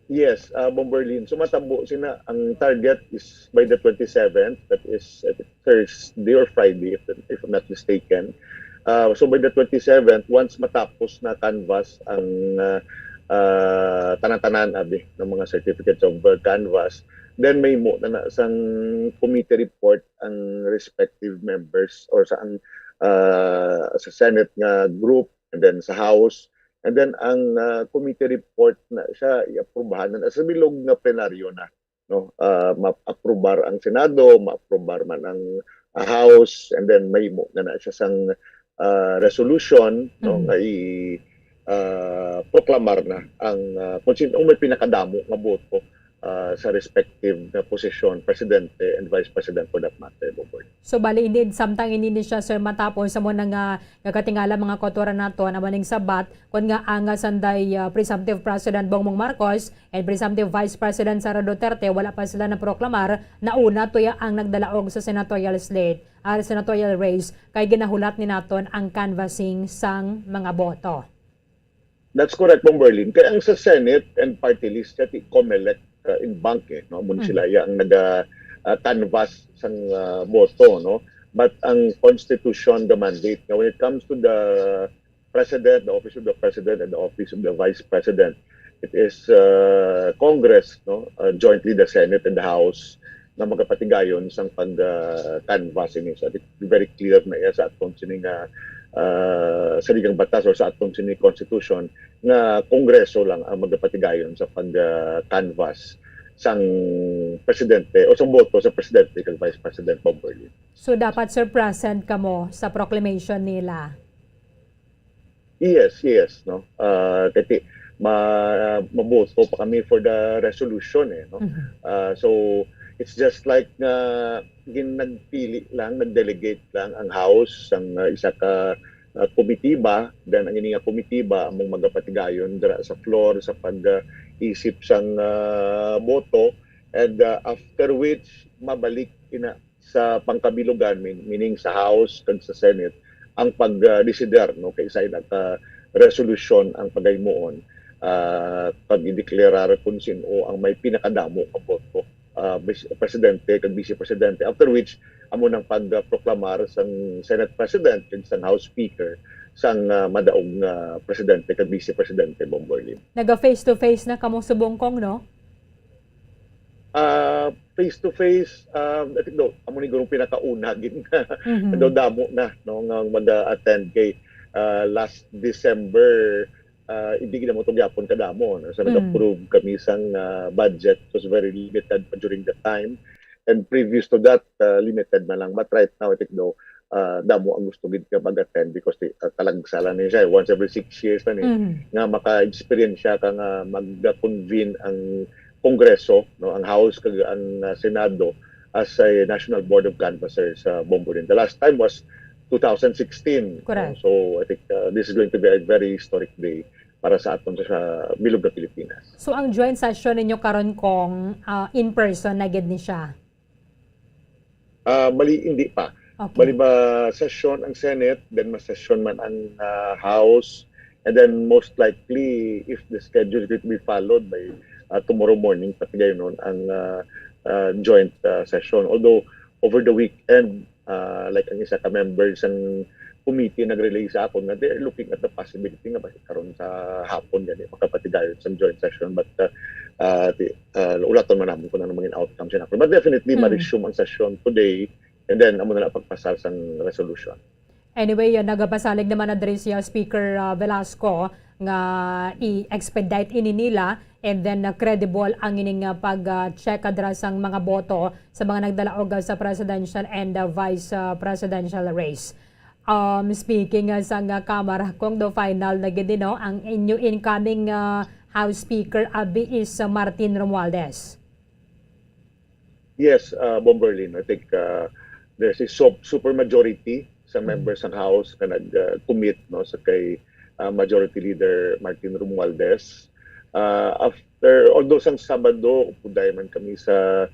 Yes, Bomborlin. So matabo sina, ang target is by the 27th, that is Thursday or Friday if I'm not mistaken. So by the 27th, once matapos na canvass ang tanan-tanan abi ng mga certificates of canvass, then may mo na sang committee report ang respective members or sa Senate nga group and then sa House, and then ang committee report na siya i-aprobahan na sa bilog na plenaryo na, no, ma-aprobar ang Senado, ma-aprobar man ang House, and then may mo na siya sang resolution, no, nga proklamar na ang kung sino may pinakadamo nga boto sa respective na posisyon, Presidente and Vice President for that matter. So bali indeed, samtang hindi siya, sir, matapos sa mo nga kakatingala mga kotora nato na maning sabat kung nga ang sanday presumptive President Bongbong Marcos and presumptive Vice President Sara Duterte wala pa sila na proklamar na una tuya ang nagdalaog sa senatorial slate, senatorial race, kay ginahulat ni naton ang canvassing sang mga boto. That's correct, Bomborlin. Kaya ang sa Senate and party list kati COMELEC in bank, no, muna sila ang canvas sang boto, no. But ang constitution, the mandate, now when it comes to the president, the office of the president and the office of the vice president, it is Congress, no, jointly the Senate and the House na magkapatigayon sang pag-canvassing. So it's very clear na iya sa atong sining saligang batas o sa atong sining constitution na Kongreso lang ang magkapatigayon sa pag-canvass sang presidente o sang boto sa presidente kag vice president Bob Berlin. So dapat sir present ka mo sa proclamation nila. Yes, no. Kasi maboto pa kami for the resolution no. So it's just like nagpili lang, nagdelegate lang ang House ang isa ka komitiba, then ang ini nga komitiba among magapatigayon dira sa floor sa pag-isip sang boto, and after which mabalik ina sa pangkabilugan, meaning sa House kag sa Senate ang pag-desider no kay sa resolution ang pagaymoon pag-ideklara kung sino ang may pinakadamo ka boto, presidente kag vice presidente, after which amo nang pagproklamar sang Senate President kag sang House Speaker sang madaog presidente kag vice presidente Bong Berlin. Naga face to face na kamo sa Bongkong, no? Face to face, I think amo ni gurong pinakauna gid daw damo na no nga mag-attend kay last December. Hindi na mo ito gyapon kadamo. No? So nag-approve kami sang budget. It was very limited during that time. And previous to that, limited na lang. But right now, I think damo ang gusto gid ka mag-attend because talagsala niya siya. Once every 6 years na niya. Nga maka-experience siya ka nga mag-convene ang Kongreso, no? Ang House kag ang Senado as a National Board of Canvassers sa Bong Berlin. The last time was 2016. Correct. So I think this is going to be a very historic day para sa aton sa bilog na Pilipinas. So ang joint session ninyo karon kong in person na gid ni siya. Mali hindi pa. Okay. Mali ba session ang Senate, then ma-session man ang House, and then most likely if the schedule is going to be followed by tomorrow morning pati gayon ang joint session. Although over the weekend like ang isa ka members ng committee nag-relay sa akon na they're looking at the possibility nga bakit karon sa hapon gani makapatigayon sa joint session, but ulaton man namin kung ano maging outcome siya. But definitely ma-resume ang session today, and then amo na pagpasal sang resolution. Anyway, nagapasalig naman na diri siya Speaker Velasco nga i-expedite ini nila, and then credible ang ining pag-check address ang mga boto sa mga nagdalaog sa presidential and vice presidential race. Speaking sa Kamara, kung the final na gid no, ang inyo incoming House Speaker Abi is Martin Romualdez. Yes, Bong Berlin, I think there's a super majority sa members ng House na nag-commit no sa kay Majority Leader Martin Romualdez. After, although sang Sabado, puday man kami sa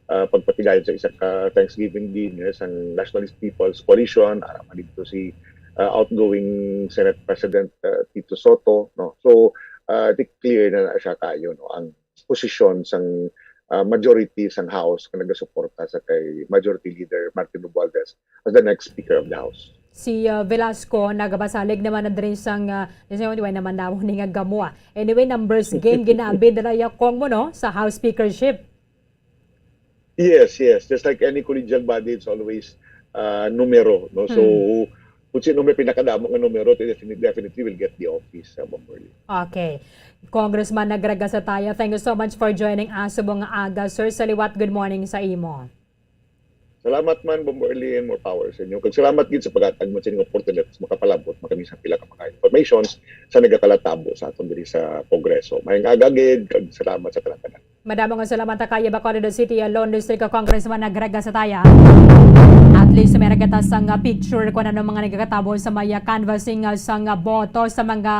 pagpatigayon sa isa ka Thanksgiving dinner sa Nationalist People's Coalition, araman dito si outgoing Senate President Tito Soto. No? So, I think clear na siya kayo no? Ang posisyon sang majority sang House na nagasuporta sa kay Majority Leader Martin Romualdez as the next Speaker of the House. Si Velasco nagabasalig naman na drin sang naman daw ni nga gamwa. Anyway, numbers game ginabi dala kong mo no sa House Speakership. Yes. Just like any collegial body, it's always numero, no? So kung sino may pinakadamo nga numero, definitely will get the office, Bong Berlin. Okay. Congressman Nagraga sa tayo, thank you so much for joining us subong aga. Sir Saliwat, good morning sa imo. Salamat man, Bong Berlin, more power sa inyo. Kag salamat gid sa paghatag mo sa inyong opportunities makapalabot makami sa pila ka mga informations sa nagakalatabo sa aton diri sa Kongreso. Maayong aga gid, kag salamat sa tanan. Madamo nga salamat kay Bacolod City Lone District Congressman Nagraga sa taya. At least may nagatas ang picture kung ano mga nagkakatabo sa maya canvassing sang boto sa mga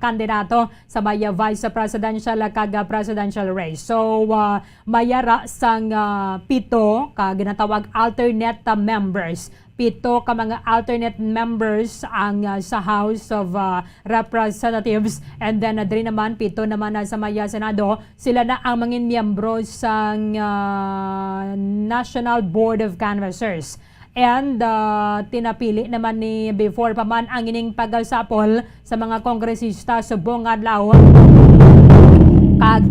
kandidato sa maya vice presidential kag presidential race. So mayara sang 7 ka ginatawag alternate members. 7 ka mga alternate members ang sa House of Representatives, and then diri naman 7 naman sa maya Senado. Sila na ang mga miyembro sa National Board of Canvassers. And tinapili naman ni before pa man ang ining pagsapol sa mga kongresista sa buong adlaw kag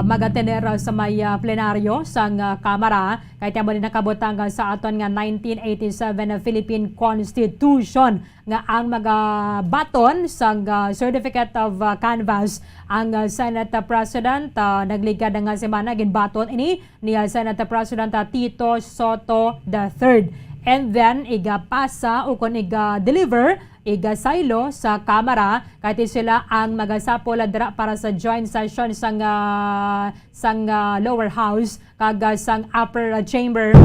magatener sa may plenaryo sang Kamara kay tamo ni nakabutang sa aton nga 1987 Philippine Constitution nga ang magabaton sang certificate of canvass ang Senate President nagligad nga semana ginbaton ini ni Senate President Tito Soto III. And then igapasa o kung iga-deliver igasaylo sa Kamara kahit sila ang magasapol dira para sa joint session sang lower house kag sang upper chamber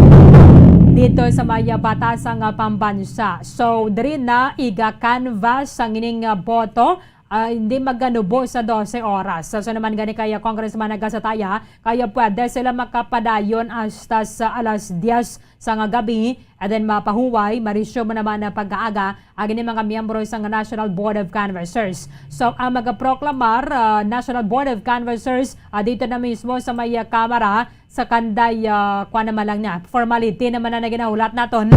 dito sa maya batasang pambansa. So diri na iga-canvass ang ining boto. Hindi maganubo sa 12 oras. So naman gani kaya Congressman Nagasataya, kaya pwede sila makapadayon hasta sa alas 10 sa gabi and then mapahuway, marisyo mo naman na pag-aaga ang mga miyembro sa National Board of Canvassers. So ang magaproklamar National Board of Canvassers dito na mismo sa may Kamara sa kanday kwa naman lang niya. Formality naman na ginahulat naton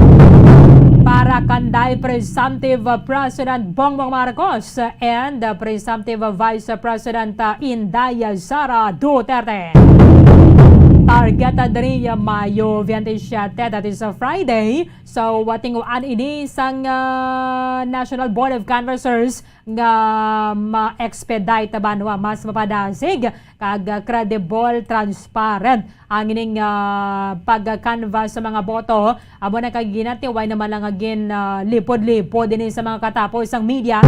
para kanday Presumptive President Bongbong Marcos and Presumptive Vice President Inday Sara Duterte. Target diri Mayo 27, that is a Friday. So watinguan ini sang National Board of Canvassers nga ma-expedite banwa mas mapadasig kag credible, transparent ang ining pag-canvass sa mga boto. Amo na kay ginati way naman lang agin lipod-lipod din sa mga katapos sang media.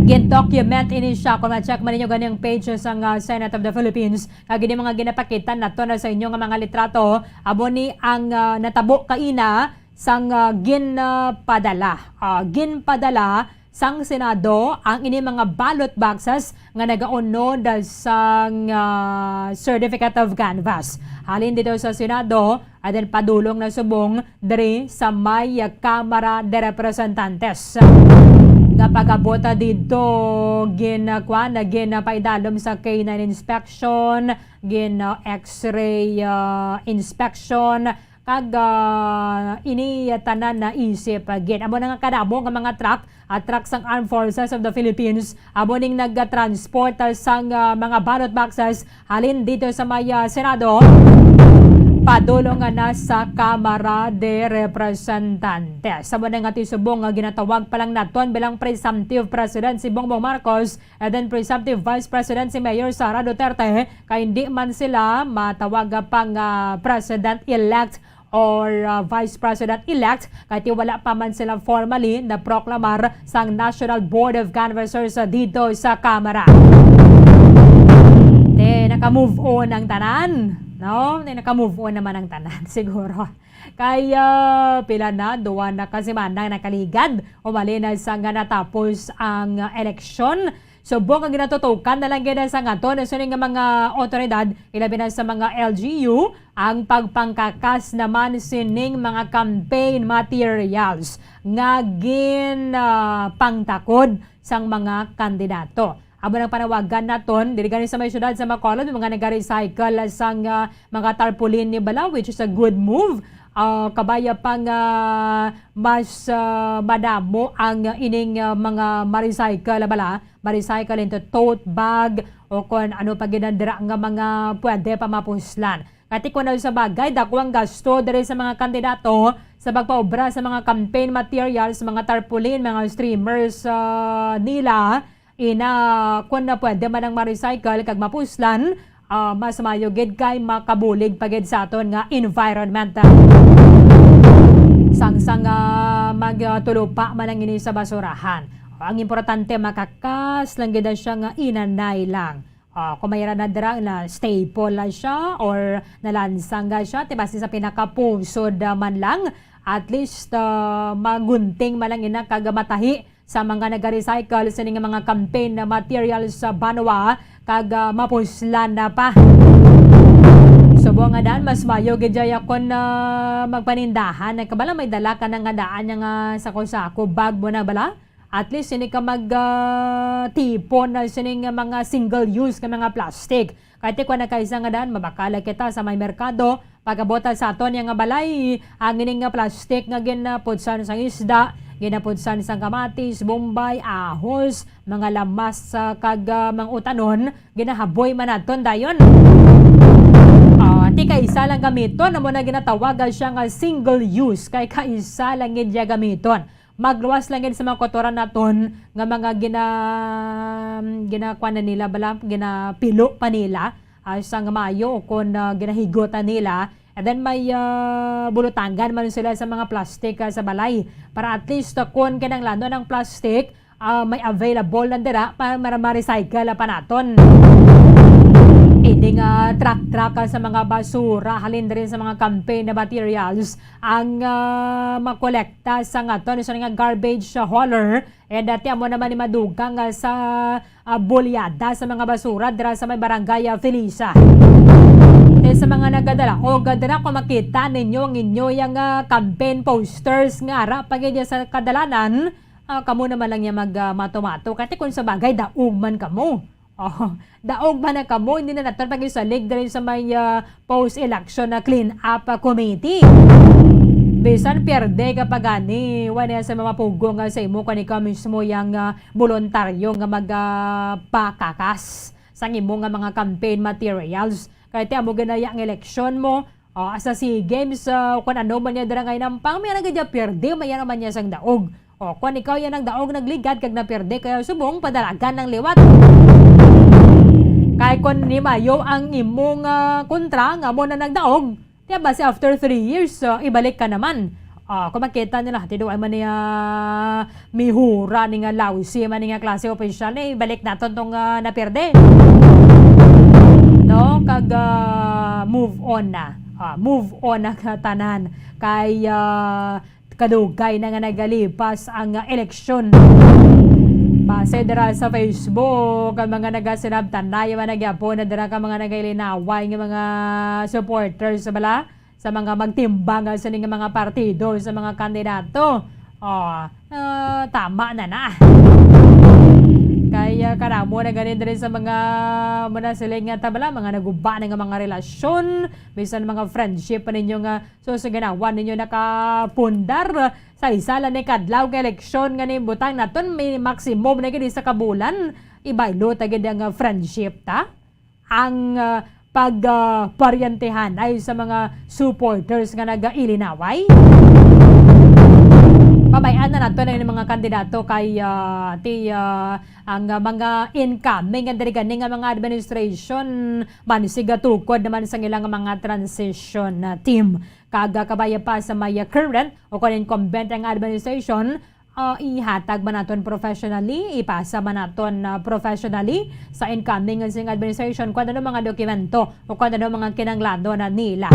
Gin-document ini siya. Kung ma-check man ninyo ganyang page sa Senate of the Philippines, kag ini mga ginapakita nato na sa inyo nga mga litrato, abo ni ang natabo kaina sang ginpadala. Ginpadala sang Senado ang ini mga ballot boxes nga nagaunod sang certificate of canvass. Halin dito sa Senado, at then padulong na subong diri sa may Kamara de Representantes. Napagabota dito ginapaidalom sa K9 inspection, x-ray inspection, kag ini tanan na isip again. Amo na nga kadamo nga mga truck sang Armed Forces of the Philippines, amo ning nagtransport sang mga ballot boxes halin dito sa may Senado. Padulong na sa Kamara de Representantes. Sa mga tisubong nga ginatawag pa lang naton bilang Presumptive President si Bongbong Marcos and then Presumptive Vice President si Mayor Sara Duterte kay hindi man sila matawag pang President-elect or Vice President-elect kahit wala pa man sila formally na proklamar sang National Board of Canvassers dito sa Kamara. Naka-move on ang tanan. No? Naka-move on naman ang tanan siguro. Kaya pila na, duwa na kasi manang nakaligad. Umali na sa nga natapos ang eleksyon. So buong ang ginatutukan na lang gina sa nga to na suning mga otoridad, ilabi na sa mga LGU, ang pagpangkakas naman sining mga campaign materials nga pangtakod sang mga kandidato. Abo ng panawagan naton, dili gani sa may syudad sa Bacolod, mga nag-recycle sang mga tarpaulin ni bala, which is a good move. Kabaya pang mas madamo ang ining mga ma-recycle bala, ma-recycle into tote bag o kung ano pa ginandira nga mga pwede pa mapuslan. Kati ko na sa bagay, dakwang gasto diri sa mga kandidato sa pagpaobra sa mga campaign materials, mga tarpaulin, mga streamers nila, kung na pwede man ang ma-recycle kag mapuslan, mas mayo gid kay makabulig pagid sa aton nga environment. Sang magtulupa man ang ini sa basurahan. Ang importante makakas lang gid siya nga inanay lang. Kung mayroon na dira na staple lang siya or nalansang siya, basta sa pinakapusod man lang, at least magunting man lang ina kagamatahi sa mga nag-recycle sa mga campaign na materials sa banwa kag mapuslan na pa. Subo nga daan, mas mayo gidya kon magpanindahan. Kabala may dala ka na nga daan nga sako-sako, bag mo na bala. At least hindi ka mag-tipon na sining mga single-use ka mga plastic. Kahit ko na kaisa nga daan, mabakala kita sa may merkado, pagkabota sa aton yung balay, ang ining nga plastic nga ginaputsan sa isda, ginapudsan sang kamatis, bombay, ahos, mga lamas kag mga utanon, ginahaboy man naton dayon. Ti kaisa lang gamiton, amo na ginatawagan siya nga single use, kay kaisa lang gid gamiton. Magluwas lang gid sa mga kotoran naton nga mga ginakuan na nila bala, ginapilo pa nila sang mayo kun ginahigotan nila. And then may bulutangan man sila sa mga plastic sa balay para at least kung kinanglan ng plastic may available na dira para ma-recycle pa naton. Hindi nga truck sa mga basura, halin rin sa mga campaign na materials ang makolekta sa nga to, sa nga garbage hauler. And dati mo naman ni madugang sa bolyada sa mga basura dira sa may barangay Felisa. Sa mga nagadala, o gadala kung makita ninyo ang inyo yung campaign posters nga ara pagidya sa kadalanan, kamo naman lang yung mag-matomato. Kasi kung sa bagay, daog man kamo. Daog man na kamo, hindi na natin pag-isalig dahil sa may post-election na clean-up committee. Bisan pierde kapag ani, wala sa mga pugong sa imo, kanika mismo yung voluntaryo nga magpakakas sa imo nga mga campaign materials. Kaya tiyan mo ganaya ang eleksyon mo, sa SEA Games, kung ano man niya dara ngay nampang, may nagadya pierde, may naman niya sang daog. Kung ikaw yan ang daog nagligad, kag na pierde, kaya subong padalagan ng liwat. Kaya kung ni Mayo ang imong kontra, nga mo na nagdaog, tiyan ba si after 3 years, ibalik ka naman. Kung makita nila, tido ay man niya mihura ni nga lausi, man niya klase official, ibalik natin tong napierde. No, kag move on na. Move on na tanan kay kadugay na nga nagalipas ang eleksyon. Base dira sa Facebook, ang mga nagasinabtan na yung nagyapo na dira ka mga nagailinaway ng mga supporters bala sa mga magtimbang sa mga partido sa mga kandidato. Tama na. Kaya karamo na ganun rin sa mga muna sila nga tabala, mga naguba na nga mga relasyon, bisan mga friendship pa ninyo nga susuganawan ninyo nakapundar sa isa lang ni kadlaw ka eleksyon nga ni butang naton may maximum na gini sa kabulan, ibaylo tagid ang friendship ta. Ang pagparyantehan ay sa mga supporters nga nagailinaway. Pabayaan na nato na yung mga kandidato kay ang mga incoming and ganing nga mga administration manisiga tukod naman sa ilang mga transition team. Kaga kabaya pa sa may current o kung incumbent ang administration, ihatag man naton professionally, ipasa man naton professionally sa incoming ng administration kung ano mga dokumento o kung ano mga kinanglado na nila.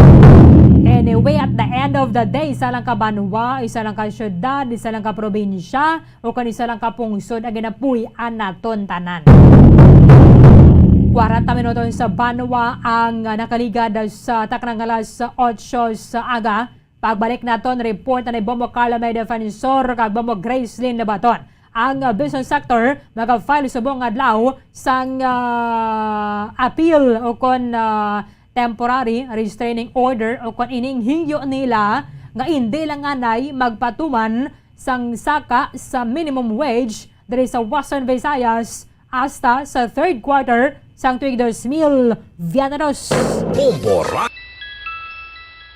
Anyway, at the end of the day, isa lang ka banwa, isa lang ka syudad, isa lang ka probinsya, o kung isa lang ka pungsod, ang ginapuyan naton tanan. 40 minuto sa banwa ang nakaligad sa takrangalas 8 sa aga. Pagbalik naton, report na ni Bombo Carla may defensor kag Bombo Gracelyn Nabaton. Ang business sector mag-file sa buong adlaw sang appeal o kon temporary restraining order o kung ininghingyo nila nga hindi lang anay magpatuman sang saka sa minimum wage diri sa Western Visayas hasta sa third quarter sang tuig 2022.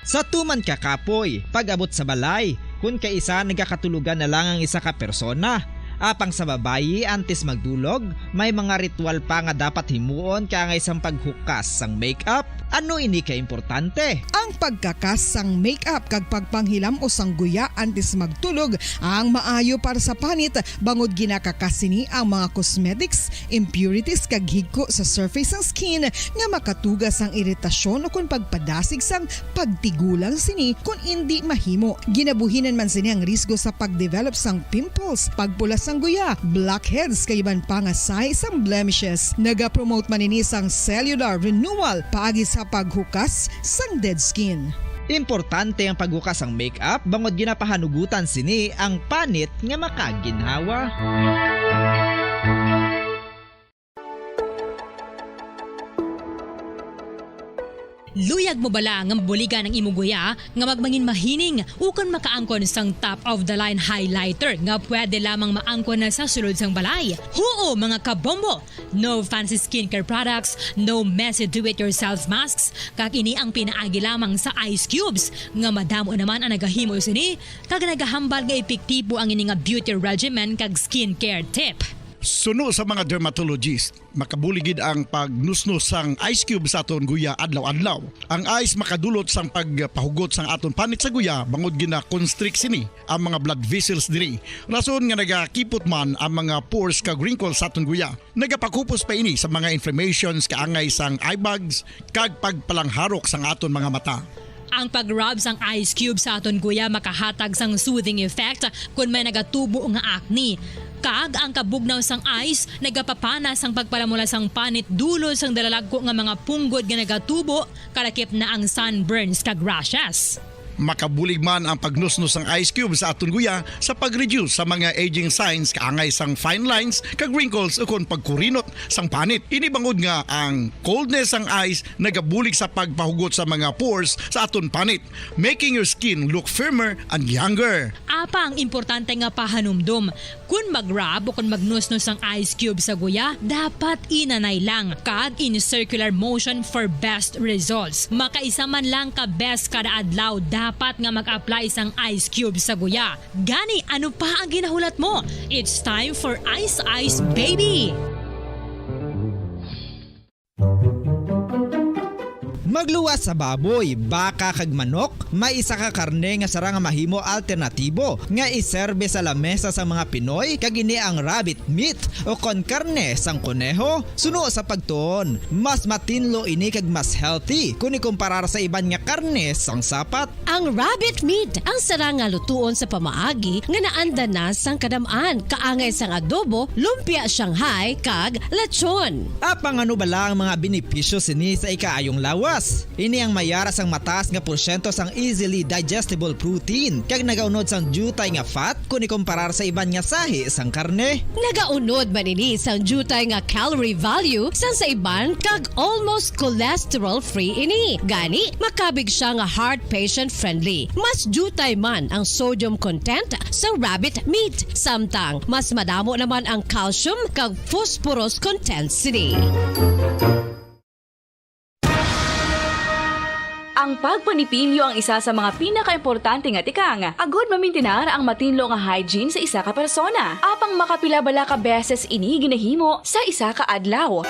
Sa tuman ka kapoy, pag-abot sa balay, kung kaisa nagkakatulugan na lang ang isa ka persona. Apang sa babayi, antes magdulog, may mga ritual pa nga dapat himuon kaya nga isang paghukas sang makeup. Ano ini ka importante? Ang pagkakas sang makeup kag pagpanghilam o sangguya antes magtulog ang maayo para sa panit bangod ginakakasini ang mga cosmetics, impurities kag higko sa surface sang skin nga makatugas ang iritasyon o kung pagpadasig sang pagtigulang sini kung hindi mahimo. Ginabuhinan man sini ang risgo sa pagdevelop sang pimples, pagpula sang guya, blackheads kay iban pa nga size sang blemishes. Naga-promote man ini sang cellular renewal paagi sa paghukas sang dead skin. Importante ang paghukas ang makeup bangod ginapahanugutan sini ang panit nga makaginhawa. Luyag mo bala nga mabuligan ng imuguya nga magmangin mahining ukon makaangkon sang top of the line highlighter nga pwede lamang maangkon na sa sulod sang balay. Huo mga kabombo! No fancy skincare products, no messy do-it-yourself masks, kag ini ang pinaagi lamang sa ice cubes nga madamo naman ang nagahimo sini kag nagahambal nga epektibo ang ini nga beauty regimen kag skincare tip. Suno sa mga dermatologist, makabuligid ang pagnusnos sang ice cube sa aton guya adlaw-adlaw. Ang ice makadulot sang pagpahugot sang aton panit sa guya bangod gina constrict sini ang mga blood vessels diri. Rason nga nagakipot man ang mga pores kag wrinkles sa aton guya. Nagapakupos pa ini sa mga inflammations kaangay sang eye bags kag pagpalangharok sang aton mga mata. Ang pag-rub sang ice cube sa aton guya makahatag sang soothing effect kung may nagatubo nga acne. Kag ang kabugnaw sang ice nagapapanas ang pagpalamula sang panit dulo sang dalalagko nga mga punggod nga nagatubo kalakip na ang sunburns kag rashes. Makabulig man ang pagnusnos ng ice cube sa aton guya sa pag-reduce sa mga aging signs kaangay sang fine lines kag wrinkles ukon pagkurinot sang panit. Ini bangod nga ang coldness sang ice nagabulig sa pagpahugot sa mga pores sa aton panit, making your skin look firmer and younger. Apa ang importante nga pahanumdum, kung mag-rub o kung magnusnos ang ice cube sa guya, dapat inanay lang kag in circular motion for best results. Makaisa man lang ka best kada adlaw dapat nga mag-apply sang ice cube sa guya. Gani, ano pa ang ginahulat mo? It's time for Ice Ice Baby! Magluwas sa baboy, baka kag manok, may isa ka karne nga sara nga mahimo alternatibo nga iserbe sa lamesa sa mga Pinoy kag ini ang rabbit meat o kon karne sang kuneho. Suno sa pagtuon, mas matinlo ini kag mas healthy kung ikumparar sa iban nga karne sang sapat. Ang rabbit meat ang sara nga lutuon sa pamaagi nga naanda na sang kadamaan, kaangay sang adobo, lumpia Shanghai kag lechon. Apang ano bala ang mga benepisyo sini sa ikaayong lawas? Ini ang mayara sang mataas nga porsyento sang easily digestible protein kag nagaunod sang jutay nga fat kung ikumparar sa iban nga sahi sang karne. Nagaunod man ini sang jutay nga calorie value sang sa iban kag almost cholesterol free ini. Gani makabig siya nga heart patient friendly. Mas jutay man ang sodium content sa rabbit meat, samtang mas madamo naman ang calcium kag phosphorus content sini. Ang pagpanipilyo ang isa sa mga pinaka-importante nga tikang. Agod mamintinar ang matinlo nga hygiene sa isa ka persona. Apang makapilabala ka beses ini ginahimo sa isa ka adlaw.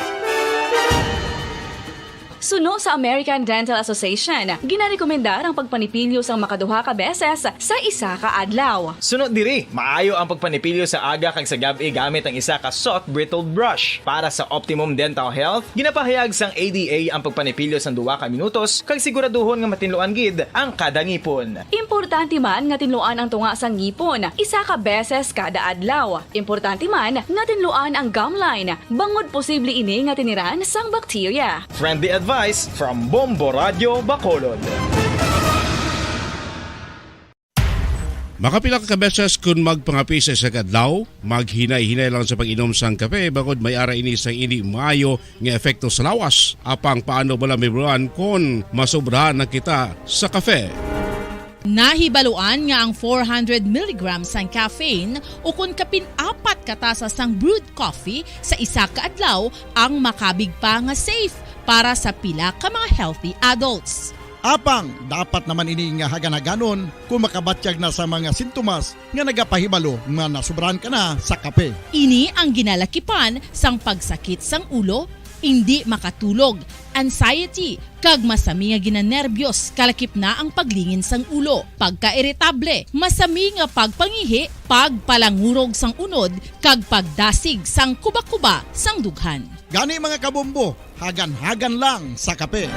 Suno sa American Dental Association, ginarekomendar ang pagpanipilyo sang makaduha ka beses sa isa ka adlaw. Sunod diri, maayo ang pagpanipilyo sa aga kag sa gabi gamit ang isa ka soft brittle brush. Para sa optimum dental health, ginapahayag sang ADA ang pagpanipilyo sang 2 ka minutos kag siguraduhon nga matinloan gid ang kada ngipon. Importante man nga tinluan ang tunga sang ngipon, isa ka beses kada adlaw. Importante man nga tinluan ang gum line, bangod posible ini nga tiniran sang bakterya. Friendly advice from Bombo Radio Bacolod. Makapila ka beses kung magpangapisa sa kadlaw, maghinay-hinay lang sa pag-inom sang kape bagod may ara ini sang hindi maayo nga epekto sa lawas. Apang paano bala mibruan kung masobrahan na kita sa kape. Nahibaluan nga ang 400 mg sang caffeine o kung kapin-4 katasa sang brewed coffee sa isa ka adlaw ang makabig pa nga safe para sa pila ka mga healthy adults. Apang dapat naman ini nga haganaganon kung makabatyag na sa mga sintomas nga nagapahibalo nga nasubrahan ka na sa kape. Ini ang ginalakipan sang pagsakit sang ulo, hindi makatulog, anxiety, kag masami nga ginanerbiyos kalakip na ang paglingin sang ulo, pagka-iritable, masami nga pagpangihi, pagpalangurog sang unod, kag pagdasig sang kuba-kuba sang dughan. Gani mga kabombo, hagan-hagan lang sa kape.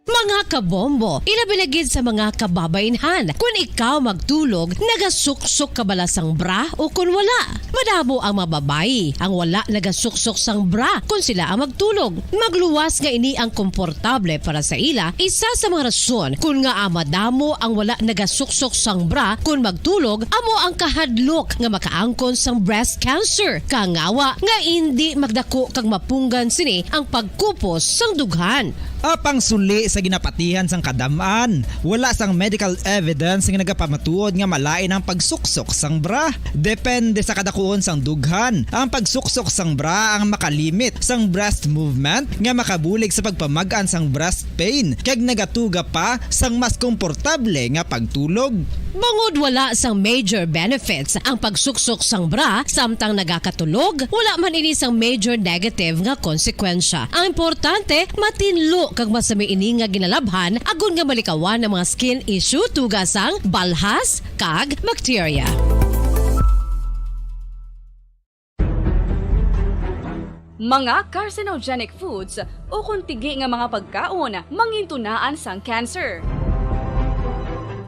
Mga Mga kabombo, ilabilagid sa mga kababainhan. Kung ikaw magtulog, nagasuksok ka bala sang bra o kung wala. Madamo ang mababayi ang wala nagasuksok sang bra kung sila ang magtulog. Magluwas nga ini ang komportable para sa ila. Isa sa mga rason kung nga madamo ang wala nagasuksok sang bra kung magtulog, amo ang kahadlok nga makaangkon sang breast cancer. Kangawa nga hindi magdako kag mapunggan sini ang pagkupos sang dughan. Apang suli sa ginapatihan sang kadamaan, wala sang medical evidence nga nagapamatuod nga malain ang pagsuksok sang bra. Depende sa kadakuon sang dughan. Ang pagsuksok sang bra ang makalimit sang breast movement nga makabulig sa pagpamagan sang breast pain kag nagatuga pa sang mas komportable nga pagtulog. Bangod wala sang major benefits ang pagsuksok sang bra samtang nagakatulog, wala man ini sang major negative nga konsekwensya. Ang importante, matinlo kag masami ini nga ginalabhan agon nga malikawan ng mga skin issue tugasang balhas kag bacteria. Mga carcinogenic foods o kuntigi nga mga pagkaon mangintunaan sang cancer.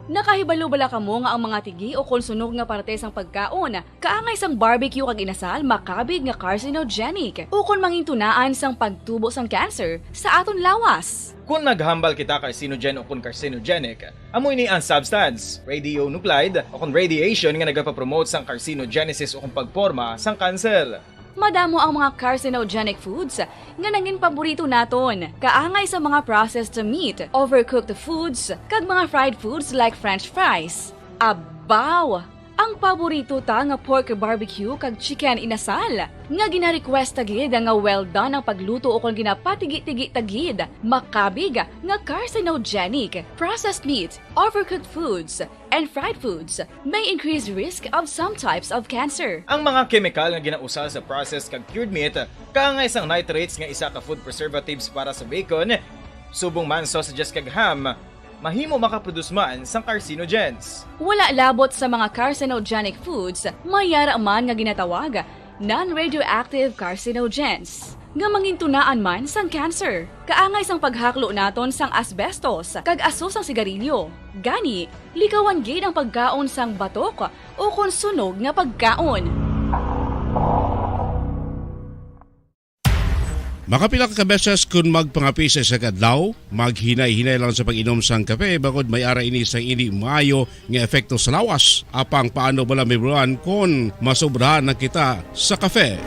Nakahibalo bala kamo nga ang mga tigi o konsunog nga parte sang pagkaon kaangay sang barbecue kag inasal makabig nga carcinogenic o kon mangintunaan sang pagtubo sang cancer sa aton lawas. Kung naghambal kita carcinogen o kung carcinogenic, amoy ni ang substance, radionuclide o kung radiation nga nagapapromote sang carcinogenesis o kung pagporma sang cancer. Madamo ang mga carcinogenic foods nga nangin paborito naton. Kaangay sa mga processed meat, overcooked foods, kag mga fried foods like french fries. Abaw! Ang paborito ta nga pork barbecue kag chicken inasal. Nga gina-request tagid nga well done ang pagluto o kung ginapatigi-tigi tagid. Makabig nga carcinogenic, processed meat, overcooked foods, and fried foods may increase risk of some types of cancer. Ang mga chemical nga ginausal sa processed kag cured meat, kaangay sang nitrates nga isa ka food preservatives para sa bacon, subong man sausages kag ham, mahimo makaproduce man sang carcinogens. Wala labot sa mga carcinogenic foods, mayara man nga ginatawag non-radioactive carcinogens nga mangintunaan man sang cancer. Kaangay sang paghaklo naton sang asbestos kag aso sang sigarilyo. Gani, likawan gid ang pagkaon sang batok o konsunog nga pagkaon. Makapila ka beses kung magpangapisa sa kadlaw, maghinay-hinay lang sa pag-inom sang kape bagod may ara ini sang hindi maayo nga epekto sa lawas. Apang paano bala mibruan kung masobrahan na kita sa kape.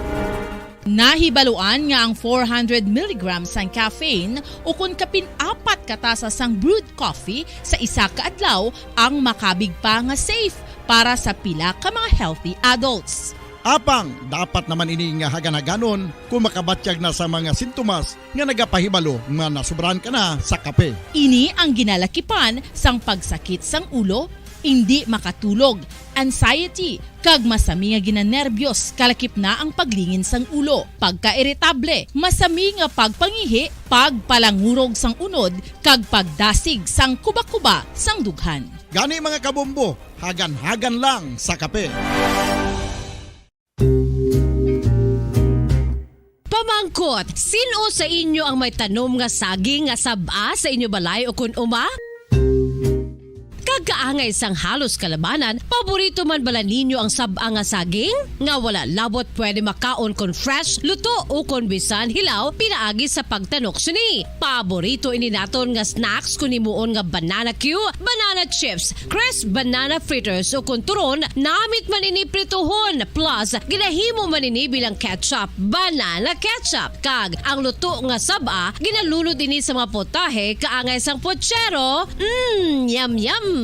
Nahibaluan nga ang 400 mg sang caffeine o kung kapin-apat katasa sang brewed coffee sa isa ka adlaw ang makabig pa nga safe para sa pila ka mga healthy adults. Apang, dapat naman ini nga haganaganon kung makabatyag na sa mga sintomas nga nagapahibalo nga nasubrahan ka na sa kape. Ini ang ginalakipan sang pagsakit sang ulo, hindi makatulog, anxiety, kag masami nga ginanerbiyos kalakip na ang paglingin sang ulo, pagka-iritable, masami nga pagpangihi, pagpalangurog sang unod, kag pagdasig sang kuba-kuba sang dughan. Gani mga kabombo, hagan-hagan lang sa kape. Pamangkot, sino sa inyo ang may tanom nga saging nga saba sa inyo balay o kun uma? Kagaangay sang halos kalabanan, paborito man bala ninyo ang saba nga saging? Nga wala labot pwede makaon kon fresh, luto o kon bisan hilaw, pinaagi sa pagtanok suni. Paborito ini naton nga snacks kun imuon nga banana Q, banana chips, crisp banana fritters o kun turon, namit man ini prituhon, plus ginahimo man ini bilang ketchup, banana ketchup. Kag ang luto nga saba, ginalunod ini sa mga potahe kaangay sang pochero. Yum yum.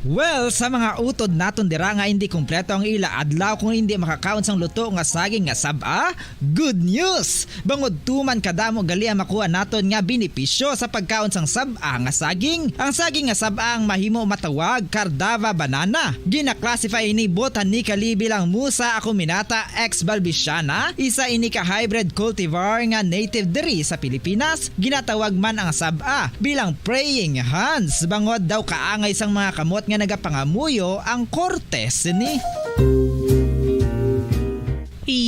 Well, sa mga utod naton dira nga hindi kumpleto ang ila adlaw kung hindi makakaon sang luto nga saging nga saba, good news! Bangod tuman kadamo gali ang makuha naton nga benepisyo sa pagkaon sang saba nga saging. Ang saging nga saba ang mahimo matawag Cardava banana. Gina-classify ini botanically bilang Musa acuminata ex balbisiana, isa ini ka hybrid cultivar nga native diri sa Pilipinas. Ginatawag man ang saba bilang praying hands. Bangod daw kaangay sang mga kamot nga nagapangamuyo ang kortes ni.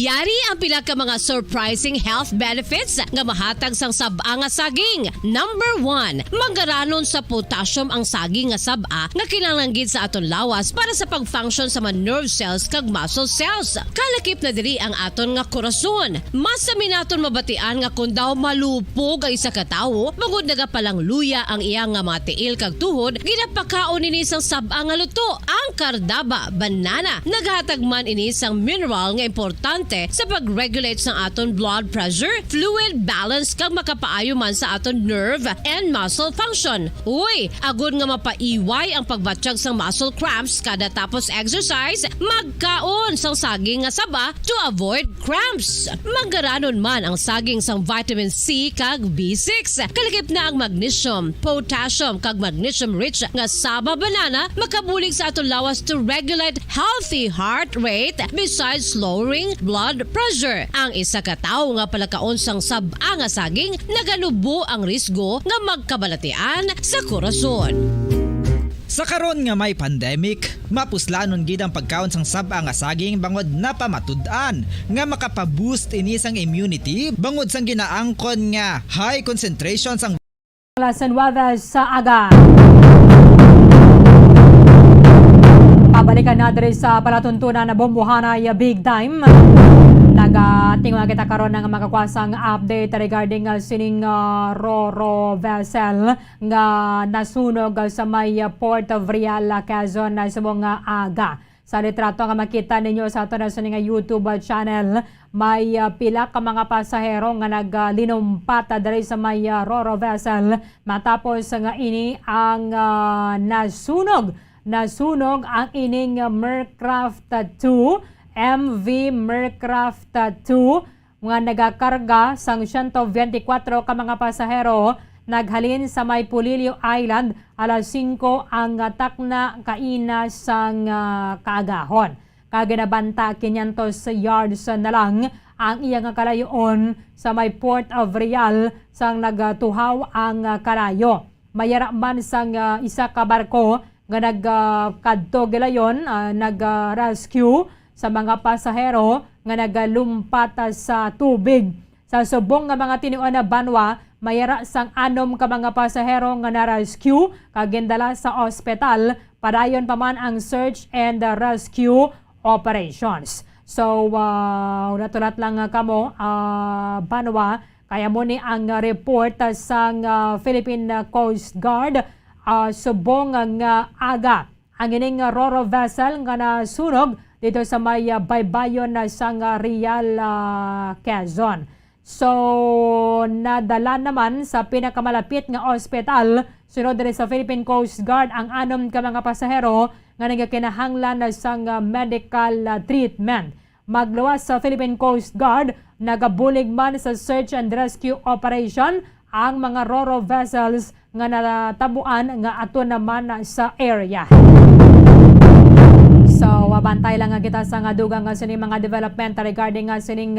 Yari ang pila ka mga surprising health benefits nga mahatag sang sab-a nga saging. Number 1, manggaranon sa potassium ang saging nga sab-a nga kinahanglan gid sa aton lawas para sa pag-function sa mga nerve cells kag muscle cells. Kalakip na diri ang aton nga korason. Mas sa minaton mabatian nga kun daw malupog ang isa ka tawo, magud nagapalang luya ang iyang nga mga tiil kag tuhod, ginapakaon ini sang sab-a nga luto. Ang kardaba, banana, naghatag man ini sang mineral nga importante sa pag-regulate sa aton blood pressure, fluid balance kag makapaayo man sa aton nerve and muscle function. Uy, agud nga mapaiway ang pagbatsyag sang muscle cramps kada tapos exercise, magkaon sang saging nga saba to avoid cramps. Manggaranon man ang saging sang vitamin C kag B6. Kalakip na ang magnesium, potassium kag magnesium rich nga saba banana makabulig sa aton lawas to regulate healthy heart rate besides lowering blood pressure. Ang isa ka tawo nga palakaon sang sab-a nga saging naganubo ang risgo nga magkabalatian sa korason. Sa karon nga may pandemic, mapuslanon gid ang pagkaon sang sab-a nga saging bangod napamatud-an nga makapaboost ini sang immunity bangod sang ginaangkon nga high concentration sang Las 9 sa aga. Pabalikan na diri sa palatuntunan na bombohanay big time. Nagatingwa kita karon ng makakwasang update regarding sining Roro vessel nga nasunog sa may Port of Real, Quezon na subong aga. Sa litrato nga makita ninyo sa ato na sining YouTube channel, may pila ka mga pasahero nga naglinumpat diri sa may Roro vessel matapos nga ini ang nasunog ang ining Mercraft 2, MV Mercraft 2 nga nagakarga sang 124 ka mga pasahero naghalin sa may Pulilio Island alas 5 ang takna kaina sang kaagahon. Kaginabanta 500 yards na lang ang iyang kalayoon sa may Port of Real sang nagtuhaw ang kalayo. Mayara man sang isa ka barko nga nagkadto gilayon nag-rescue sa mga pasahero nga nagalumpat sa tubig. Sa subong nga mga tinuon na banwa, mayara sang 6 ka mga pasahero nga na-rescue kagindala sa ospital. Padayon pa man ang search and rescue operations. So, natulat lang kamo, banwa, kaya mo ni ang report sang Philippine Coast Guard subong nga aga. Ang ining Roro vessel nga nasunog dito sa may baybayon na sang Real, Quezon. So, nadala naman sa pinakamalapit nga ospital sunod rin sa Philippine Coast Guard ang 6 ka mga pasahero nga nagakinahanglan sang medical treatment. Magluwas sa Philippine Coast Guard, nagabulig man sa search and rescue operation ang mga Roro vessels nga natabuan nga ato naman sa area. So, bantay lang nga kita sa nga dugang nga sining mga development regarding nga sining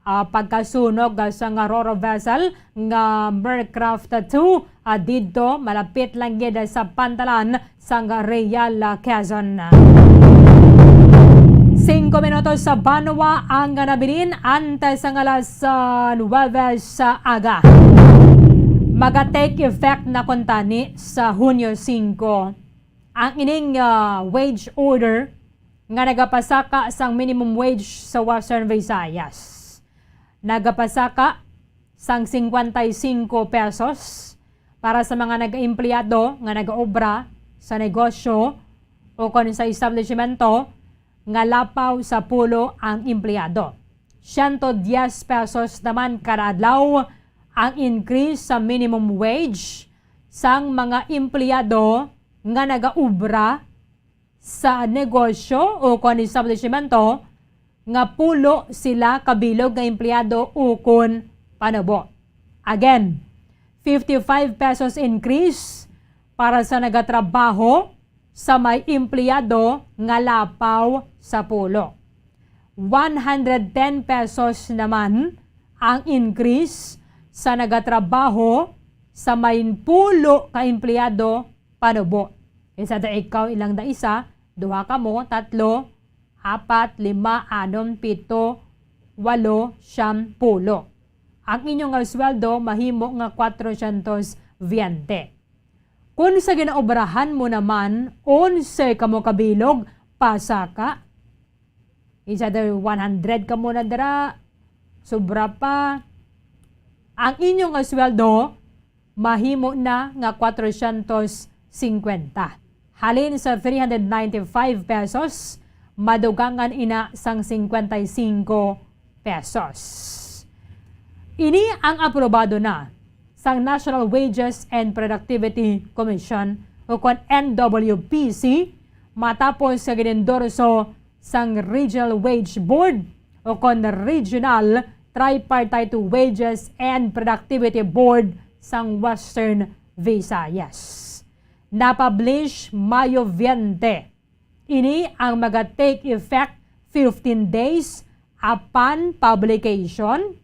pagkasunog sa nga Roro vessel nga Mercraft 2 dito malapit lang gid sa pantalan sa Real, Quezon. 5 minutos sa Banwa ang nabilin antes sa alas 9 sa aga. Maga-take effect na kuntani sa Hunyo 5. Ang ining wage order nga nagapasaka sang minimum wage sa Western Visayas. Nagapasaka sang 55 pesos para sa mga nag-empleyado nga nag-obra sa negosyo o kung sa establishmento nga lapaw sa pulo ang empleyado. 110 pesos naman kada adlaw ang increase sa minimum wage sang mga empleyado nga nag-obra sa negosyo o kung establishmento nga pulo sila kabilog nga empleyado ukon panubo. Again, 55 pesos increase para sa nagatrabaho sa may empleyado nga lapaw sa pulo. 110 pesos naman ang increase sa nagatrabaho sa may pulo ka empleyado panubo. Isa da ikaw ilang da isa, duha ka mo, tatlo, 4, 5, 6, 7, 8, 10. Ang inyong sweldo mahimo nga 420. Kung sa ginaobrahan mo naman, 11 kamo kabilog, pasaka. Is either 100 ka mo na dara, sobra pa. Ang inyong sweldo, mahimo na nga 450. Halin sa 395 pesos, madugangan ina sang 55 pesos. Ini ang aprobado na sang National Wages and Productivity Commission o kon NWPC matapos sa ginendorso sang Regional Wage Board o kon Regional Tripartite Wages and Productivity Board sang Western Visayas. Napublish Mayo 20. Ini ang maga-take effect 15 days upon publication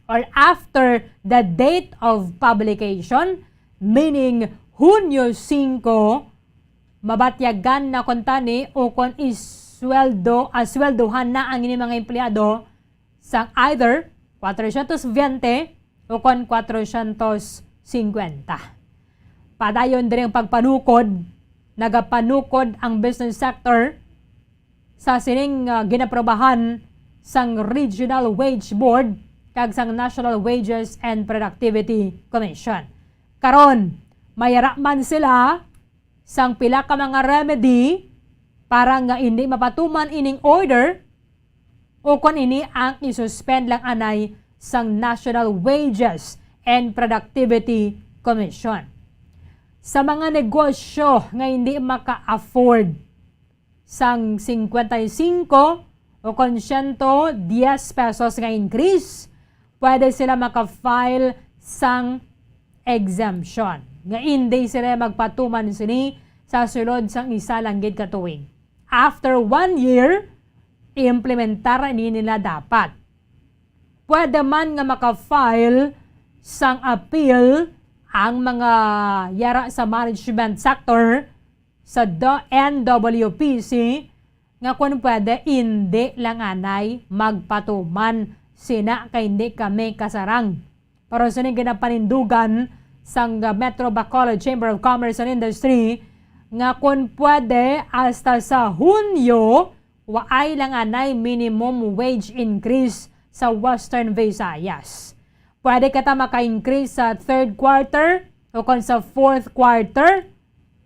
or after the date of publication, meaning Hunyo 5, mabatyagan na kontani o kon sweldohan na ang inyong mga empleyado sa either 420 o kon 450. Padayon din ang pagpanukod, nagapanukod ang business sector sa sining ginaprobahan sang Regional Wage Board kag sang National Wages and Productivity Commission. Karon, mayara man sila sang pila ka mga remedy para nga hindi mapatuman ining order o kung ini ang isuspend lang anay sang National Wages and Productivity Commission. Sa mga negosyo nga hindi maka-afford sang 55 o kung 110 pesos nga increase, pwede sila maka-file sang exemption. Nga hindi sila magpatuman sini sa sulod sang isa langgit katuig. After 1 year, i-implementar ini nila dapat. Pwede man nga maka-file sang appeal ang mga yara sa management sector sa NWPC nga kung pwede hindi lang anay magpatuman sina kay hindi kami kasarang. Pero sa ginapanindugan sang Metro Bacolod Chamber of Commerce and Industry nga kung pwede hasta sa Hunyo waay lang anay minimum wage increase sa Western Visayas. Pwede ka ta maka-increase sa 3rd quarter o kung sa 4th quarter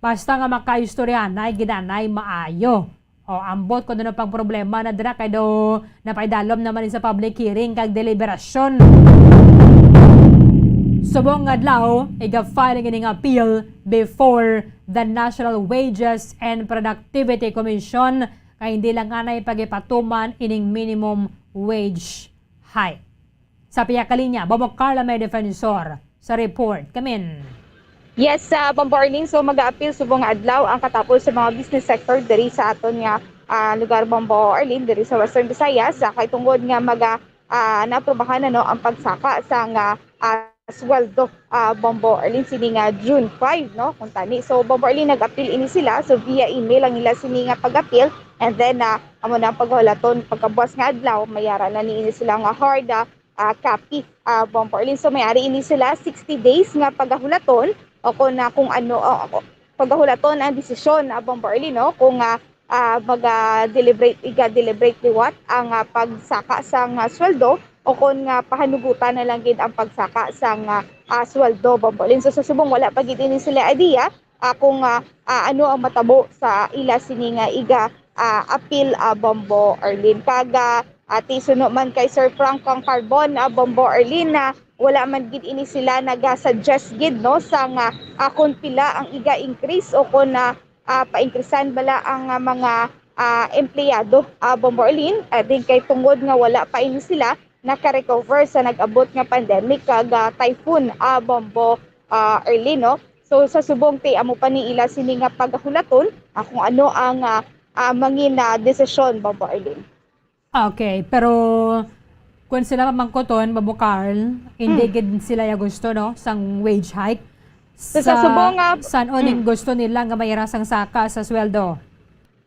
basta nga maka-istoryanay gidanay maayo. O ambot ko doon pang problema na dira kay do napaidalom naman sa public hearing kag deliberasyon. Subong adlaw, iga-file ng appeal before the National Wages and Productivity Commission kay hindi lang anay pagipatuman ining minimum wage hike. Sa piyakalinya, Bobo Carla may defensor sa report. Kamin. Yes, Bombo Arlene, so mag-a-appeal subong adlaw ang katapos sa mga business sector diri sa aton nga lugar Bombo Arlene diri sa Western Visayas kay tungod nga naaprobahan na ang pagsaka sa sweldo Bombo Arlene sini nga June 5 no kung tani. So Bombo Arlene nag-appeal ini sila so via email ang ila sini nga pag-appeal and then amo na ang paghulaton pagkabuas nga adlaw mayara na ni sila nga hard copy Bombo Arlene. So may-ari ini sila 60 days nga paghulaton o kung paghahulaton ang desisyon Bombo Arlene no kung deliberate liwat ang pagsaka sang sweldo o kung pahanugutan na lang gid ang pagsaka sang sweldo Bombo Arlene. So sa subong wala pa gid ini sila idea kung ano ang matabo sa ila sini nga iga appeal Bombo Arlene. Kag ati suno man kay Sir Frank Carbon Bombo Arlene na wala man gid ini sila nag-suggest gid no sang kung pila ang iga increase o kung pa-increasean bala ang mga empleyado Bombo Arlene. Din kay tungod nga wala pa ini sila naka-recover sa nag-abot nga pandemic kag typhoon Bombo Arlene no. So sa subong ti amo pa ni ila sini nga paghulaton kung ano ang mangin desisyon Bombo Arlene. Okay, pero kung sila mangkoton, Bobo Carl, hindi gid sila ya gusto no sang wage hike. Sa subong saan oning gusto nila nga mayarasang saka sa sweldo?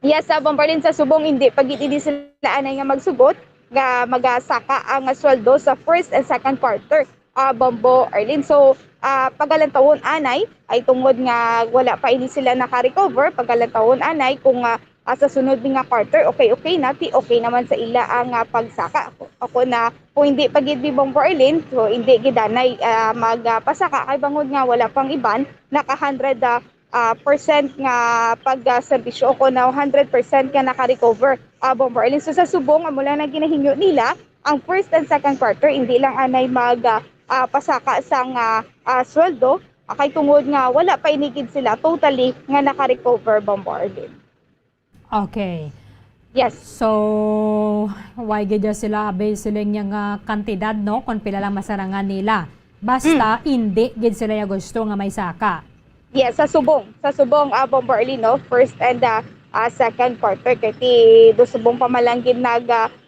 Yes, Bombarlin, sa subong hindi pag hindi sila anay nga magsugot nga magasaka ang sweldo sa first and second quarter. Bombo Arlin. So pagalang taon anay ay tungod nga wala pa ini sila naka-recover. Pagalang taon anay kung sa sunod nga quarter okay naman sa ila ang pagsaka. Ako na kung hindi pagid ni Bombo Arlin, so hindi gidanay magpasaka kay bangod nga wala pang iban naka 100 percent nga pag-serbisyo ko na 100% nga naka-recover Bombo Arlin. So sa subong mula na ginahinyo nila ang first and second quarter hindi lang anay pasaka sang sweldo kay tungod nga wala pa inigid sila totally nga naka-recover Bombo Arlin. Okay. Yes. So, why gid sila abay sila nga kantidad no kung pila lang masarangan nila. Basta hindi gid sila yung gusto nga may saka. Yes, sa subong Bombo Arlin no first and second quarter kay do subong pamalanggid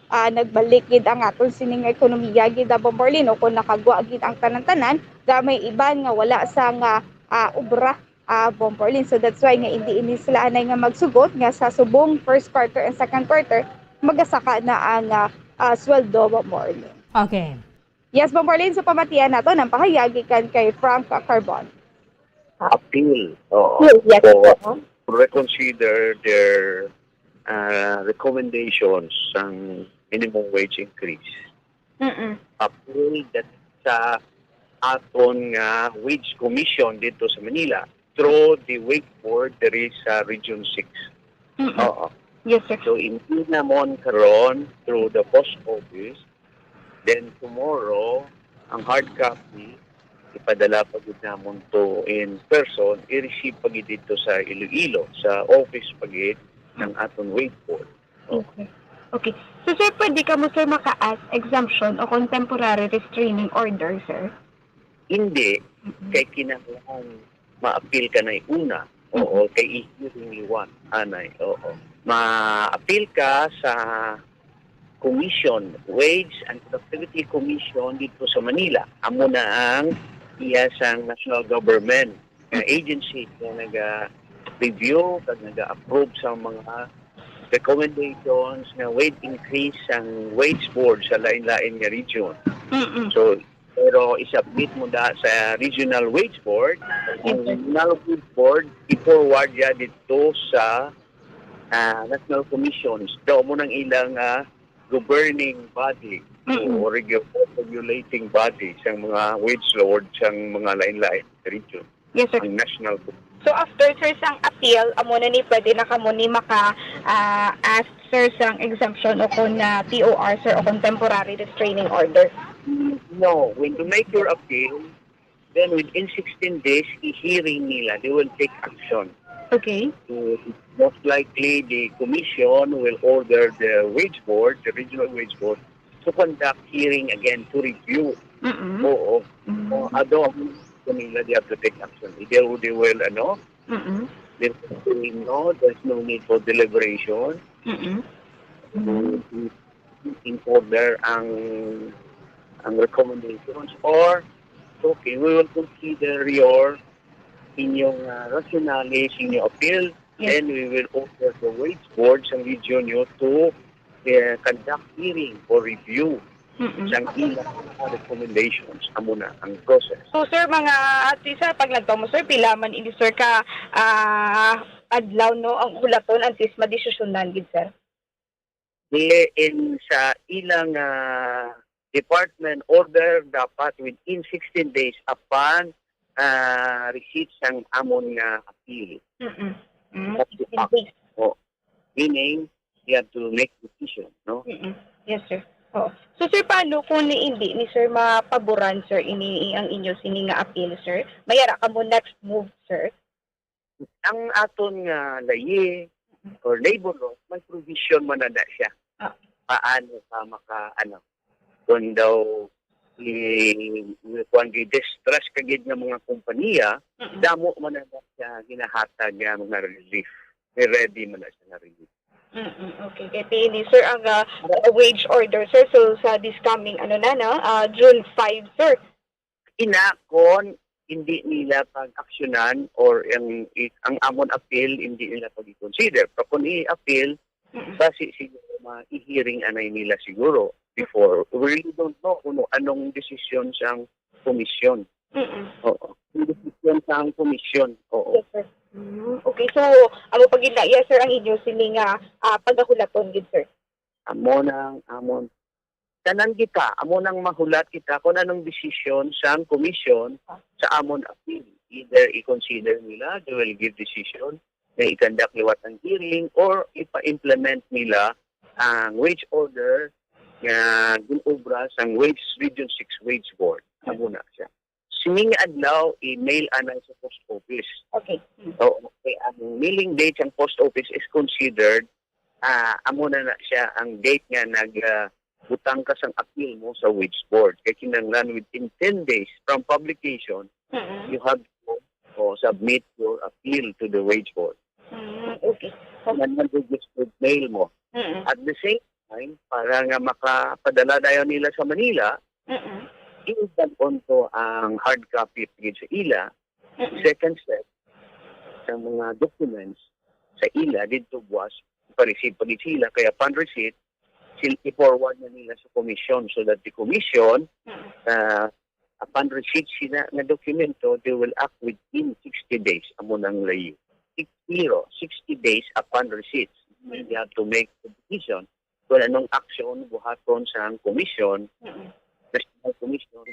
nagbalik gid ang aton sining ekonomiya gid Bombo Arlin no kung nakagwa gid ang tanan-tanan gamay iban nga wala sang ubra Bombo Arlin. So that's why nga hindi sila anay nga magsugot nga sa subong first quarter and second quarter magasaka na ang sweldo Bombo Arlin. Okay. Yes, Bombo Arlin, so pamatian nato ng pahayagi kan kay Frank Carbon. Appeal Yes. to reconsider their recommendations ng minimum wage increase. Appeal that sa aton nga wage commission dito sa Manila through the wage board there is Region 6. Yes, sir. So hindi namon karon through the post office, then tomorrow ang hard copy ipadala pagid namon to in person, i-receive pagid dito sa Iloilo, sa office pagid ng aton wage board. Okay. So sir, pwede ka mo sir maka-ask exemption o contemporary restraining order, sir? Hindi, kay kinahanglan ma-appeal ka na una. Oo, kay i-hearing liwan, anay. Oo. Ma-appeal ka sa Commission, Wage and Productivity Commission dito sa Manila. Amo na ang iyasang national government agency na nag-review, nag-approve sa mga recommendations na wage increase ang wage board sa lain-lain nga region. So, pero isubmit mo da sa regional wage board, ang regional wage board i-forward ya dito sa national commissions. Daw mo ng ilang governing body o regulating body sa mga wage lords sa mga lain-lain region. Yes, sir. Ang national. So after sir sang appeal, amo na ni pwede na kamo ni maka-ask sir sang exemption o kung TOR sir o contemporary restraining order. No, when you make your appeal, then within 16 days, i-hearing nila, they will take action. Okay. Most likely, the commission will order the wage board, the regional wage board, to conduct hearing again to review. Oo. Ado nila, they have to take action. Either they will, they will say, no, there's no need for deliberation. In order ang recommendations, or okay, we will consider your inyong rationales, inyong appeal, then we will order the wage board sa region nyo to conduct hearing or review sa ilang recommendations. Amo na ang process. So sir, mga sir, pag nagtaw mo sir, pila man ini sir ka adlaw no ang ulaton antes madesisyonan gid sir? In sa ilang department order dapat within 16 days upon receipt sang amon nga appeal. Meaning, you have to make decision, no? Yes, sir. Oh. So, sir, paano kung hindi ni sir mapaboran, sir, ang inyo sini nga appeal, sir? Mayara ka mo next move, sir? Ang aton nga layi or labor law, may provision man na siya. Paano ka kung daw kung distress kagid ng mga kompanya, damo man na siya ginahatag nga mga relief. May ready man na siya na relief. Okay. Kaya ini sir ang wage order, sir. So sa this coming June 5, sir. Inakon hindi nila pag-aksyonan or ang amon appeal hindi nila pag-consider. Pero kung i-appeal, base siguro ma-hearing anay nila siguro before. We really don't know kung anong desisyon siyang komisyon. Oo. Desisyon siyang komisyon. Oo. Yes, sir. Okay, so amo pag yes sir ang inyo sining pagahulaton gid sir. Amon tanan kita, amo nang mahulat kita kung anong desisyon sang komisyon sa amon appeal. Either i-consider nila, they will give decision na i-conduct liwat ang hearing or ipa-implement nila ang wage order na ginobra sang Region 6 Wage Board. Amo na siya. Sining adlaw, i-mail anay sa post office. Okay. So, okay, ang mailing date ng post office is considered, amo na siya ang date nga butang ka sang appeal mo sa wage board. Kaya kinanglan within 10 days from publication, you have to submit your appeal to the wage board. Okay. Registered mail mo. At the same time, para nga makapadala dayon nila sa Manila, i-send onto ang hard copy sa ila. Second step, sa mga documents sa ila, dito buwas, pa-receive pa sila. Kaya upon receipt, i-forward na nila sa commission so that the commission, upon receipt sila na dokumento, they will act within 60 days. Amo nang layo. 60 days upon receipt. They have to make the decision kung anong action buhaton sa commission, National Commission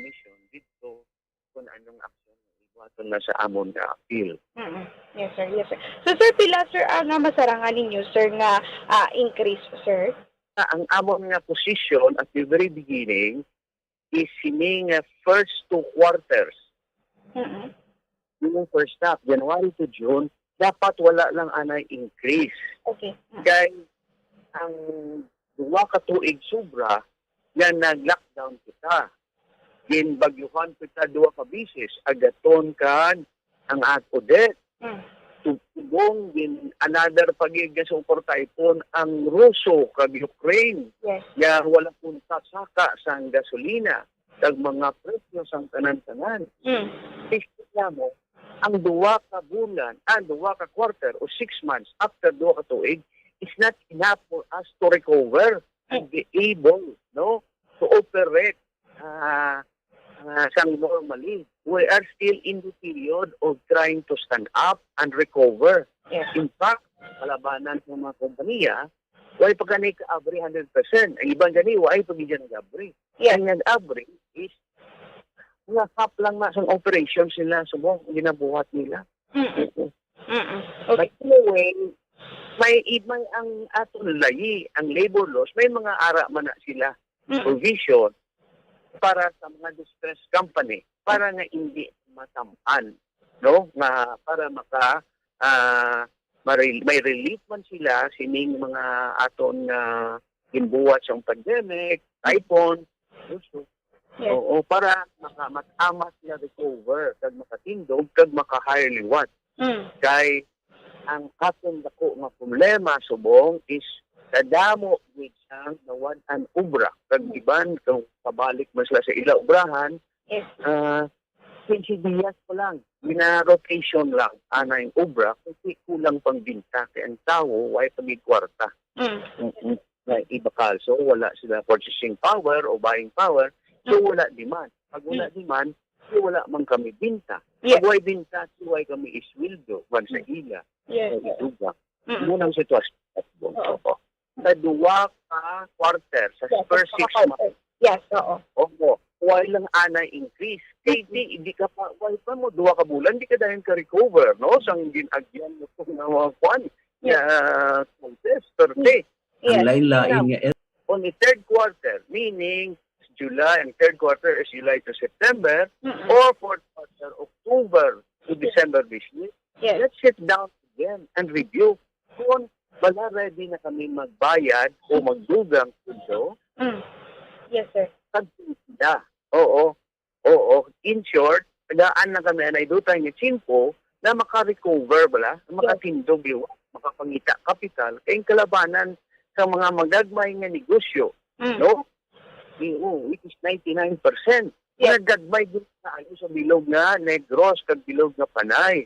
dito kung anong action buhaton na sa amon na appeal. Yes sir, yes sir. So sir, pila sir ang masarangan ninyo sir nga increase sir? Ang amon nga position at the very beginning is sining first 2 quarters. Yung first half, January to June, dapat wala lang anay increase. Okay. Kaya ang 2 ka tuig sobra, nga nag-lockdown kita. Ginbagyuhan kita 2 ka bisis. Agaton kan ang ato debt. Tugong din another pagig sa typhoon ang Russo kag Ukraine. Yes. Nga wala punta saka sa gasolina kag mga presyo sang tanan-tanan. Isipin mo, ang 2 ka bulan, 2 ka quarter o 6 months after 2 ka tuig is not enough for us to recover and be able to operate sang normally. We are still in the period of trying to stand up and recover. Yes. In fact, kalabanan ng mga kompanya, why pa gani ka-abri 100%. Ang ibang gani, why pa gani nag-abri. Yes. Ang nag-abri is nakap lang na sa operations nila, subong ginabuhat nila. Okay. But anyway, may ang atong layi, ang labor laws, may mga ara man na sila provision para sa mga distressed company para nga hindi matampan, no? Para may relief man sila sining mga aton gimbuhat sa pandemic, typhoon, Yes. oo, para matamas na recover kag makatindog kag maka-hire liwat. Kay ang aton dako nga problema subong is kadamo with sang nawad an ubra kag iban kung pabalik man sila sa ila ubrahan. Yes. 20 dias pa lang, bina-rotation lang ana yung ubra kasi kulang pang binta kay ang tao way pagig kwarta. Iba kalso wala sila purchasing power o buying power, so wala demand. Pag wala demand, so wala man kami binta. Yes. Pag way binta, so way kami isweldo wan sa ila. Yes. Munang sitwasyon. Sa 2 ka quarter, sa first 6 months. Yes, oo. Opo. Why lang ana increase? Kaya hindi ka pa, why pa mo 2 ka bulan, hindi ka dahil ka-recover, no? Sang ginagyan mo itong mga kwan. Contest, 30. Yes. On the 3rd quarter, meaning July, ang 3rd quarter is July to September, or 4th quarter, October to December this year. Yes. Let's sit down again and review kung wala ready na kami magbayad o magdugang puso. Yes, sir. Pagpinda. Oo. In short, tagaan na kami na idutay ni Chinpo na maka-recover bala, makatindog liwa, makapangita kapital, kayong kalabanan sa mga magagmay nga negosyo. No? Which is 99%. Yes. Gagmay din sa sa bilog nga Negros kag bilog nga Panay.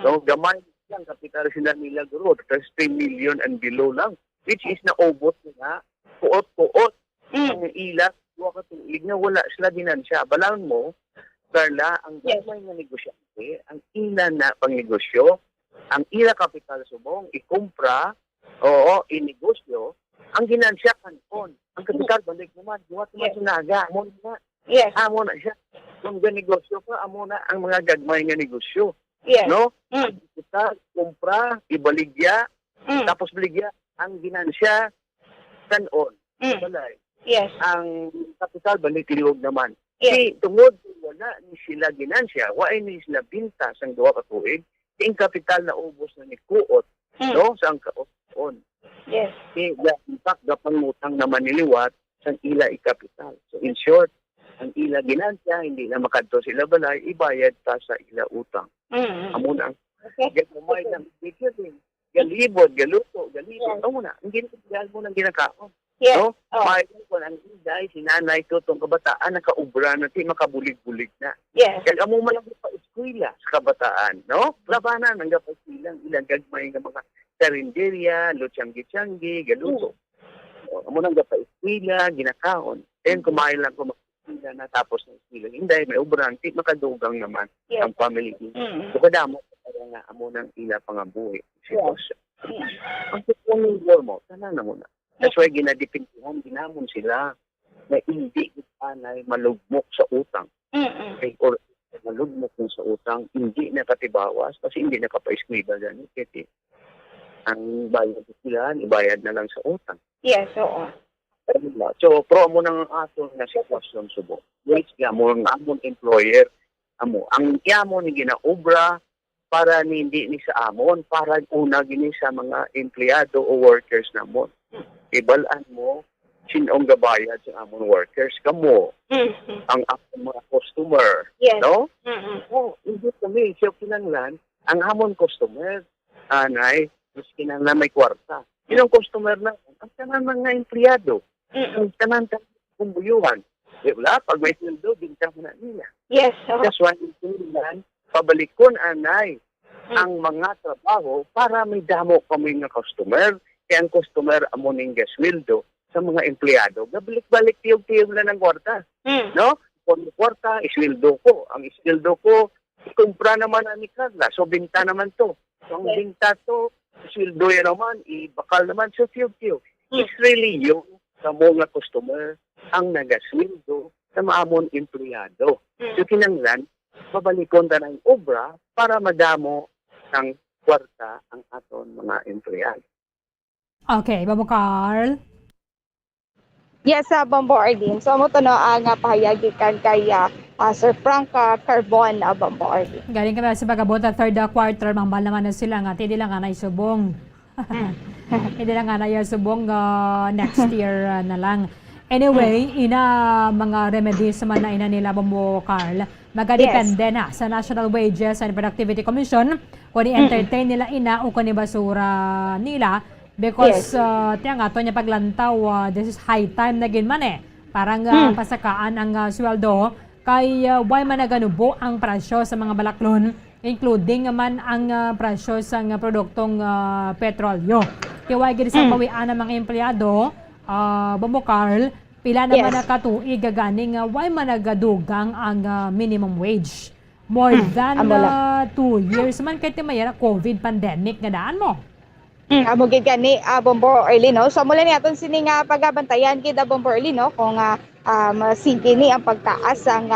No, gamay lang kapital sila Milagro, 3 million and below lang, which is naubot na tuot-tuot ang ila wa ka tuig nga wala sila ginansya. Balaan mo, Carla, ang gamay nga negosyante, ang ila na pangnegosyo, ang ila kapital subong ikumpra, inegosyo, ang ginansya kanon. Ang kapital balik naman, duwat naman sinaga, mo na. Yes. Amo na siya. Kung negosyo pa, amo na ang mga gagmay nga negosyo. Yes. No? Kita, kumpra, ibaligya, tapos baligya, ang ginansya, kanon. Balay. Yes. Ang kapital balik liwag naman. Yes. Si tungod wala ni sila ginansya, wa ni sila binta sang duha ka tuig, ang kapital na ubos na ni kuot, no? Sang kaon. Yes. In fact, gapangutang naman niliwat sang ila ikapital. So in short, ang ila ginansya, hindi na makadto sila balay, ibayad pa sa ila utang. Amo na ang gamay ng video din. Galibod, galuto, galibod. Amo na, ang ginagawa mo ng ginakaon. Yes. No? Bayad ko ang inday, sinanay ko itong kabataan, nakaubra na, makabulig-bulig na. Yes. Kaya amo man lang pa eskwela sa kabataan, no? Labanan ang gapag ilang gagmay ng mga karinderya, lutsanggi-tsangi, galuto. Amo nang gapag eskwela, ginakaon. Then kumain lang ko na tapos ng eskwela. Hindi, may ubran, makadugang naman ang family. So kadamo, kaya nga amo nang ila pangabuhi. Ang tukunin mo, tanan na muna. That's why ginadipintuhan, ginamon sila na hindi itanay malugmok sa utang. Okay, or malugmok sa utang, hindi nakatibawas kasi hindi nakapa-eskwela ganun. Kasi ang bayad sila, ibayad na lang sa utang. Yes, oo. So, pro mo ng ato na sitwasyon subo. Which amon employer, ang yamon ni ginaobra para hindi ni sa amon, para una gini sa mga empleyado o workers namon. Ibalaan mo, sinong gabayad sa amon workers, kamo, ang mga customer, no? Hindi kami, siya kinanglan, ang amon customer, anay, mas kinanglan may kwarta. Sinong customer na, ang tanan mga empleyado, ang tanan kumbuyuhan. Wala, pag may sweldo, bintang na nila. Yes. That's why, pabalikon anay, ang mga trabaho para may damo kami ng customer, kaya ang customer amuning gasweldo sa mga empleyado. Gabalik-balik tiyog-tiyog lang ng kwarta. No? Kung kwarta, isweldo ko. Ang isweldo ko, ikumpra naman ni Carla. So, binta naman to. So, ang binta to, isweldo yan naman, ibakal naman sa tiyog-tiyog. It's really yung sa mga customer ang nagasweldo sa maamon empleyado. So, kinanglan, babalikon ta ng obra para madamo ng kwarta ang aton mga empleyado. Okay, Babo Carl. Yes, Bombo Arlene. So, mo to no, ang pahayagi kan kay Sir Frank Carbon, Bombo Arlene. Galing kami sa pagabot na third quarter, mambal naman na sila nga, hindi lang nga naisubong. Hindi lang nga naisubong next year na lang. Anyway, mga remedies man na ina nila, Bombo Carl, magkadepende na sa National Wages and Productivity Commission kung i-entertain nila o kung basura nila. Because tiyan nga, ito niya paglantaw, this is high time na ginman Parang pasakaan ang sweldo kay why man naganubo ang presyo sa mga balaklon, including naman ang presyo sa produktong petrolyo. Kaya why gini sa pawian ng mga empleyado, Bombo Carl, pila naman nakatuig gaganing why man nagadugang ang minimum wage. More than 2 years man kay timaya COVID pandemic nga daan mo. Amo gid gani Bombo Arlene, no? So mula ni aton sini nga pagabantayan kid Bombo Arlene, no? Kung masige ni ang pagtaas ang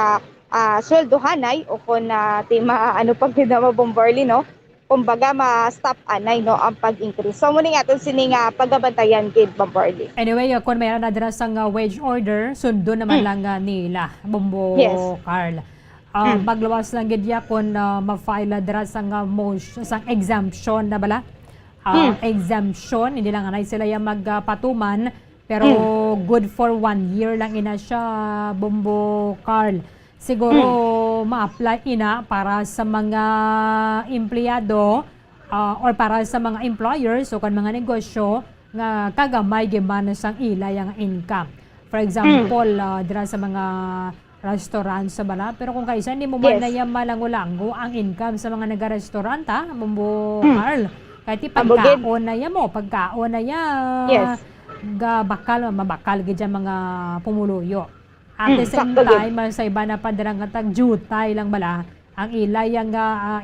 sweldohanay o kung tima pag gid mo Bombo Arlene, no? Kumbaga ma-stop anay no ang pag-increase. So muna aton sini nga pagabantayan kid Bombo Arlene. Anyway, kung mayroon na dira sang wage order, sundo naman lang nila Bombo Carl. Maglawas lang gid ya kung ma-file dira sang motion sang exemption na bala. Exemption, hindi lang anay sila yung magpatuman, pero good for 1 year lang ina siya, Bombo Carl. Siguro ma-apply ina para sa mga empleyado or para sa mga employers o kan mga negosyo nga kagamay giman sang ila yung income. For example, dira sa mga restaurant sa bala. Pero kung kaisa, hindi mo man na yan malango-lango ang income sa mga naga-restaurant, ha? Bumbo, Carl. Kahit pagkaon na yan mo, pagkaon na yan. Yes. Mabakal gid mga pumuluyo. At the same time, sa iba na padirang katag jutay lang bala, ang ilay ang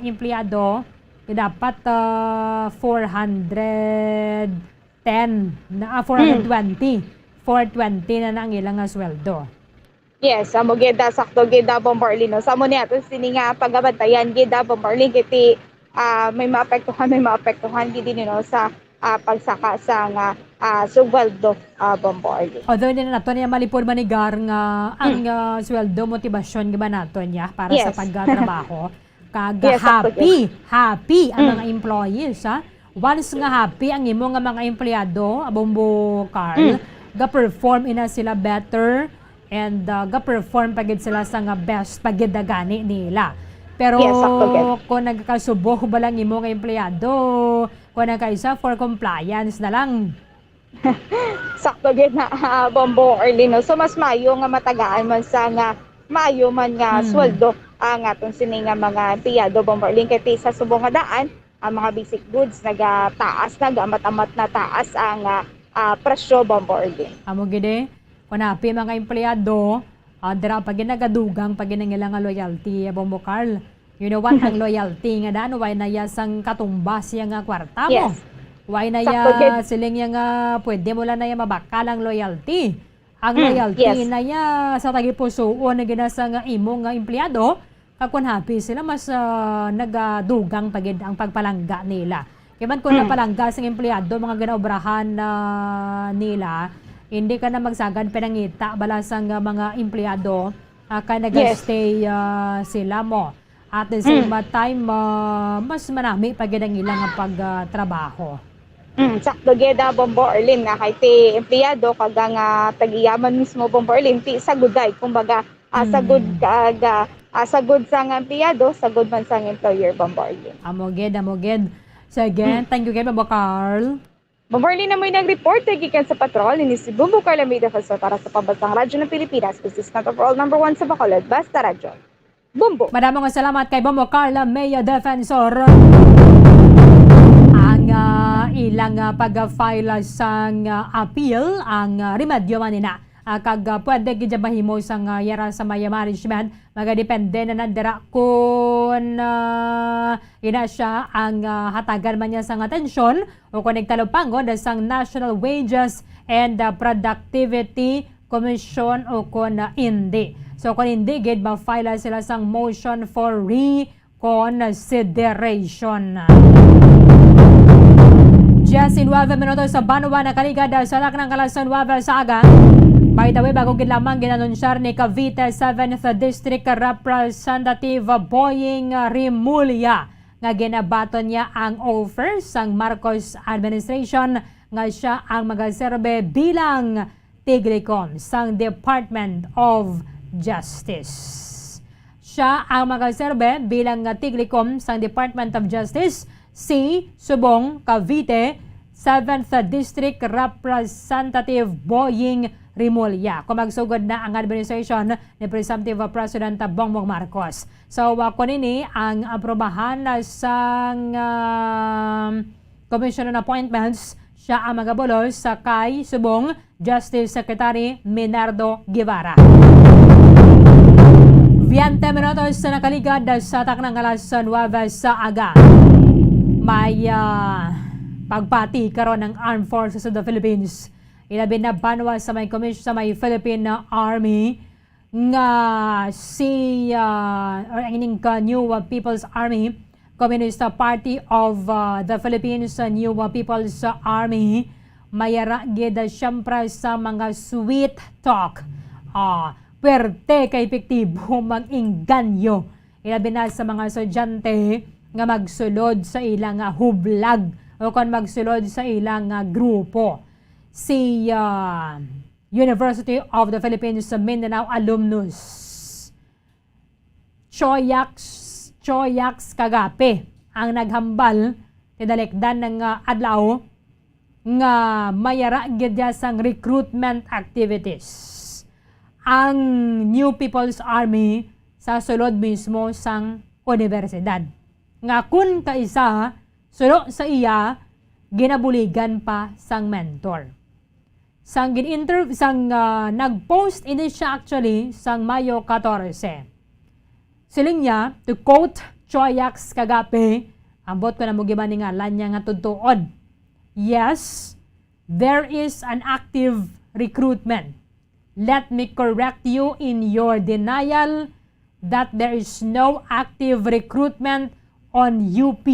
empleyado, dapat 420 na ang ilang sweldo. Yes, amo gida sakto gida Bombarlino. Sa mo niya to sini nga pagabantayan gida Bombarlin kiti may maapektuhan gid no sa pagsaka sa nga sweldo Bombarlin. Although din nato niya malipod manigar nga ang sweldo motivasyon giba nato niya para sa pagtrabaho. Happy ang mga employees, ha? Once nga happy ang imo nga mga empleyado, Bombo Carl, ga-perform ina sila better and ga-perform pagid sila sa nga best pagid gani nila. Pero kung nagkasubo ba lang imo nga empleyado, kung nagkaisa for compliance na lang. Sakto gid na Bombo Orlino. So mas mayo nga matagaan man sa nga mayo man nga sweldo ang atong sini nga mga empleyado Bombo Orlino kay sa subong nga daan ang mga basic goods nagataas nagamat-amat na taas ang presyo Bombo Orlino. Amo gid kunapi mga empleyado dira pag nagadugang pag nga loyalty Bombo Carl. You know what ang loyalty nga daan why na yasang katumbas yang kwarta mo. Yes. Why na ya siling yang pwede mo lang na ya mabakal ang loyalty. Ang loyalty na ya sa tagipusoon na ginasang imo nga empleyado kakun happy sila mas nagadugang pagid ang pagpalangga nila. Kaya man kung napalangga sa empleyado mga ginaobrahan nila hindi ka na magsagan pinangita balasang mga empleyado ka nag-stay sila mo. At the same time, mas marami pag ang ilang pagtrabaho. Sakto geda Bombo Orlin nga kay ti empleyado kaga nga tagiyaman mismo Bombo Orlin ti saguday kumbaga sagud sa nga empleyado sagud man sa employer Bombo Orlin. Amoged. So again, thank you kay Bombo Carl. Bombo Orlin na mo'y nag-report gikan sa patrol ni si Bombo Carl Almeida para sa Pambansang Radyo ng Pilipinas. Business not overall number 1 sa Bacolod, Basta Radyo. Bombo. Maraming salamat kay Bombo Carla Maya Defensor. Ang ilang pag-file sang appeal ang remedyo manina. Kag pwede gid mahimo sang yara sa maya management magadepende na nandira kung ina siya ang hatagan man niya sang atensyon o kung nagtalupangod sang National Wages and Productivity Commission o kung hindi. So kung hindi, gid ma-file sila sang motion for reconsideration. Just in 9 minutos sa Banwa na kaligad sa laknang kalasan Nueva Ecija. By the way, bago gid lamang ginanunsyar ni Cavite 7th District Representative Boying Rimulya nga ginabaton niya ang offer sang Marcos administration nga siya ang magaserbe bilang tiglikon sang Department of Justice. Siya ang magaserbe bilang tiglikom sa Department of Justice si Subong Cavite 7th District Representative Boying Rimulya. Kung magsugod na ang administration ni Presumptive President Bongbong Marcos. So, kunini ang aprobahan sang Commission on Appointments siya ang magabulos sa kay Subong Justice Secretary Minardo Guevara. 20 minutos sa nakaligad sa taknang kalasan Nueva Ecija. May pagpati karon ng Armed Forces of the Philippines. Ilabi na banwa sa may commission sa may Philippine Army nga si ang ining New People's Army, Communist Party of the Philippines, New People's Army, mayara gid siyempre sa mga sweet talk. Pwerte kay epektibo mag-inganyo. Ilabi na sa mga estudyante nga magsulod sa ilang hublag o kung magsulod sa ilang grupo. Si University of the Philippines Mindanao alumnus Choyax Kagape ang naghambal tidalikdan ng adlaw nga mayara gid sang recruitment activities. ang New People's Army sa sulod mismo sang universidad. Nga kun kaisa, sulo sa iya, ginabuligan pa sang mentor. Sang nag-post ini siya actually sang Mayo 14. Siling niya, to quote Choyax kagapi, ambot ko na mo gibani ngalan niya nga tudtuon. Yes, there is an active recruitment. Let me correct you in your denial that there is no active recruitment on UP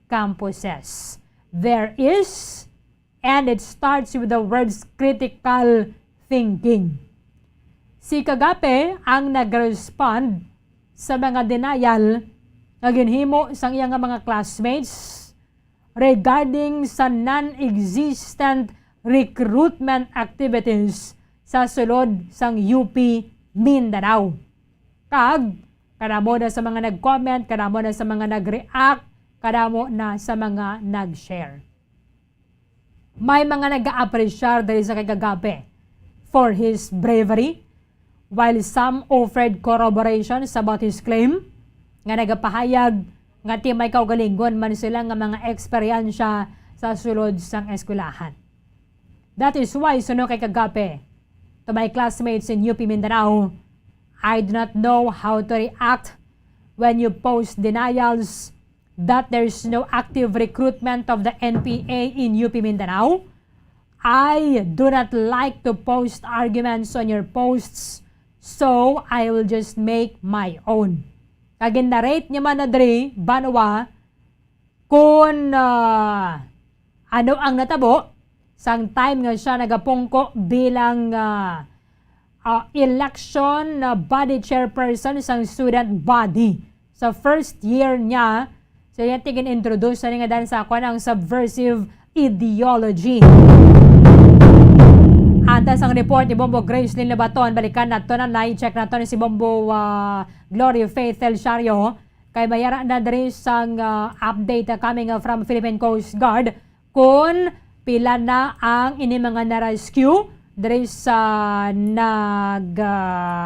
campuses. There is, and it starts with the words critical thinking. Si Kagape ang nag-respond sa mga denial na ginhimo sang iyang mga classmates regarding sa non-existent recruitment activities sa sulod sang UP Mindanao. Kadamo na sa mga nag-comment, kadamo na sa mga nag-react, kadamo na sa mga nag-share. May mga nag-a-appreciate dahil sa Kagape for his bravery, while some offered corroborations about his claim, nga nagapahayag nga ti may kaugalingon man sila nga mga eksperyensya sa sulod sang eskwelahan. That is why suno kay Kagape, to my classmates in UP Mindanao, I do not know how to react when you post denials that there is no active recruitment of the NPA in UP Mindanao. I do not like to post arguments on your posts, so I will just make my own. Kagin-narrate niya man na dre, Banwa, kung ano ang natabo, sang time nga siya nagapungko bilang election body chairperson sang student body. Sa first year niya, so yan tigin-introduce na nga dahil sa ako ng subversive ideology. Antas ang report ni Bombo Gracelyn Labaton, balikan na ito na na-check na ito ni si Bombo Gloria Faith Elchario, kay mayara na rin sang update coming from Philippine Coast Guard kung pila na ang ini mga na-rescue diri sa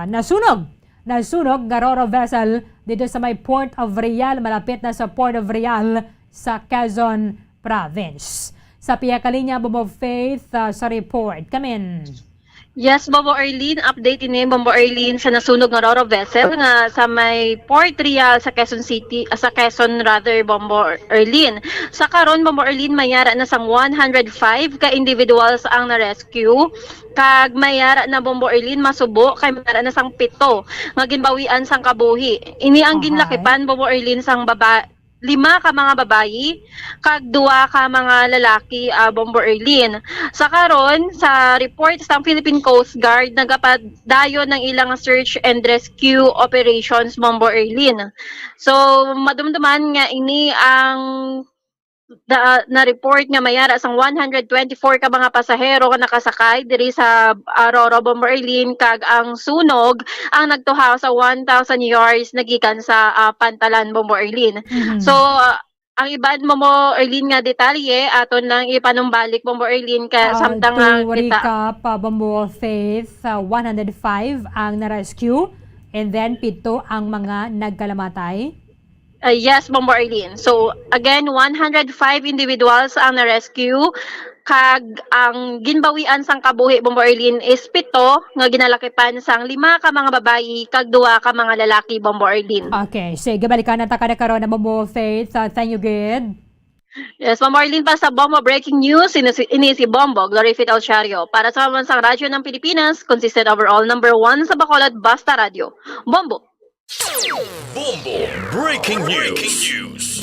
nasunog nga Roro vessel dito sa may Port of Real, malapit na sa Port of Real sa Quezon Province. Sa piyakalinya, Bombo Faith, sa report. Come in. Yes, Bombo Arlene, update ini Bombo Arlene sa nasunog nga Roro vessel nga sa may Port Real sa Quezon City, sa Quezon rather, Bombo Arlene. Sa karon, Bombo Arlene, mayara na sang 105 ka individuals ang na-rescue. Kag mayara na Bombo Arlene masubo kay mayara na sang 7 nga ginbawian sang kabuhi. Ini ang ginlakipan Bombo Arlene sang 5 ka mga babayi, kag 2 ka mga lalaki, Bombo Arlene. Sa karon, sa report sa Philippine Coast Guard, nagapadayon ng ilang search and rescue operations, Bombo Arlene. So, madumduman nga ini ang na-report nga mayara sang 124 ka mga pasahero nga nakasakay diri sa Roro, Bombo Arlene, kag ang sunog ang nagtuhaw sa 1,000 yards nagikan sa Pantalan, Bombo Arlene. So ang iban Bombo Arlene nga detalye aton lang ipanumbalik, Bombo Arlene, kaya samtang to recap, Bombo Faith, 105 ang na-rescue and then 7 ang mga nagkalamatay. Yes, Bombo Arlene. So, again, 105 individuals ang na-rescue. Kag ang ginbawian sang kabuhi, Bombo Arlene, is 7 nga ginalakipan sang 5 ka mga babayi, kag 2 ka mga lalaki, Bombo Arlene. Okay, sige, balikan na taka na karon na Bombo Faith. Thank you, good. Yes, Bombo Arlene, pa sa Bombo Breaking News, ini si Bombo, Gloria Faith Elchario. Para sa Pambansang Radyo ng Pilipinas, consistent overall number 1 sa Bacolod, Basta Radio. Bombo! Bombo Breaking News.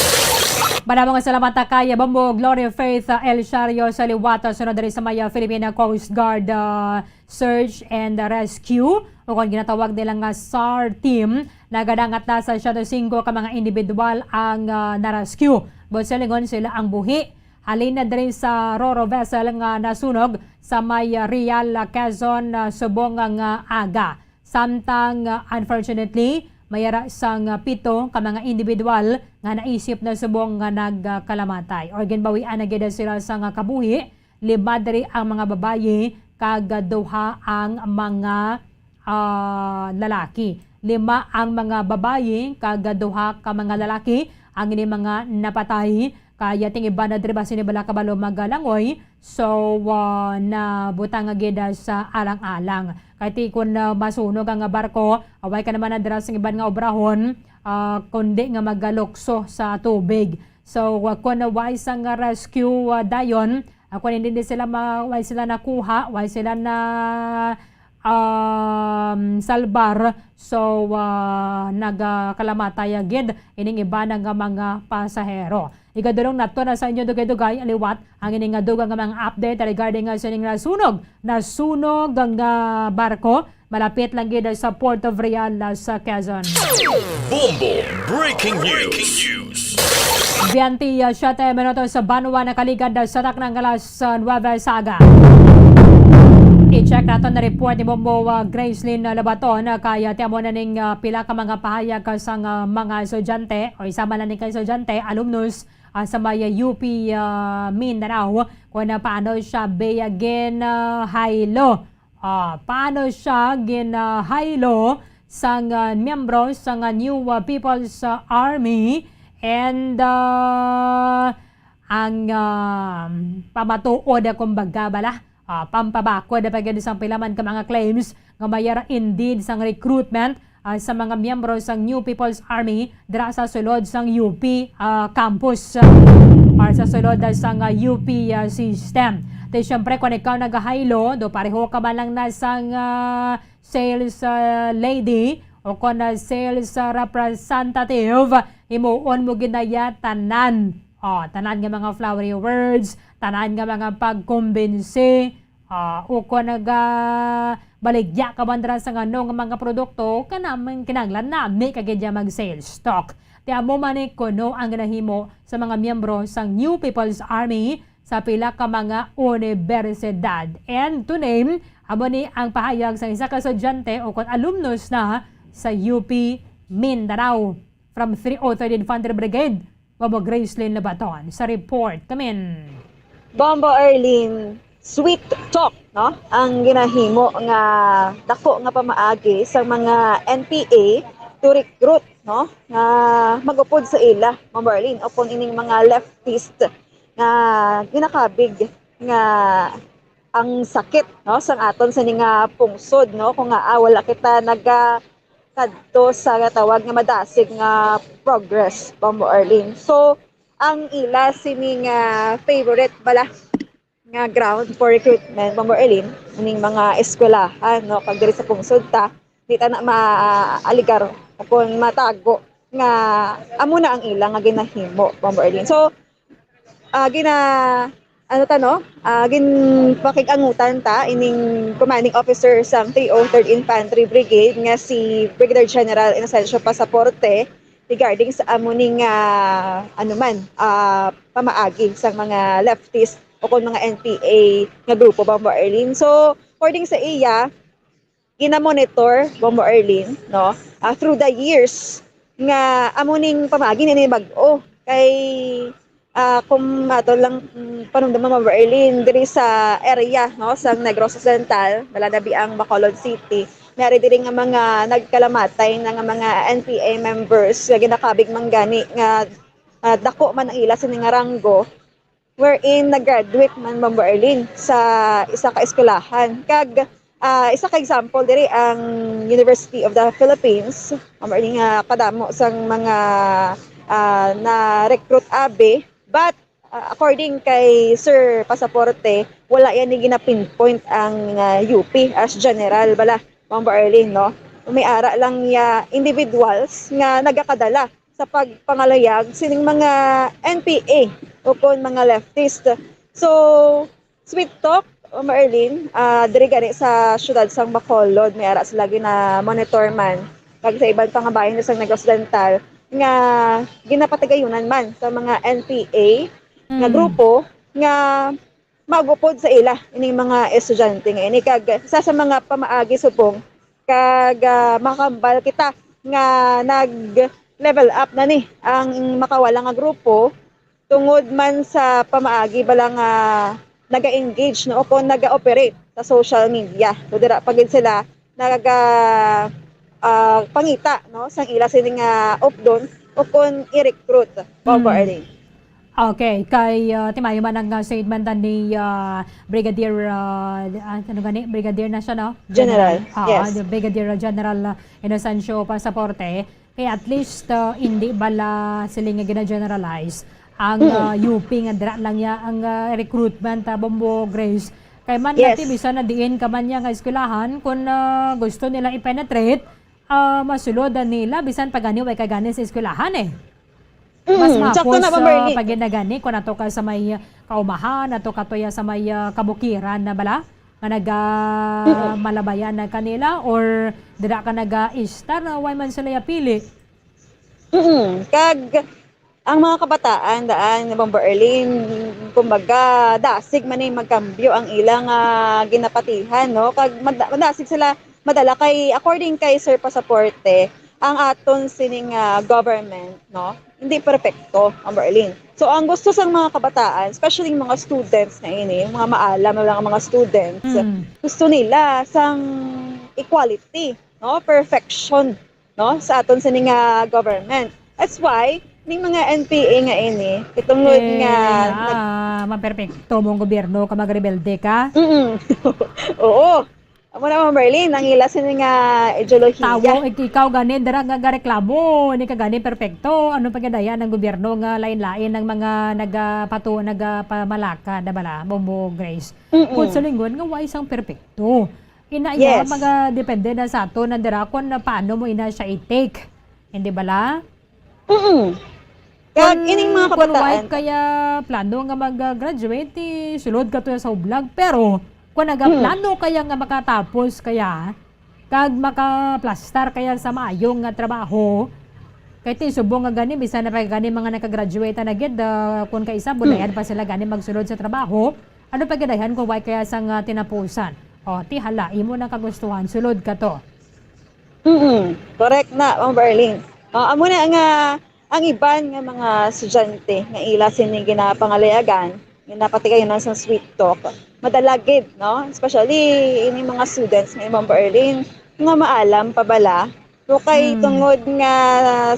Maraming salamat kay Bombo Gloria Faith Elchario sa liwata sunod diri sa Maya Philippine Coast Guard Search and Rescue o kung ginatawag nilang SAR team. Nagadangat na sa 5 ka mga individual ang na-rescue. Boselingon sila ang buhi. Halin na diri sa Roro vessel nga nasunog sa may Real, Quezon, subong nga aga. Samtang unfortunately mayara sang 7 ka mga individual nga naisip na subong nga nagkalamatay. Or ginbawian na gid sila sa kabuhi, 5 diri ang mga babayi kag 2 ang mga lalaki. 5 ang mga babayi kag 2 ka mga lalaki ang ini mga napatay. Kaya ting iba na driba sinibala kabalo magalangoy. So na butang agid sa alang-alang. Kaya kung masunog ang barko, away ka naman na dira sa iban nga obrahon, kundi nga magalukso sa tubig. So kung way sang rescue dayon, kung hindi sila way sila nakuha, way sila na salbar, so nagkalamatay agad ining iba ng mga pasahero. Igadulong nato na sa inyo dugay-dugay aliwat ang ining dugang nga mga update regarding sa ining nasunog ang barko malapit lang gid sa Port of Real sa Quezon. Bombo Breaking News. 27 minutos sa Banwa na kaligad sa Taknang Galas sa Nueva Ecija. I-check natin na report ni Bombo Gracelyn Labaton kaya tiamo na ning pila ka mga pahayag sa mga estudyante o isama na ning estudyante, alumnus sa may UP Mindanao kung paano siya bayagin haylo. Paano siya ginahaylo sa miyembro sa New People's Army and ang pamatuod kumbaga bala. Pampabakod na pagyan isang pilaman ka mga claims nga mayara indeed sang recruitment sa mga miyembro sang New People's Army dira sa sulod sang UP campus or sa sulod sang UP system. Tay syempre kung ikaw nagahaylo, do pareho ka man lang na sang sales lady o kung sales representative, imuon mo ginaya tanan. Tanan nga mga flowery words, tanan nga mga pagkumbinsi, o kung baligya ka bandra sa nga mga produkto, kanamang kinanglan nami kagidya mag-sales stock. Tiya mo manik kuno ang ginahimo sa mga miyembro sa New People's Army sa pila ka mga universidad. And to name, amo ni ang pahayag sa isa ka estudyante o kung alumnus na sa UP Mindanao from 303rd Infantry Brigade. Bombo Gracelyn Labaton sa report. Kamin. Bombo Erlin, sweet talk, no? Ang ginahimo nga dako nga pamaagi sa mga NPA to recruit, no? Nga magupod sa ila, Bombo Erlin, upon ining mga leftist nga ginakabig nga ang sakit, no? Sang aton sa nga pungsod, no? Kung nga wala kita kadto sa tawag nga madasig nga progress, Bombo Arlene. So, ang ila sining favorite bala nga ground for recruitment, Bombo Arlene, aning mga eskwelahan, no, kag diri sa pungsod ta, di ta na maaligar o kung matago nga amo na ang ila nga ginahimo, Bombo Arlene. So, ginpakigangutan ta ining commanding officer sa 303rd Infantry Brigade nga si Brigadier General Inocencio Pasaporte regarding sa amuning pamaagi sa mga leftist o kung mga NPA nga grupo, Bombo Arlene. So according sa iya, ginamonitor, Bombo Arlene, no, through the years nga amuning pamaagi ni bag-o kay kung ato lang panumdama Bombo Arlene diri sa area, no, sa Negros Occidental, baladabi ang Bacolod City, nari diri nga mga nagkalamatay nga mga NPA members nga ginakabig manggani nga dako man ang ila sa nga ranggo wherein nag-graduate man Bombo Arlene sa isa ka eskwelahan. Kag isa ka example diri ang University of the Philippines, Bombo Arlene, nga kadamo sang mga na-recruit abe. But according kay Sir Pasaporte, wala yan ni ginapinpoint ang UP as general bala, Bombo Arlene, no? May ara lang ya individuals nga nagakadala sa pagpangalayag sining mga NPA o kung mga leftist. So, sweet talk, Bombo Arlene, diri gani sa syudad sang Bacolod, may ara sila gina monitor man kag sa ibang pangabayan sa Negros Occidental nga ginapatagayunan man sa mga NPA nga grupo nga magupod sa ila ining mga estudyante nga ini kag sa mga pamaagi subong kag makambal kita nga nag level up na ni ang makawala nga grupo tungod man sa pamaagi bala nga naga-engage no o naga-operate sa social media. So dira pagid sila pangita no sang ila sining opdon o kon i-recruit Bombo Arlene. Okay, kay timayo man ang statement ni Brigadier Brigadier na siya, no? General, yes. Brigadier General Inocencio Pasaporte. Kaya at least hindi bala sila nga gina-generalize ang UP nga dira lang niya ang recruitment Bombo Grace. Kay man natin bisa na diin ka man niya nga eskwelahan kung gusto nila i-penetrate, masulod nila bisan pagani way kagani sa eskwelahan Mas mapos pag ginagani kung nato ka sa may kaumahan, nato katoya sa may kabukiran na bala nga malabayan na kanila or dira ka naga-istar na way man sila pili. Kag ang mga kabataan daan na Bombo Arlene, kumbaga dasig man magkambyo ang ilang ginapatihan no kag madasig sila madala kay according kay Sir Pasaporte ang aton sining government no hindi perpekto Bombo Arlene. So ang gusto sang mga kabataan, especially mga students na ini, mga maalam na lang ang mga students, gusto nila sang equality, no, perfection, no, sa aton sining government. That's why ning mga NPA nga ini, itungod nga maperpekto mong gobyerno ka magrebelde ka. Oo. Amo na Bombo Arlene, ang ila sining ideolohiya. Tawo ikaw gani dara nga reklamo, ni ka gani perpekto. Ano pagadayan ng gobyerno nga lain-lain ng mga nagapamalaka na bala, Bombo Grace. Kung sa linggon nga way isang perpekto. Inaya mga depende na sa ato na dira kon paano mo ina siya i-take. Hindi bala? Kag ining mga kabataan kaya plano nga mag-graduate, sulod ka to sa vlog pero kung nagaplano kaya nga makatapos kaya kag makaplastar kaya sa maayong nga trabaho kay ti subong nga gani bisan na gani mga nakagraduate na gid kung kaisa bunayan pa sila gani magsulod sa trabaho ano pagadayan kung why kaya sang tinapusan o ti hala imo na kagustuhan sulod ka to. Correct na Bombo Arlene. Amo na nga ang iban nga mga estudyante nga ila sining ginapangalayagan ginapatigayon na sa sweet talk madalagid no especially ini mga students nga Bombo Arlene nga maalam pabala so kay tungod nga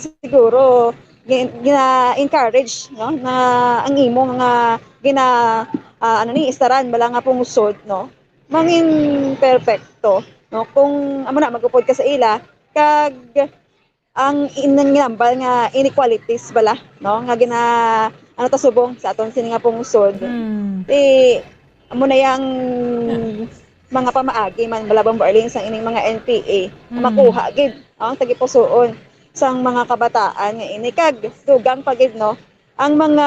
siguro gina-encourage no na ang imo nga istaran bala nga pungsod no mangin perfecto no kung amo na magupod ka sa ila kag ang inangyambal nga inequalities bala no nga tasubong sa aton sini nga pungsod amo na yang mga pamaagi man bala Bombo Arlene sang ining mga NPA makuha gid ang tagipusoon sang mga kabataan nga ini kag dugang pagid no ang mga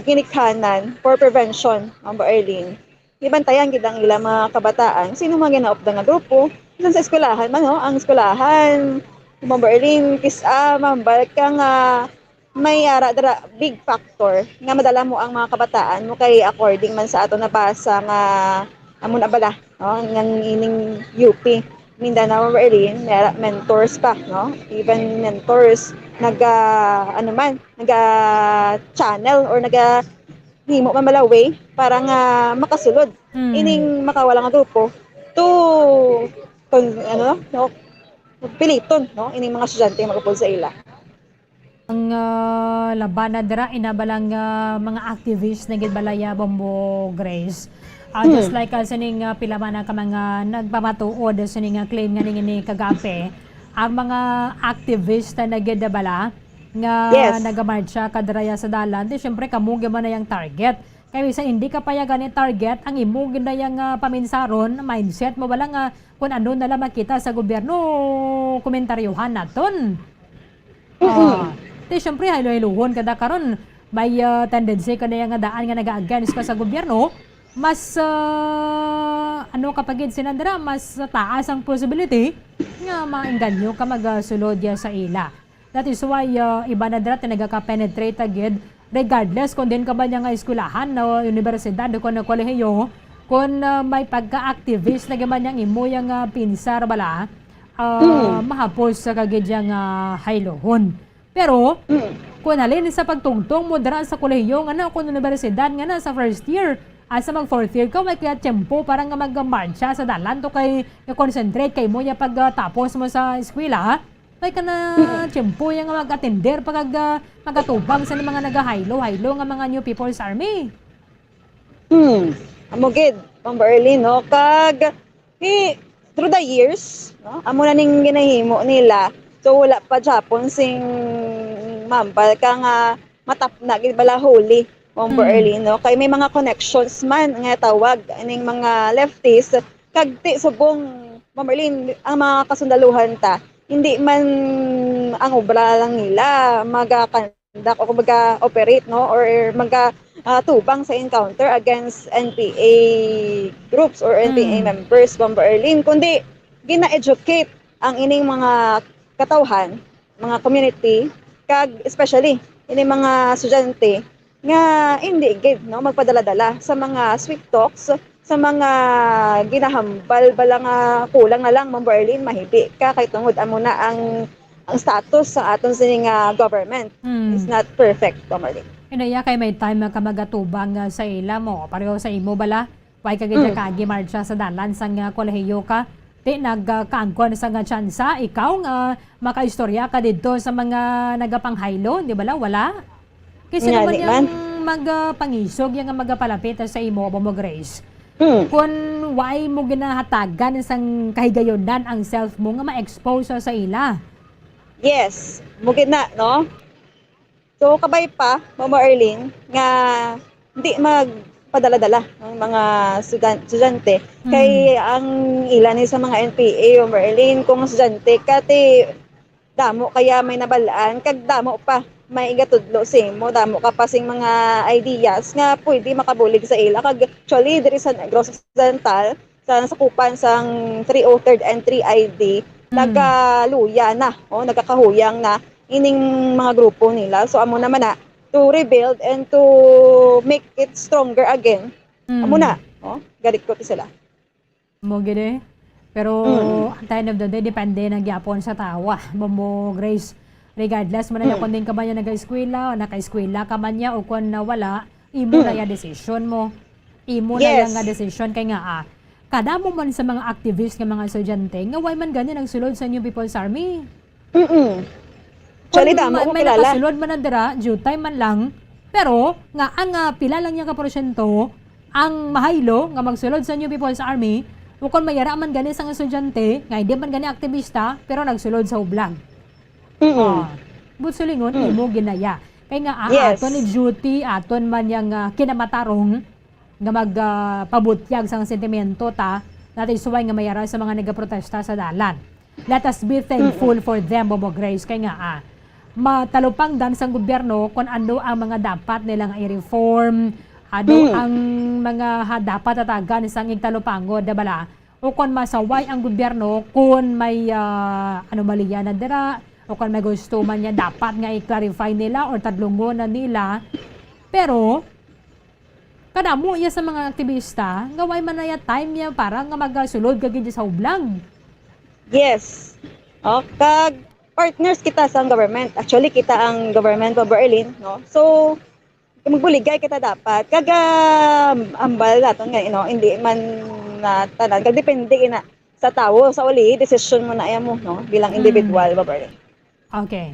ginikhanan for prevention Bombo Arlene ibantayan gid ang ilang mga kabataan sino mga ginaopda nga grupo sa eskwelahan man no ang eskwelahan Bombo Arlene kisa mambal ka nga may big factor nga madala mo ang mga kabataan mo kay according man sa ato na basa nga amo na bala no ng ining UP Mindanao Bombo Arlene mentors pa no even mentors channel or himo man bala way para nga makasulod ining makawala nga grupo to piliton no ining mga estudyante magupod sa ila. Ang labanan dira inabalang mga activists na gidbalaya Bombo Grace. Just like sining pila man ka mga nagpamatuod sining claim nga ni kagape ang mga activist na gidbala nga nagamarcha kadraya sa dalan di syempre kamo man na yang target kay bisan hindi ka payagan ni target ang imo gid na yang paminsaron mindset mo bala nga kung ano na lang makita sa gobyerno komentaryohan naton. Di syempre halo-haluhon kada karon may tendency kada nga daan nga naga-against ka sa gobyerno mas kapagid sinandra mas taas ang possibility nga maengganyo ka magsulod sa ila. That is why iba na dira nagaka-penetrate agad regardless kung din ka ba niya nga eskwelahan na universidad o na kolehiyo kung may pagka-activist na gaman niyang imo yung pinsar bala mahapos sa kagid yang haylohon. Pero kung halin sa pagtungtong mo dira sa kolehiyo nga na kung universidad nga na sa first year asa mag fourth year ka, may kaya tiyempo parang nga mag-marcha sa dalan to kay concentrate kay mo ya pag tapos mo sa eskwela ha. May ka na tiyempo yung nga mag-attender pag magatubang sa mga nag-haylo nga mga New People's Army. Amo gid, Bombo Erlin, no? Through the years, no? Amo na ning ginahimo nila. So wala pa Japon sing mambal ka nga matap na gid bala huli. Bombo Erlin, no? Kay may mga connections man nga tawag aning mga leftists kag ti subong Bombo Erlin ang mga kasundaluhan ta. Hindi man ang obra lang nila magakandak o maga-operate, no? Or tubang sa encounter against NPA groups or NPA members, Bombo Erlin, kundi gina-educate ang ining mga katawhan, mga community, kag especially ining mga estudyante nga hindi gid no magpadala-dala sa mga sweet talks, sa mga ginahambal bala nga kulang na lang, Bombo Erlin, mahibi ka kay tungod amo na ang status sa aton sining government is not perfect, Bombo Erlin. Inaya kay may time ka magatubang sa ila mo, pareho sa imo bala, why ka gid kagi marcha sa dalan sang kolehiyo ka, ti nagkaangkon sa nga tsansa, ikaw nga makaistorya ka didto sa mga nagapanghaylo, di bala wala? Kasi naman yung magpangisog, yung magapalapit sa imo, Bombo Grace. Kung why mo ginahatagan isang kahigayonan ang self mo nga ma-expose sa ila. Yes, mugid na, no? So, kabay pa, Bombo Erlin, nga hindi magpadala-dala ng mga estudyante. Kay ang ilan sa mga NPA, Bombo Erlin, kung estudyante ka, damo kaya may nabalaan, kag damo pa may igatudlo mo, damo ka pasing mga ideas nga pwede makabulig sa ila. Kag actually, diri sa Negros Occidental, sa sakupan sang 303rd and 3 ID, nagaluya na, nagkakahuyang na ining mga grupo nila. So amo naman na to rebuild and to make it stronger again. Amo na, galit ko ti sila. Mo gid pero at the end of the day depende na gyapon sa tawa. Bombo Grace, regardless man na kung din ka ba niya nag-eskwela o naka-eskwela ka man niya o kung nawala, imo na ya decision mo. Imo na yang nga decision kay nga kada mo man sa mga activist nga mga estudyante nga why man ganyan ang sulod sa New People's Army. Actually, damo ko may kilala. nakasulod man na dira, due time man lang, pero nga ang pila lang niya ka porsyento ang mahaylo nga magsulod sa New People's Army o kung mayara man gani sang estudyante nga hindi man gani aktivista pero nagsulod sa ublang. Butsulingon, imo ginaya. Kaya nga, aton ni duty, aton man yung kinamatarong nga magpabutyag sang sentimento natin suway nga mayara sa mga nagaprotesta sa dalan. Let us be thankful for them, Bombo Grace. Kaya nga, matalupang dan sang gobyerno kung ano ang mga dapat nilang i-reform, ano ang mga dapat tatagan sang igtalupangod, dabala. O kung masaway ang gobyerno, kung may anomalya na dira, o kung may gusto man niya, dapat nga i-clarify nila or tadlungon na nila. Pero, kada mo iya sa mga aktivista, ngaway man na ya time niya para nga magasulod kagid sa ublang. Yes. Kag partners kita sa government. Actually, kita ang government, Bombo Erlin, no? So, magbuligay kita dapat. Kag ambal naton nga, hindi man na tanan. Kag depende na sa tao, sa uli, decision mo na mo, no? Bilang individual, Bombo Erlin. Okay.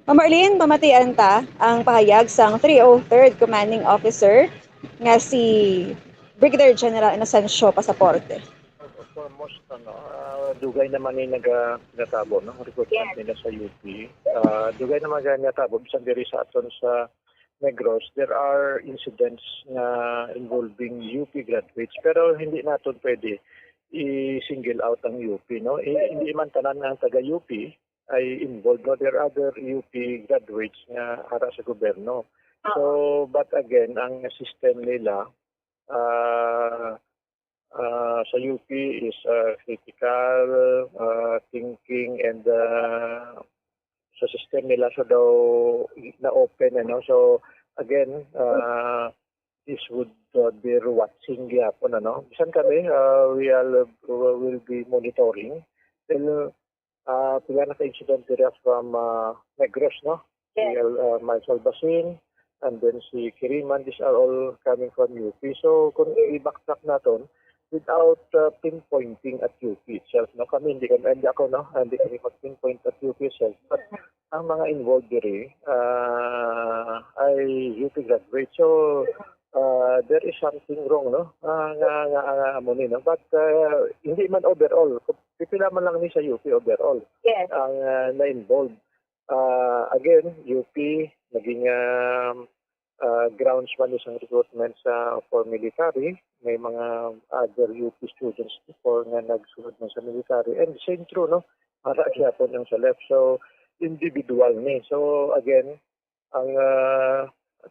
Bombo Erlin, pamatian ta ang pahayag sang 303rd Commanding Officer nga si Brigadier General Inocencio Pasaporte. Foremost, dugay naman ni nagatabo, no? Recruitment nila sa UP. Dugay naman ganyan natabo, bisan diri sa aton sa Negros, there are incidents na involving UP graduates, pero hindi natin pwede i-single out ang UP, no? Hindi man tanan ng taga-UP ay involved, no? There are other UP graduates na hara sa gobyerno. So, but again, ang system nila sa UP is critical thinking, and sa system nila so daw na open, so again this would be watching gyapon, bisan kami will be monitoring till pila na ka incident dira from Negros, no? Marisol Basin, and then si Kiriman, these are all coming from UP. So kung i-backtrack natin, without pinpointing at UP itself, no? Hindi kami mag-pinpoint at UP itself, but ang mga involved diri ay UP graduate. So there is something wrong, no? No? But hindi man overall. Pipila man lang ni sa UP overall. Yes. Ang na-involved. Again, UP naging grounds man isang recruitment for military. May mga other UP students before nga nagsunod man sa military. And same true, no? Para gyapon yung sa left. So individual ni. So again, ang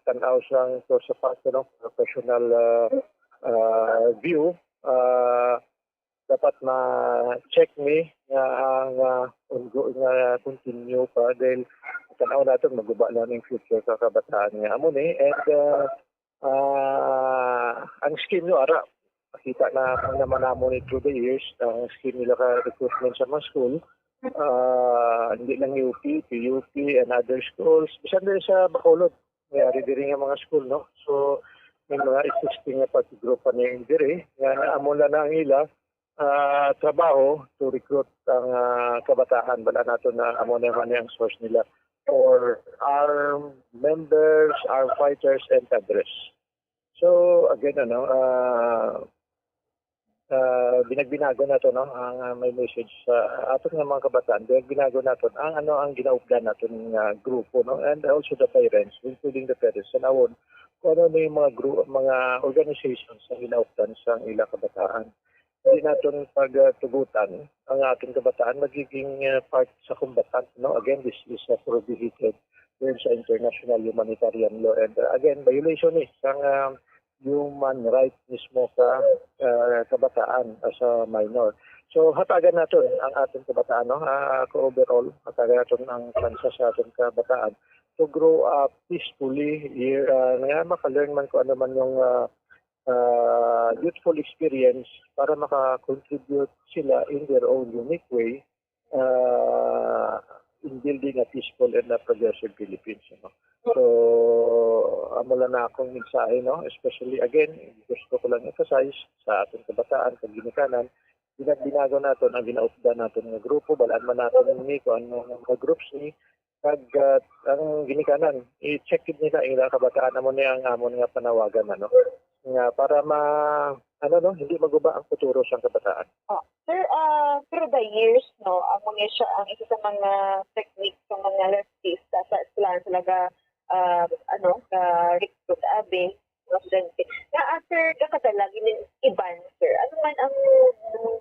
tanaw siyang to sa part, no, professional view, dapat ma-check ni nga ang continue pa dahil tanaw natin maguba na ng future sa kabataan nga amo ni. And ang scheme nyo ara makita na ang naman namo ni through the years ang scheme nila ka recruitment sa mga school. Hindi lang UP, PUP and other schools. Bisan din sa Bacolod, mayari din nga mga school, no? So, may mga existing na party-group pa niya diri. Nga amula na ang ila trabaho to recruit ang kabataan. Bala nato na amo naman yung source nila for our members, our fighters, and cadres. So, again, binagbinago na to, no, ang may message sa aton nga mga kabataan. Binagbinago na to ang ang ginaupdan nato ng grupo, no, and also the parents, including the parents, and awon kung ano yung mga mga organizations na ginaupdan sa ilang kabataan. Hindi natin pagtugutan ang ating kabataan magiging part sa combatant, no. Again, this is prohibited sa international humanitarian law, and again, violation ang human right mismo sa kabataan as a minor. So hatagan natin ang ating kabataan, no? Overall, hatagan natin ang kansa sa ating kabataan to grow up peacefully, nga maka-learn man kung ano man yung youthful experience para maka-contribute sila in their own unique way in building a peaceful and a progressive Philippines. No? So, amula na akong mensahe, no? Especially, again, gusto ko lang emphasize sa ating kabataan, kaginikanan, binago natin ang ginaupda natin ng grupo, balaan man natin ni kung ano mga groups ni, ang ginikanan, i-check nila ang kabataan mo niya ang amon nga panawagan, ano? Nga para hindi maguba ang futuro sa kabataan. Sir, through the years, no, amo niya siya ang isa sa mga technique sa mga leftist sa eskwelahan talaga recruit abi presidente. Na after kakadala ginin iban, sir, ano man ang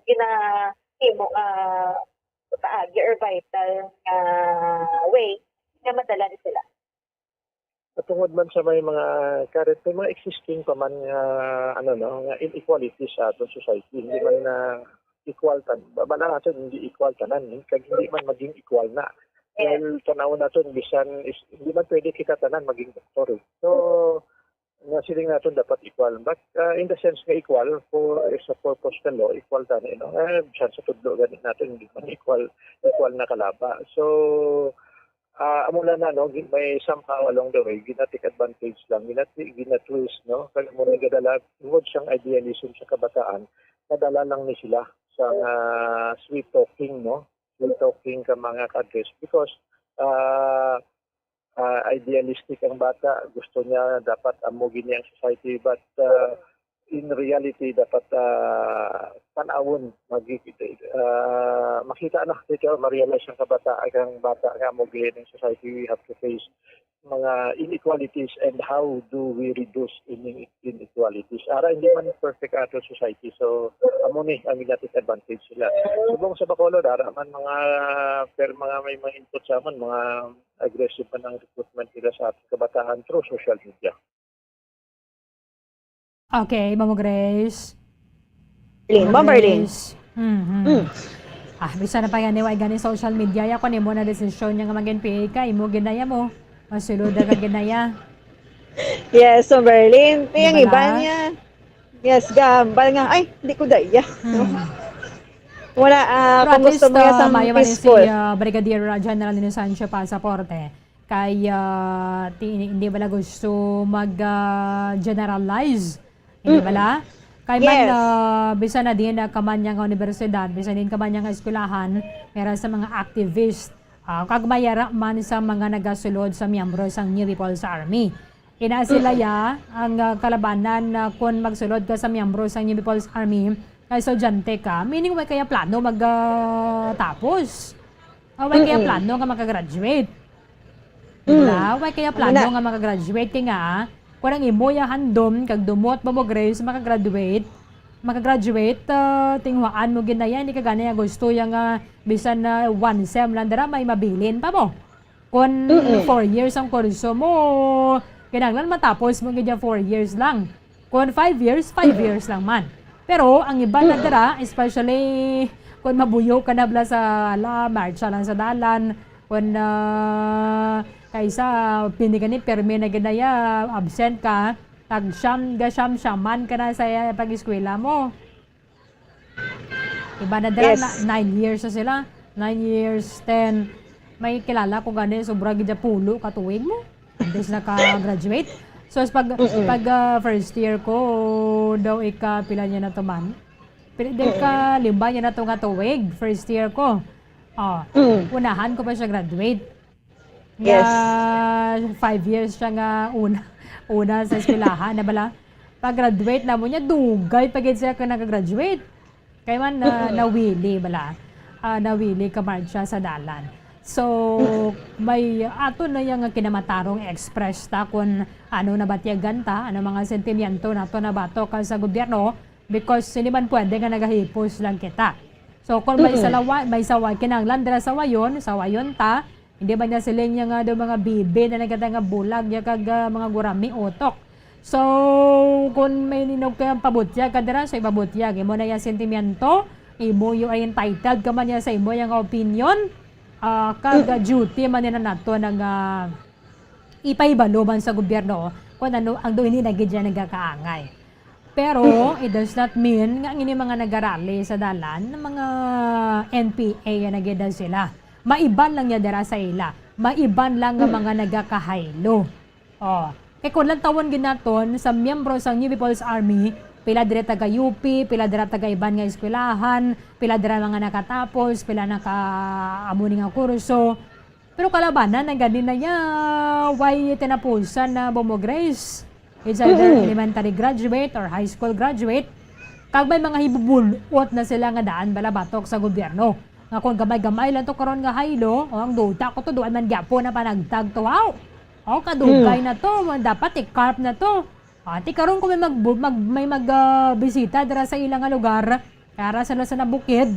ginahimo paagi or vital way na madala ni sila? Tungod man sa may mga current, may mga existing pa man inequalities sa ating society. Hindi man equal bala natin hindi equal tanan, kag hindi man maging equal na. Dahil tanaw natin hindi man pwede kita tanan maging doktor. So nasiling natin dapat equal, but in the sense nga equal for sa purpose ng law, equal tanan, bisan sa tudlo ganit natin hindi man equal na kalaba. So amula na, no, may somehow along the way gina-take advantage lang, gina-twist, no, kaya mo nang gadala tungod siyang idealism sa kabataan, nadala lang ni sila sa sweet talking, no, sweet talking ka mga kadres, because idealistic ang bata, gusto niya dapat amugin niya ang society, but in reality dapat tanawon makita na dito, ma-realize ang bata nga amugin ng society. We have to face mga inequalities and how do we reduce inequalities. Ara hindi man perfect ato society, so amo ni ang natin advantage sila. Subong sa Bacolod, ara man mga may mga input sa aman, mga aggressive pa ng recruitment nila sa ating kabataan through social media. Okay, Mamo Grace. Marlene. Bisa na pa yan niwa ganing social media ya ko ni mo na desisyon niya nga mag-NPA ka, imo ginaya mo. Masulod ka ginaya. Yes, so Berlin, yung iba niya. Yes, gambal nga. Ay, hindi ko daya. Wala, kung gusto mo yan sa peaceful. Si Brigadier General ni Sancho Pasaporte. kaya hindi bala gusto mag-generalize. Hindi bala? Kaya man, bisa na din kamanyang universidad, bisa din kamanyang eskwelahan, meron sa mga activist, kagmayara man sa mga nagasulod sa miyembro sa New People's Army. Ina sila ang kalabanan na kung magsulod ka sa miyembro sa New People's Army, kay estudyante ka, meaning may kaya plano magtapos. May kaya plano ka makagraduate. Diba? May kaya plano nga makagraduate ka nga, kung ang imo handom, kag dumot mo grace, makagraduate, tingwaan mo ginaya, hindi ka ganaya gusto yung bisan na 1 sem lang dara, may mabilin pa mo. Kung 4 years ang kurso mo, kinanglan matapos mo ganyan 4 years lang. Kung 5 years, 5 years lang man. Pero ang iba na dara, especially kung mabuyo ka na bla sa marcha lang sa dalan, kung kaysa pinigan ni permi na ganaya, absent ka, tag-syaman ka na sa pag-eskwela mo. Iba na dala, 9 years na sila. 9 years, 10. May kilala ko gani, sobra gidya pulo katuwing mo. Hindi sila ka-graduate. So, pag first year ko, daw pila niya na to man. Limba niya na to nga tuwig, first year ko. Unahan ko pa siya graduate. Yes. 5 years siya nga una sa eskwelahan na bala. Pag-graduate na mo niya, dugay pagid siya ka nag-graduate. Kaya man nawili bala. Nawili ka man siya sa dalan. So, may ato na yung kinamatarong express ta kung ano na batyagan ta, ano mga sentimiento na to na bato ka sa gobyerno because hindi man pwede nga nagahipos lang kita. So, kung may sawa, kinanglan dira sa wayon ta, hindi ba niya siling nga do mga bibi na nagatanga bulag niya kag mga gurami utok. So, kung may ninog kayang pabutyag ka dira sa ibabutyag, imo na yung sentimiento, imo yung ay entitled ka man niya sa imo yung opinion, kag duty man nila nato ng ipaibalo man sa gobyerno kung ano ang doon na gid nagkakaangay. Pero it does not mean nga ini mga nagarali sa dalan ng mga NPA na gid sila. Maiban lang niya dara sa ila. Maiban lang nga mga nagakahaylo. Kaya kung lang tawon ginaton sa miyembro sa New People's Army, pila dire taga UP, pila dire taga iban nga eskwelahan, pila dire mga nakatapos, pila naka-amuni nga kurso. Pero kalabanan na gani na niya, why tinapusan na Grace? It's either elementary graduate or high school graduate. Kag may mga hibubulot na sila nga daan balabatok sa gobyerno. Nga kung gamay-gamay lang to karon nga haylo, ang duta ko to duan man gyapo na panagtag to. Wow! Kadugay na to, dapat i-carp na to. Ati karon kung may magbisita dira sa ilang nga lugar, para sa nabukid,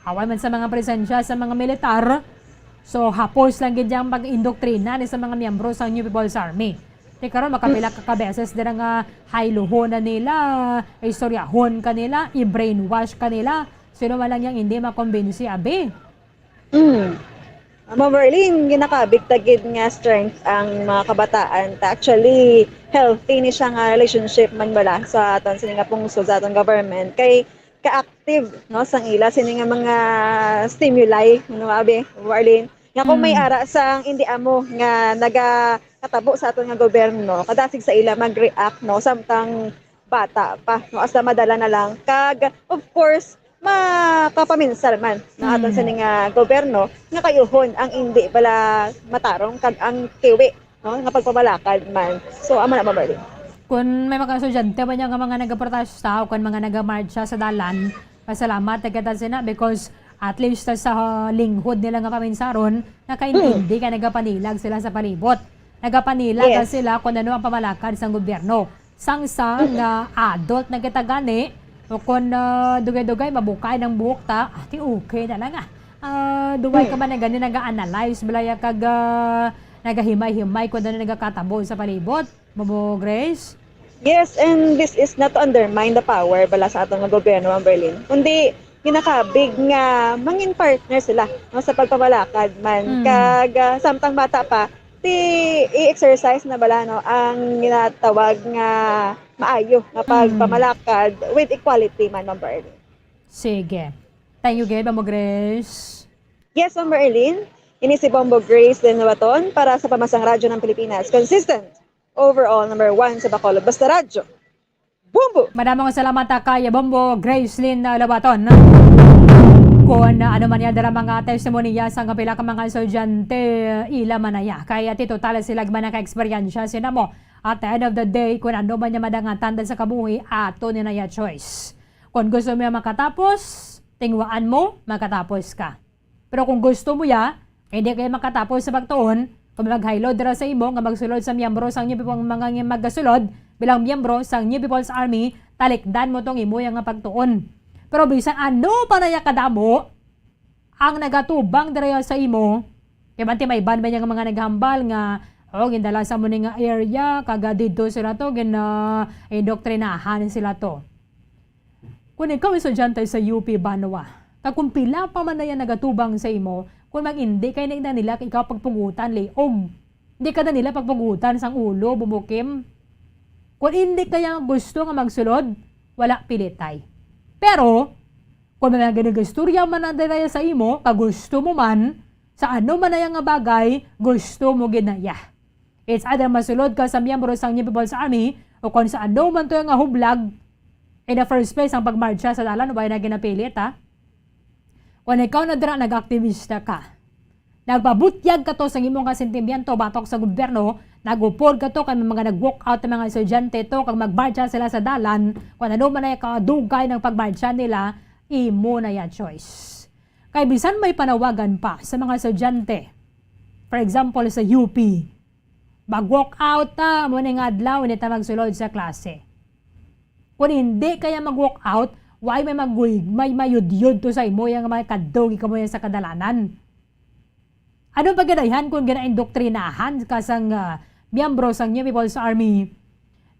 away man sa mga presensya sa mga militar, so hapos lang gid yang pag-indoktrina ni sa mga miyembro sa New People's Army. Ti karon makapila ka beses dira nga haylohon na nila, istoryahon kanila, i-brainwash kanila. Sino man lang yang hindi makumbinsi abi. Ma'am Marlene, ginakabig tagid nga strength ang mga kabataan. Actually, healthy ni siya nga relationship man bala sa aton sini nga pungsod sa aton government. Kay ka-active no sang ila sini nga mga stimuli no abi Marlene. Nga kung may ara sang hindi amo nga nagakatabo sa aton nga gobyerno, kadasig sa ila mag-react no samtang bata pa no asa madala na lang kag of course makapaminsan man na aton sa nga gobyerno nga kayuhon ang hindi pala matarong kag ang kiwi no nga pagpabalakad man. So amo na Marlene. Kung may mga estudyante ba niya nga mga nagaprotesta o kung mga nagamarcha sa dalan, pasalamat agad sina because at least sa linghod nila nga paminsaron, nakaintindi ka nagapanilag sila sa palibot. Nagapanilag sila kung ano ang pamalakad sa gobyerno. Sang-sang nga adult na kitagani, o kung dugay-dugay, mabukay ng buhok ta, ati okay na lang dugay ka ba na gani naga-analyze, balaya kag nagahimay-himay kung ano nagakatabo sa palibot, Bobo Grace? Yes, and this is not to undermine the power bala sa atong gobyerno ng Berlin. Kundi ginakabig nga mangin partner sila no, sa pagpabalakad man. Kag samtang bata pa, i-exercise na bala no ang ginatawag nga maayo nga pagpamalakad with equality man, Ma'am Berlin. Sige. Thank you, Gabe, Ma'am Grace. Yes, Ma'am Berlin. Ini si Bombo Grace Lenuaton para sa Pamasang Radyo ng Pilipinas. Consistent, overall, number 1 sa Bacolod. Basta Radyo. Bombo! Maraming salamat kay Bombo Gracelyn Labaton. Kung ano man yan dara mga testimoniya sa kapila ka mga estudyante ila manaya. Kaya ti total sila man naka-eksperyensya sila mo. At the end of the day, kung ano man niya madangatan sa kabuhi, ato ni na choice. Kung gusto mo makatapos, tingwaan mo, makatapos ka. Pero kung gusto mo hindi kayo makatapos sa pagtuon, kung mag-highload dara sa imo, nga magsulod sa miyembro sa New People's mga magasulod, bilang miyembro sa New People's Army, talikdan mo tong imo yung pagtuon. Pero bisan ano pa na kadamo ang nagatubang dara sa imo, kaya banti may ban ba niya mga naghambal nga gindala sa mo nga area, kaga dito sila to, indoktrinahan sila to. Kung ikaw estudyante sa UP Banwa, kung pila pa man na yan nagatubang sa imo, kung mag-hindi kayo na nila ikaw pagpungutan, leog. Hindi ka na nila pagpungutan sang ulo, bumukim. Kung hindi kaya gusto nga magsulod, wala pilitay. Pero, kung mga ganagasturya man na dala sa imo, kagusto mo man, sa ano man na yung bagay, gusto mo ginaya. It's either masulod ka sa miyembro sa New People's Army, o kung sa ano man to yung hublag, in the first place, ang pagmarcha sa dalan, wala na ginapilit, ha? Kung ikaw na dira, nag-aktivista ka, nagpabutyag ka to sa imong kasentimiento, batok sa gobyerno, nagupod ka to, kay mga nag-walk out ng mga estudyante to, kag magmarcha sila sa dalan, kung ano man na kadugay ng pagmarcha nila, imo na ya choice. Kay bisan may panawagan pa sa mga estudyante, for example sa UP, mag-walk out ta, mo nga adlaw, hindi ta magsulod sa klase. Kung hindi kaya mag-walk out, why may mayudyod to sa imo, yung mga kadogi ka mo yan sa kadalanan. Ano ba ganayhan kung gina-indoktrinahan kasang miyembro sa New People's Army?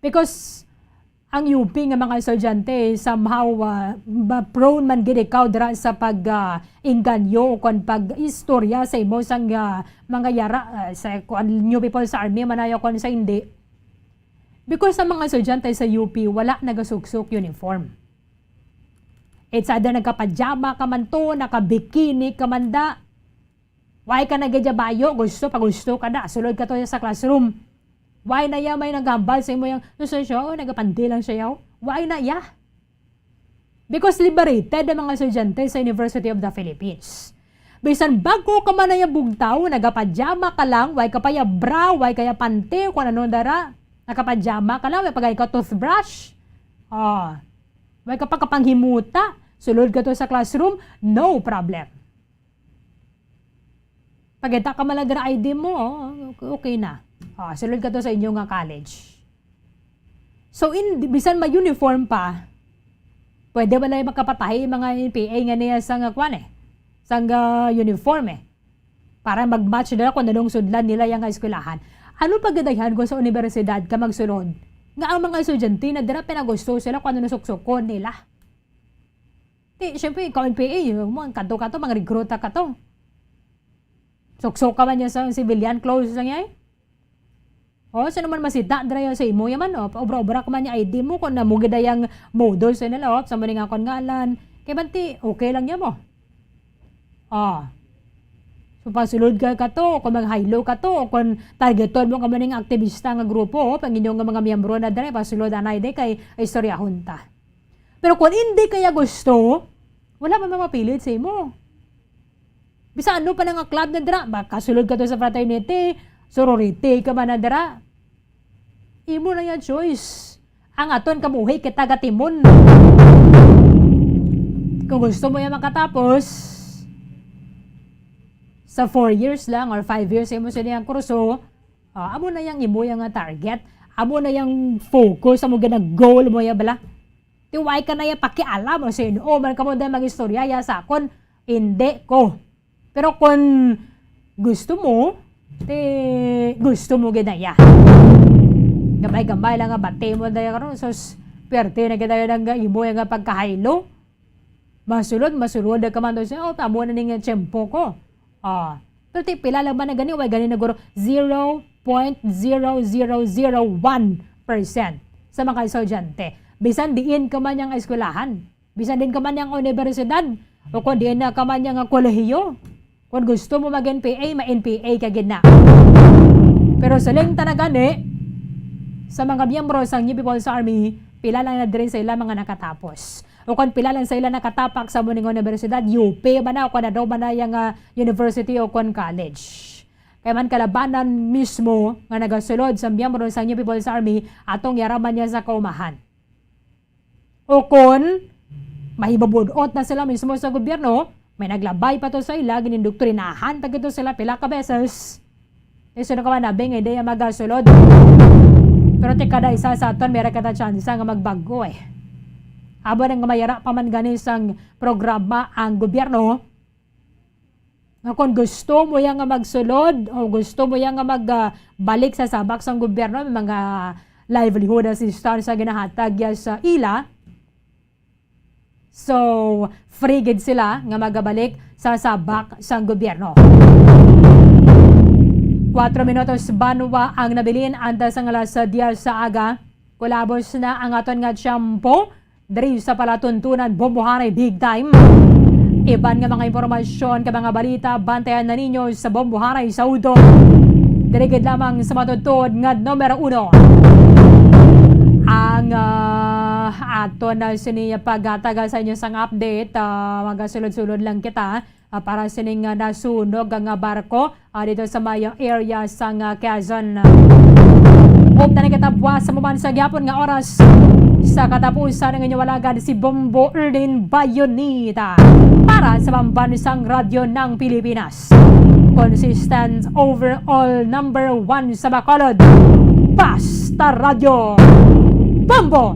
Because ang UP nga mga estudyante somehow prone man gid ikaw dira sa pag-inganyo kon pag-istorya sa imo sang mga yara sa New People's Army manayo kon sa hindi. Because sa mga estudyante sa UP wala nagasuksok uniform. It's either nagka-pajama ka man to, naka-bikini ka man da. Why ka nagjabayo? Gusto ka na. Sulod ka to sa classroom. Why na may naghambal sa imo yung nagapandi lang siya. Why na Because liberated ang mga estudyante sa University of the Philippines. Bisan bago ka man na yung bugtaw, nagapajama ka lang, why ka pa ya bra, why kaya pante, kung ano dara. Nakapajama ka lang, why pagay ka toothbrush. Why ka pa kapanghimuta. Sulod ka to sa classroom, no problem. Pagkita ka malaga na ID mo, okay na. Sulod ka to sa inyong college. So, bisan ma-uniform pa, pwede ba na makapatahi mga NPA nga niya sang uniform para mag-match nila kung anong sudlan nila yung eskwelahan. Ano pagdadayhan ko sa universidad ka magsulod? Nga ang mga estudyante na dira pinagusto sila kung ano nasuksukon nila. Siyempre, ikaw NPA, kanto ka to, mga recruita ka to. Suksok ka man niya sa civilian clothes lang yan. Saan naman masita, dira sa imo yaman, obra-obra ka man niya ID mo, kung namugid na yung modus nila, sa maling akong ngalan, kaya banti, okay lang niya mo. So, pasulod ka to, kung mag-high-low ka to, kung targeton mo ka maning aktivista nga grupo, pang inyong mga miyembro na dira, pasulod anay de kay istorya hunta. Pero kung hindi kaya gusto, wala pa mapilit sa imo. Bisa ano pa nga club na dira, baka sulod ka to sa fraternity, sorority ka man na dira. Imo na yan choice. Ang aton kamuhi kita gatimon. Kung gusto mo yan makatapos, sa 4 years lang or 5 years imo sa niyang kurso, amo na yang imo yang target, amo na yang focus, amo ganang goal mo ya bala. Tiwai ka na ya pakialam o sino, man ka mo dahil mag-istorya ya sa akon, hindi ko. Pero kung gusto mo, gusto mo ginaya. Gamay-gamay lang nga bate mo dahil karon, so perte na kita yung imo yung pagkahaylo. Masulod ka man doon siya, tamo na ning tiyempo ko. Pero pila lang ba na gani, way gani na guro 0.0001% sa mga estudyante. Bisan diin ka man yung eskwelahan, bisan din ka man yung universidad, o kung diin na ka man yung kolehiyo, Kung gusto mo mag-NPA, ma-NPA ka gid na. Pero sa lengta na gani, sa mga miyembro sa New People's Army, pila lang na din sa ila mga nakatapos. O kung pila lang sa ila nakatapak sa muning universidad, UP ba na o kung daw ba na yung university o kung college. Kaya man kalabanan mismo nga nagasulod sa miyembro sa New People's Army atong yaraman niya sa kaumahan. O kung mahibabudot na sila mismo sa gobyerno, may naglabay pa to sa ila, ginindoktrinahan pa ito sila pila ka beses. Iso na ka man nabing ideya magasulod. Pero kada isa sa aton, meron kada chance nga magbago eh. Abo nang mayara pa man ganis ang programa ang gobyerno, nga kung gusto mo yang nga magsulod o gusto mo yang nga magbalik sa sabak sang gobyerno, may mga livelihood assistance sa ginahatag sa ila. So, free gid sila nga magabalik sa sabak sang gobyerno. 4 minutos banwa ang nabilin antas ang alas 10 sa aga. Kulabos na ang aton nga tiyempo diri sa palatuntunan Bomboharay Big Time. Iban nga mga impormasyon ka mga balita bantayan na ninyo sa Bomboharay sa Udo. Dirigid lamang sa matutod nga numero 1. Ang aton na siniya pagataga sa inyo sang update, magasulod-sulod lang kita. Para sining nasunog ang barko dito sa may area sa Quezon. O tanay katabwa sa maman sa gyapon nga oras sa katapusan ng inyong walagad si Bombo Erlin Bayonita para sa pambansang radyo ng Pilipinas. Consistent overall number 1 sa Bacolod. Basta Radio Bombo!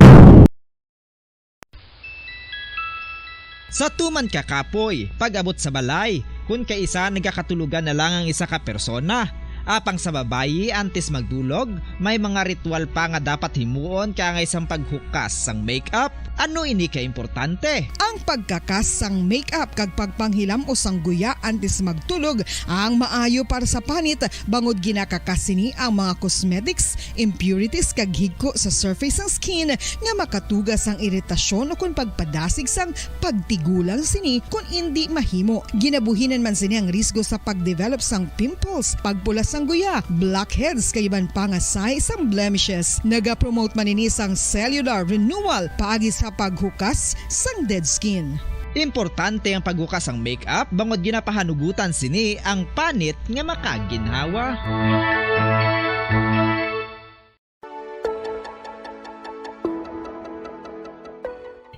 Sa tuman ka kapoy, pag-abot sa balay, kung kaisa nagkakatulugan na lang ang isa ka persona. Apang sa babayi, antes magdulog, may mga ritual pa nga dapat himuon ka nga isang paghukas sang makeup. Ano ini ka importante? Ang pagkakas sang makeup kag pagpanghilam o sang guya antes magtulog ang maayo para sa panit bangod ginakakasini ang mga cosmetics, impurities kag higko sa surface sang skin nga makatugas ang iritasyon o kung pagpadasig sang pagtigulang sini kung hindi mahimo. Ginabuhinan man sini ang risgo sa pagdevelop sang pimples, pagpula sang guya, blackheads kay iban pa nga size sang blemishes. Naga-promote man ini sang cellular renewal paagi sa paghukas sang dead skin. Importante ang paghukas ang makeup bangod ginapahanugutan sini ang panit nga makaginhawa.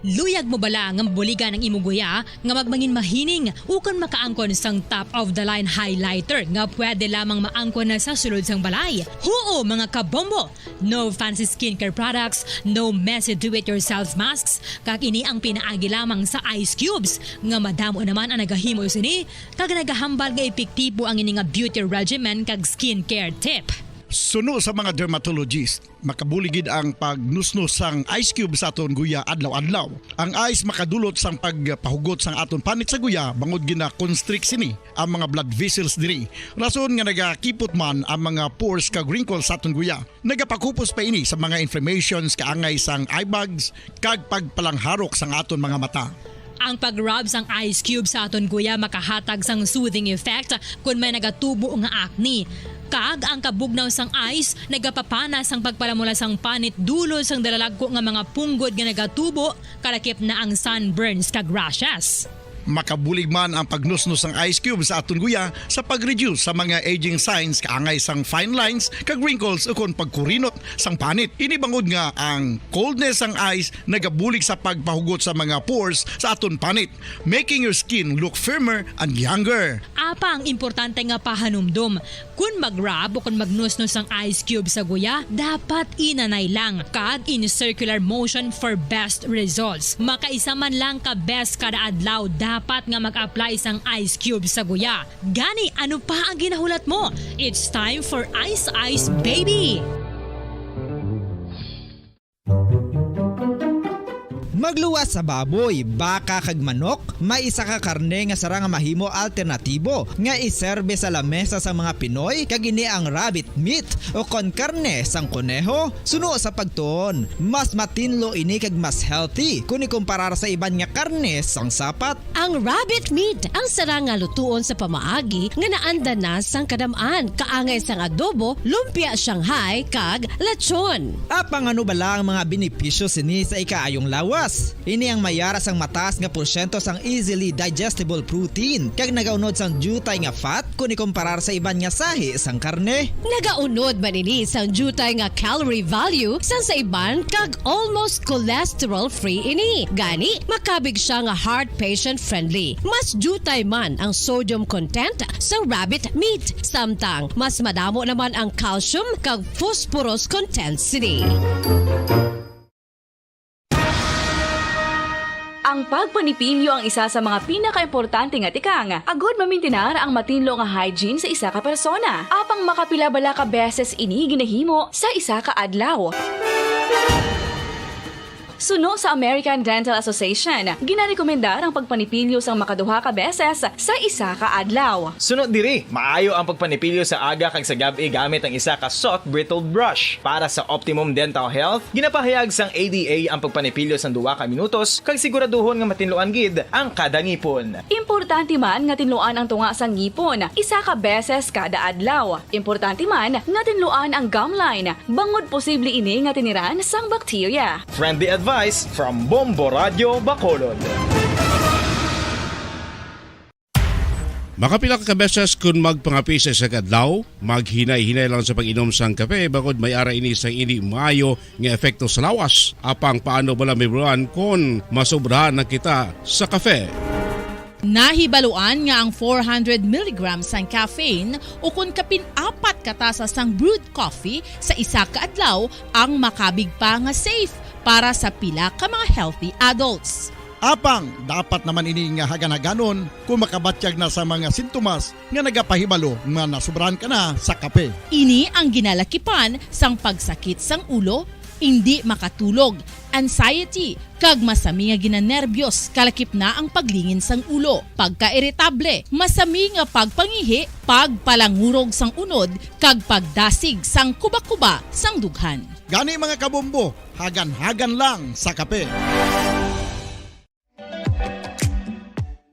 Luyag mo bala nga mabuligan ang imuguya nga magmangin mahining ukon makaangkon sang top of the line highlighter nga pwede lamang maangkon na sa sulod sang balay. Huo mga kabombo! No fancy skincare products, no messy do-it-yourself masks, kag ini ang pinaagi lamang sa ice cubes nga madamo naman ang nagahimo sini kag nagahambal nga epektibo ang ini nga beauty regimen kag skincare tip. Suno sa mga dermatologist, makabuligid ang pagnusnos sang ice cube sa aton guya adlaw-adlaw. Ang ice makadulot sang pagpahugot sang aton panit sa guya bangod gina-constrict sini ang mga blood vessels diri. Rason nga nagakipot man ang mga pores kag wrinkles sa aton guya. Nagapakupos pa ini sa mga inflammations kaangay sang eye bags kag pagpalangharok sang aton mga mata. Ang pag-rub sang ice cube sa aton guya makahatag sang soothing effect kung may nagatubo nga acne. Kag ang kabugnaw sang ice nagapapana sang pagpalamula sang panit dulo sang dalalagko nga mga punggod nga nagatubo kalakip na ang sunburns kag rashes. Makabulig man ang pagnusnos ng ice cube sa aton guya sa pag-reduce sa mga aging signs kaangay sang fine lines kag wrinkles o kon pagkurinot sang panit. Ini bangod nga ang coldness sang ice nagabulig sa pagpahugot sa mga pores sa aton panit, making your skin look firmer and younger. Apa ang importante nga pahanumdum, kung mag-rub o kung magnusnos ang ice cube sa guya, dapat inanay lang kag in circular motion for best results. Makaisa man lang ka best kada adlaw dapat nga mag-apply sang ice cube sa guya. Gani, ano pa ang ginahulat mo? It's time for Ice Ice Baby! Magluwas sa baboy, baka kag manok, may isa ka karne nga sara nga mahimo alternatibo nga iserbe sa lamesa sa mga Pinoy kag ini ang rabbit meat o kon karne sang kuneho. Suno sa pagtuon, mas matinlo ini kag mas healthy kung ikumparar sa iban nga karne sang sapat. Ang rabbit meat ang sara nga lutuon sa pamaagi nga naanda na sang kadamaan, kaangay sang adobo, lumpia Shanghai kag lechon. Apang ano bala ang mga benepisyo sini sa ikaayong lawas? Ini ang mayara sang mataas nga porsyento sang easily digestible protein kag nagaunod sang jutay nga fat kung ikumparar sa iban nga sahi sang karne. Nagaunod man ini sang jutay nga calorie value sang sa iban kag almost cholesterol free ini. Gani makabig siya nga heart patient friendly. Mas jutay man ang sodium content sa rabbit meat, samtang mas madamo naman ang calcium kag phosphorus content sini. Ang pagpanipilyo ang isa sa mga pinaka-importante nga tikang. Agod mamintinar ang matinlo nga hygiene sa isa ka persona. Apang makapila bala ka beses ini ginahimo sa isa ka adlaw. Suno sa American Dental Association, ginarekomendar ang pagpanipilyo sang makaduha ka beses sa isa ka adlaw. Sunod diri, maayo ang pagpanipilyo sa aga kag sa gabi gamit ang isa ka soft brittle brush. Para sa optimum dental health, ginapahayag sang ADA ang pagpanipilyo sang 2 ka minutos kag siguraduhon nga matinluan gid ang kada ngipon. Importante man nga tinluan ang tunga sang ngipon, isa ka beses kada adlaw. Importante man nga tinluan ang gum line, bangod posible ini nga tiniran sang bakterya. Friendly advice from Bombo Radio Bacolod. Makapila ka beses kung magpangapisa sa kadlaw, maghinay-hinay lang sa pag-inom sang kape bakod may ara ini sang hindi maayo nga epekto sa lawas. Apang paano bala mibruan kung masobrahan na kita sa kape. Nahibaluan nga ang 400 mg sang caffeine o kung kapin-4 katasas sang brewed coffee sa isa ka adlaw ang makabig pa nga safe para sa pila ka mga healthy adults. Apang, dapat naman ini nga hagan-haganon kung makabatyag na sa mga sintomas nga nagapahibalo nga nasubrahan ka na sa kape. Ini ang ginalakipan sang pagsakit sang ulo, hindi makatulog, anxiety, kag masami nga ginanerbiyos kalakip na ang paglingin sang ulo, pagka-iritable, masami nga pagpangihi, pagpalangurog sang unod, kag pagdasig sang kuba-kuba sang dughan. Gani mga kabombo, hagan-hagan lang sa kape.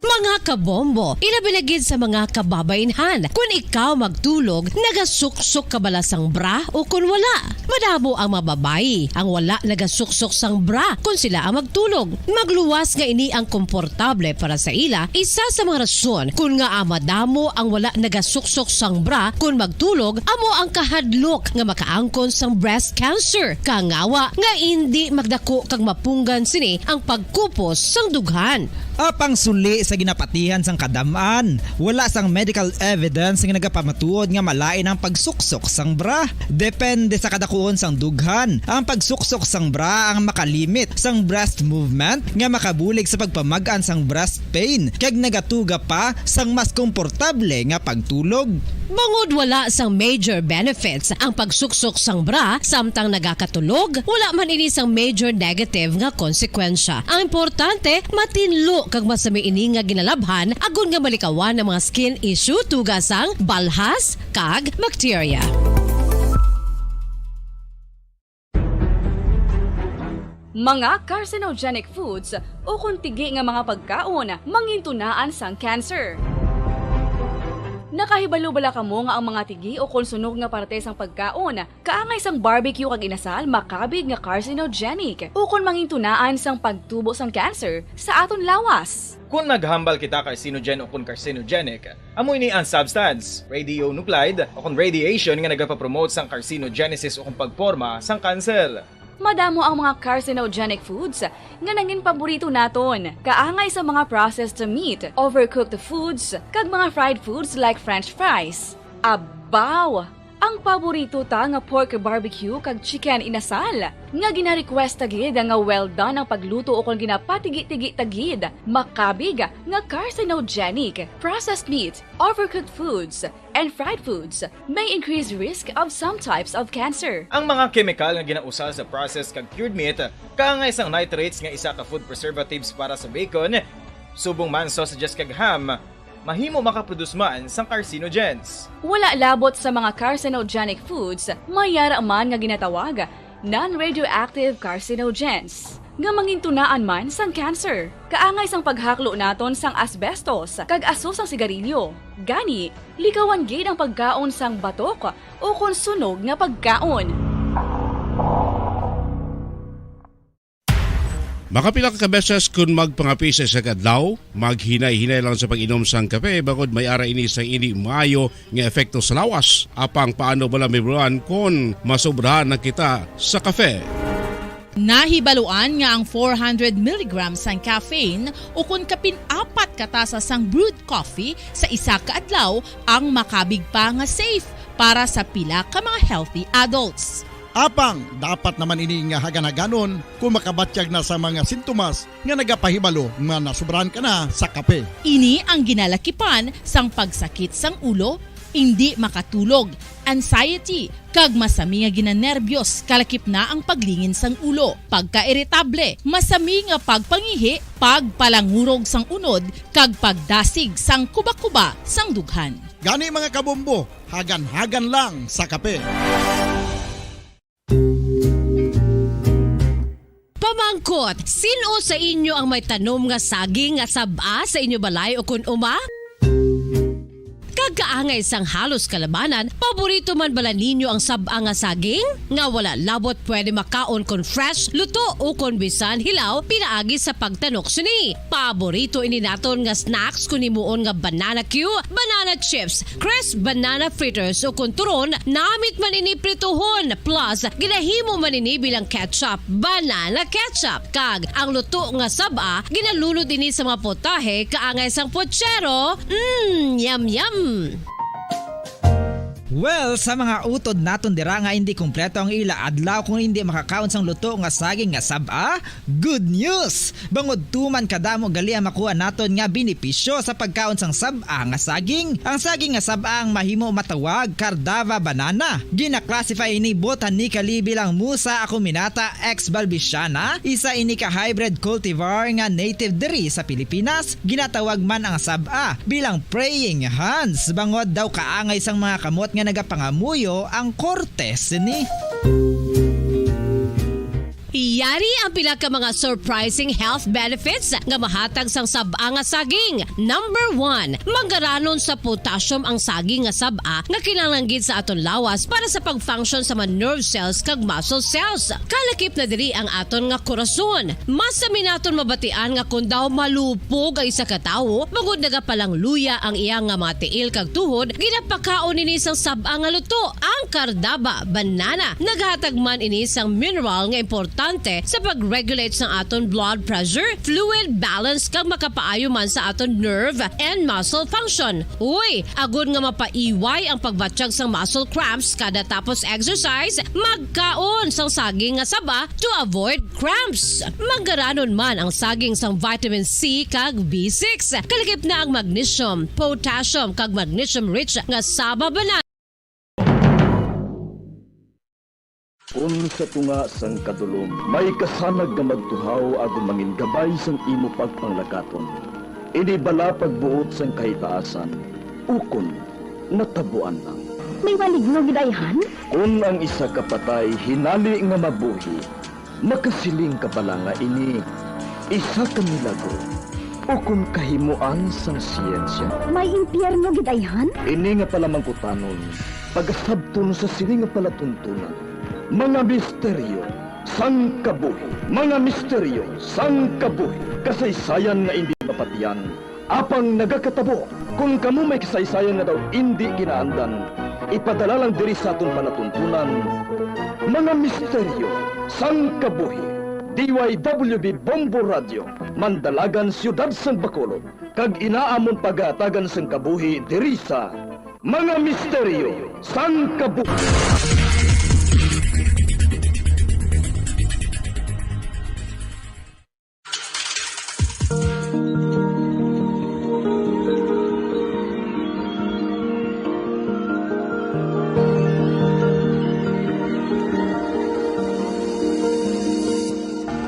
Mga kabombo, ilabilagid sa mga kababainhan. Kung ikaw magtulog, nagasuksok ka bala sang bra o kung wala. Madamo ang mababayi ang wala nagasuksok sang bra kung sila ang magtulog. Magluwas nga ini ang komportable para sa ila. Isa sa mga rason kung nga madamo ang wala nagasuksok sang bra kung magtulog, amo ang kahadlok nga makaangkon sang breast cancer. Kangawa nga hindi magdako kag mapunggan sini ang pagkupos sang dughan. Apang suli sa ginapatihan sang kadamaan, wala sang medical evidence nga nagapamatuod nga malain ang pagsuksok sang bra. Depende sa kadakuon sang dughan. Ang pagsuksok sang bra ang makalimit sang breast movement nga makabulig sa pagpamagaan sang breast pain kag nagatuga pa sang mas komportable nga pagtulog. Bangod wala sang major benefits ang pagsuksok sang bra samtang nagakatulog, wala man ini sang major negative nga konsekwensya. Ang importante, matinlo kag masami ini nga ginalabhan agon nga malikawan ng mga skin issue tugasang balhas kag bacteria. Mga carcinogenic foods o kung tigi nga mga pagkaon mangintunaan sang cancer. Nakahibalo bala kamo nga ang mga tigi o konsunog nga parte sang pagkaon kaangay sang barbecue kag inasal makabig nga carcinogenic o kon mangintunaan sang pagtubo sang cancer sa aton lawas. Kung naghambal kita carcinogen o kung carcinogenic, amoy ni ang substance, radionuclide o kung radiation nga nagapapromote sang carcinogenesis o kung pagporma sang cancer. Madamo ang mga carcinogenic foods nga nangin paborito naton. Kaangay sa mga processed meat, overcooked foods, kag mga fried foods like french fries. Abaw! Ang paborito ta nga pork barbecue kag chicken inasal. Nga gina-request tagid nga well done ang pagluto o kung ginapatigi-tigi tagid. Makabig nga carcinogenic, processed meat, overcooked foods, and fried foods may increase risk of some types of cancer. Ang mga chemical nga ginausal sa processed kag cured meat kaangay sang nitrates nga isa ka food preservatives para sa bacon, subong man sausages kag ham, mahimo makaproduce man sang carcinogens. Wala labot sa mga carcinogenic foods, mayara man nga ginatawag non-radioactive carcinogens nga mangintunaan man sang cancer. Kaangay sang paghaklo naton sang asbestos kag aso sang sigarilyo. Gani, likawan gid ang pagkaon sang batok o kon sunog nga pagkaon. Makapila ka beses kung magpangapi sa isa kadlaw, maghinay-hinay lang sa pag-inom sang kape bagod may ara ini sang hindi maayo nga epekto sa lawas. Apang paano bala mibruan kung masobrahan na kita sa kape. Nahibaluan nga ang 400 mg sang caffeine o kung kapin-apat katasa sang brewed coffee sa isa ka adlaw ang makabig pa nga safe para sa pila ka mga healthy adults. Apang, dapat naman ini nga hagan-haganon kung makabatyag na sa mga sintomas nga nagapahibalo nga nasubrahan ka na sa kape. Ini ang ginalakipan sang pagsakit sang ulo, hindi makatulog, anxiety, kag masami nga ginanerbiyos, kalakip na ang paglingin sang ulo, pagka-iritable, masami nga pagpangihi, pagpalangurog sang unod, kag pagdasig sang kuba-kuba sang dughan. Gani mga kabombo, hagan-hagan lang sa kape. Pamangkot, sino sa inyo ang may tanom nga saging nga saba sa inyo balay o kun uma? Kagkaangay sang halos kalabanan, paborito man bala ninyo ang saba nga saging? Nga wala labot pwede makaon kon fresh, luto o kon bisan hilaw, pinaagi sa pagtanok sini. Paborito ini naton nga snacks kun himuon nga banana Q, banana chips, crisp banana fritters o kun turon, namit man ini prituhon, plus ginahimo man ini bilang ketchup, banana ketchup. Kag ang luto nga saba, ginalunod ini sa mga potahe kaangay sang pochero. Yum yum. Well, sa mga utod naton dira nga hindi kumpleto ang ila adlaw kung hindi makakaon sang luto nga saging nga saba, good news! Bangod tuman kadamo gali ang makuha naton nga benepisyo sa pagkaon sang saba nga saging. Ang saging nga saba ang mahimo matawag Cardava banana. Gina-classify ini botanically bilang Musa acuminata ex balbisiana, isa ini ka hybrid cultivar nga native diri sa Pilipinas. Ginatawag man ang saba bilang praying hands. Bangod daw kaangay sang mga kamot nga nagapangamuyo ang kortes ni. Iyari ang pila ka mga surprising health benefits nga mahatag sang saba nga saging. Number 1, manggaranon sa potassium ang saging nga saba nga kinahanglan gid sa aton lawas para sa pag-function sa mga nerve cells kag muscle cells. Kalakip na diri ang aton nga korason. Mas sa minaton mabatian nga kun daw malupog ang isa ka tawo, bangod nagapalang luya ang iyang nga mga tiil kag tuhod, ginapakaon ini sang saba nga luto, ang Cardava banana. Naghatag man ini sang mineral nga importante sa pag-regulate sa aton blood pressure, fluid balance kag makapaayo man sa aton nerve and muscle function. Uy, agud nga mapaiway ang pagbatsyag sang muscle cramps kada tapos exercise, magkaon sang saging nga saba to avoid cramps. Manggaranon man ang saging sang vitamin C kag B6. Kalakip na ang magnesium, potassium kag magnesium rich nga saba banana. Kung sa tunga sang kadulom, may kasanag nga magtuhaw agon mangin gabay sang imo pagpanglakaton. Ini bala pagbuot sang kahitaasan, ukon natabuan lang. May maligno gidayhan? Kung ang isa ka patay hinali nga mabuhi, makasiling ka bala nga ini isa ka milagro. Ukon kahimuan sang siyensya. May impyerno gidayhan? Ini nga pala mangkutanon, pagasabton sa sini nga palatuntunan. Mga misteryo sang kabuhi. Mga misteryo sang kabuhi. Kasaysayan nga hindi mapatiyan. Apang nagakatabo. Kung kamo may kasaysayan nga daw hindi ginaandan, ipadala lang diri sa aton panatuntunan. Mga misteryo sang kabuhi. DYWB Bombo Radio, Mandalagan, Siyudad San Bacolod. Kag inaamon pagatagan sang kabuhi diri sa mga misteryo, sangkabuhi.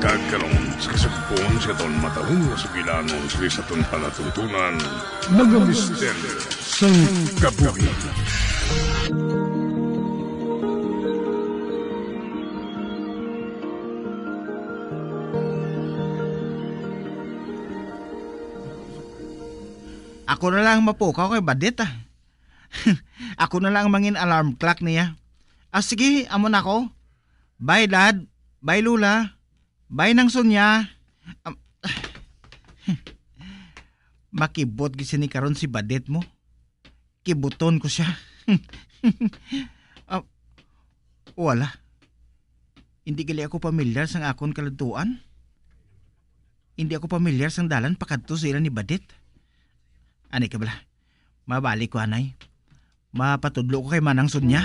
Kagkaroon sa kasagpon sa taon matahong na sugilanon sa taon palatuntunan, mga misteryo, sangkabuhi. Ako na lang mapukaw kay Badit ah. Ako na lang mangin alarm clock niya. Sige, amon ako. Bye dad, bye Lula, bye nang Sonya. Makibot gisi ni karon si Badit mo. Kibuton ko siya. Wala. Hindi gali ako pamilyar sang akon kalutuan. Hindi ako pamilyar sang dalan pakadto sila ni Badit. Ani ka bala? Mabalik ko anay. Mapatudlo ko kay Manang Sonya.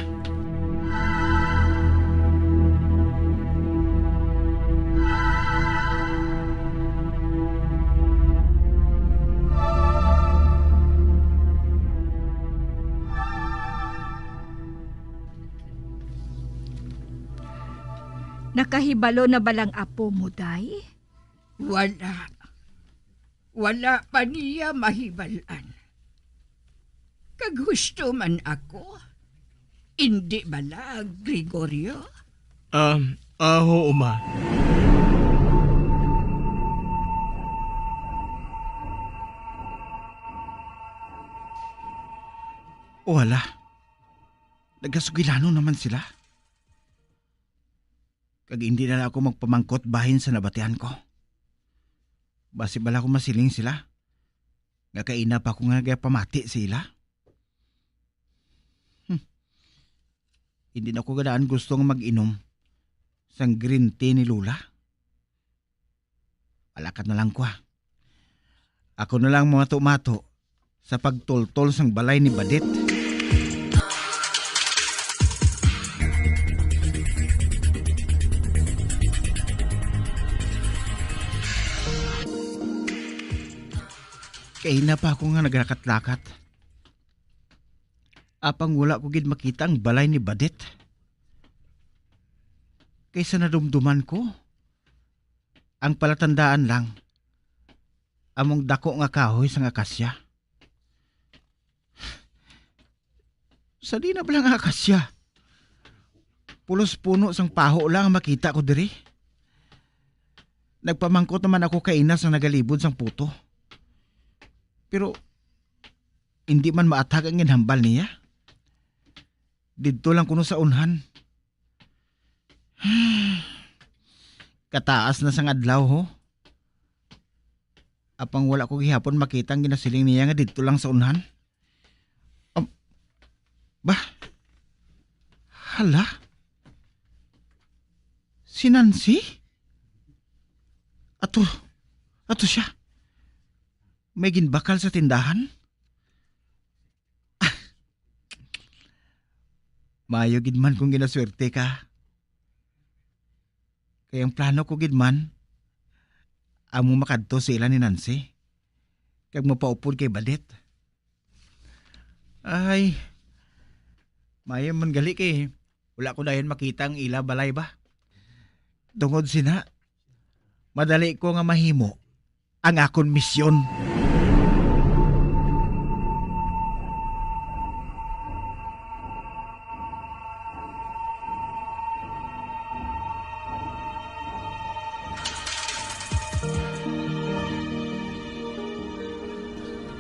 Nakahibalo na balang apo mo, day? Wala. Wala pa niya mahibalan. Kagusto man ako. Hindi bala, Gregorio? Oo, ma. Wala. Nagasugilano naman sila. Kag hindi na ako magpamangkot bahin sa nabatian ko. Basi bala ko masiling sila. Nga kaina pa ko nga pamati sila. Hindi na ko gadaan gustong mag-inom sang green tea ni Lula. Alakat na lang ko. Ako na lang mga tumato sa pagtultol sang balay ni Badit. Kaina pa ako nga nagrakat-lakat. Apang wala ko gid makita ang balay ni Badit. Kaysa nadumduman ko, ang palatandaan lang, among dako nga kahoy sa akasya. Sa di na bala nga akasya, pulos puno sang paho lang ang makita ko diri. Nagpamangkot naman ako kaina sang nagalibod sang puto. Pero hindi man maatag ang ginhambal niya. Dito lang kuno sa unhan. Kataas na sang adlaw ho. Apang wala ko gihapon makita ang ginasiling niya nga dito lang sa unhan. Bah? Hala? Si Nancy? Ato siya. May ginbakal sa tindahan? Mayo gidman kung ginaswerte ka. Kayang plano ko gidman, amo makadto sila ni Nancy. Kag mapaupod kay Badit. Ay, mayo man gali kay wala ko dayon makita ang ila balay ba? Tungod sina, madali ko nga mahimo ang akon misyon.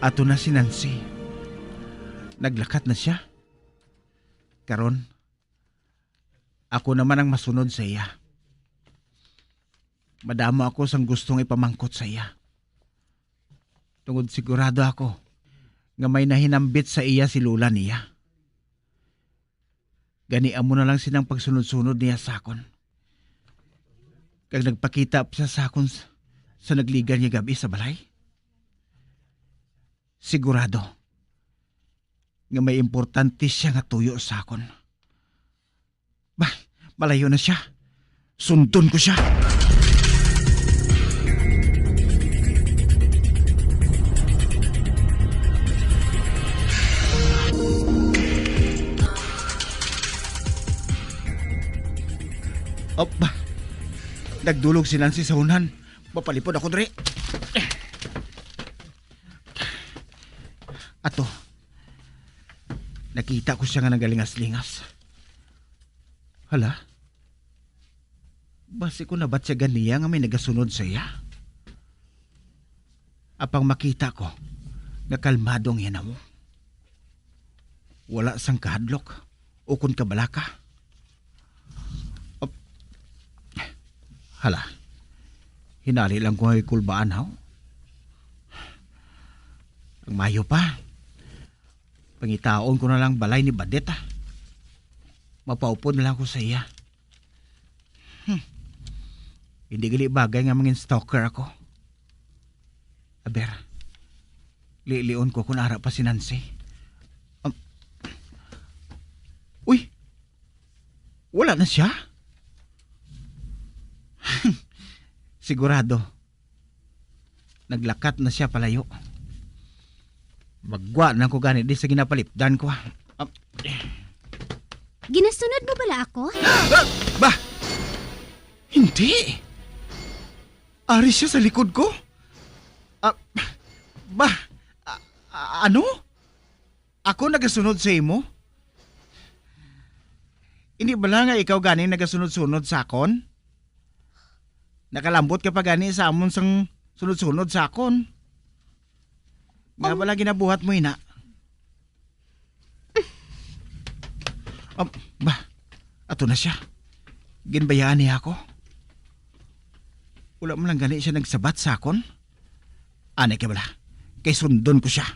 Ato na si Nancy. Naglakat na siya. Karon, ako naman ang masunod sa iya. Madamo ako sang gustong ipamangkot sa iya. Tungod sigurado ako nga may nahinambit sa iya si Lula niya. Ganian mo na lang sinang pagsunod-sunod niya sa akon. Kag nagpakita sa sakon sa nagligan niya gabi sa balay. Sigurado, nga may importante siya nga tuyo sa akon. Bah, malayo na siya. Sundon ko siya. Ba, nagdulog si Nancy sa unan. Mapalipod ako dre. Ato, nakita ko siya nga nagalingas-lingas. Hala? Basi ko na ba't siya ganiya nga may nagasunod sa iya? Apang makita ko, nakalmadong yan mo. Wala sang kahadlok o kun kabalaka. Hala, hinali lang ko ay kulbaan haw. Ang mayo pa, pangitaon ko na lang balay ni Badeta. Mapaupod na lang ko sa iya. Hindi gali bagay nga mangin stalker ako. Aber, liilion ko kung ara pa si Nancy. Uy, wala na siya? Sigurado, naglakat na siya palayo. Magwa na ko gani di sa ginapalipdan ko. Ginasunod mo bala ako? Ba? Hindi. Ari siya sa likod ko? Ano? Ako nagasunod sa imo? Hindi ba lang nga ikaw gani nagasunod-sunod sa akon? Nakalambot ka pa gani sa amon sang sunod-sunod sa akon. Nga pala ginabuhat mo ina. Ba, ato na siya. Ginbayaan niya ako. Wala mo lang gani siya nagsabat sa akon. Anay ka bala, kay sundon ko siya.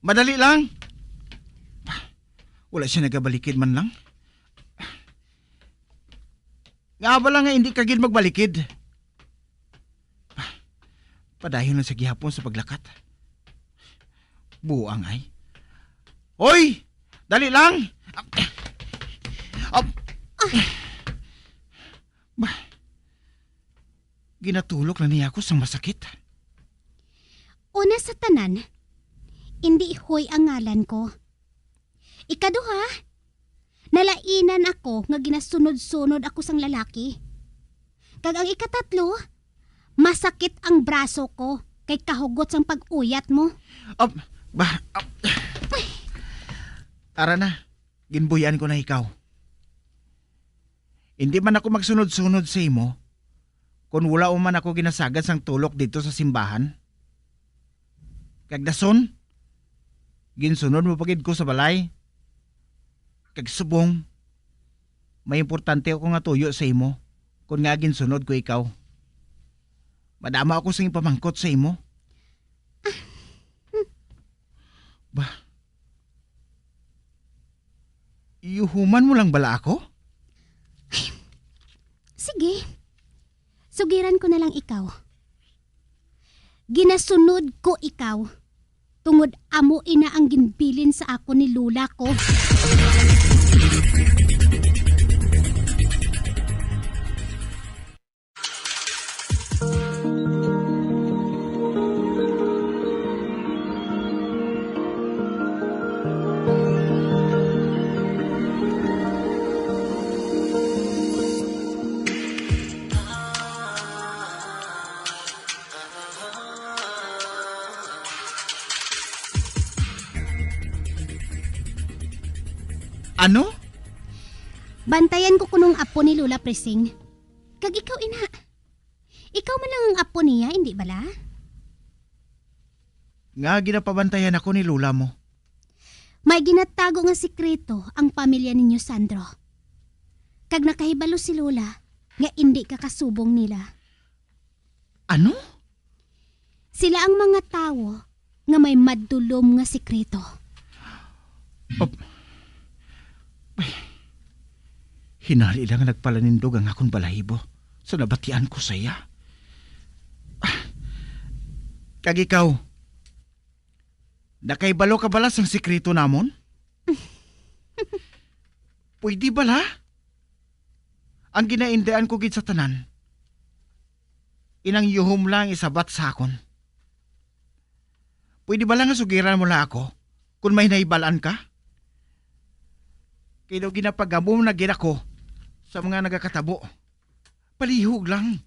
Madali lang. Wala siya nagabalikid man lang. Nga ba lang nga hindi kagid magbalikid? Padayon lang sa gihapon sa paglakat. Buang ay. Hoy! Dali lang! Ginatulok na niya ako sa masakit. Una sa tanan, hindi hoy ang ngalan ko. Ikaduha, nalainan ako nga ginasunod-sunod ako sang lalaki. Kag ang ikatatlo, masakit ang braso ko kay kahugot sang pag-uyat mo. Ara na, ginbuyan ko na ikaw. Hindi man ako magsunod-sunod sa imo kung wala man ako ginasagad sang tulok dito sa simbahan. Kag dason, ginsunod mo pagid ko sa balay. Kag subong, may importante ako nga tuyo sa imo kung nga ginsunod ko ikaw. Madama ako sa ipamangkot sa imo. Ba? Iuhuman mo lang bala ako? Sige, sugiran ko na lang ikaw. Ginasunod ko ikaw tungod amo ina ang ginbilin sa ako ni lula ko. Ano? Bantayan ko kunong apo ni Lula Presing. Kag ikaw ina. Ikaw man lang ang apo niya, hindi bala? Nga ginapabantayan ako ni lula mo. May ginatago nga sikreto ang pamilya ninyo, Sandro. Kag nakahibalo si Lula, nga hindi kakasubong nila. Ano? Sila ang mga tao nga may madulom nga sikreto. Hinali lang nagpalanindog ang akong balahibo sa nabatian ko sa iya. Kag ikaw, Nakaibalo ka bala sang sikreto namon? Pwede bala? Ang ginaindian ko gid sa tanan. Inang yuhom lang isabat sa akon. Pwede bala nga sugiran mo la ako kung may naibalaan ka? Kaya daw ginapagamo na gid ako sa mga nagakatabo. Palihog lang.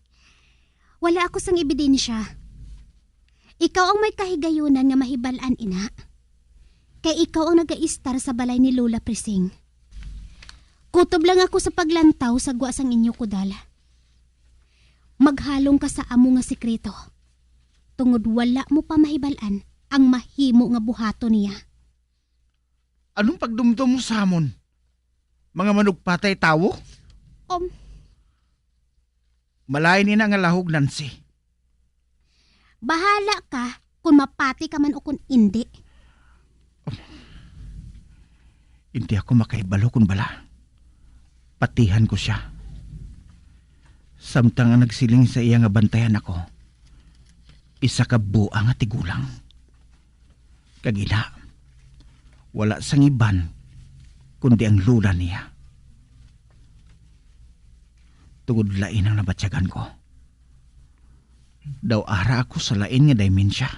Wala ako sang ebidensya. Ikaw ang may kahigayunan nga mahibalan, ina. Kay ikaw ang nag-aistar sa balay ni Lola Prising. Kutob lang ako sa paglantaw sa gwa sang inyo kudal. Maghalong ka sa amo nga sikreto. Tungod wala mo pa mahibalan ang mahimo nga buhato niya. Anong pagdumdum mo sa amon? Mga manugpatay tawo? Malain ni na nga lahog, Nancy. Bahala ka kung mapati ka man o kung hindi. Hindi ako makaibalo kung bala. Patihan ko siya. Samtang ang nagsiling sa iya nga bantayan ako, isa ka buang at tigulang. Kagina, wala sang iban kundi ang lula niya. Tugod lain ang nabatsyagan ko. Daw ara ako sa lain nga dimensya.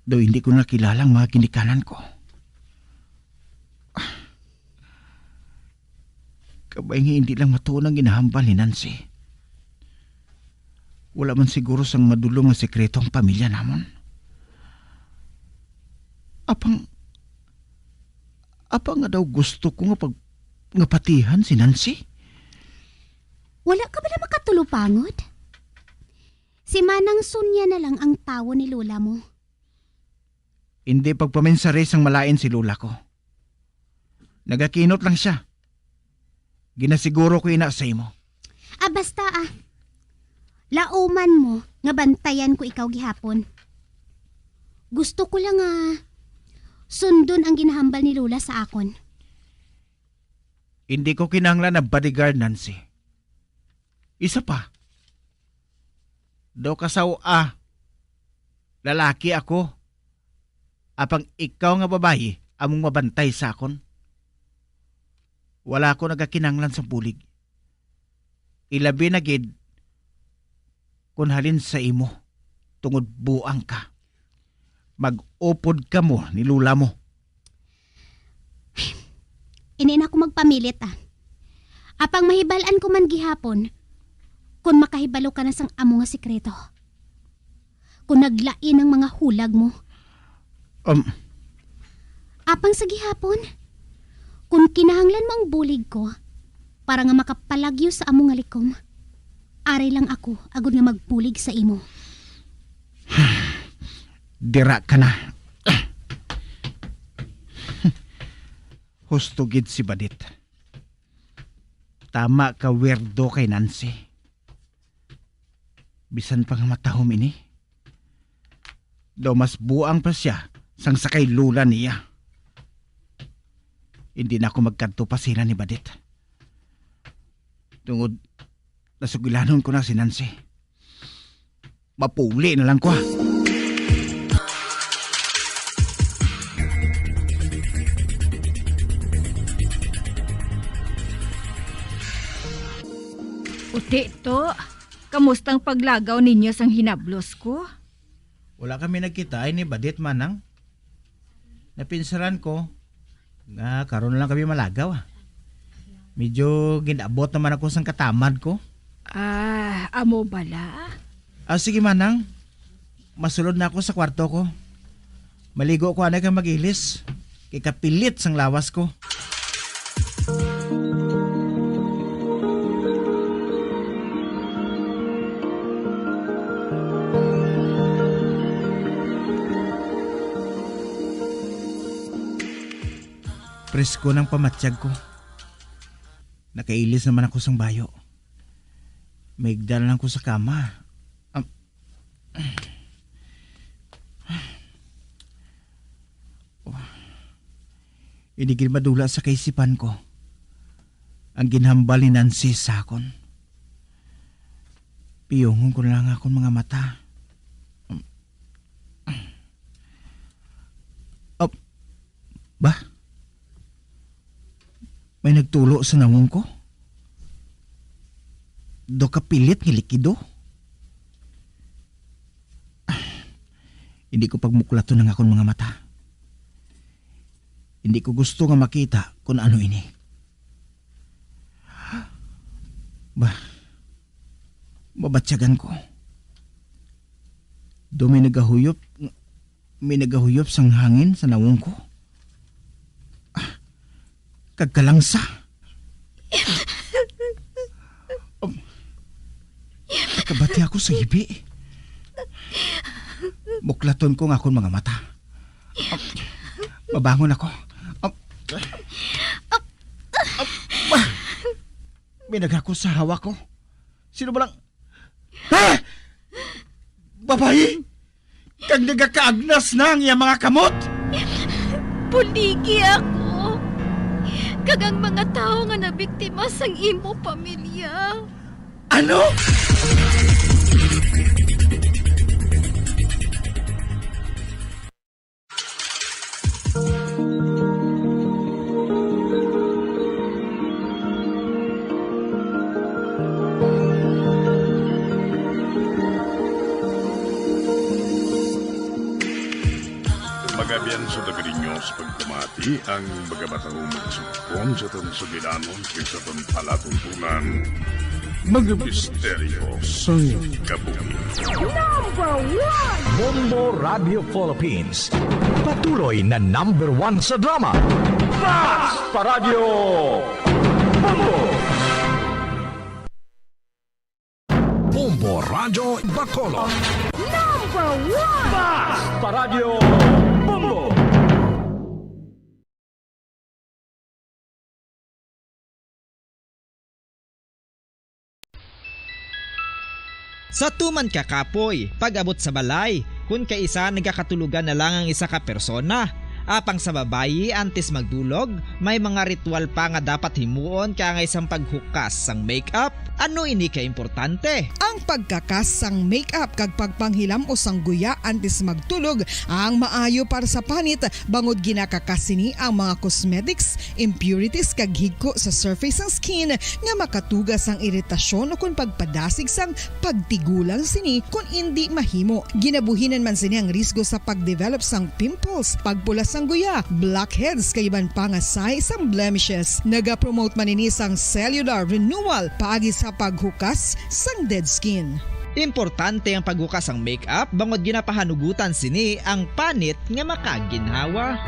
Daw hindi ko nakilalang mga kinikanan ko. Kabay nga hindi lang matuon ang ginahambal ni Nancy. Wala man siguro sang madulong nga sekreto ang pamilya namon. Apang nga daw gusto ko nga patihan si Nancy? Wala ka ba na makatulupangod? Si Manang Sunya na lang ang tawo ni Lola mo. Hindi pagpaminsares ang malain si Lola ko. Nagakinot lang siya. Ginasiguro ko ina sa imo. Basta lauman mo nga bantayan ko ikaw gihapon. Gusto ko lang sundon ang ginahambal ni Lola sa akon. Hindi ko kinahanglan na bodyguard, Nancy. Isa pa. Daw kasaw lalaki ako. Apang ikaw nga babae among mabantay sa akon. Wala ako nagakinanglan sa bulig. Ilabi na gid kung halin sa imo tungod buang ka. Mag-upod ka mo ni Lula mo. Inin ako magpamilit Apang mahibalan ko man gihapon kung makahibalo ka na sang amo nga sikreto. Kung naglain ang mga hulag mo. Apang sa gihapon, kung kinahanglan mo ang bulig ko para nga makapalagyo sa amo nga likom, aray lang ako agud nga magbulig sa imo. Dira ka na. Husto gid si Badit. Tama ka werdo kay Nancy. Bisan pa nga matahom ini. Daw mas buang pa siya sang sakay lula niya. Hindi na ako magkanto pa sila ni Badit. Tungod nasugilanon ko na si Nancy. Mapuli na lang ko. Uti to, kamustang paglagaw ninyo sang hinablos ko? Wala kami nagkita ay ni Badit, Manang. Napinsaran ko nga karon lang kami malagaw. Medyo ginabot naman ako sang katamad ko. Amo bala? Sige, Manang. Masulod na ako sa kwarto ko. Maligo ko anay kang mag-ilis. Kay kapilit sang lawas ko. Presko ng pamatsyag ko. Nakailis naman ako sang bayo. Maigdal lang ko sa kama. Hindi gid madula sa kaisipan ko ang ginhambal ni Nancy sa akon. Piyongon ko lang akong mga mata. Ba? May nagtulo sa nawong ko? Do kapilit nga likido? Hindi ko pagmuklato ng akong mga mata. Hindi ko gusto nga makita kung ano ini. Ba? Mabatsyagan ko. Do may nagahuyop sang hangin sa nawong ko. Kagkalangsa. Nakabati ako sa hibi. Muklaton ko nga akong mga mata. Mabangon ako. Minag ako sa hawa ko. Sino ba lang? Ha! Babae! Kag nagakaagnas na ang iyang mga kamot! Puligi ako. Kagang mga tao nga nabiktima sang imo pamilya. Ano? Magabian sa dagarinyo sa pagkamati ang magabatang magsugpon sa itong sugilanon sa itong palatuntunan. Mga misteryo sa kabuhi. Bombo Radio Philippines. Patuloy na #1 sa drama. Mas Paradio Bombo! Bombo Radio Bacolod. #1 Mas Paradio Bombo! Sa tuman ka kapoy, pag-abot sa balay, kung kaisa nagkakatulugan na lang ang isa ka persona. Apang sa babayi antes magdulog, may mga ritual pa nga dapat himuon kaya nga isang paghukas sang makeup. Ano ini ka importante? Ang pagkakas sang makeup kag pagpanghilam o sangguya antes magtulog ang maayo para sa panit bangod ginakakasini ang mga cosmetics, impurities kag higko sa surface sang skin nga makatugas ang iritasyon o kung pagpadasig sang pagtigulang sini kung hindi mahimo. Ginabuhinan man sini ang risgo sa pagdevelop sang pimples, pagpula sang guya, blackheads kay iban pa nga size sang blemishes. Naga-promote man ini sang cellular renewal paagi sa paghukas sang dead skin. Importante ang paghukas ang makeup bangod ginapahanugutan sini ang panit nga makaginhawa.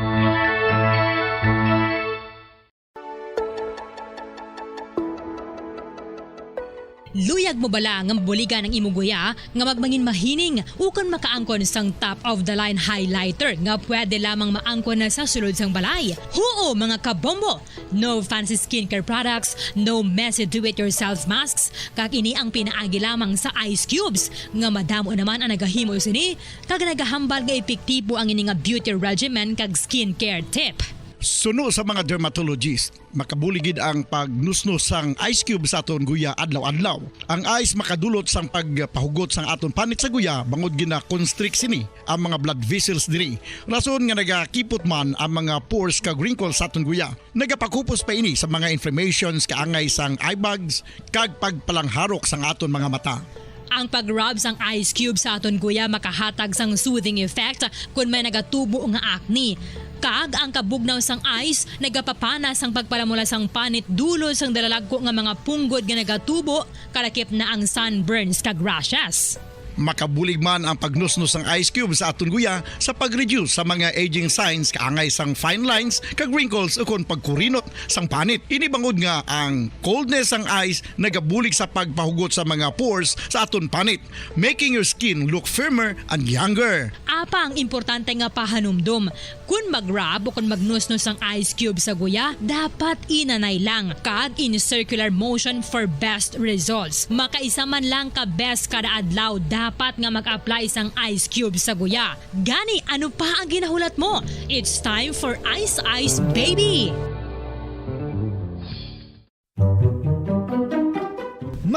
Luyag mo bala nga buligan ng imuguya nga magmangin mahining ukon makaangkon sang top of the line highlighter nga pwede lamang maangkon na sa sulod sang balay. Huo mga kabombo! No fancy skincare products, no messy do-it-yourself masks, kag ini ang pinaagi lamang sa ice cubes nga madamo naman ang nagahimo sini kag nagahambal nga epektibo ang ini nga beauty regimen kag skincare tip. Suno sa mga dermatologist, makabuligid ang pagnusnos sang ice cube sa aton guya adlaw-adlaw. Ang ice makadulot sang pagpahugot sang aton panit sa guya bangod gina-constrict sini ang mga blood vessels diri. Rason nga nagakipot man ang mga pores kag wrinkles sa aton guya. Nagapakupos pa ini sa mga inflammations kaangay sang eye bags kag pagpalangharok sang aton mga mata. Ang pag-rub sang ice cube sa aton guya makahatag sang soothing effect kung may nagatubo nga acne. Kag ang kabugnaw sang ice nagapapana sang pagpalamula sang panit dulo sang dalalagko nga mga punggod nga nagatubo kalakip na ang sunburns kag rashes. Makabulig man ang pagnusnos ng ice cube sa aton guya sa pag-reduce sa mga aging signs kaangay sang fine lines kag wrinkles ukon pagkurinot sang panit. Inibangod nga ang coldness sang ice nagabulig sa pagpahugot sa mga pores sa aton panit, making your skin look firmer and younger. Apa ang importante nga pahanumdum, kung mag-rub o kung magnusnos ang ice cube sa guya, dapat inanay lang kag in circular motion for best results. Makaisa man lang ka best kada adlaw dapat nga mag-apply sang ice cube sa guya. Gani, ano pa ang ginahulat mo? It's time for Ice Ice Baby!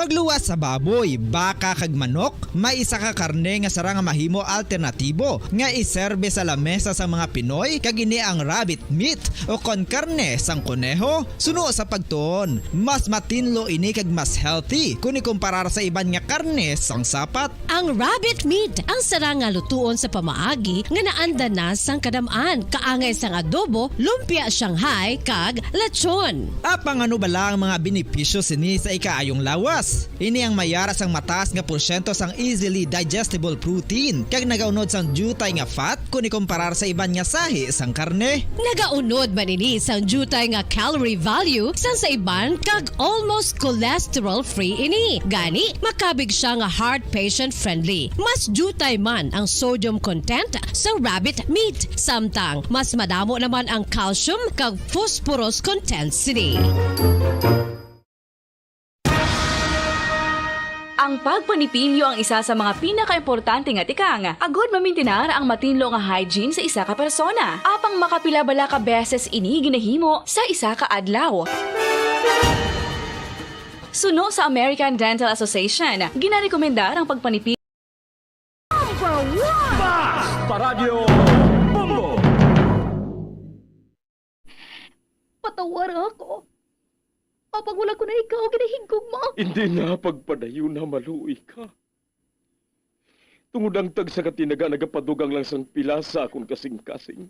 Magluwas sa baboy, baka kag manok, may isa ka karne nga sara nga mahimo alternatibo nga iserbe sa lamesa sa mga Pinoy kag ini ang rabbit meat o kon karne sang kuneho. Suno sa pagtuon, mas matinlo ini kag mas healthy kung ikumparar sa iban nga karne sang sapat. Ang rabbit meat ang sara nga lutuon sa pamaagi nga naanda na sang kadamaan, kaangay sang adobo, lumpia Shanghai kag lechon. Apang ano ba lang mga benepisyo sini sa ikaayong lawas? Ini ang mayara sang mataas nga porsyento sang easily digestible protein kag nagaunod sang jutay nga fat kung ikumparar sa iban nga sahi sang karne. Nagaunod man ini sang jutay nga calorie value sang sa iban kag almost cholesterol free ini. Gani makabig siya nga heart patient friendly. Mas jutay man ang sodium content sa rabbit meat, samtang mas madamo naman ang calcium kag phosphorus content sini. Ang pagpanipilyo ang isa sa mga pinaka-importante nga tikang. Agod mamintinar ang matinlo nga hygiene sa isa ka persona. Apang makapila-bala ka beses ini ginahimo sa isa ka adlaw. Suno sa American Dental Association, ginarekomendar ang pagpanipilyo. Paradyo Bombo! Patawar ako. Kapag wala ko na ikaw, ginahigog mo. Hindi na pagpadayo na maluoy ka. Tungod ang tag sa katinaga nagapadugang lang sang pila sa akong kasing-kasing.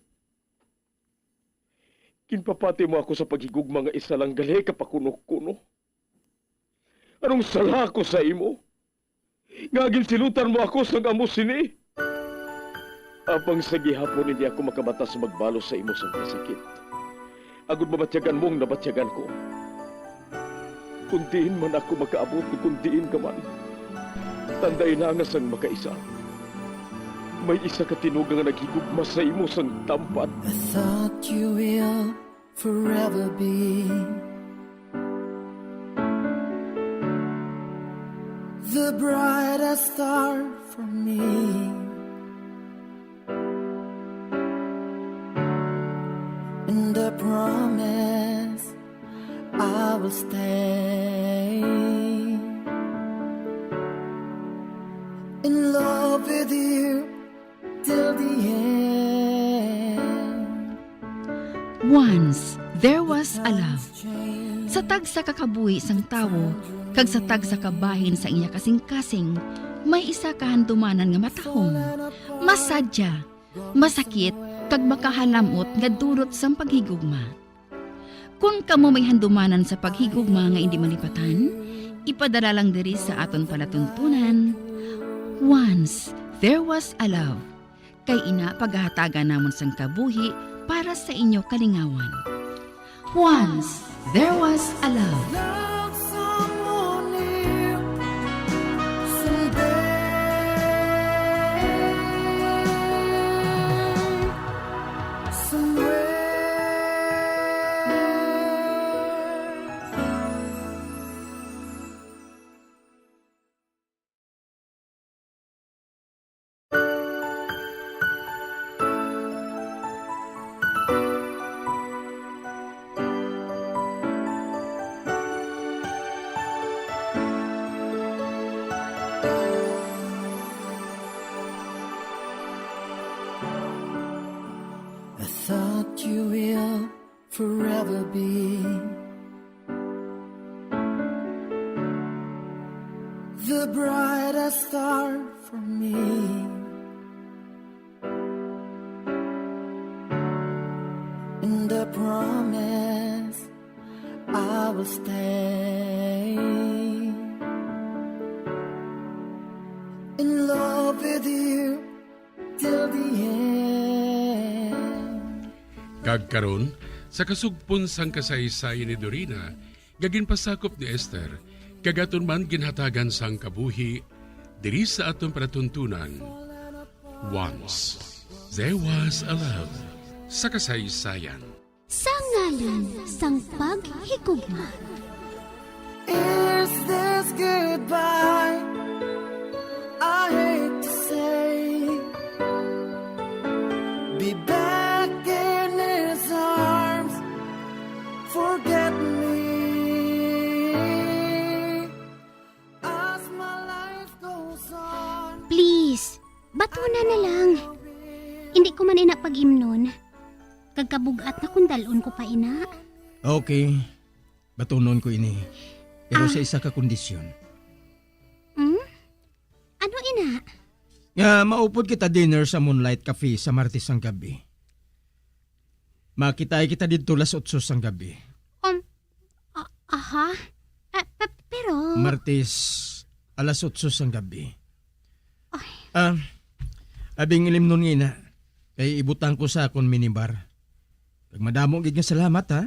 Kinpapati mo ako sa paghigugma nga isa lang gali kapakuno-kuno. Anong sala ko sa imo? Ngagin silutan mo ako sang amo sini. Apang sa gihapon hindi ako makabatas magbalo sa imo sang kasakit. Agud mabatyagan mong nabatyagan ko. Kundiin man ako makaabot, kundiin ka man. Tanday na nga sang makaisa. May isa ka tinugang nga naghigugma sa imo sang tampan. I thought you will forever be the brightest star for me. And I promise I will stay in love with you till the end. Once, there was a love. Sa tag sa kakabuhi sang tawo, kag sa tag sa kabahin sa iya kasing-kasing, may isa kahandumanan nga matahong. Masadya, masakit, kag makahalamot nga durot sang paghigugma. Kung kamo may handumanan sa paghigugma nga hindi malipatan, ipadala lang diri sa aton palatuntunan. Once, there was a love. Kay ina paghahatagan namon sang kabuhi para sa inyo kalingawan. Once, there was a love. Thought you will forever be the brightest star for me. And I promise I will stay in love with you till the end. Kagkaron, sa kasugpon sang kasaysayan ni Dorina, gaginpasakop ni Esther, kagaton man ginhatagan sang kabuhi, diri sa atong panatuntunan. Once, there was a love, sa kasaysayan. Sa ngalan sang paghigugma. Is this goodbye? I hate to say. Be back in his arms. Forget me. pag-imnon. Kagkabugat na kung dalon ko pa ina. Okay, batunon ko ini. Pero sa isa ka kondisyon. Ano ina? Nga maupod kita dinner sa Moonlight Cafe sa Martes ang gabi. Makitay kita dito las 8 ang gabi. Aha? Pero... Martes alas 8 ang gabi. Abing ilim nun ngina. Kay ibutang ko sa akong minibar. Kag madamo gid nga salamat ha.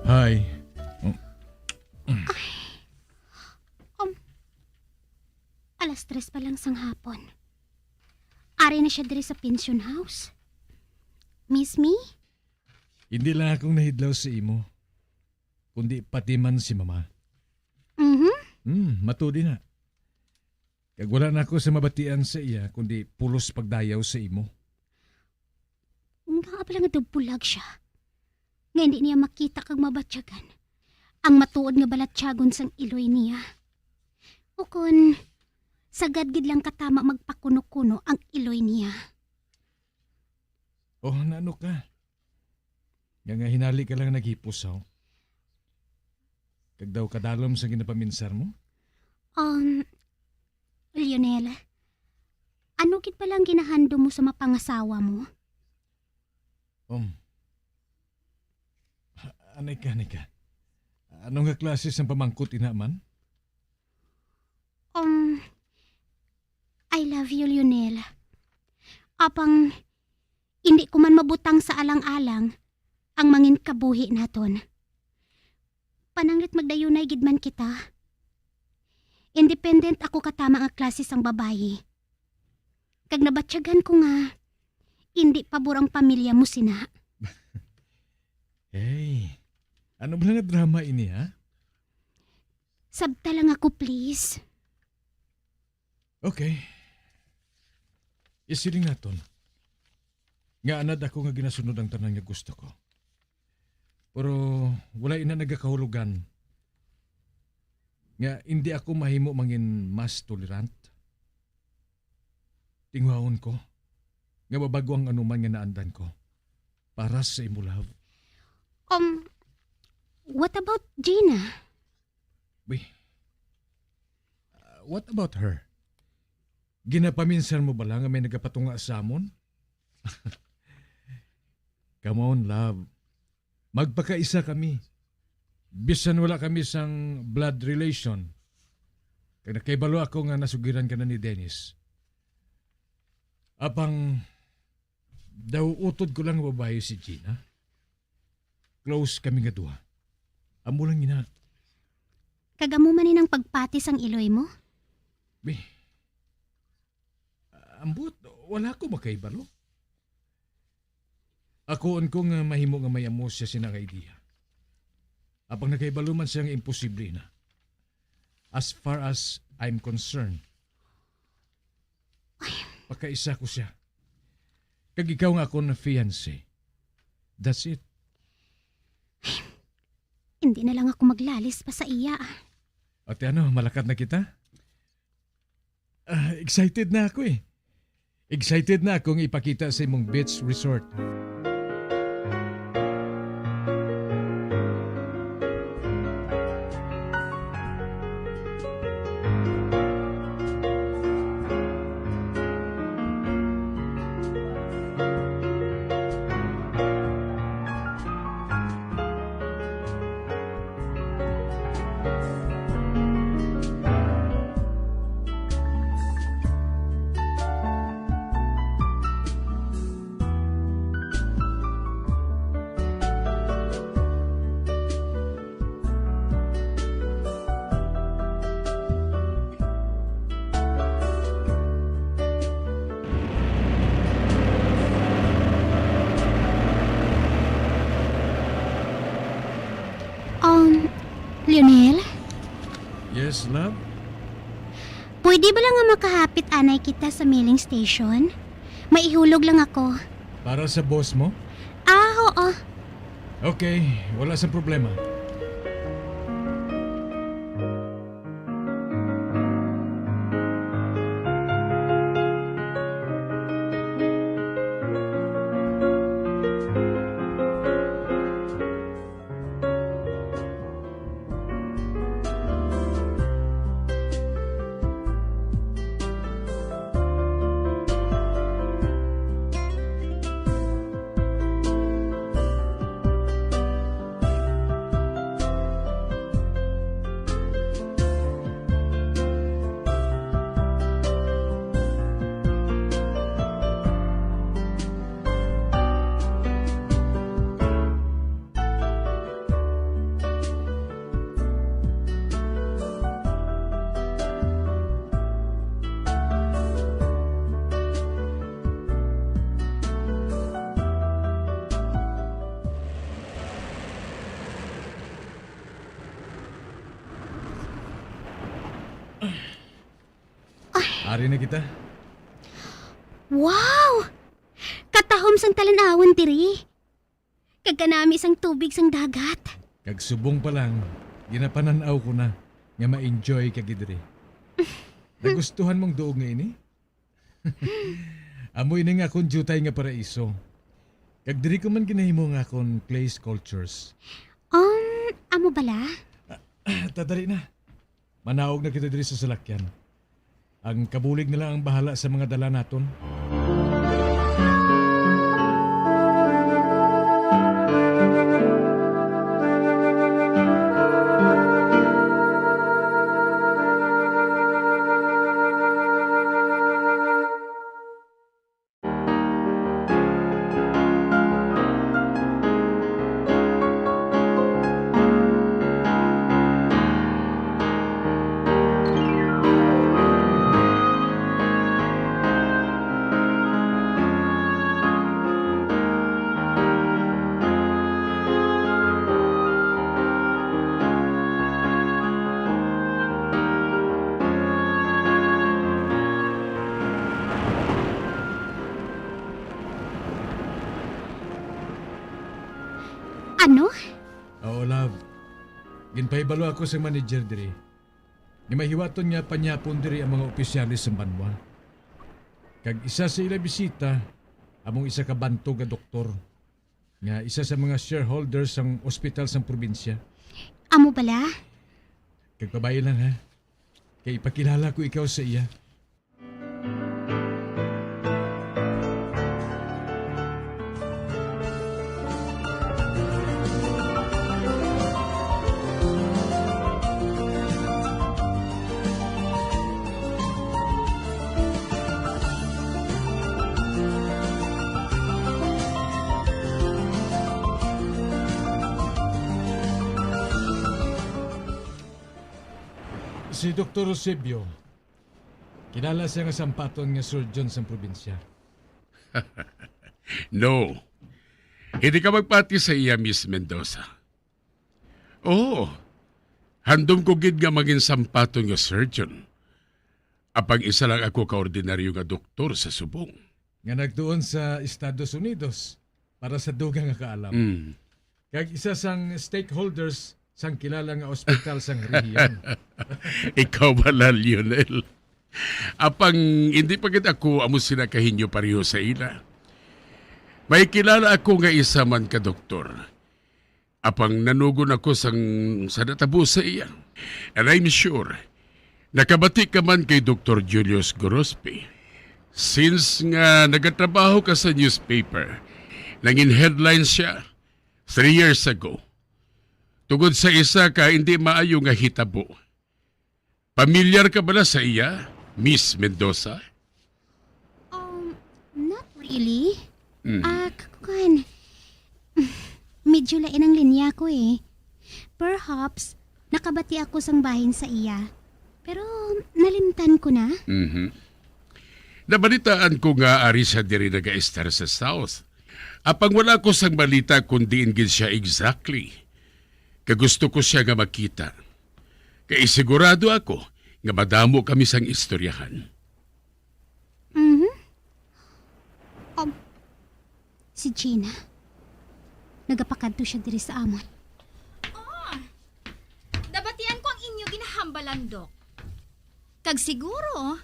Hi. Alas 3 pa lang sang hapon. Ari na siya diri sa pension house. Miss me? Hindi lang akong nahidlaw sa imo. Kundi pati man si mama. Matudi na. Kag wala na ako sa mabatian sa iya, kundi pulos pagdayaw sa imo. Nga pala nga bulag siya. Nga hindi niya makita kag mabatyagan. Ang matuod nga balatyagon sang iloy niya. O kun, sagad gid lang katama magpakuno-kuno ang iloy niya. Oh, naano ka? Nga hinali ka lang naghipusaw. Kag daw kadalom sa ginapaminsar mo? Lionel, ano gid palang ginahando mo sa mapangasawa mo? Anay ka. Ano nga klase ng pamangkot ina man? I love you, Lionel. Apang, hindi ko man mabutang sa alang-alang ang mangin kabuhi naton. Pananglit magdayunay gid man kita. Independent ako katama nga klase sang babayi. Kag nabatyagan ko nga, hindi pabor ang pamilya mo sina. Hey, ano ba nga drama ini ha? Sabta lang ako please. Okay. Isiling naton. Nga anad ako nga ginasunod ang tanan nga gusto ko. Pero wala ina nagakahulugan. Nga hindi ako mahimo mangin mas tolerant. Tingwahon ko. Nga mabago ang anuman nga naandan ko. Para sa imo love. What about Gina? What about her? Ginapaminsan mo ba lang nga may nagapatunga sa amon? Come on, love. Magpakaisa kami. Bisan wala kami sang blood relation. Kaya nakaibalo ako nga nasugiran ka na ni Dennis. Apang daw utod ko lang babae si Gina. Close kami nga duha. Amo lang ina. Kagamo man ang pagpatis ang iloy mo? Ambot, wala ko makaibalo. Ako ko nga mahimo nga may amo siya sinang idea. Apang nakaibalo man siyang imposible na. As far as I'm concerned. Pakaisa ko siya. Kag ikaw nga ako na fiancé. That's it. Hindi na lang ako maglalis pa sa iya. Ate malakad na kita? Excited na ako eh. Excited na akong ipakita sa imong beach resort. Lionel, Yes, love? pwede ba lang nga makahapit anay kita sa mailing station? Maihulog lang ako. Para sa boss mo? Oo. Okay, wala sa problema. Ari na kita. Wow! Katahom sang talanawon diri. Kaganami sang tubig sang dagat. Kagsubong pa lang, ginapananaw ko na nga ma-enjoy ka gidri. Nagustuhan mong duog nga ini? Amoy na nga akong jutay nga paraiso. Kag diri ko man ginahimo nga akong clay sculptures. Amo bala? Tadali na. Manaog na kita diri sa salakyan. Ang kabulig nila ang bahala sa mga dala naton. Ano? Oo, love. Ginpaibalo ako sa manager diri. Ni mahiwaton nga panyapon diri ang mga opisyalis sa banwa. Kag isa sa ila bisita, among isa ka bantog nga doktor. Nga isa sa mga shareholders sang ospital sang probinsya. Amo bala? Kag pabayo lang ha. Kay ipakilala ko ikaw sa iya. Si Dr. Eusebio, kilala siya nga sampaton nga surgeon sa probinsya. No. Hindi ka magpati sa iya, Miss Mendoza. Oo. Handom ko gid nga maging sampaton nga surgeon. Apang isa lang ako kaordinaryo nga doktor sa subong. Nga nagtuon sa Estados Unidos para sa dugang nga kaalam. Kag isa sang stakeholders sang kilala nga ospital sang rehiyon. Ikaw bala, Lionel. Apang hindi pa gid ako amo sina kahinyo pareho sa ila. May kilala ako nga isa man ka doktor. Apang nanugon ako sa natabo sa iya. And I'm sure, nakabati ka man kay Dr. Julius Gorospe. Since nga nagatrabaho ka sa newspaper, nangin headlines siya 3 years ago. Tugod sa isa ka hindi maayo nga hitabo. Pamilyar ka ba sa iya, Miss Mendoza? Not really. Kakuan. Medyo lain ang linya ko eh. Perhaps, nakabati ako sang bahin sa iya. Pero nalimtan ko na. Nabalitaan ko nga ari siya diri naga-estar sa South. Apang wala ko sang balita kundi ingin siya exactly. Kagusto ko siya nga makita. Kay sigurado ako nga madamo kami sang istoryahan. Si Gina. Nagapakadto siya diri sa amon. Dabatian ko ang inyo ginahambalan, Dok. Kag siguro,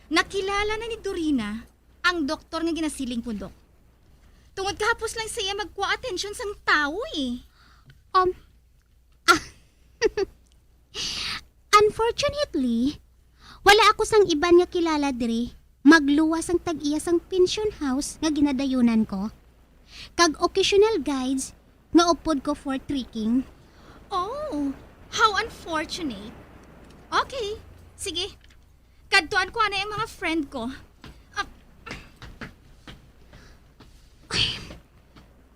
nakilala na ni Dorina ang doktor nga ginasiling po, Dok. Tungod kahapos lang siya magkuha atensyon sang tao eh. Unfortunately, wala ako sang iban nga kilala diri. Magluwas ang tag-iya sang pension house nga ginadayunan ko. Kag occasional guides nga upod ko for trekking. Oh, how unfortunate. Okay, sige. Kadtuan ko na yung mga friend ko.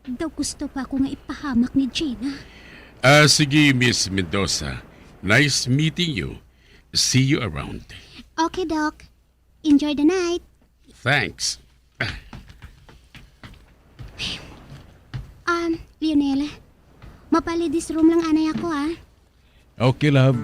Daw gusto pa ako nga ipahamak ni Gina. Sige, Miss Mendoza. Nice meeting you. See you around. Okay, Doc. Enjoy the night. Thanks. Lionel, mapalidis room lang anay ako ah. Okay, love.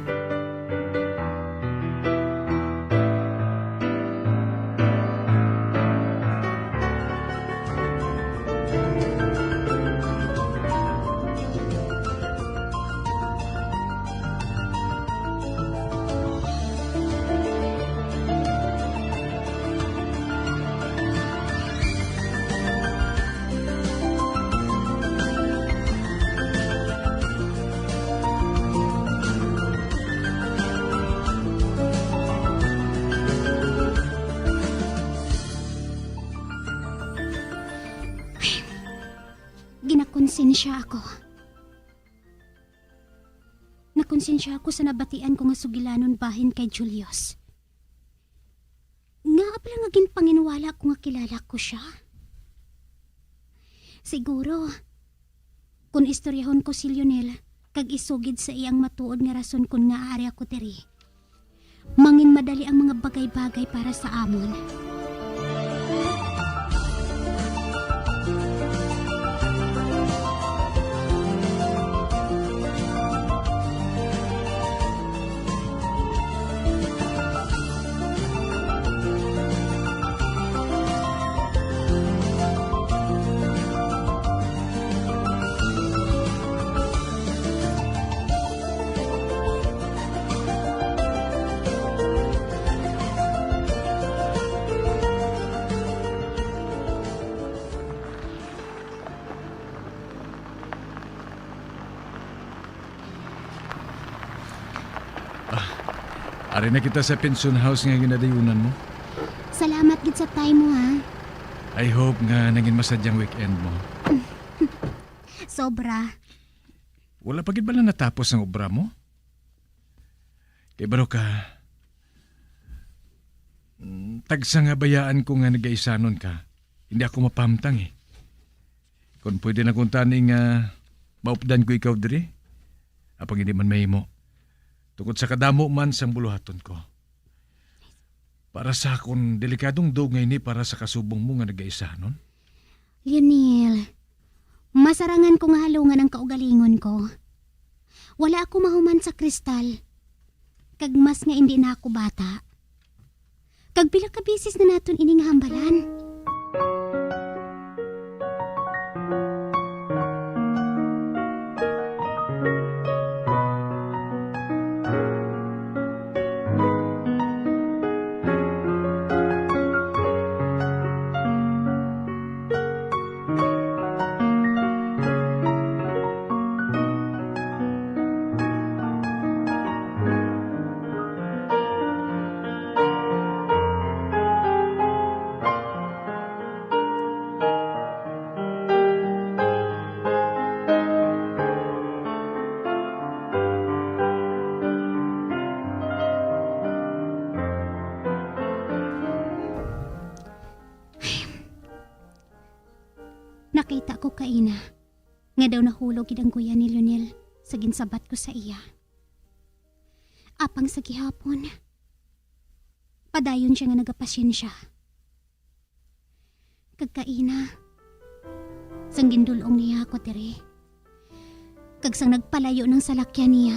Nakonsensya ako. Nakonsensya ako sa nabatian ko nga sugilanon bahin kay Julius. Nga apala nga ginpanginwala ko nga kilala ko siya. Siguro, kung istoryahon ko si Lionel, kag isugid sa iyang matuod nga rason kung nga ari ako diri, mangin madali ang mga bagay-bagay para sa amon. Ari na kita sa pension house nga ginadayunan mo. Salamat gid sa time mo ha. I hope nga naging masadyang weekend mo. Sobra. Wala pa gid ba na natapos ang obra mo? Kay baro ka, tagsa nga bayaan ko nga nagaisanon ka. Hindi ako mapamtang eh. Kung pwede na kung taning maupdan ko ikaw diri, apang hindi man mahimo. Tungkol sa kadamo man sang buluhaton ko. Para sa akong delikadong dugay ni para sa kasubong mo nga nag-aisanon. Lionel, masarangan ko nga halungan ang kaugalingon ko. Wala ako mahuman sa kristal. Kag mas nga hindi na ako bata. Kag pila ka bisis na naton ining hambalan. Nakita ko kaina, nga daw nahulog gid ang guya ni Lionel sa ginsabat ko sa iya. Apang sa gihapon, padayon siya nga nagapasyensya. Kagkaina, sang gindulong niya ako diri. Kag sang nagpalayo ng salakyan niya,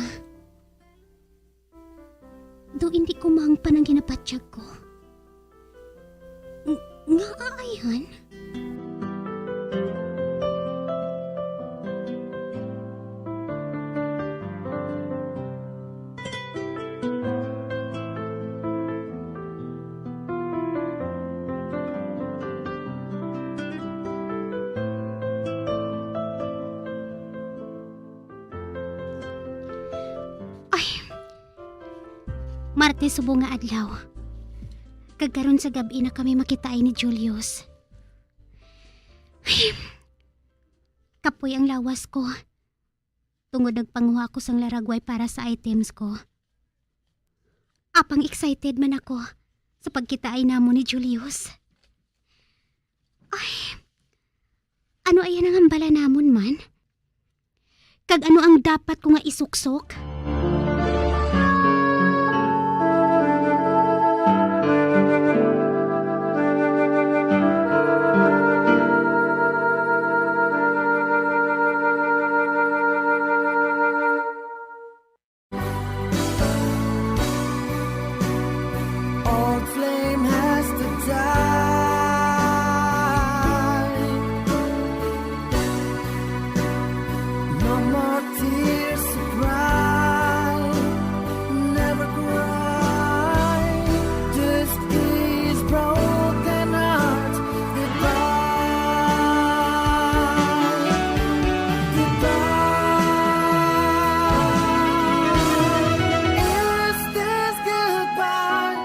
Do hindi ko mangpan ang ginapatyag ko. Nga aayan? Martes subo nga adlaw. Kagkaron sa gabi na kami makitaay ni Julius. Ay, kapoy ang lawas ko. Tungod nagpanguha ko sang laragway para sa items ko. Apang excited man ako sa pagkitaay namo ni Julius. Ay, ano ayan ang hambala namon man? Kag ano ang dapat ko nga isuksok? Old flame has to die. No more tears to cry. Never cry. Just these broken hearts. Goodbye. Goodbye. Is this goodbye?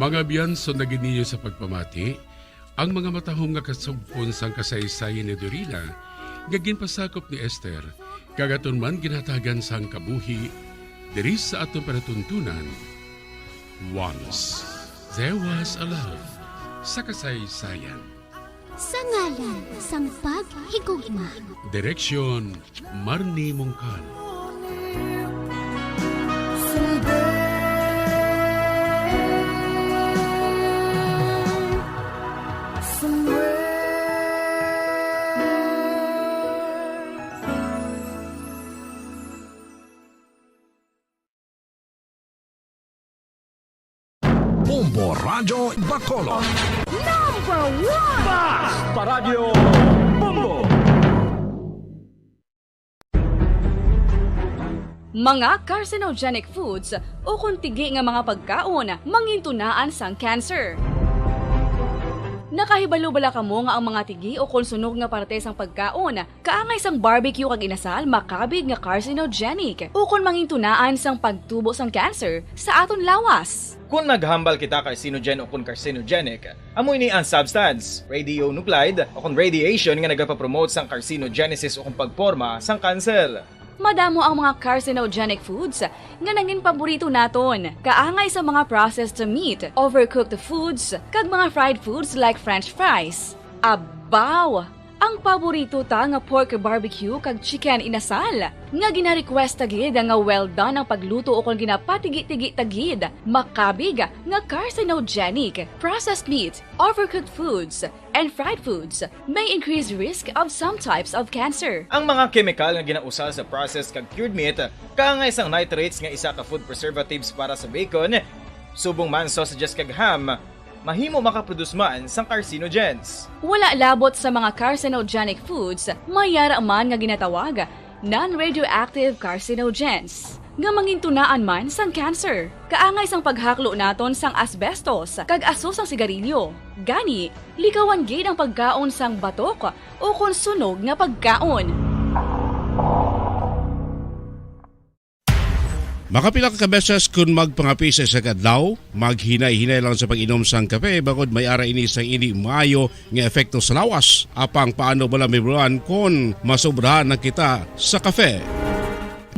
Mga biyanso na giniyo sa pagpamati, ang mga matahong nga kasugpon sang kasaysayan ni Dorina, gagin pasakop ni Esther, kagaton man ginhatagan sang kabuhi, diri sa atong panatuntunan. Once, there was a love sa kasaysayan. Sa ngalan sang paghigugma. Direksyon, Marnie Mongkal. Bombo Radio Bacolod. Number 1! Basta Radio Bombo! Mga carcinogenic foods o kuntigi nga mga pagkaon mangintunaan sang cancer. Nakahibalo bala kamo nga ang mga tigi o konsunog nga parte sang pagkaon kaangay sang barbecue kag inasal makabig nga carcinogenic o kon mangintunaan sang pagtubo sang cancer sa aton lawas. Kung naghambal kita carcinogen o kung carcinogenic, amoy ni ang substance, radionuclide o kung radiation nga nagapapromote sang carcinogenesis o kung pagporma sang cancer. Madamo ang mga carcinogenic foods nga nangin paborito naton. Kaangay sa mga processed meat, overcooked foods, kag mga fried foods like french fries. Abaw! Ang paborito ta nga pork barbecue kag chicken inasal. Nga gina-request tagid nga well done ang pagluto o kung ginapatigi-tigi tagid. Makabig nga carcinogenic, processed meat, overcooked foods, and fried foods may increase risk of some types of cancer. Ang mga chemical nga ginausal sa processed kag cured meat, kaangay sang nitrates nga isa ka food preservatives para sa bacon, subong man sausages kag ham, mahimo makaproduce man sang carcinogens. Wala labot sa mga carcinogenic foods, mayara man nga ginatawag non-radioactive carcinogens nga mangintunaan man sang cancer. Kaangay sang paghaklo naton sang asbestos kag aso sang sigarilyo. Gani, likawan gid ang pagkaon sang batok o kon sunog nga pagkaon. Makapila ka beses kung magpangapisa sa kadlaw, maghinay-hinay lang sa pag-inom sang kape bakod may ara ini sang ini maayo nga epekto sa lawas. Apang paano bala mibruan kung masobrahan na kita sa kape.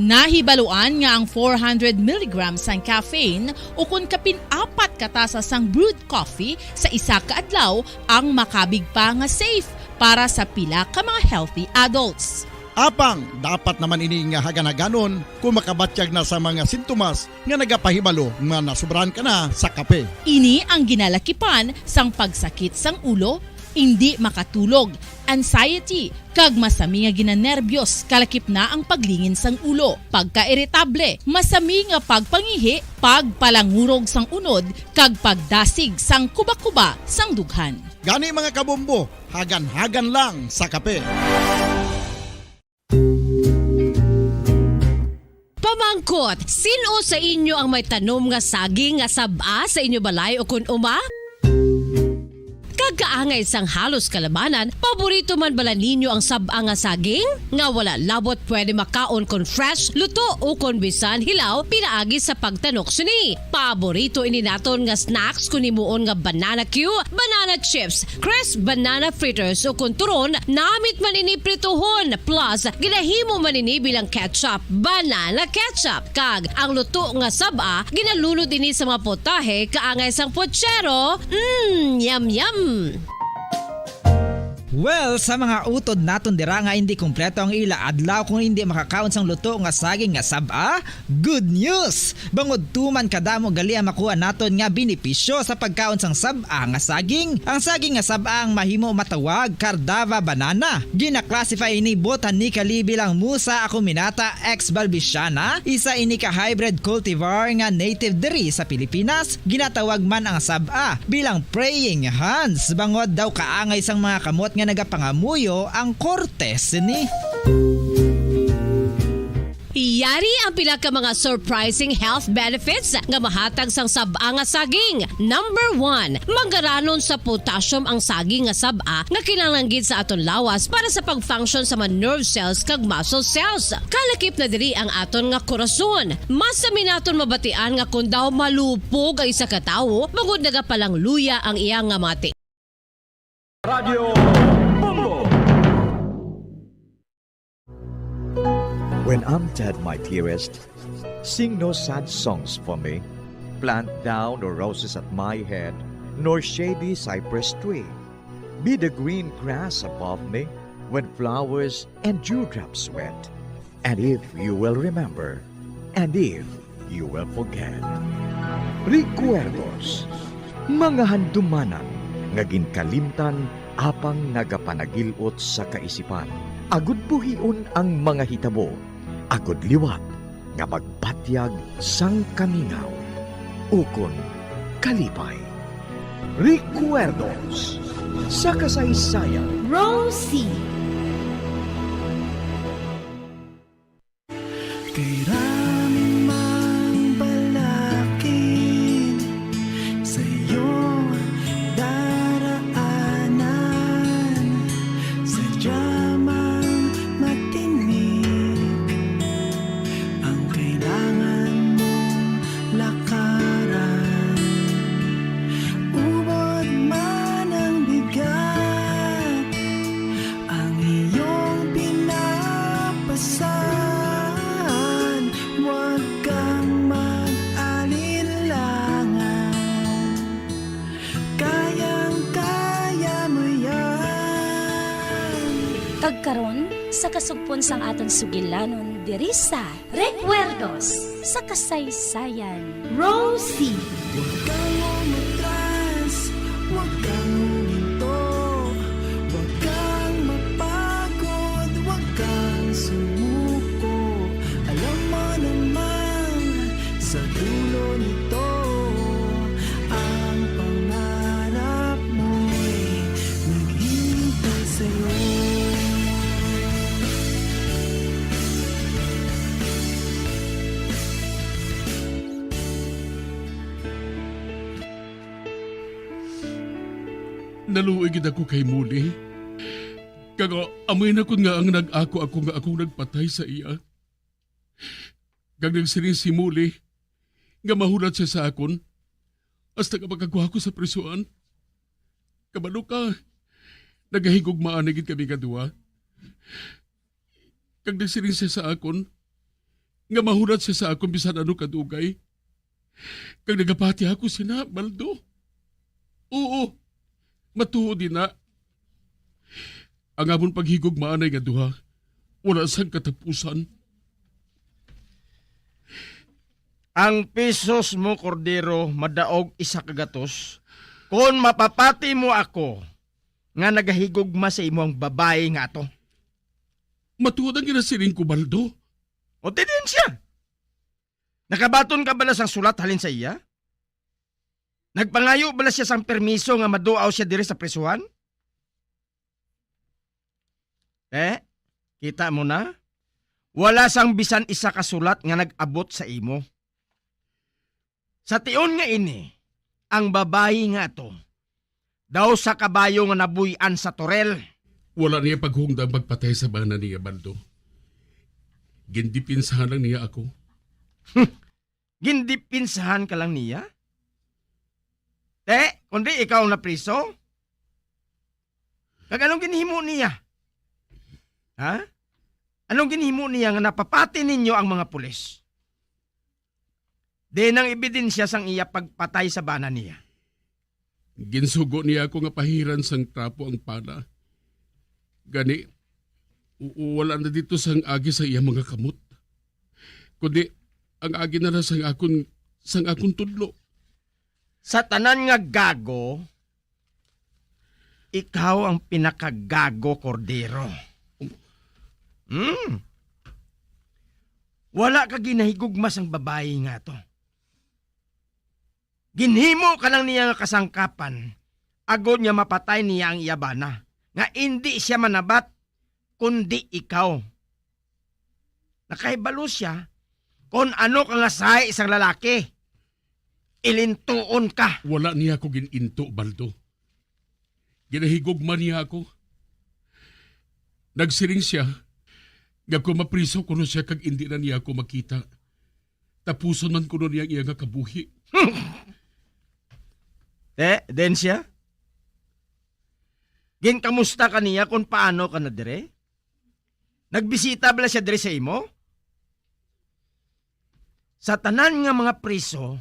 Nahibaluan nga ang 400 mg sang caffeine o kung kapin-apat katasa sang brewed coffee sa isa ka adlaw ang makabig pa nga safe para sa pila ka mga healthy adults. Apang, dapat naman ini nga haganaganon kung makabatyag na sa mga sintomas nga nagapahibalo nga nasubrahan ka na sa kape. Ini ang ginalakipan sang pagsakit sang ulo, hindi makatulog, anxiety, kag masami nga ginanerbiyos kalakip na ang paglingin sang ulo, pagka-iritable, masami nga pagpangihi, pagpalangurog sang unod, kag pagdasig sang kuba-kuba sang dughan. Gani mga kabombo, hagan-hagan lang sa kape. Pamangkot, sino sa inyo ang may tanom nga saging nga saba sa inyo balay o kun uma? Kagaangay sang halos kalabanan, paborito man bala ninyo ang saba nga saging? Nga wala labot pwede makaon kon fresh, luto o kon bisan hilaw, pinaagi sa pagtanok sini. Paborito ini naton nga snacks kun himuon nga banana Q, banana chips, crisp banana fritters o kun turon, namit man ini prituhon, plus ginahimo man ini bilang ketchup, banana ketchup. Kag ang luto nga saba, ginalunod ini sa mga potahe kaangay sang pochero. Yum yum. Well, sa mga utod naton dira nga hindi kumpleto ang ila adlaw kung hindi makakaon sang luto nga saging nga saba, good news! Bangod tuman kadamo gali ang makuha naton nga benepisyo sa pagkaon sang saba nga saging. Ang saging nga saba ang mahimo matawag Cardava banana. Gina-classify ini botanically bilang Musa acuminata ex balbisiana, isa ini ka hybrid cultivar nga native diri sa Pilipinas. Ginatawag man ang saba bilang praying hands. Bangod daw kaangay sang mga kamot nga nagapangamuyo ang kortes ni. Iyari ang pila ka mga surprising health benefits nga mahatag sang saba nga saging. Number 1, manggaranon sa potassium ang saging nga saba nga kinahanglan sa aton lawas para sa pag-function sa mga nerve cells kag muscle cells. Kalakip na diri ang aton nga korason. Mas sa minaton mabatian nga kun daw malupog ang isa ka tawo, magud nagapalang luya ang iyang nga mati. Radio Bongo. When I'm dead, my dearest, sing no sad songs for me. Plant down no roses at my head, nor shady cypress tree. Be the green grass above me when flowers and dewdrops wet. And if you will remember, and if you will forget. Recuerdos, mga handumanan, ngaging kalimtan, apang nagapanagilot sa kaisipan. Agud buhion ang mga hitabo, agud liwat, nga magpatyag sang kamingaw. Ukon kalipay. Recuerdos sa kasaysayan. Rosie. Kay raming mang balakid sa iyong daraanan, sadyamang matinik ang kailangan mong lakaran. Ubod man ang bigat, ang iyong pinapasan. Huwag kang mag-alinlangan, kayang-kaya mo yan. Kagkaron sa kasugpon sang aton sugilanon diri sa Recuerdos sa kasaysayan. Rosie. Huwag kang umatras, huwag kang huminto, huwag kang mapagod, huwag kang sumuko. Alam mo naman sa dulo nito, ang pangarap mo'y naghihintay sa'yo. Naluigid ako kay Muli. Kaga amoy na ko nga ang nag-ako nga akong nagpatay sa iya. Kag nagsiring si Muli, nga mahulat siya sa akon, hasta ka magkakuha ko sa prisuan. Kabalo ka, nagahigog maanagid kami kadua. Kag nagsiring siya sa akon, nga mahulat siya sa akon bisan ano kadugay. Kag nagapati ako sina, Baldo. Oo, matuod din na. Ang amon paghigog maanay nga duha, wala sang katapusan. Ang pisos mo, Cordero, madaog isa kagatos. Kung mapapati mo ako, nga nagahigugma sa imo ang babae nga to. Matuod ang ginasiling ko, Baldo. O din siya. Nakabaton ka bala sang sulat halin sa iya? Nagpangayo bala siya sang permiso nga maduaw siya diri sa presuhan? Kita mo na? Wala sang bisan isa ka sulat nga nag-abot sa imo. Sa tion nga ini, ang babae nga to, daw sa kabayo nga nabuyan sa torel. Wala niya paghungdang magpatay sa bana niya, Baldo. Gindipinsahan lang niya ako. Gindipinsahan ka lang niya? Kundi ikaw na priso? Kag anong ginhimo niya? Ha? Anong ginhimo niya nga napapati ninyo ang mga pulis? Di nang ebidensya sang iya pagpatay sa bana niya. Ginsugo niya ako nga pahiran sang trapo ang pala. Gani, wala na dito sang agi sa iya mga kamot. Kundi, ang agi na sang akong tudlo. Sa tanan nga gago, ikaw ang pinakagago, Cordero. Wala ka ginahigugmas ang babae nga to. Ginhimo ka lang niya nga kasangkapan, agod niya mapatay niya ang iyabana, nga hindi siya manabat, kundi ikaw. Nakahibalo siya, kung ano ka nga sa isang lalaki. Ilintuon ka. Wala niya ako gininto, Baldo. Ginahigugma niya ako. Nagsiring siya, nga ko mapriso kuno siya kag hindi na niya ako makita. Tapuson man kuno niya iya nga kabuhi. Den siya? Kamusta ka niya kung paano ka na dire? Nagbisita bala siya dire sa imo? Sa tanan nga mga priso,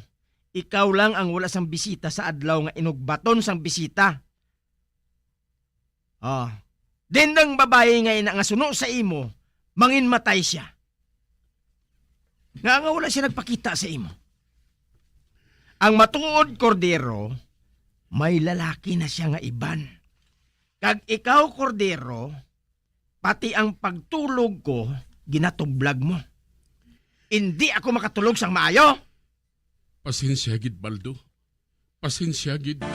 ikaw lang ang wala sang bisita sa adlaw nga inugbaton sang bisita. Dendang babae nga ina nga suno sa imo, mangin matay siya. Nga wala siya nagpakita sa imo. Ang matuod, Cordero, may lalaki na siya nga iban. Kag ikaw, Cordero, pati ang pagtulog ko, ginatublag mo. Hindi ako makatulog sang maayo. Pasensya gid, Baldo. Pasensya gid.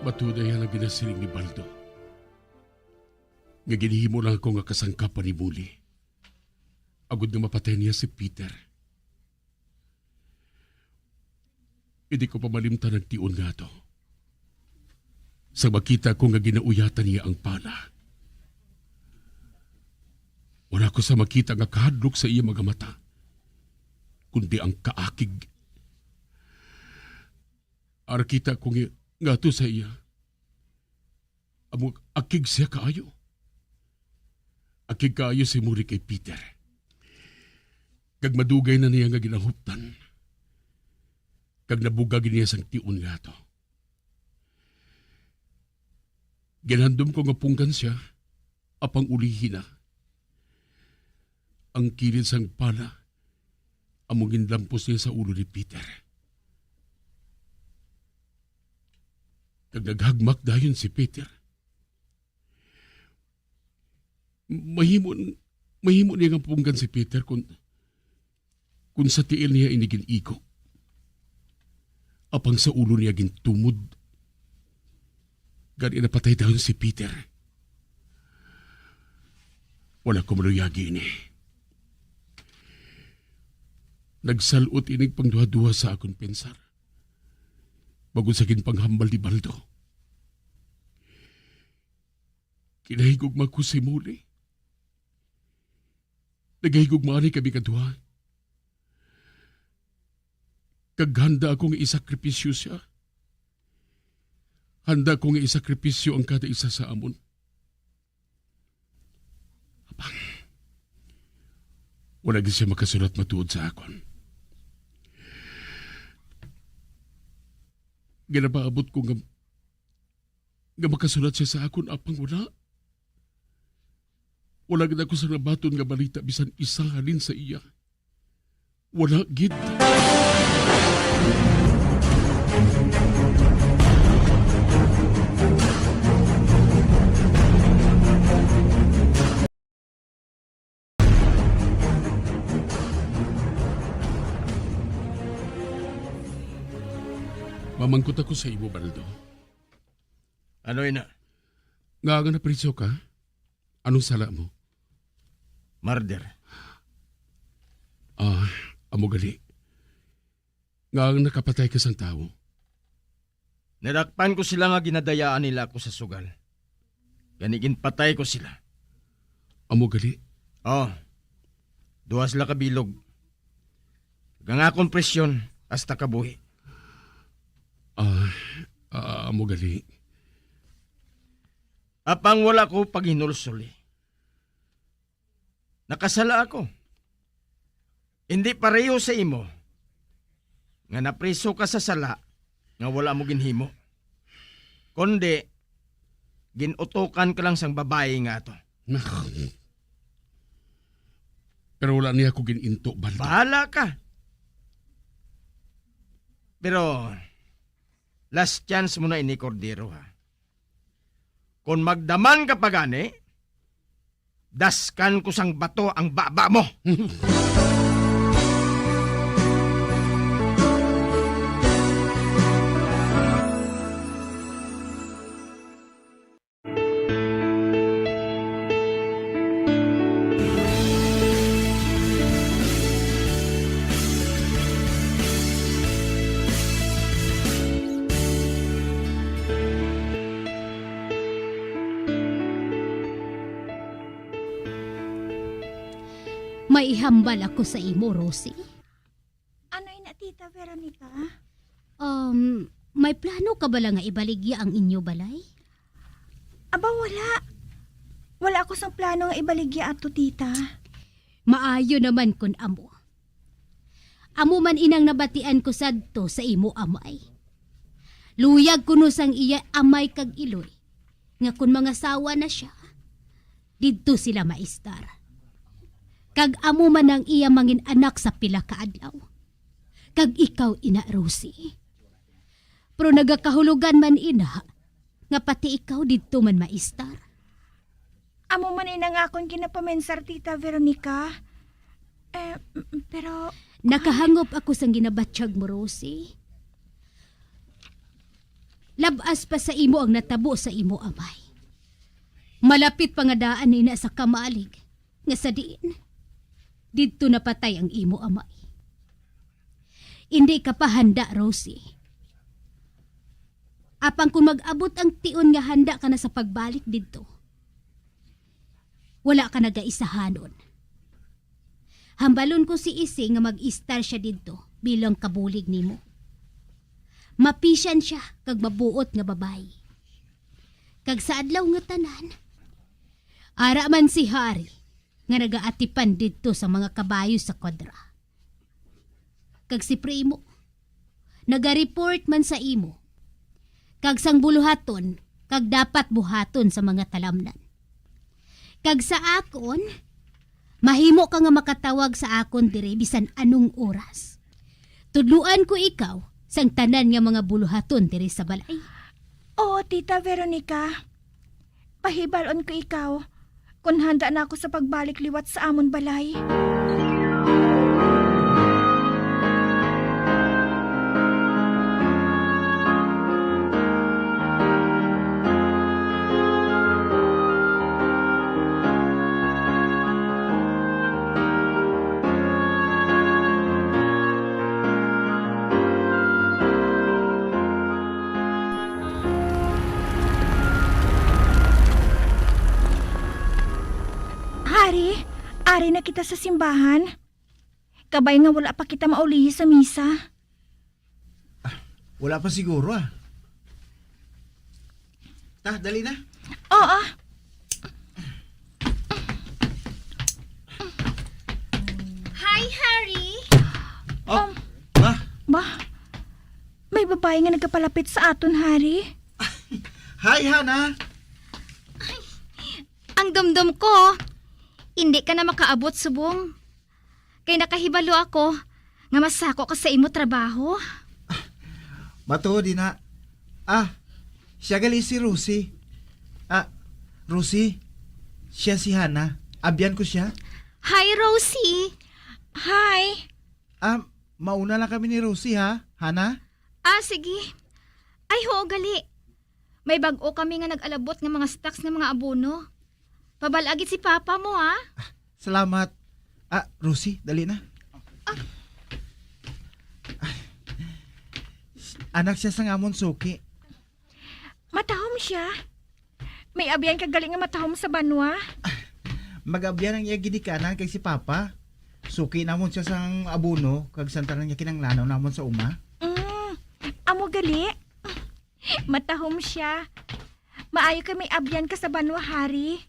Matuday ang ginasiling ni Baldo. Nga ginihimo lang ako nga kasangkapan ni Muli. Agod nga mapatay niya si Peter. Hindi ko pa malimtan ang tiun nga to. Sa makita ko nga ginauyatan niya ang pala. Wala ko sa makita nga kahadlok sa iya mga mata, kundi ang kaakig. Arakita ko nga to sa iya. Among akig siya kaayo. Akig kaayo si Muri kay Peter. Kag madugay na niya nga ginahuptan. Kag nabugag niya sang tiun nga to. Ginhandom ko nga punggan siya, apang ulihin na. Ang kilid sang pala, among ginlampos niya sa ulo ni Peter. Kag naghagmak dayon si Peter. Mahimo niya nga punggan si Peter kung sa tiil niya inigin iko. Apang sa ulo niya gintumod. Gani napatay dayon si Peter. Wala ko maluyagi ini. Nagsalot inig pangduha-duha sa akong pensar. Bago sa ginpanghambal ni Baldo. Kinahigugma ko si Muli. Nagahigugma ni kami kaduha. Kaghanda akong isakripisyo siya. Handa kong isakripisyo ang kada isa sa amon. Apang, wala din siya makasulat matuod sa akon. ginapaabot ko nga makasulat siya sa akon apang wala. Wala gid ako sa nabaton nga balita bisan isa halin sa iya. Wala gid. Mamangkot ako sa imo, Baldo. Ano ina? Nga na priso ka? Anong sala mo? Murder. Amo gali. Nga nakapatay ka sang tao. Nadakpan ko sila nga ginadayaan nila ako sa sugal. Ganigin patay ko sila. Amo gali? Duwas la kabilog. Gangakon presyon hasta kabuhi. Amo gali. Apang wala ko paghinulsuli. Nakasala ako. Hindi pareho sa imo. Nga napriso ka sa sala nga wala mo ginhimo. Kundi, ginutukan ka lang sang babae nga to. Pero wala niya ako gininto, Baldo. Bahala ka. Pero, last chance mo na ini, Cordero, ha? Kung magdaman ka pa gani, daskan ko sang bato ang baba mo. Maihambal ako sa imo, Rosie. Ano ina, Tita Veronica? May plano ka bala nga ibaligya ang inyo balay? Aba, wala. Wala ako sang plano nga ibaligya ato, Tita. Maayo naman kun amo. Amo man inang nabatian ko sadto sa imo amay. Luyag kuno sang iya amay kag iloy. Nga kun mga sawa na siya, didto sila maistar. Kag amo man ang iya mangin anak sa pila ka adlaw. Kag ikaw, ina Rosie. Pero nagakahulugan man ina, nga pati ikaw didto man maistar. Amo man inangakon kinapamensar, Tita Veronica. Pero... Nakahangop ako sang ginabatsyag mo, Rosie. Labas pa sa imo ang natabo sa imo amay. Malapit pangadaan nina sa kamalig, nga sa diin. Dito napatay ang imo amay. Hindi ka pa handa, Rosie. Apang kung mag-abot ang tion nga handa ka na sa pagbalik dito, wala ka nagaisahanon. Hambalon ko si Isi nga mag-istar siya dito bilang kabulig nimo. Mapisyan siya kag mabuot nga babae. Kag sa adlaw nga tanan, ara man si Hari nga nagaatipan dito sa mga kabayo sa kodra. Kag si Primo, naga-report man sa imo. Kag sang buluhaton, kag dapat buhaton sa mga talamnan. Kag sa akon, mahimo ka nga makatawag sa akon dire bisan anong oras. Tudluan ko ikaw sang tanan nga mga buluhaton dire sa balay. Oo, Tita Veronica. Pahibalon ko ikaw kung handa na ako sa pagbalik liwat sa amon balay. Ari na kita sa simbahan. Kabay nga wala pa kita maulihi sa misa. Wala pa siguro dali na. Oo. Hi, Harry. Ba? May babae babae nga nagapalapit sa aton, Hari. Hi, Hana! Ang dumdum ko, hindi ka na makaabot subong. Kay nakahibalo ako nga masako ka sa imo trabaho. Matuod na. Siya gali si Rosie. Rosie, siya si Hana. Abyan ko siya. Hi, Rosie. Hi. Mauna lang kami ni Rosie, ha? Hana? Sige. Ay, ho, gali. May bag-o kami nga nag-alabot ng mga stocks ng mga abono. Pabalagit si Papa mo, ha? Salamat. Rosie, dali na. Anak siya sa ngamon suki. Matahom siya. May abyan kagaling nga matahom sa banwa. Mag-abyan ang iya gidikanan kay si Papa. Suki namon siya sang abono kag santaran niya kinanglanaw namon sa uma. Amo gali. Matahom siya. Maayo kay may abyan ka sa banwa, Hari.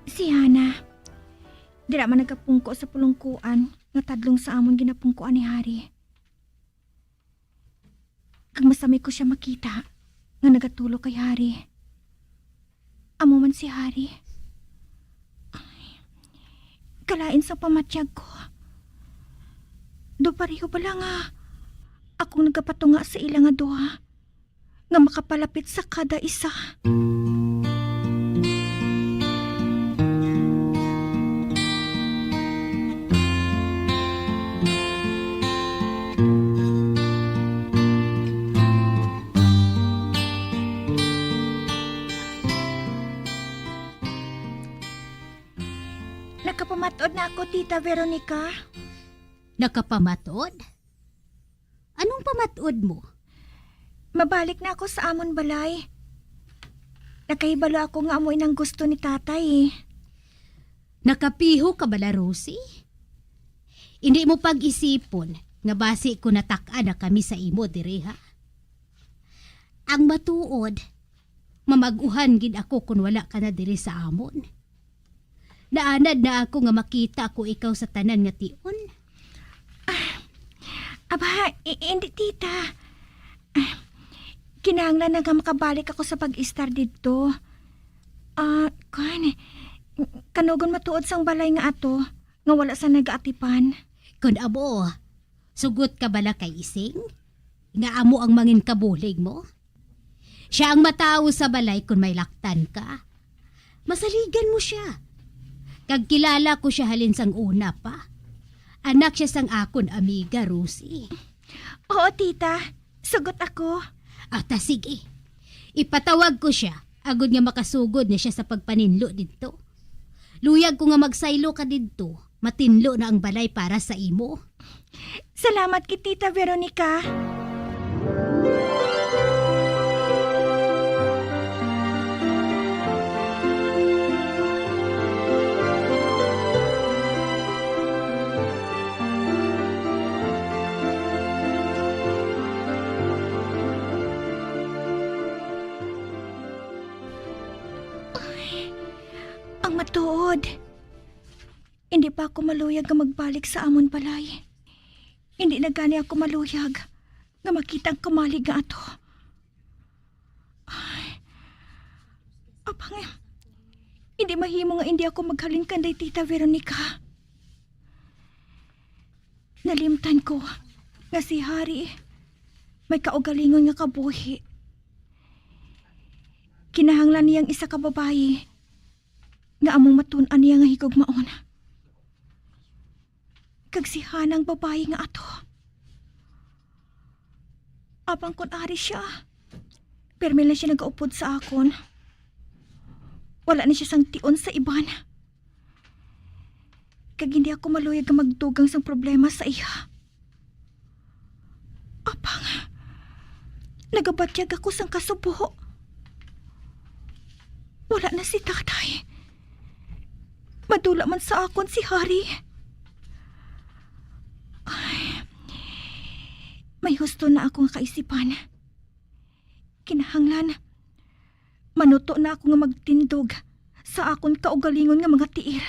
Si Hana. Dira man nagapungko sa pulungkuan nga tadlong sa amon ginapungkuan ni Hari. Kag masami ko siya makita nga nagatulo kay Hari. Amo man si Hari. Kalain sa pamatyag ko. Do pareho pala nga akong nagapatunga sa ilang nga duha nga makapalapit sa kada isa. Nakapamatod na ako, Tita Veronica. Nakapamatod? Anong pamatod mo? Mabalik na ako sa amon balay. Nakahibalo ako nga amoy ng gusto ni tatay. Nakapiho ka bala, Rosie? Hindi mo pag-isipon nga basi ko natak-a na kami sa imo, direha. Ang matuod, mamaguhan gid ako kung wala ka na diri sa amon. Naanad na ako nga makita ko ikaw sa tanan nga tion. Hindi, Tita. Kinahanglan na nga makabalik ako sa pag-istar dito. Kanugon matuod sang balay nga ato, nga wala sa nagaatipan. Kun abo, sugot ka bala kay Ising? Nga amo ang mangin kabulig mo? Siya ang matao sa balay kung may laktan ka. Masaligan mo siya. Kag kilala ko siya halin sang una pa. Anak siya sang akon amiga, Rosie. Oo, Tita. Sugot ako. Sige. Ipatawag ko siya. Agod nga makasugod na siya sa pagpaninlo dito. Luyag ko nga magsaylo ka dito. Matinlo na ang balay para sa imo. Salamat kay Tita Veronica. Ang matuod. Hindi pa ako maluyag nga magbalik sa amon balay. Hindi na gani ako maluyag nga makita ang kamalig nga ato. Abang, hindi mahimo nga hindi ako maghalin kanday Tita Veronica. Nalimtan ko nga si Hari may kaugalingon nga kabuhi. Kinahanglan niyang isa ka babae nga among matun-an niya nga higugmaon. Kag si Hanang babae nga ato. Abang kon ari siya, permil na siya nagaupod sa akon. Wala na siya sang tion sa iban. Kag hindi ako maluyag nga magdugang sang problema sa iya. Abang, nagabatyag ako sang kasubo. Wala na si tatay. Madula man sa akon si Hari. Ay, may husto na akong kaisipan. Kinahanglan, manuto na ako nga magtindog sa akon kaugalingon nga mga tiil.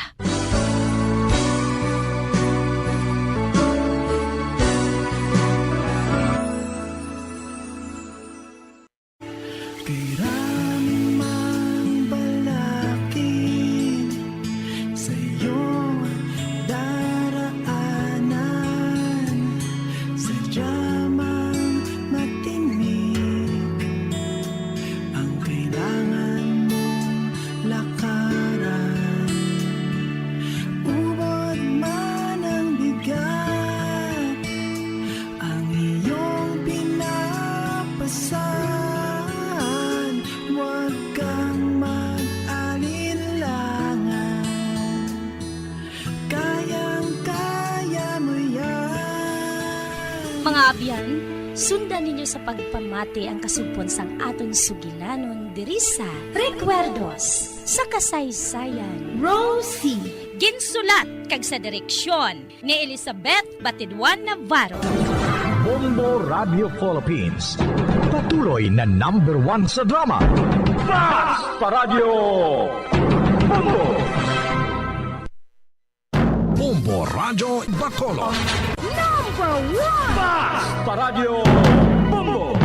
Ramang balakid sa iyong daraanan, sadyamang matinig ang kailangan mong lakaran. Ubod man ang bigat, ang iyong pinapasan. Huwag kang mag-alilangan, kayang-kaya mo yan. Mga abyan, sundan ninyo sa pagpamati ang kasugpon sang aton sugilanon diri sa Recuerdos sa kasaysayan. Rosie, ginsulat kag sa direksyon ni Elizabeth Batidwan Navarro. Bombo Radio Philippines. Patuloy na #1 sa drama. Mas Paradyo Bombo! Bombo Radio Bacolod. #1 Mas Paradyo Bombo!